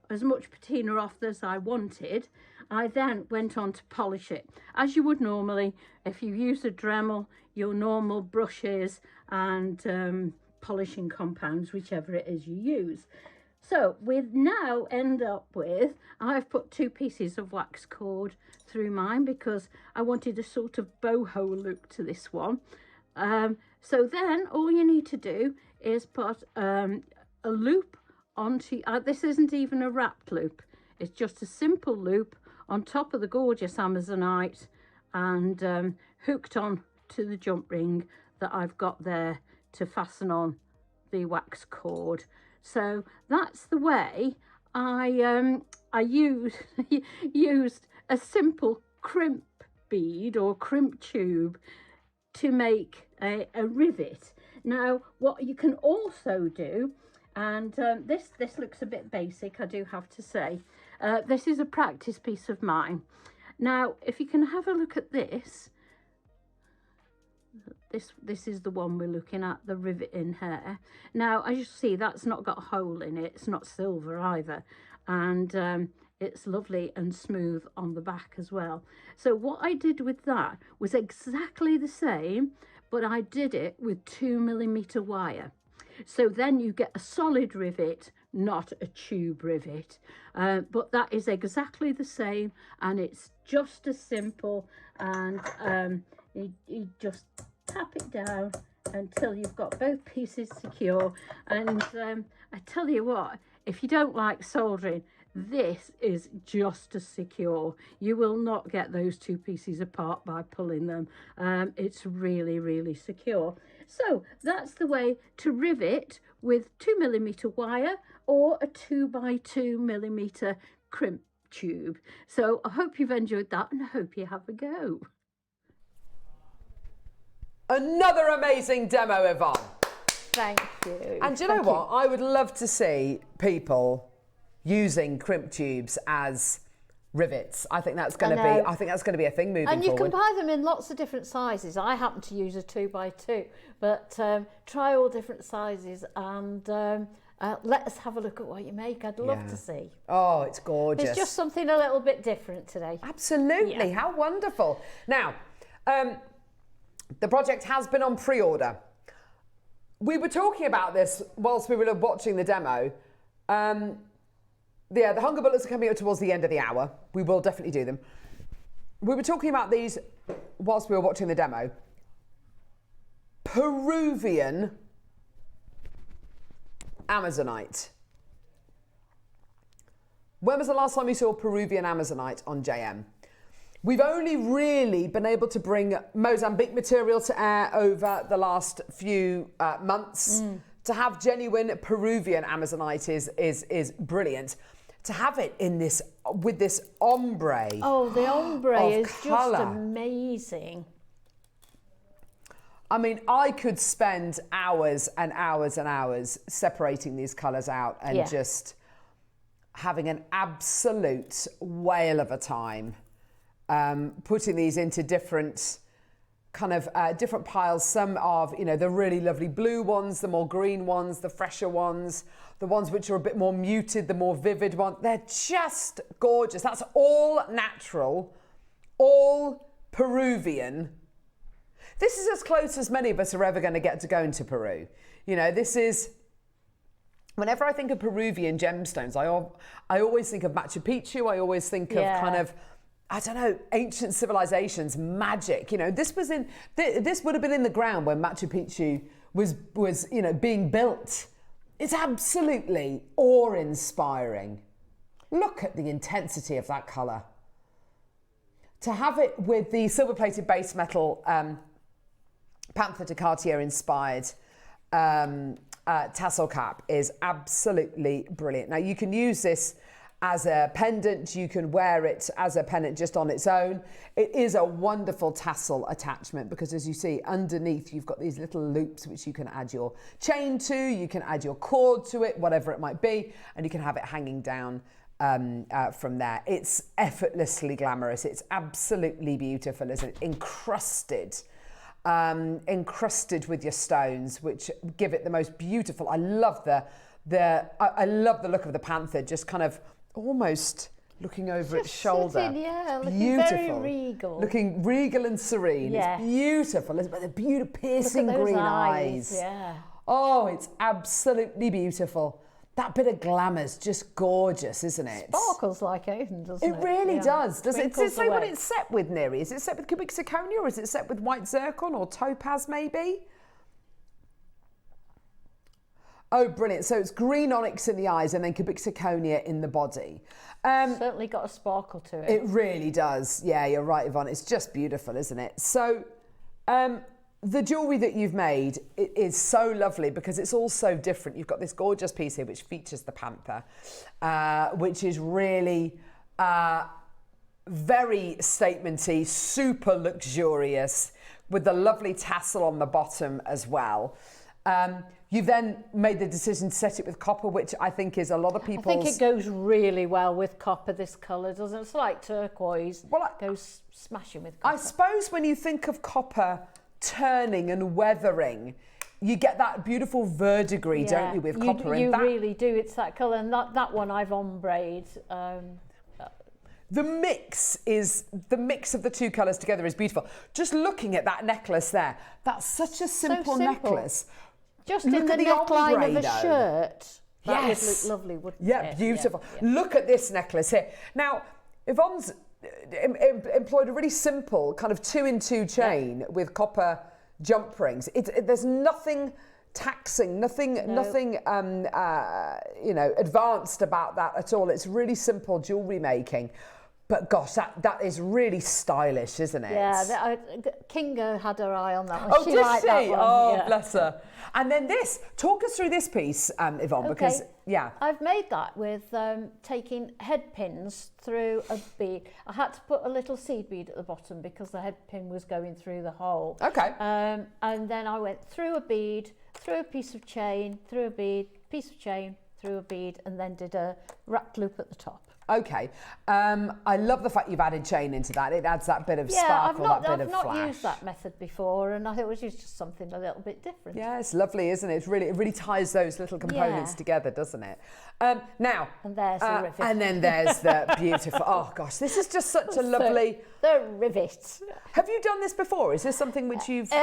as much patina off as I wanted. I then went on to polish it as you would normally if you use a Dremel, your normal brushes and polishing compounds, whichever it is you use. So we now end up with, I've put 2 pieces of wax cord through mine because I wanted a sort of boho look to this one. So then all you need to do is put a loop onto, this isn't even a wrapped loop, it's just a simple loop on top of the gorgeous Amazonite and hooked on to the jump ring that I've got there to fasten on the wax cord. So that's the way I used a simple crimp bead or crimp tube to make a rivet. Now what you can also do, and this looks a bit basic, I do have to say, this is a practice piece of mine. Now if you can have a look at this, this is the one we're looking at, the rivet in here. Now as you see, that's not got a hole in it, it's not silver either, and it's lovely and smooth on the back as well. So what I did with that was exactly the same, but I did it with 2mm wire. So then you get a solid rivet, not a tube rivet. But that is exactly the same, and it's just as simple, and you just tap it down until you've got both pieces secure. And I tell you what, if you don't like soldering, this is just as secure. You will not get those 2 pieces apart by pulling them. It's really, really secure. So that's the way to rivet with 2mm wire or a 2x2mm crimp tube. So I hope you've enjoyed that, and I hope you have a go.
Another amazing demo, Yvonne.
Thank you.
And do you know what? I would love to see people using crimp tubes as rivets. I think that's going to be a thing moving forward.
And you can buy them in lots of different sizes. I happen to use a 2x2, but try all different sizes and let us have a look at what you make. I'd love to see.
Oh, it's gorgeous.
It's just something a little bit different today.
Absolutely. Yeah. How wonderful. Now, the project has been on pre-order. We were talking about this whilst we were watching the demo. Yeah, the hunger bullets are coming up towards the end of the hour. We will definitely do them. We were talking about these whilst we were watching the demo. Peruvian Amazonite. When was the last time you saw Peruvian Amazonite on JM? We've only really been able to bring Mozambique material to air over the last few months. To have genuine Peruvian Amazonite is brilliant. To have it in this, with this ombre.
Oh, the ombre is
colour.
just amazing.
I mean, I could spend hours and hours and hours separating these colours out and just having an absolute whale of a time putting these into different kind of different piles. Some of, you know, the really lovely blue ones, the more green ones, the fresher ones, the ones which are a bit more muted, the more vivid ones. They're just gorgeous. That's all natural, all Peruvian. This is as close as many of us are ever going to get to going to Peru. You know, this is, whenever I think of Peruvian gemstones, I always think of Machu Picchu. I always think of kind of, I don't know, ancient civilizations, magic. You know, this was in, this would have been in the ground when Machu Picchu was you know, being built. It's absolutely awe-inspiring. Look at the intensity of that colour. To have it with the silver-plated base metal Panther de Cartier inspired tassel cap is absolutely brilliant. Now you can use this as a pendant, you can wear it as a pendant just on its own. It is a wonderful tassel attachment because, as you see, underneath you've got these little loops which you can add your chain to, you can add your cord to it, whatever it might be, and you can have it hanging down from there. It's effortlessly glamorous. It's absolutely beautiful, isn't it? Encrusted with your stones, which give it the most beautiful. I love the look of the panther, just kind of almost looking over its shoulder.
Looking
beautiful,
very regal.
Looking regal and serene.
Yeah.
It's beautiful. It's the beautiful, piercing
Look at those
green eyes.
Yeah.
Oh, it's absolutely beautiful. That bit of glamour's just gorgeous, isn't it?
Sparkles like anything, doesn't it?
It really does. Does it say what
away.
it's set with, Neri? Is it set with cubic zirconia, or is it set with white zircon or topaz maybe? Oh, brilliant. So it's green onyx in the eyes and then cubic zirconia in the body.
Certainly got a sparkle to it.
It really does. Yeah, you're right, Yvonne. It's just beautiful, isn't it? So the jewellery that you've made is so lovely because it's all so different. You've got this gorgeous piece here which features the panther, which is really very statementy, super luxurious, with the lovely tassel on the bottom as well. You've then made the decision to set it with copper, which I think is a lot of people's...
I think it goes really well with copper, this colour, doesn't it? It's like turquoise. Well, it goes smashing with copper.
I suppose when you think of copper turning and weathering, you get that beautiful verdigris, don't you, with copper?
You really do. It's that colour. And that one I've ombre'd.
The mix of the two colours together is beautiful. Just looking at that necklace there, that's such a simple necklace.
Just in the neckline of a shirt. That would look lovely, wouldn't it?
Yeah, beautiful. Yeah. Look at this necklace here. Now, Yvonne's employed a really simple kind of 2-in-2 chain with copper jump rings. There's nothing taxing, nothing you know, advanced about that at all. It's really simple jewellery making. But gosh, that is really stylish, isn't it?
Yeah, Kinga had her eye on that one.
Oh,
she
did
liked
she?
That one.
Oh,
yeah.
bless her. And then this, talk us through this piece, Yvonne, because,
I've made that with taking head pins through a bead. I had to put a little seed bead at the bottom because the head pin was going through the hole.
Okay.
And then I went through a bead, through a piece of chain, through a bead, piece of chain, through a bead, and then did a wrapped loop at the top.
Okay, I love the fact you've added chain into that. It adds that bit of sparkle, that bit of flash.
I've not used that method before, and I thought it was just something a little bit different.
Yeah, it's lovely, isn't it? It really ties those little components together, doesn't it? Now,
and there's the rivet.
And then there's the beautiful. Oh gosh, this is just such a lovely.
The rivet.
Have you done this before? Is this something which you've?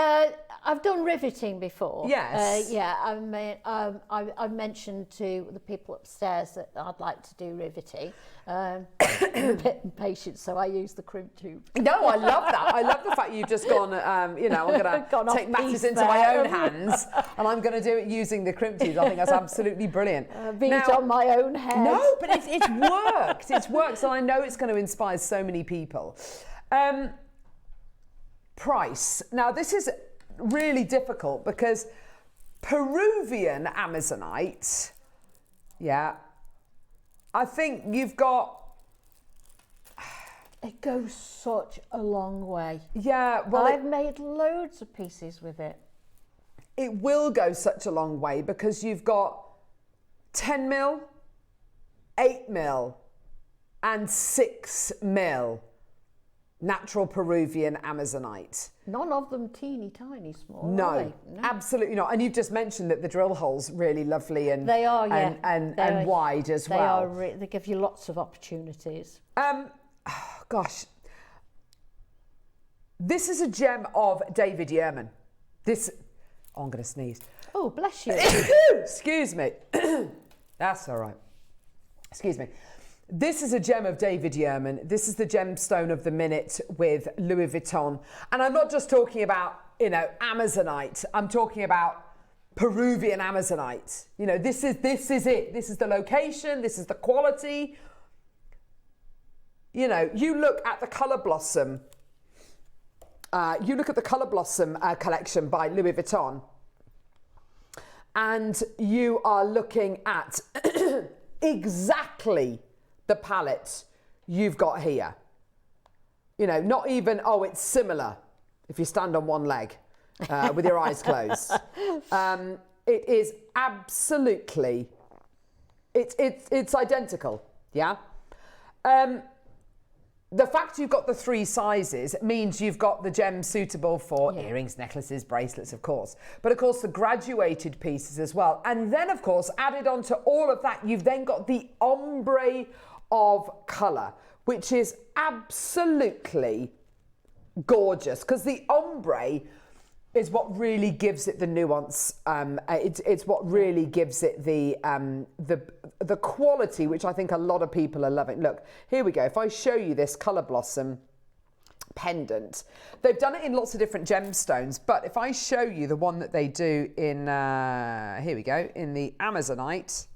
I've done riveting before.
Yes.
I mean, I mentioned to the people upstairs that I'd like to do riveting. I'm a bit impatient, so I use the crimp tube.
No, I love that. I love the fact you've just gone, you know, I'm going to take matters into my own hands and I'm going to do it using the crimp tubes. I think that's absolutely brilliant.
Beat on my own head.
No, but it's worked. It's worked, and I know it's going to inspire so many people. Price. Now, this is really difficult because Peruvian Amazonite, I think you've got
It goes such a long way.
Yeah, well,
I've made loads of pieces with it.
it will go such a long way because you've got 10 mil, 8 mil, and 6 mil natural Peruvian Amazonite.
None of them teeny tiny small.
No,
are they? No,
absolutely not. And you've just mentioned that the drill hole's really lovely and
they are, yeah,
and wide as well.
They give you lots of opportunities.
Gosh, this is a gem of David Yerman. Oh, I'm going to sneeze.
Oh, bless you.
Excuse me. That's all right. Excuse me. This is a gem of David Yerman. This is the gemstone of the minute with Louis Vuitton. And I'm not just talking about, Amazonite. I'm talking about Peruvian Amazonite. This is it. This is the location. This is the quality. You look at the Colour Blossom. You look at the Colour Blossom collection by Louis Vuitton. And you are looking at exactly the palette you've got here. Not even, it's similar if you stand on one leg with your eyes closed. It is absolutely, it's identical, yeah? The fact you've got the 3 sizes means you've got the gems suitable for earrings, necklaces, bracelets, of course. But of course, the graduated pieces as well. And then, of course, added on to all of that, you've then got the ombre of colour, which is absolutely gorgeous. Because the ombre is what really gives it the nuance. It's what really gives it the quality, which I think a lot of people are loving. Look, here we go. If I show you this Colour Blossom pendant, they've done it in lots of different gemstones. But if I show you the one that they do in, here we go, in the Amazonite,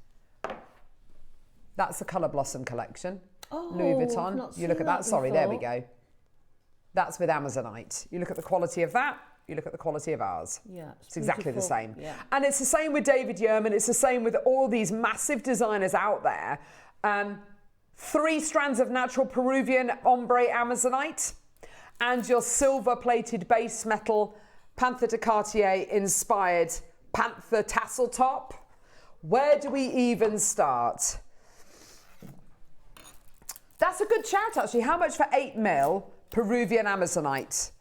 that's the Colour Blossom collection. Louis Vuitton. You look at that. Sorry, there we go. That's with Amazonite. You look at the quality of that. You look at the quality of ours.
Yeah,
it's exactly the same.
Yeah.
And it's the same with David Yerman. It's the same with all these massive designers out there. 3 strands of natural Peruvian ombre Amazonite and your silver-plated base metal Panther de Cartier inspired Panther tassel top. Where do we even start? That's a good shout, actually. How much for 8 mil Peruvian Amazonite?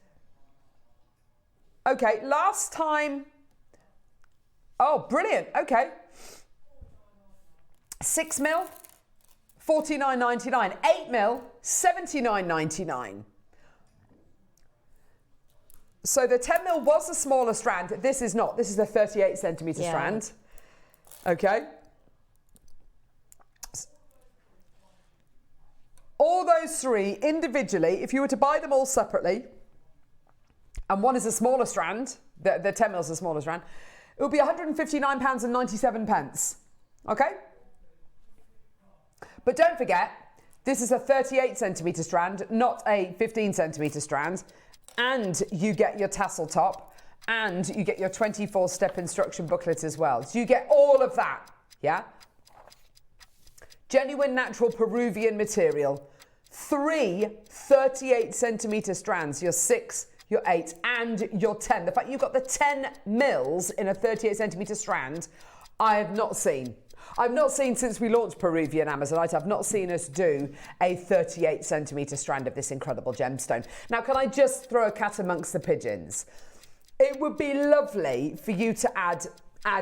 Okay, last time. Oh, brilliant. Okay. 6 mil, $49.99. 8 mil, $79.99. So the 10 mil was a smaller strand. This is not. This is a 38 centimetre strand. Okay. All those 3 individually, if you were to buy them all separately, and one is a smaller strand, the 10 mil is a smaller strand, it would be £159.97. Okay? But don't forget, this is a 38 centimetre strand, not a 15 centimetre strand. And you get your tassel top, and you get your 24-step instruction booklet as well. So you get all of that, yeah? Genuine natural Peruvian material. 3 38 centimetre strands, your 6, your 8 and your 10. The fact you've got the 10 mils in a 38 centimetre strand, I have not seen. I've not seen since we launched Peruvian Amazonite, I've not seen us do a 38 centimetre strand of this incredible gemstone. Now, can I just throw a cat amongst the pigeons? It would be lovely for you to add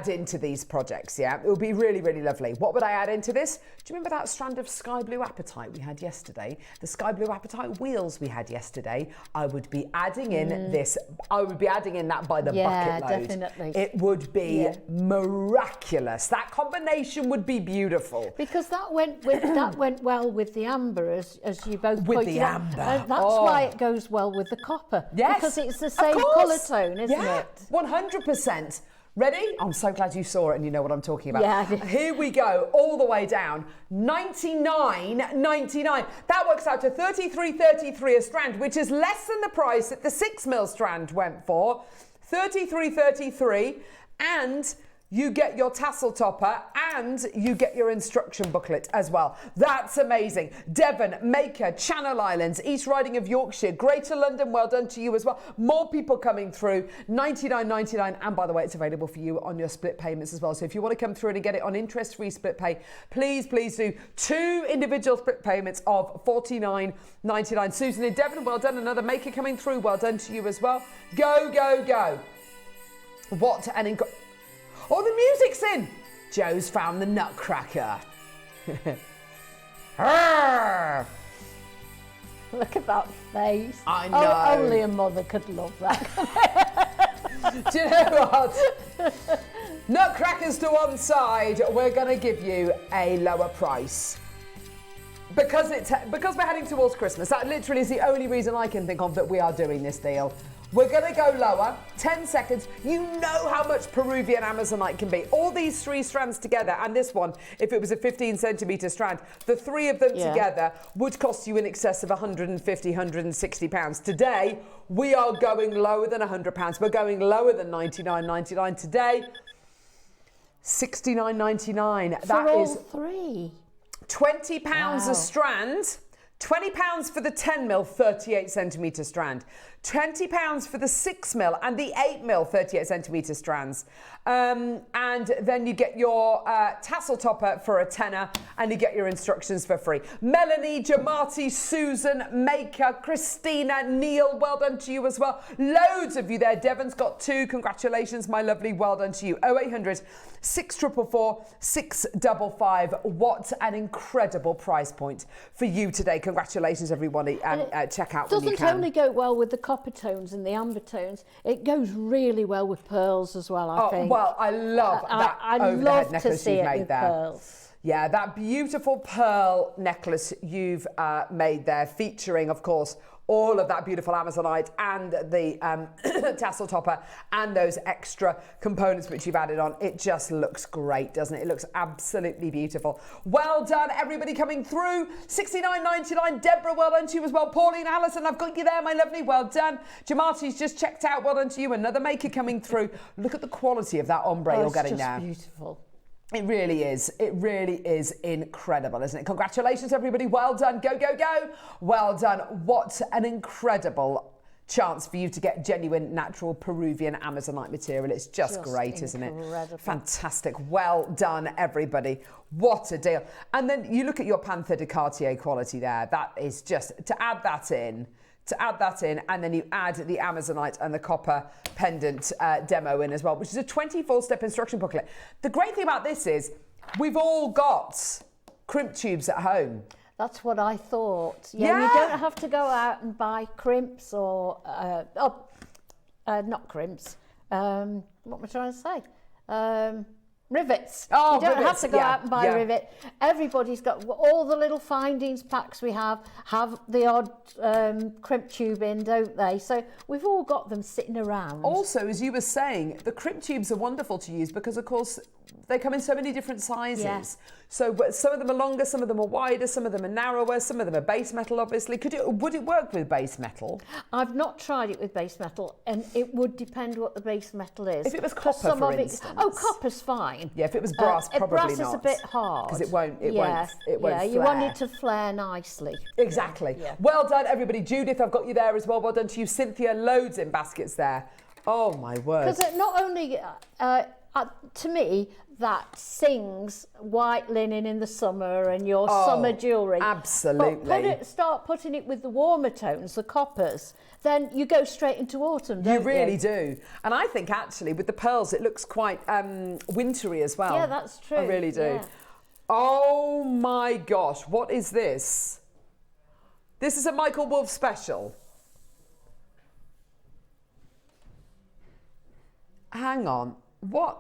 into these projects, yeah? It would be really, really lovely. What would I add into this? Do you remember that strand of sky blue apatite we had yesterday? The sky blue apatite wheels we had yesterday? I would be adding in this. I would be adding in that by the bucket load.
Definitely.
It would be miraculous. That combination would be beautiful.
Because that went well with the amber, as you both pointed out.
With the amber.
And that's why it goes well with the copper.
Yes.
Because it's the same colour tone, isn't it?
100%. Ready? I'm so glad you saw it and you know what I'm talking about.
Yeah.
Here we go, all the way down. $99.99. That works out to $33.33 a strand, which is less than the price that the 6 mil strand went for. $33.33, and you get your tassel topper and you get your instruction booklet as well. That's amazing. Devon, Maker, Channel Islands, East Riding of Yorkshire, Greater London, well done to you as well. More people coming through, $99.99. And by the way, it's available for you on your split payments as well. So if you want to come through and get it on interest-free split pay, please do 2 individual split payments of $49.99. Susan in Devon, well done. Another Maker coming through, well done to you as well. Go, go, go. What an incredible... Oh, the music's in! Joe's found the nutcracker.
Look at that face.
I know.
Oh, only a mother could love that.
Do you know what? Nutcrackers to one side, we're going to give you a lower price. Because we're heading towards Christmas. That literally is the only reason I can think of that we are doing this deal. We're going to go lower, 10 seconds. You know how much Peruvian Amazonite can be. All these 3 strands together, and this one, if it was a 15 centimetre strand, the 3 of them together would cost you in excess of £150, £160. Today, we are going lower than £100. We're going lower than $99.99 today. $69.99.
For all 3.
£20 a strand. £20 for the 10mm 38 centimetre strand, £20 for the 6mm and the 8mm 38 centimetre strands. And then you get your tassel topper for a tenner and you get your instructions for free. Melanie, Jamati, Susan, Maker, Christina, Neil, well done to you as well. Loads of you there. Devon's got 2. Congratulations, my lovely. Well done to you. 0800 644 655. What an incredible price point for you today. Congratulations, everybody. Check out when you can.
It doesn't only go well with the copper tones and the amber tones, it goes really well with pearls as well, I think.
Well, I love that overhead necklace you've made there.
Pearls.
Yeah, that beautiful pearl necklace you've made there, featuring, of course, all of that beautiful Amazonite and the tassel topper and those extra components which you've added on. It just looks great, doesn't it? It looks absolutely beautiful. Well done, everybody coming through. $69.99. Deborah, well done to you as well. Pauline, Alison, I've got you there, my lovely. Well done. Jamati's just checked out. Well done to you. Another Maker coming through. Look at the quality of that ombre you're getting now.
It's just beautiful.
It really is. It really is incredible, isn't it? Congratulations, everybody. Well done. Go, go, go. Well done. What an incredible chance for you to get genuine, natural Peruvian Amazonite material. It's just great, isn't it? Fantastic. Well done, everybody. What a deal. And then you look at your Panther de Cartier quality there. That is just, to add that in, and then you add the Amazonite and the copper pendant demo in as well, which is a 24-step instruction booklet. The great thing about this is we've all got crimp tubes at home.
That's what I thought. Yeah, you don't have to go out and buy crimps or, not crimps. What am I trying to say? Rivets.
Oh,
you don't
rivets.
have to go out and buy a rivet. Everybody's got all the little findings packs we have the odd crimp tube in, don't they? So we've all got them sitting around.
Also, as you were saying, the crimp tubes are wonderful to use because, of course, they come in so many different sizes. Yeah. So some of them are longer, some of them are wider, some of them are narrower, some of them are base metal, obviously. Would it work with base metal?
I've not tried it with base metal, and it would depend what the base metal is.
If it was copper, for instance.
Oh, copper's fine.
Yeah, if it was brass, probably
brass
not.
Brass is a bit hard.
Because it won't flare.
You want it to flare nicely.
Exactly. Yeah. Well done, everybody. Judith, I've got you there as well. Well done to you. Cynthia, loads in baskets there. Oh, my word.
Because not only, to me, that sings white linen in the summer and your summer jewellery.
Absolutely.
But start putting it with the warmer tones, the coppers, then you go straight into autumn, don't you?
You really do. And I think, actually, with the pearls, it looks quite wintry as well.
Yeah, that's true.
I really do.
Yeah.
Oh, my gosh. What is this? This is a Michael Wolff special. Hang on. What?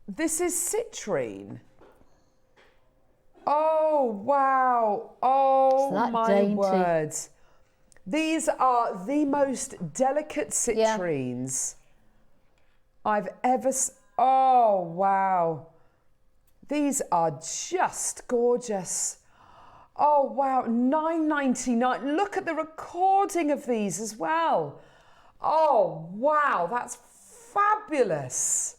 This is citrine. Oh, wow. Oh, my word. These are the most delicate citrines I've ever... Oh, wow. These are just gorgeous. Oh, wow. $9.99. Look at the recording of these as well. Oh, wow. That's fabulous.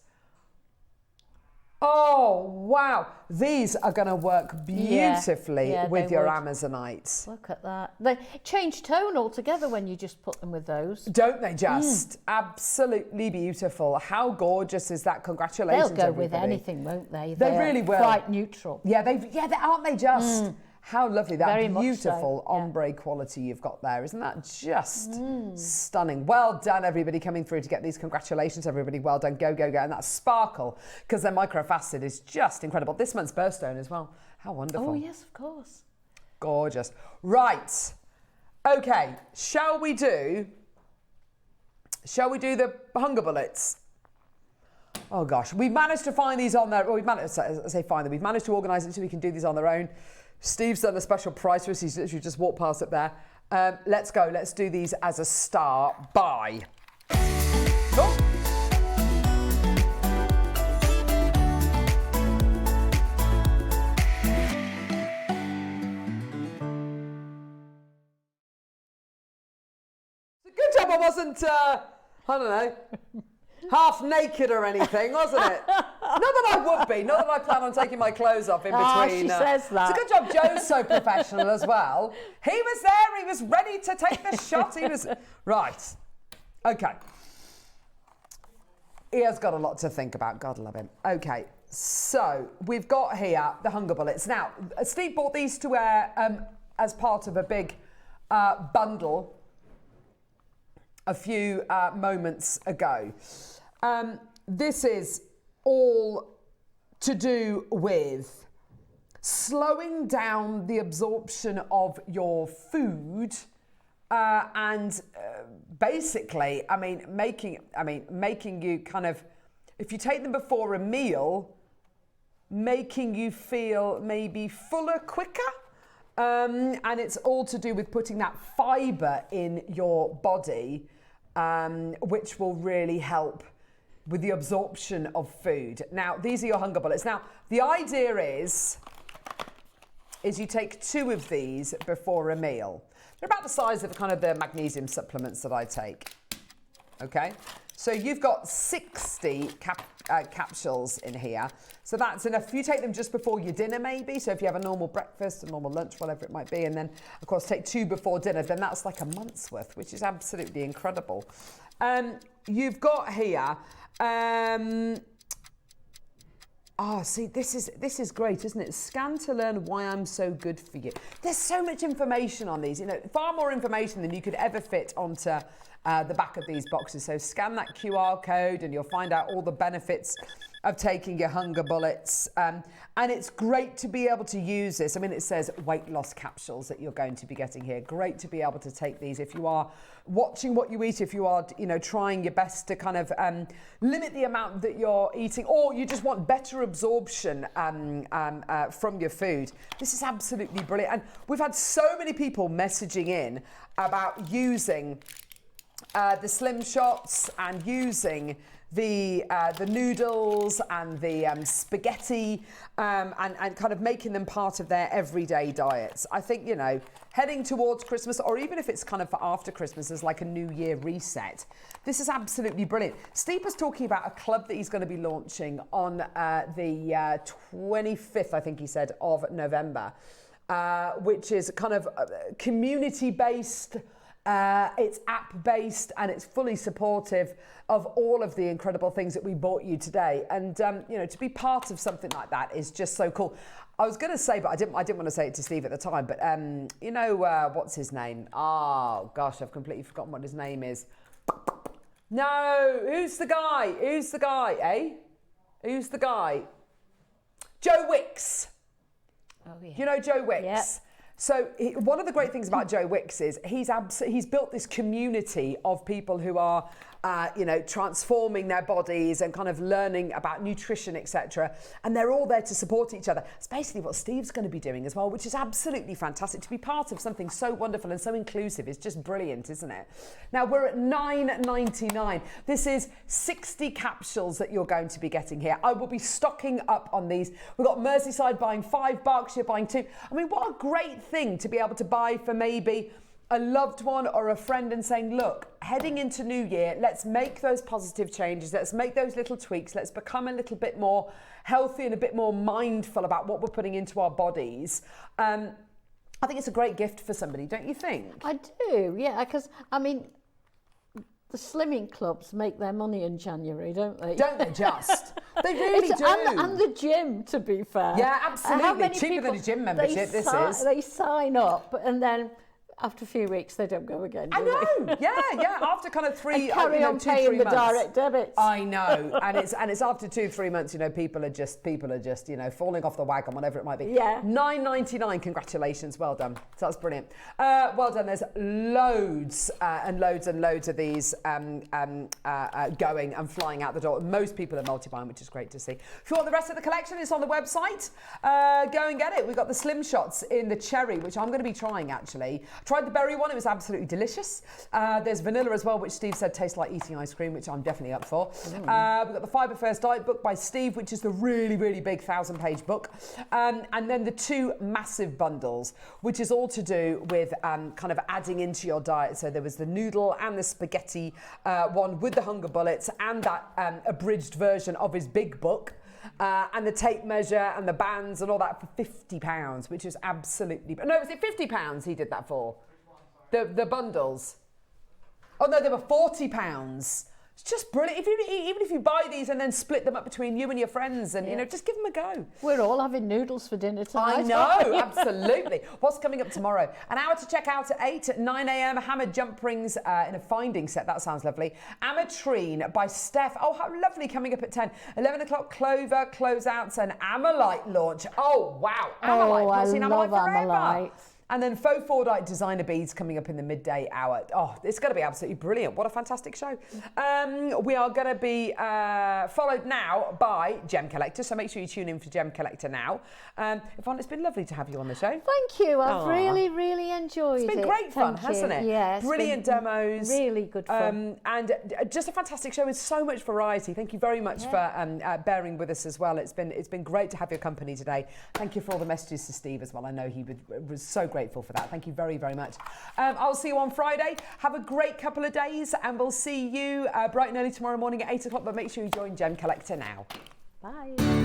Oh, wow. These are going to work beautifully with your
would.
Amazonites.
Look at that. They change tone altogether when you just put them with those.
Don't they just? Absolutely beautiful. How gorgeous is that? Congratulations,
They'll go
everybody.
with anything, won't they?
They really will.
Quite neutral.
Yeah, aren't they just? How lovely. That
Very much
beautiful
so, yeah.
ombre quality you've got there. Isn't that just stunning? Well done, everybody coming through to get these. Congratulations, everybody. Well done. Go, go, go. And that sparkle, because their microfacet is just incredible. This month's birthstone as well. How wonderful.
Oh, yes, of course.
Gorgeous. Right. Okay. Shall we do the hunger bullets? Oh gosh, we managed to find these on there. Well, we've managed to organise it so we can do these on their own. Steve's done a special price for us. He's literally just walked past up there. Let's go. Let's do these as a start. Bye. Oh. It's a good job I wasn't, I don't know, half naked or anything, wasn't it? Not that I would be. Not that I plan on taking my clothes off in between.
She says that.
It's a good job Joe's so professional as well. He was there. He was ready to take the shot. He was... Right. Okay. He has got a lot to think about. God love him. Okay. So we've got here the hunger bullets. Now, Steve bought these to wear as part of a big bundle a few moments ago. This is all to do with slowing down the absorption of your food and basically, making you kind of, if you take them before a meal, making you feel maybe fuller quicker. And it's all to do with putting that fibre in your body, which will really help with the absorption of food. Now, these are your hunger bullets. Now, the idea is you take 2 of these before a meal. They're about the size of kind of the magnesium supplements that I take. Okay, so you've got 60 capsules in here. So that's enough. If you take them just before your dinner, maybe. So if you have a normal breakfast, a normal lunch, whatever it might be, and then, of course, take 2 before dinner, then that's like a month's worth, which is absolutely incredible. You've got here... see, this is great, isn't it? Scan to learn why I'm so good for you. There's so much information on these, far more information than you could ever fit onto the back of these boxes. So scan that QR code and you'll find out all the benefits of taking your hunger bullets. And it's great to be able to use this. I mean, it says weight loss capsules that you're going to be getting here. Great to be able to take these if you are watching what you eat, if you are, trying your best to kind of limit the amount that you're eating, or you just want better absorption from your food. This is absolutely brilliant. And we've had so many people messaging in about using the slim shots and using the noodles and the spaghetti and kind of making them part of their everyday diets. I think, heading towards Christmas, or even if it's kind of for after Christmas as like a New Year reset, this is absolutely brilliant. Steve was talking about a club that he's going to be launching on the 25th, I think he said, of November, which is kind of community-based. It's app-based and it's fully supportive of all of the incredible things that we brought you today. And, to be part of something like that is just so cool. I was going to say, but I didn't want to say it to Steve at the time, but what's his name? Oh, gosh, I've completely forgotten what his name is. No, who's the guy, eh? Who's the guy? Joe Wicks.
Oh, yeah.
You know Joe Wicks?
Yep.
So one of the great things about Joe Wicks is he's built this community of people who are, transforming their bodies and kind of learning about nutrition, etc. And they're all there to support each other. It's basically what Steve's going to be doing as well, which is absolutely fantastic. To be part of something so wonderful and so inclusive is just brilliant, isn't it? Now, we're at $9.99. This is 60 capsules that you're going to be getting here. I will be stocking up on these. We've got Merseyside buying 5, Berkshire buying 2. I mean, what a great thing to be able to buy for maybe a loved one or a friend and saying, look, heading into New Year, let's make those positive changes. Let's make those little tweaks. Let's become a little bit more healthy and a bit more mindful about what we're putting into our bodies. I think it's a great gift for somebody, don't you think?
I do, yeah, because, I mean, the slimming clubs make their money in January, don't they?
Don't they just? They really do.
And the gym, to be fair.
Yeah, absolutely. Cheaper than a gym membership, this is.
They sign up and then after a few weeks they don't go again, do
I know,
they?
yeah. After kind of three,
and carry on
2,
paying
3
the
months.
direct debits.
I know, and it's after 2-3 months. You know, people are just falling off the wagon, whatever it might be.
Yeah.
$9.99. Congratulations, well done. So that's brilliant. Well done. There's loads and loads and loads of these going and flying out the door. Most people are multi-buying, which is great to see. If you want the rest of the collection, it's on the website. Go and get it. We've got the slim shots in the cherry, which I'm going to be trying actually. Tried the berry one, it was absolutely delicious. There's vanilla as well, which Steve said tastes like eating ice cream, which I'm definitely up for. We've got the Fibre First Diet book by Steve, which is the really, really big 1,000-page book. And then the 2 massive bundles, which is all to do with kind of adding into your diet. So there was the noodle and the spaghetti one with the hunger bullets and that abridged version of his big book. And the tape measure and the bands and all that for £50, which is absolutely... No, was it £50 he did that for? The bundles. Oh, no, they were £40. It's just brilliant. Even if you buy these and then split them up between you and your friends and, just give them a go.
We're all having noodles for dinner tonight.
I know, absolutely. What's coming up tomorrow? An hour to check out at 8 at 9 a.m. Hammered jump rings in a finding set. That sounds lovely. Ametrine by Steph. Oh, how lovely. Coming up at 10. 11 o'clock, Clover, closeouts and Amalite launch. Oh, wow. Amalite.
Oh,
I've seen
I
Amalite
love
forever.
Amalite.
And then Faux Fordite designer beads coming up in the midday hour. Oh, it's going to be absolutely brilliant. What a fantastic show. We are going to be followed now by Gem Collector, so make sure you tune in for Gem Collector now. Yvonne, it's been lovely to have you on the show.
Thank you. I've really, really enjoyed it.
It's been great fun, hasn't it?
Yeah.
Brilliant demos.
Really good fun.
And just a fantastic show with so much variety. Thank you very much for bearing with us as well. It's been great to have your company today. Thank you for all the messages to Steve as well. I know he was so grateful for that. Thank you very, very much. I'll see you on Friday. Have a great couple of days and we'll see you bright and early tomorrow morning at 8 o'clock, but make sure you join Gem Collector now.
Bye.